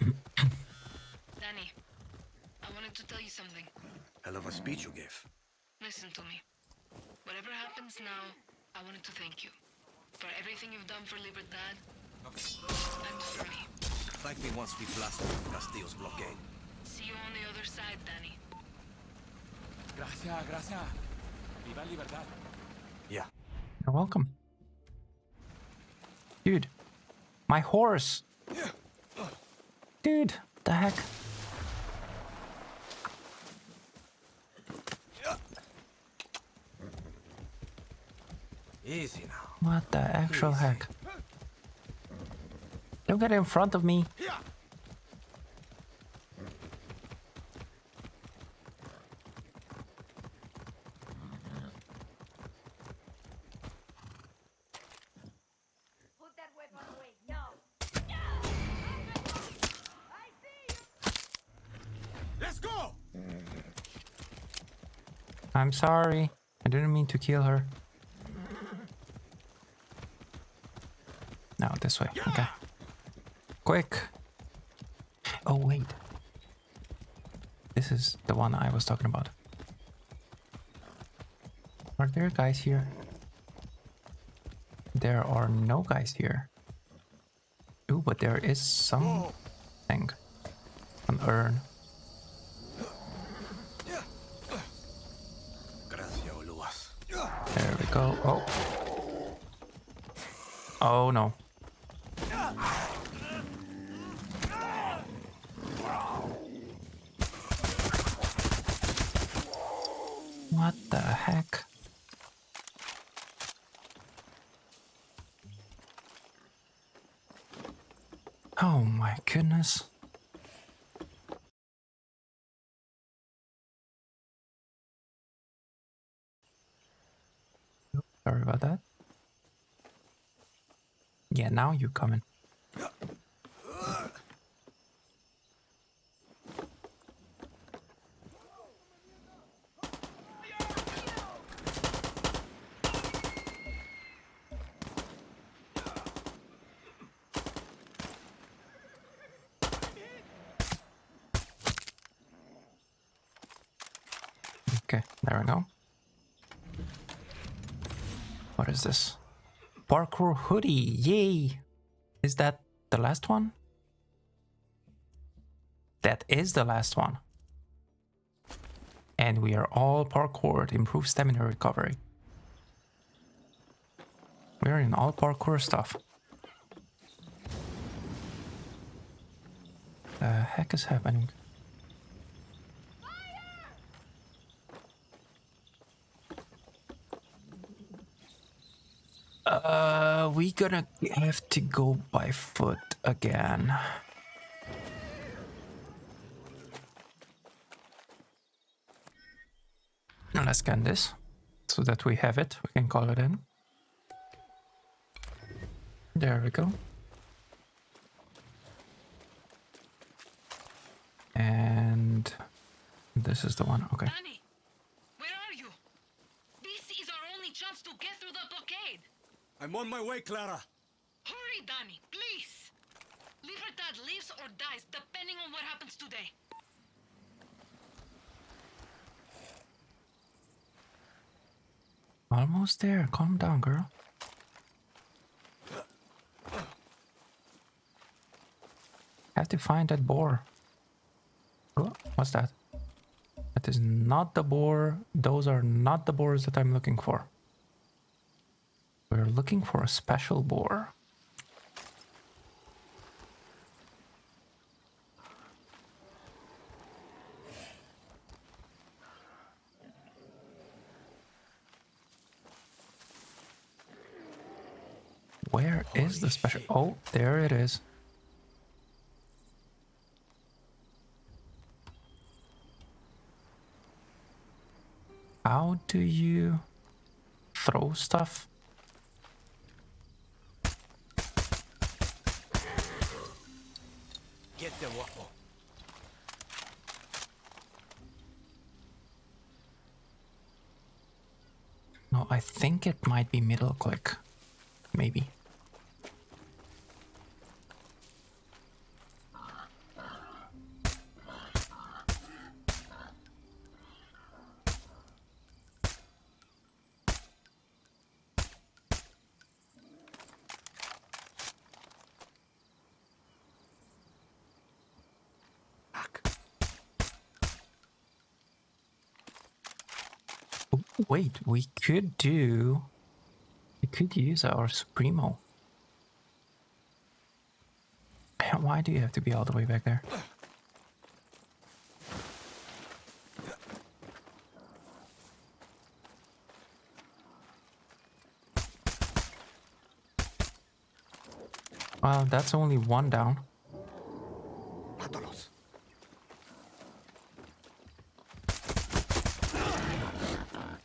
Danny, I wanted to tell you something. Hell of a speech you gave. Listen to me. Whatever happens now, I wanted to thank you. For everything you've done for Libertad, and for me. Thank me once we blasted Castillo's blockade. See you on the other side, Danny. Gracias. Viva Libertad. Yeah. You're welcome. Dude, my horse. Dude, the heck? Easy now. What the actual heck? Don't get in front of me. Put that weapon away now. Let's go! I'm sorry. I didn't mean to kill her. No, this way. Okay. Quick. Oh, wait. This is the one I was talking about. Are there guys here? There are no guys here. Ooh, but there is something. An urn. go. Oh. Oh no. What the heck? Oh my goodness. Sorry about that. Yeah, now you coming. Okay, there we go. What is this? Parkour hoodie, yay! Is that the last one? That is the last one. And we are all parkoured, improved stamina recovery. We're in all parkour stuff. The heck is happening? We gonna have to go by foot again. Now let's scan this so that we have it. We can call it in. There we go. And this is the one. Okay. Danny, where are you? This is our only chance to get through the blockade. I'm on my way, Clara. Hurry, Danny, please. Libertad lives or dies depending on what happens today. Almost there. Calm down, girl. Have to find that boar. Oh, what's that? That is not the boar. Those are not the boars that I'm looking for. We're looking for a special boar. Where is the special? Oh, there it is. How do you throw stuff? Get the waffle. No, I think it might be middle click. Maybe. Wait, we could use our Supremo. Why do you have to be all the way back there? Well, that's only one down.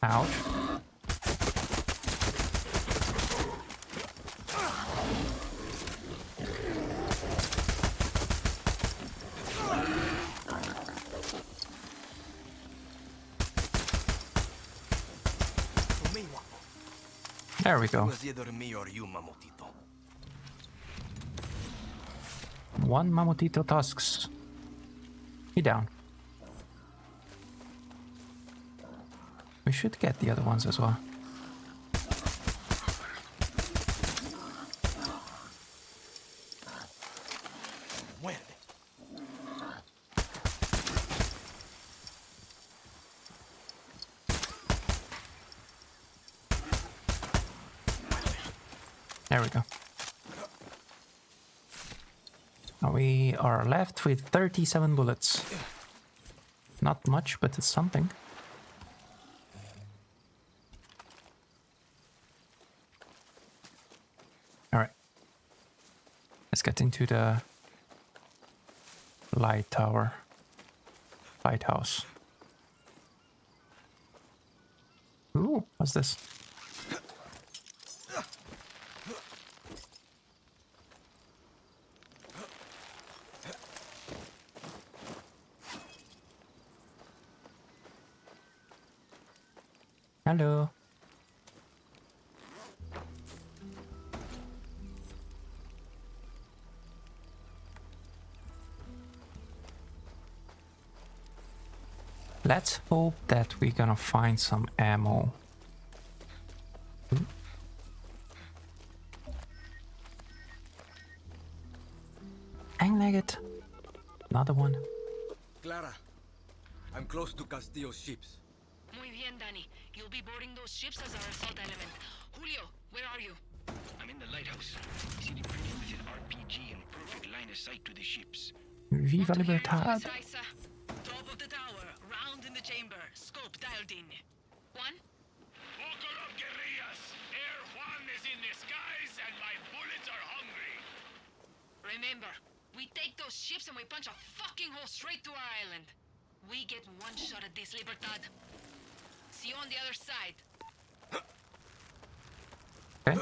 Ouch. There we go. It was either me or you, Mamotito. One Mamotito tusks. He down. We should get the other ones as well. There we go. Now we are left with 37 bullets. Not much, but it's something. Alright. Let's get into the light tower. Lighthouse. Ooh, what's this? Hello. Let's hope that we're gonna find some ammo. Hang-legged. Another one. Clara, I'm close to Castillo's ships. Muy bien, Danny. You'll be boarding those ships as our assault element. Julio, where are you? I'm in the lighthouse, sitting pretty with an RPG and perfect line of sight to the ships. Viva Libertad. Top of the tower, round in the chamber, scope dialed in. One? Buckle up, guerrillas! Air Juan is in the skies and my bullets are hungry! Remember, we take those ships and we punch a fucking hole straight to our island. We get one shot at this, Libertad. See you on the other side. Okay.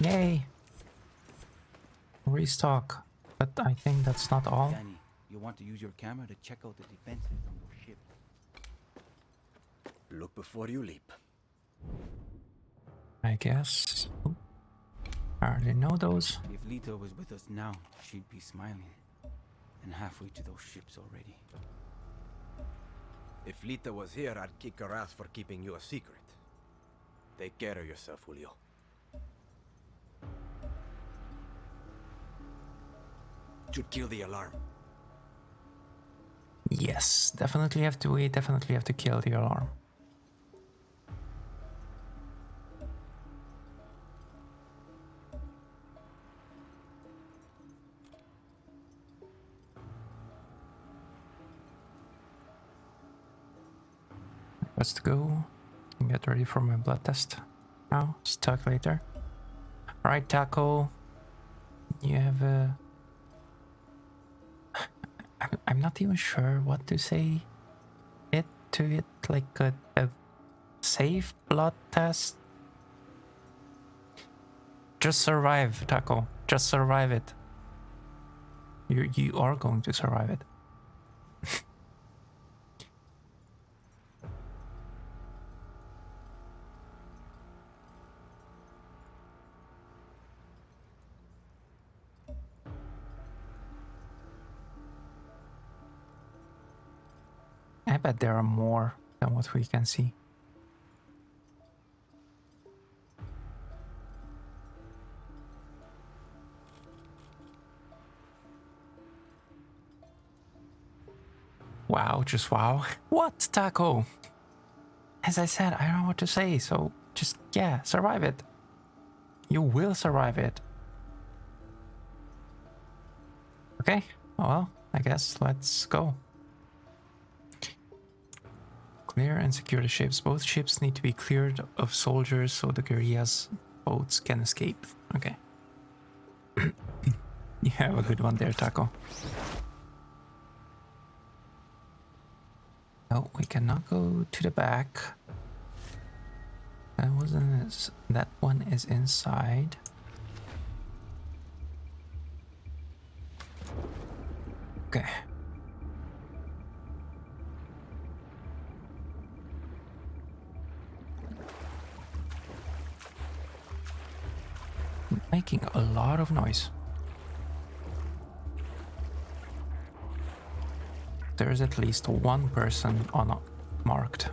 Yay! Restock. But I think that's not all. Danny, you want to use your camera to check out the defenses on those ships. Look before you leap. I guess. Ooh. I already know those. If Lita was with us now, she'd be smiling. And halfway to those ships already. If Lita was here, I'd kick her ass for keeping you a secret. Take care of yourself, Julio. Should kill the alarm. Yes, definitely have to. We definitely have to kill the alarm. Let's go. Get ready for my blood test. Now, stuck later. Alright, Taco. You have a... I'm not even sure what to say to it, like a safe blood test. Just survive, Taco. Just survive it. You are going to survive it. I bet there are more than what we can see. Wow, just wow. What, Taco? As I said, I don't know what to say, so just, yeah, survive it. You will survive it. Okay, well, I guess let's go. Clear and secure the ships. Both ships need to be cleared of soldiers so the guerrillas' boats can escape. Okay. You have a good one there, Taco. Oh, we cannot go to the back. That wasn't. That one is inside. Okay. Making a lot of noise. There's at least one person marked.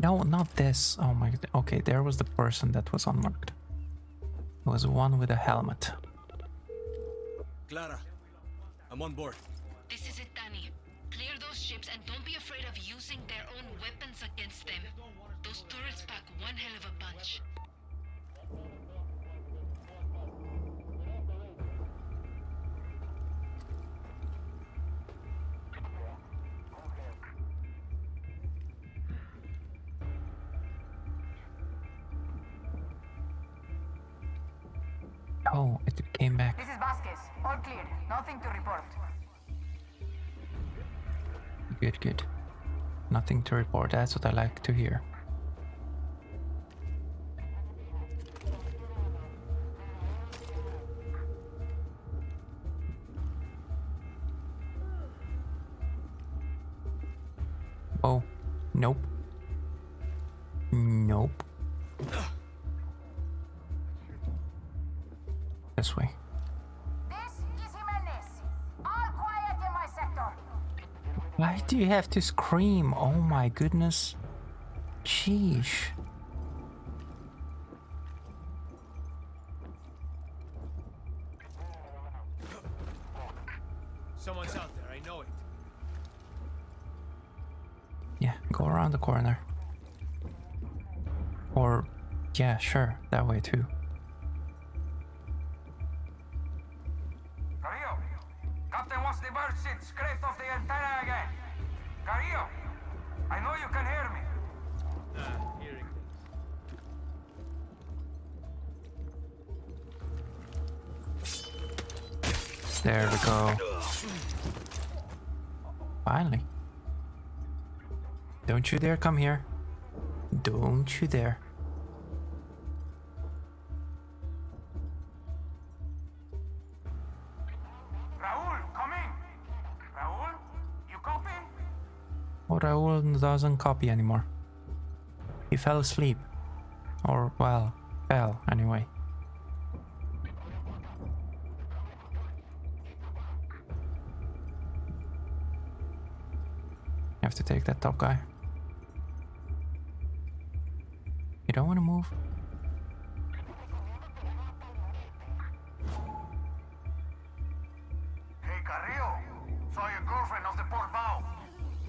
No, not this. Oh my god. Okay, there was the person that was unmarked. It was one with a helmet. Clara, I'm on board. This is it, Danny. Clear those ships and don't be afraid of using their own weapons against them. Those turrets pack one hell of a punch. Oh, it came back. This is Vasquez. All clear. Nothing to report. Good, good. Nothing to report. That's what I like to hear. Oh, nope. Nope. This way. This is Jimenez. All quiet in my sector. Why do you have to scream? Oh my goodness. Sheesh. Someone's out there, I know it. Yeah, go around the corner. Or, yeah, sure, that way too. Carrillo, Captain wants the bird shit scraped off the antenna again. Carrillo, I know you can hear me. Hearing things. There we go. Finally. Don't you dare come here. Don't you dare. Raul, come in. Raul, you copy? Oh, Raul doesn't copy anymore. He fell asleep. Or, well, fell anyway. You have to take that top guy. You don't want to move? Hey, Carrillo, saw your girlfriend off the port bow.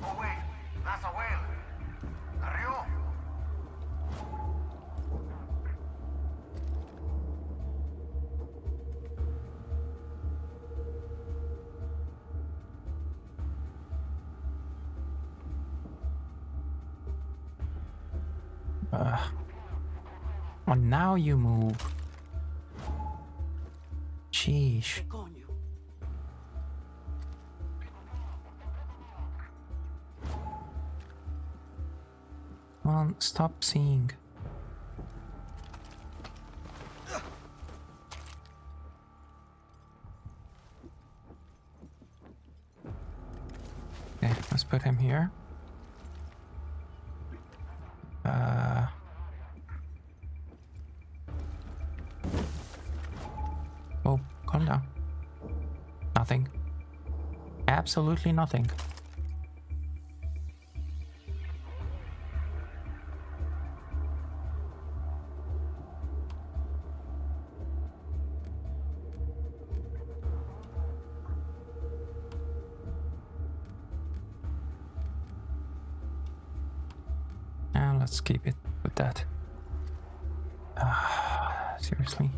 Oh wait, that's a whale. Carrillo? Oh, now you move. Sheesh. Come on, stop seeing. Okay, let's put him here. Oh, calm down. Nothing. Absolutely nothing. Now let's keep it with that. Seriously?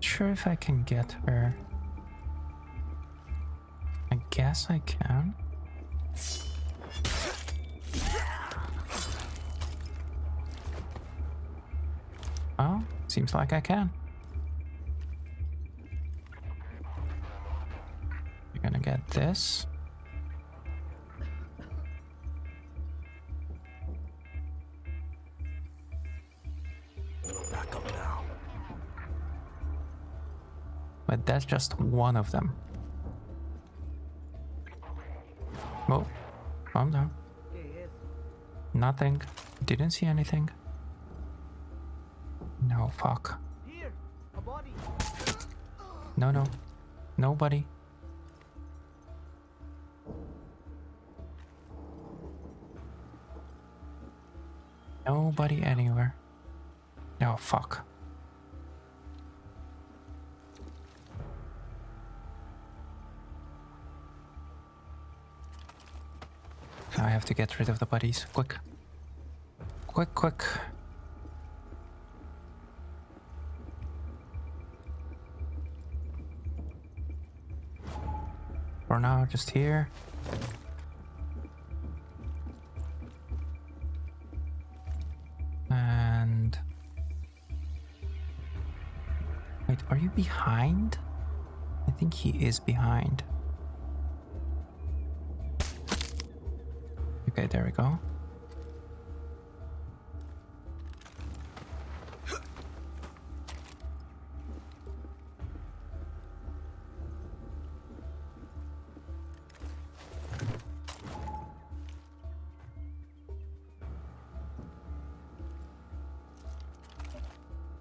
Sure if I can get her. I guess I can. Well, seems like I can. You're gonna get this. Back up now. But that's just one of them. Whoa, calm down. Nothing. Didn't see anything. No, fuck. Here, a body. No, no. Nobody. Nobody anywhere. No, fuck. Now I have to get rid of the bodies. Quick. Quick, quick. For now, just here. And... Wait, are you behind? I think he is behind. Okay, there we go.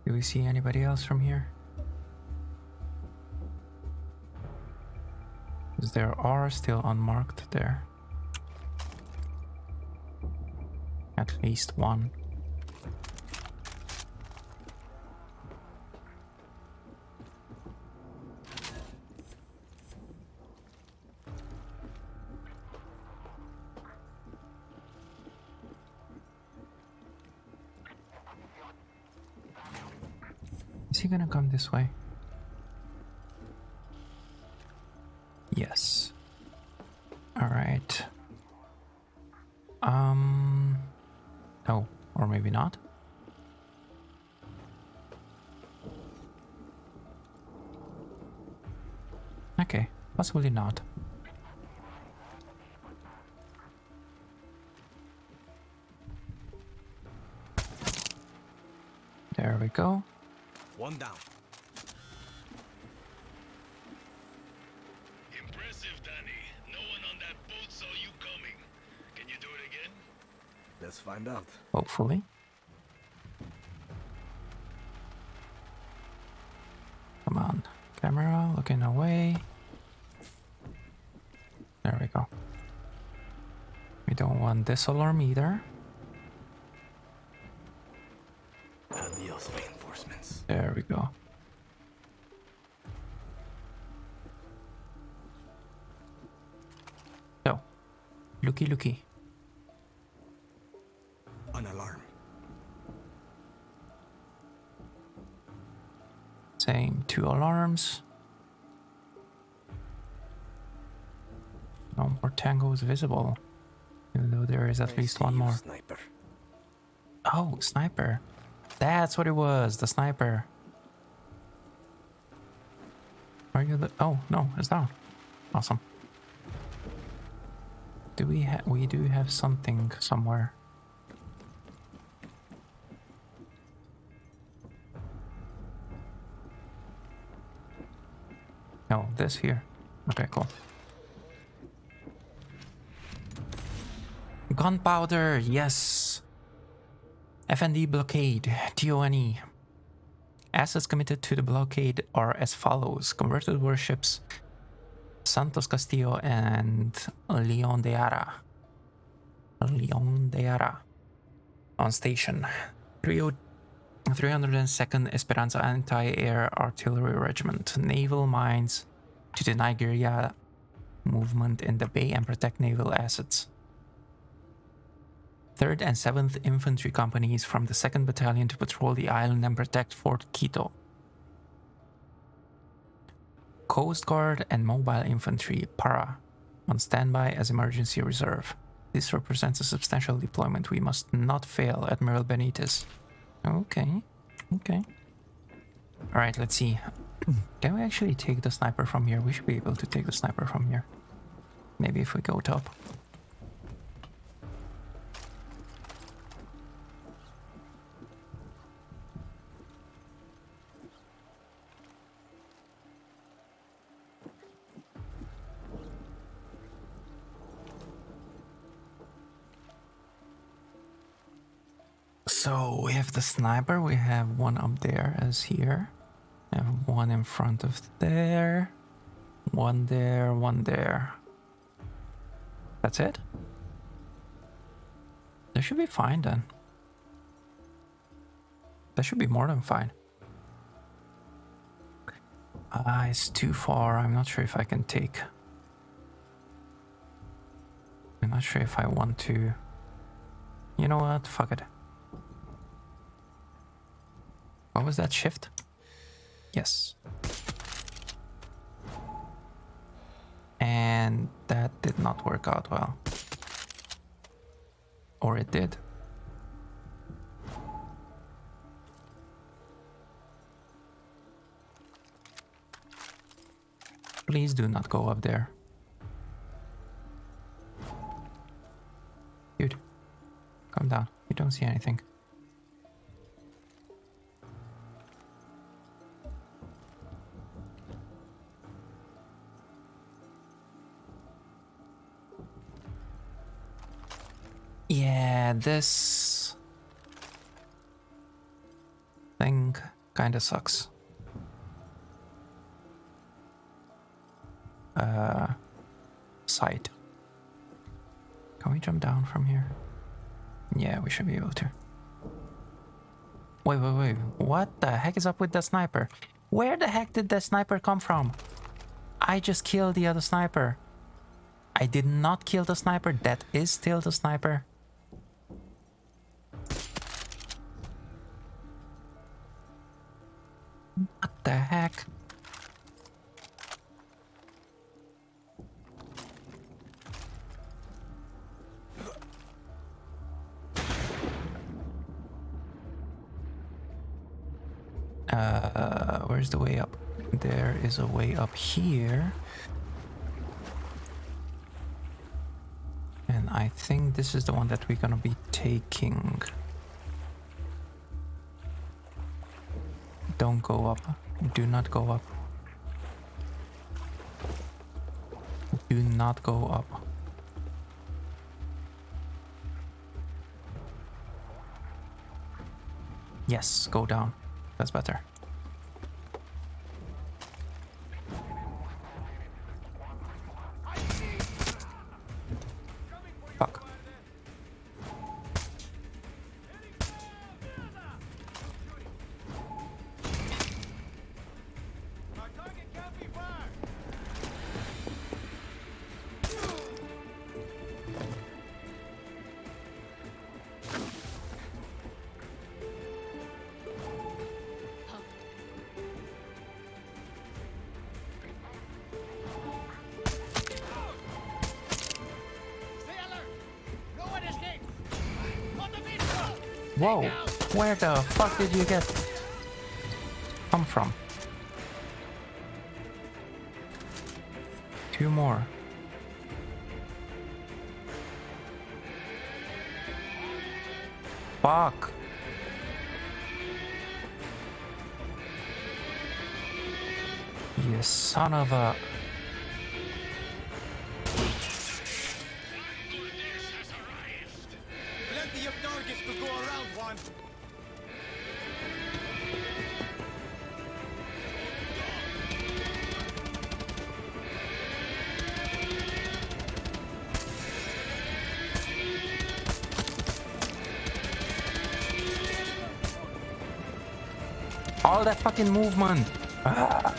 Do we see anybody else from here? Because there are still unmarked there. At least one. Is he gonna come this way? Yes. All right. Oh, or maybe not. Okay, possibly not. There we go. One down. Impressive, Danny. No one on that boat saw you coming. Can you do it again? Let's find out. Hopefully. Come on. Camera looking away. There we go. We don't want this alarm either. Adios, reinforcements. There we go. So, looky. An alarm. Same, 2 alarms. No more tangos visible. Even though there is at least one more. Sniper. Oh, sniper. That's what it was, the sniper. Are you the... Oh, no, it's down. Awesome. Do we do have something somewhere. No, this here. Okay, cool. Gunpowder, yes. FND blockade, TONE. Assets committed to the blockade are as follows. Converted warships Santos Castillo and Leon de Ara. On station. 302nd Esperanza Anti-Air Artillery Regiment. Naval mines to deny guerrilla movement in the bay and protect naval assets. 3rd and 7th Infantry Companies from the 2nd Battalion to patrol the island and protect Fort Quito. Coast Guard and Mobile Infantry, PARA, on standby as emergency reserve. This represents a substantial deployment. We must not fail, Admiral Benitez. Okay. Alright, let's see. Can we actually take the sniper from here? We should be able to take the sniper from here. Maybe if we go top. So we have the sniper, we have one up there as here. We have one in front of there. One there, one there. That's it? That should be fine then. That should be more than fine. It's too far. I'm not sure if I can take. I'm not sure if I want to. You know what? Fuck it. What was that shift? Yes. And that did not work out well. Or it did. Please do not go up there. Dude, calm down. You don't see anything. Yeah, this thing kinda sucks. Side. Can we jump down from here? Yeah, we should be able to. Wait. What the heck is up with the sniper? Where the heck did the sniper come from? I just killed the other sniper. I did not kill the sniper. That is still the sniper. What the heck? Where's the way up? There is a way up here. And I think this is the one that we're gonna be taking. Don't go up. Do not go up. Do not go up. Yes, go down. That's better. Fuck. Whoa, where the fuck did you come from? Two more. Fuck. You son of a... Plenty of targets to go around, Juan. All that fucking movement. Ah.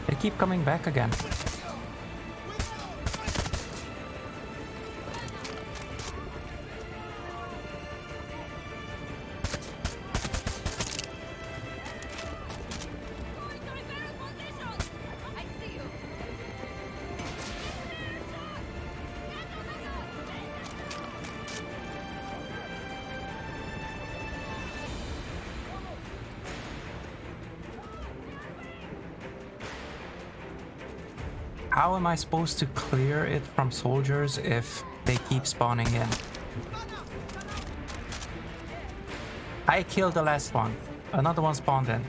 They keep coming back again. How am I supposed to clear it from soldiers if they keep spawning in? I killed the last one. Another one spawned in.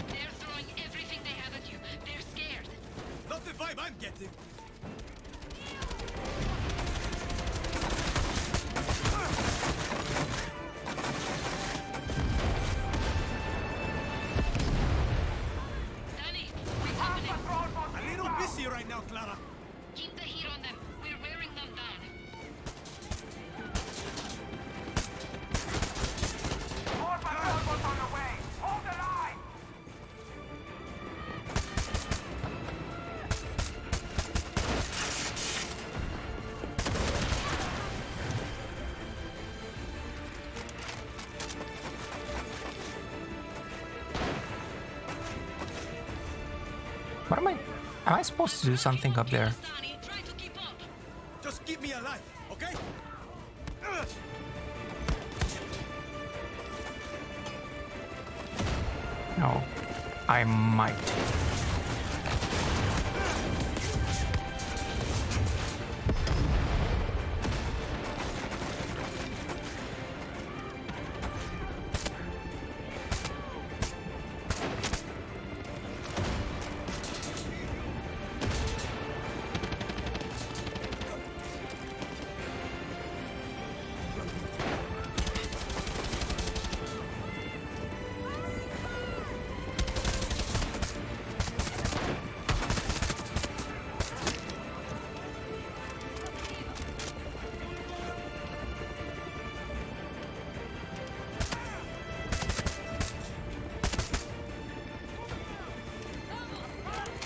They're throwing everything they have at you. They're scared. Not the vibe I'm getting. Danny, what's happening? A little busy right now, Clara. Keep the heat on them. We're wearing them down. More patrol boats on the way. Hold the line. What am I? Am I supposed to do something up there? Just keep me alive, okay? No, I might.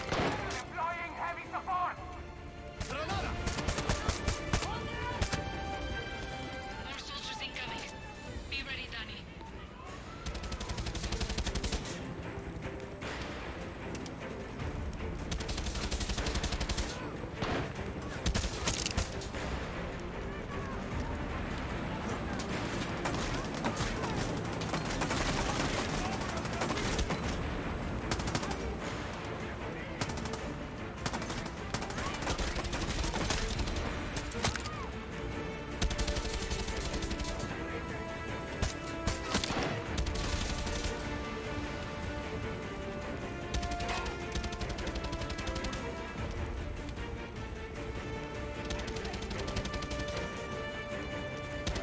Deploying heavy support. More soldiers incoming. Be ready, Danny.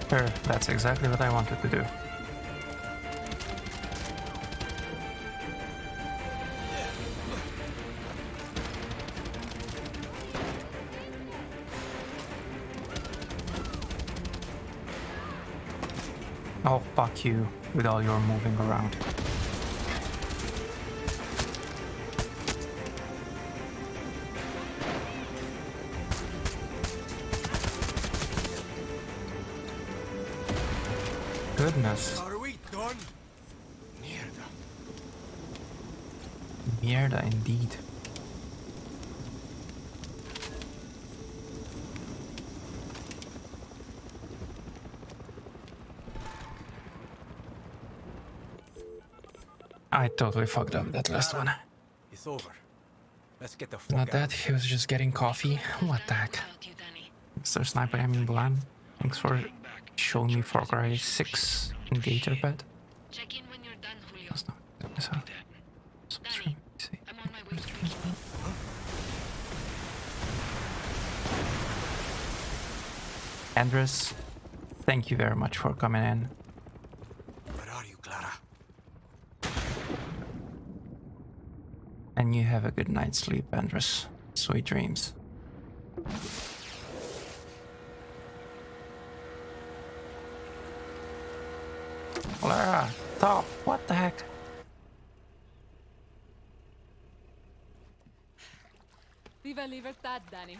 Sure, that's exactly what I wanted to do. Oh, fuck you with all your moving around. Goodness. Are we done? Mierda indeed. I totally fucked up that last one. It's over. Let's get the fuck Not out. that, he was just getting coffee. What the heck? Mr. Sniper, I mean Blan. Thanks for show me Far Cry 6 in Gator Bed. Check in when you're done, Julio. That's not this out. Danny, I'm on my way to pick you up. Andres, thank you very much for coming in. Where are you, Clara? And you have a good night's sleep, Andres. Sweet dreams. Clara, stop! What the heck? Viva Libertad, Danny.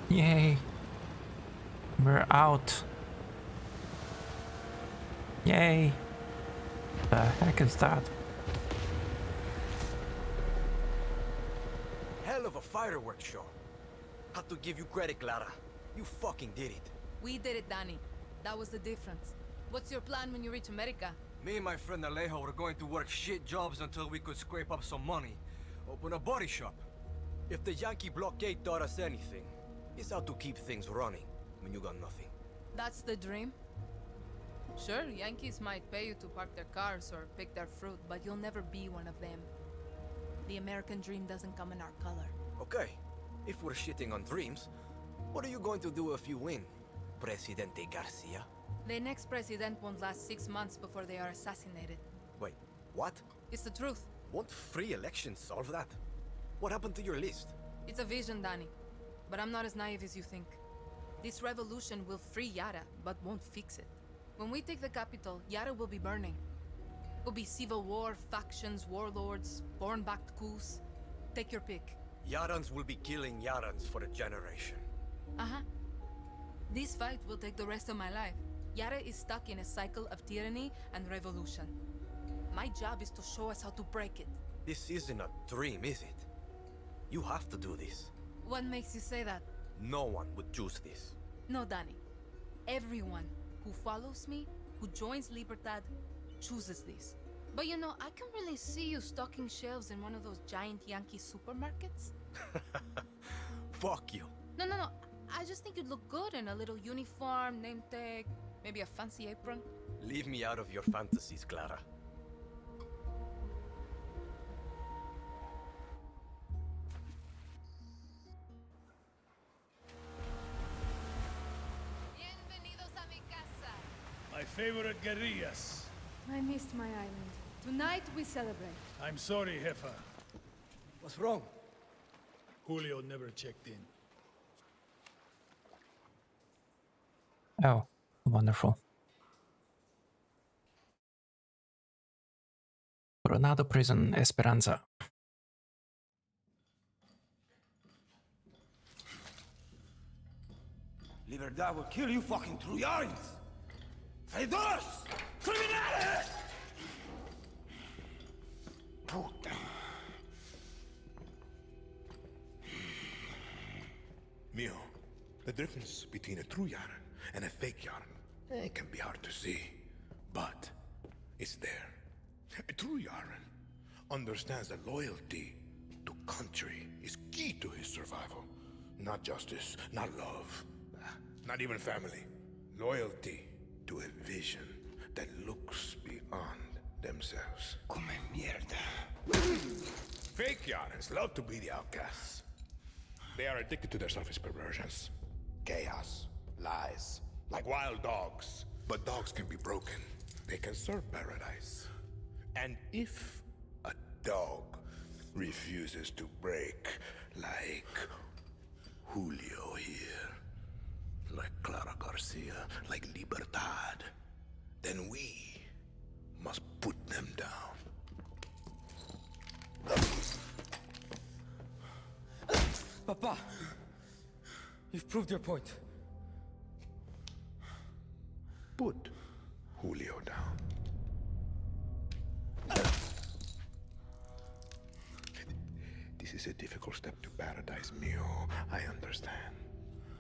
Yay! We're out. Yay! The heck is that? Hell of a fireworks show. Have to give you credit, Clara. You fucking did it. We did it, Danny. That was the difference. What's your plan when you reach America? Me and my friend Alejo were going to work shit jobs until we could scrape up some money. Open a body shop. If the Yankee blockade taught us anything, it's how to keep things running when you got nothing. That's the dream? Sure, Yankees might pay you to park their cars or pick their fruit, but you'll never be one of them. The American dream doesn't come in our color. Okay, if we're shitting on dreams, what are you going to do if you win, Presidente Garcia? The next president won't last 6 months before they are assassinated. Wait, what? It's the truth. Won't free elections solve that? What happened to your list? It's a vision, Danny. But I'm not as naive as you think. This revolution will free Yara, but won't fix it. When we take the capital, Yara will be burning. It will be civil war, factions, warlords, born-backed coups. Take your pick. Yarans will be killing Yarans for a generation. Uh-huh. This fight will take the rest of my life. Yara is stuck in a cycle of tyranny and revolution. My job is to show us how to break it. This isn't a dream, is it? You have to do this. What makes you say that? No one would choose this. No, Danny. Everyone who follows me, who joins Libertad, chooses this. But you know, I can really see you stocking shelves in one of those giant Yankee supermarkets. Fuck you. No. I just think you'd look good in a little uniform, name tag, maybe a fancy apron. Leave me out of your fantasies, Clara. My favorite guerrillas. I missed my island. Tonight we celebrate. I'm sorry, Jefa. What's wrong? Julio never checked in. Oh, wonderful. Coronado Prison, Esperanza. Libertad will kill you fucking Trujans! Traidores! Criminales! Puta. Mio, the difference between a true Yaran and a fake Yaran, it can be hard to see, but it's there. A true Yaran understands that loyalty to country is key to his survival. Not justice, not love, not even family. Loyalty to a vision that looks beyond themselves. Come mierda. Fake Yarans love to be the outcasts. They are addicted to their selfish perversions. Chaos, lies, like wild dogs. But dogs can be broken. They can serve paradise. And if a dog refuses to break, like Julio here, like Clara Garcia, like Libertad, then we must put them down. Papa, you've proved your point. Put Julio down. This is a difficult step to paradise, Mio. I understand.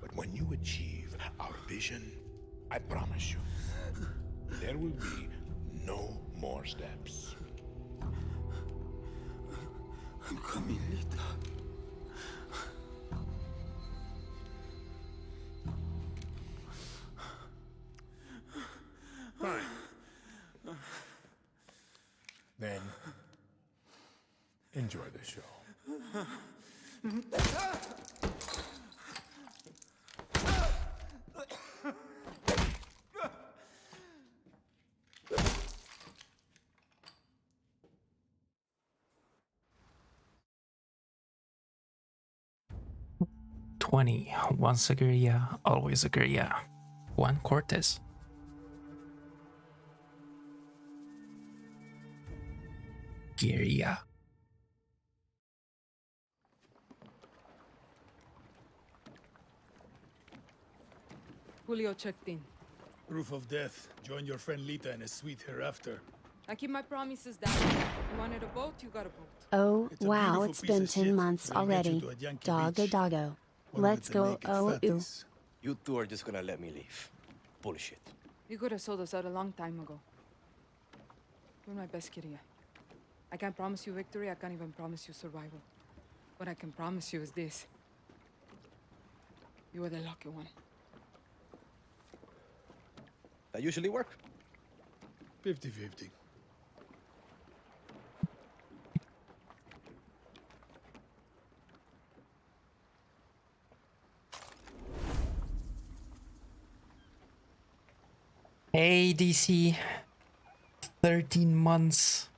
But when you achieve our vision, I promise you, There will be no more steps. I'm coming, Lita. Fine. Then, enjoy the show. Once a guerrilla, always a guerrilla. Juan Cortez. Guerrilla. Julio checked in. Proof of death. Join your friend Lita in a suite hereafter. I keep my promises, Danny. You wanted a boat, you got a boat. Oh, wow, it's been 10 months already. Doggo doggo. Let's go, oh, ooh. You two are just gonna let me leave. Bullshit. You could have sold us out a long time ago. You're my best kid. I can't promise you victory, I can't even promise you survival. What I can promise you is this. You are the lucky one. That usually work? 50-50. Hey, DC. 13 months.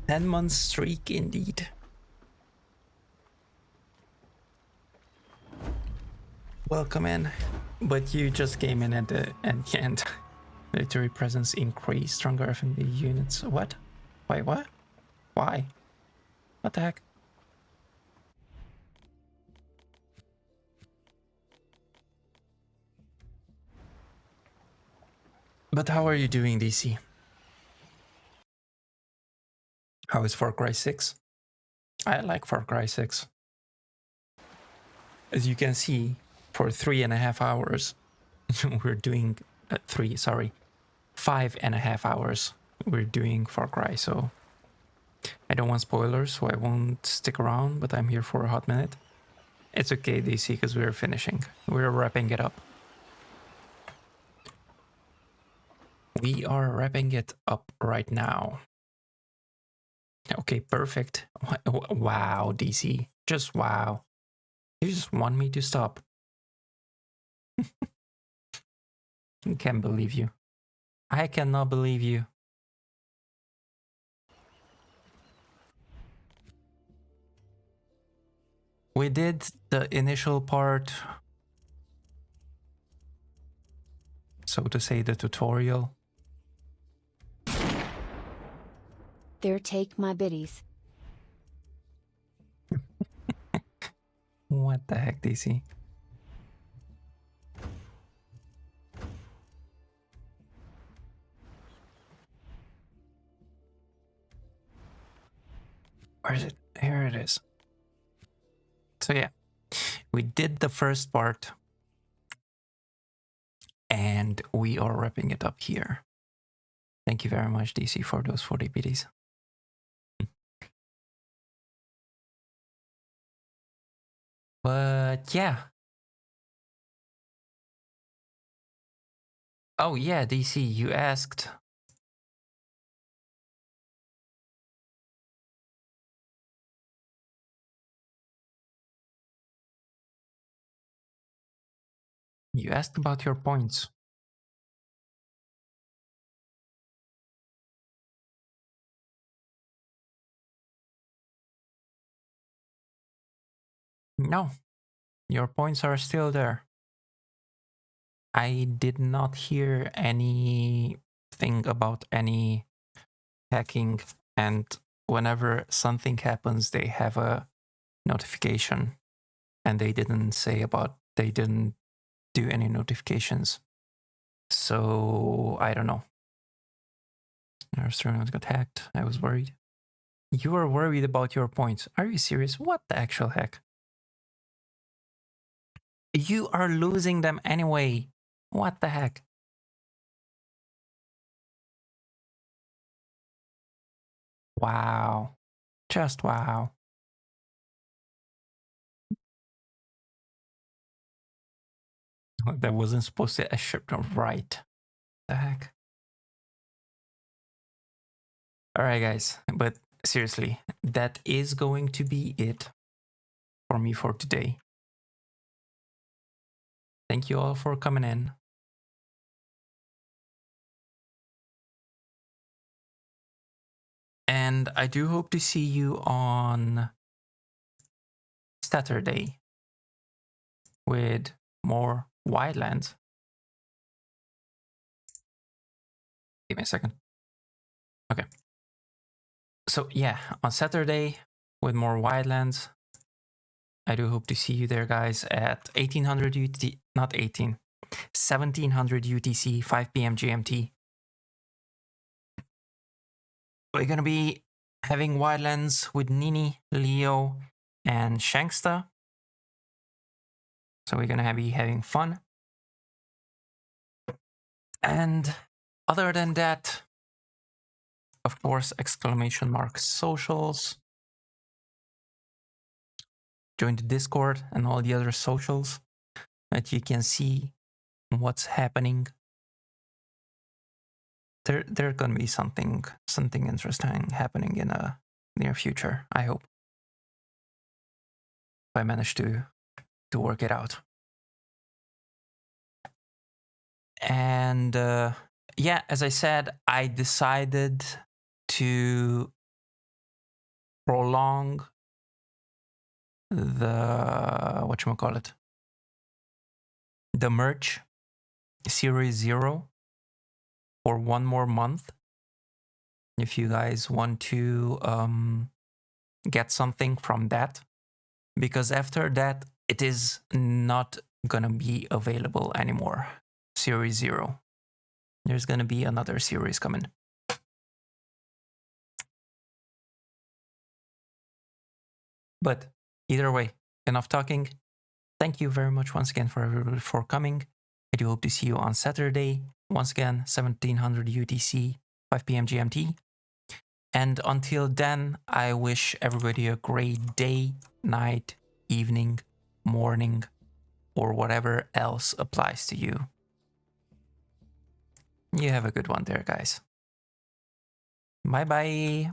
10 months streak, indeed. Welcome in. But you just came in at the end. Military presence increased. Stronger FMB units. What? Wait, what? Why? What the heck? But how are you doing, DC? How is Far Cry 6? I like Far Cry 6. As you can see, for 3.5 hours, we're doing 5.5 hours we're doing Far Cry, so I don't want spoilers, so I won't stick around, but I'm here for a hot minute. It's okay, DC, because we're finishing. We're wrapping it up. We are wrapping it up right now. Okay, perfect. Wow, DC. Just wow. You just want me to stop. I can't believe you. I cannot believe you. We did the initial part, so to say, the tutorial. There, take my biddies. What the heck, DC? Where is it? Here it is. So yeah, we did the first part and we are wrapping it up here. Thank you very much, DC, for those 40 biddies. But yeah. Oh yeah, DC, you asked. You asked about your points. No, your points are still there. I did not hear anything about any hacking, and whenever something happens, they have a notification, and they didn't do any notifications. So I don't know. Our servers got hacked. I was worried. You were worried about your points. Are you serious? What the actual heck? You are losing them anyway. What the heck? Wow. Just wow. That wasn't supposed to ship right. The heck? Alright guys, but seriously, that is going to be it for me for today. Thank you all for coming in. And I do hope to see you on Saturday with more Wildlands. Give me a second. Okay. So yeah, on Saturday with more Wildlands. I do hope to see you there, guys, at 1800 UTC, not 18, 1700 UTC, 5 p.m. GMT. We're gonna be having Wildlands with Nini, Leo, and Shanksta. So we're gonna be having fun. And other than that, of course, !socials. Join the Discord and all the other socials that you can see what's happening. There's gonna be something interesting happening in a near future, I hope. If I manage to work it out. And yeah, as I said, I decided to prolong the whatchamacallit, the merch series 0 for 1 more month. If you guys want to get something from that, because after that it is not gonna be available anymore. Series 0. There's gonna be another series coming. But either way, enough talking. Thank you very much once again for everybody for coming. I do hope to see you on Saturday. Once again, 1700 UTC, 5 p.m. GMT. And until then, I wish everybody a great day, night, evening, morning, or whatever else applies to you. You have a good one there, guys. Bye-bye.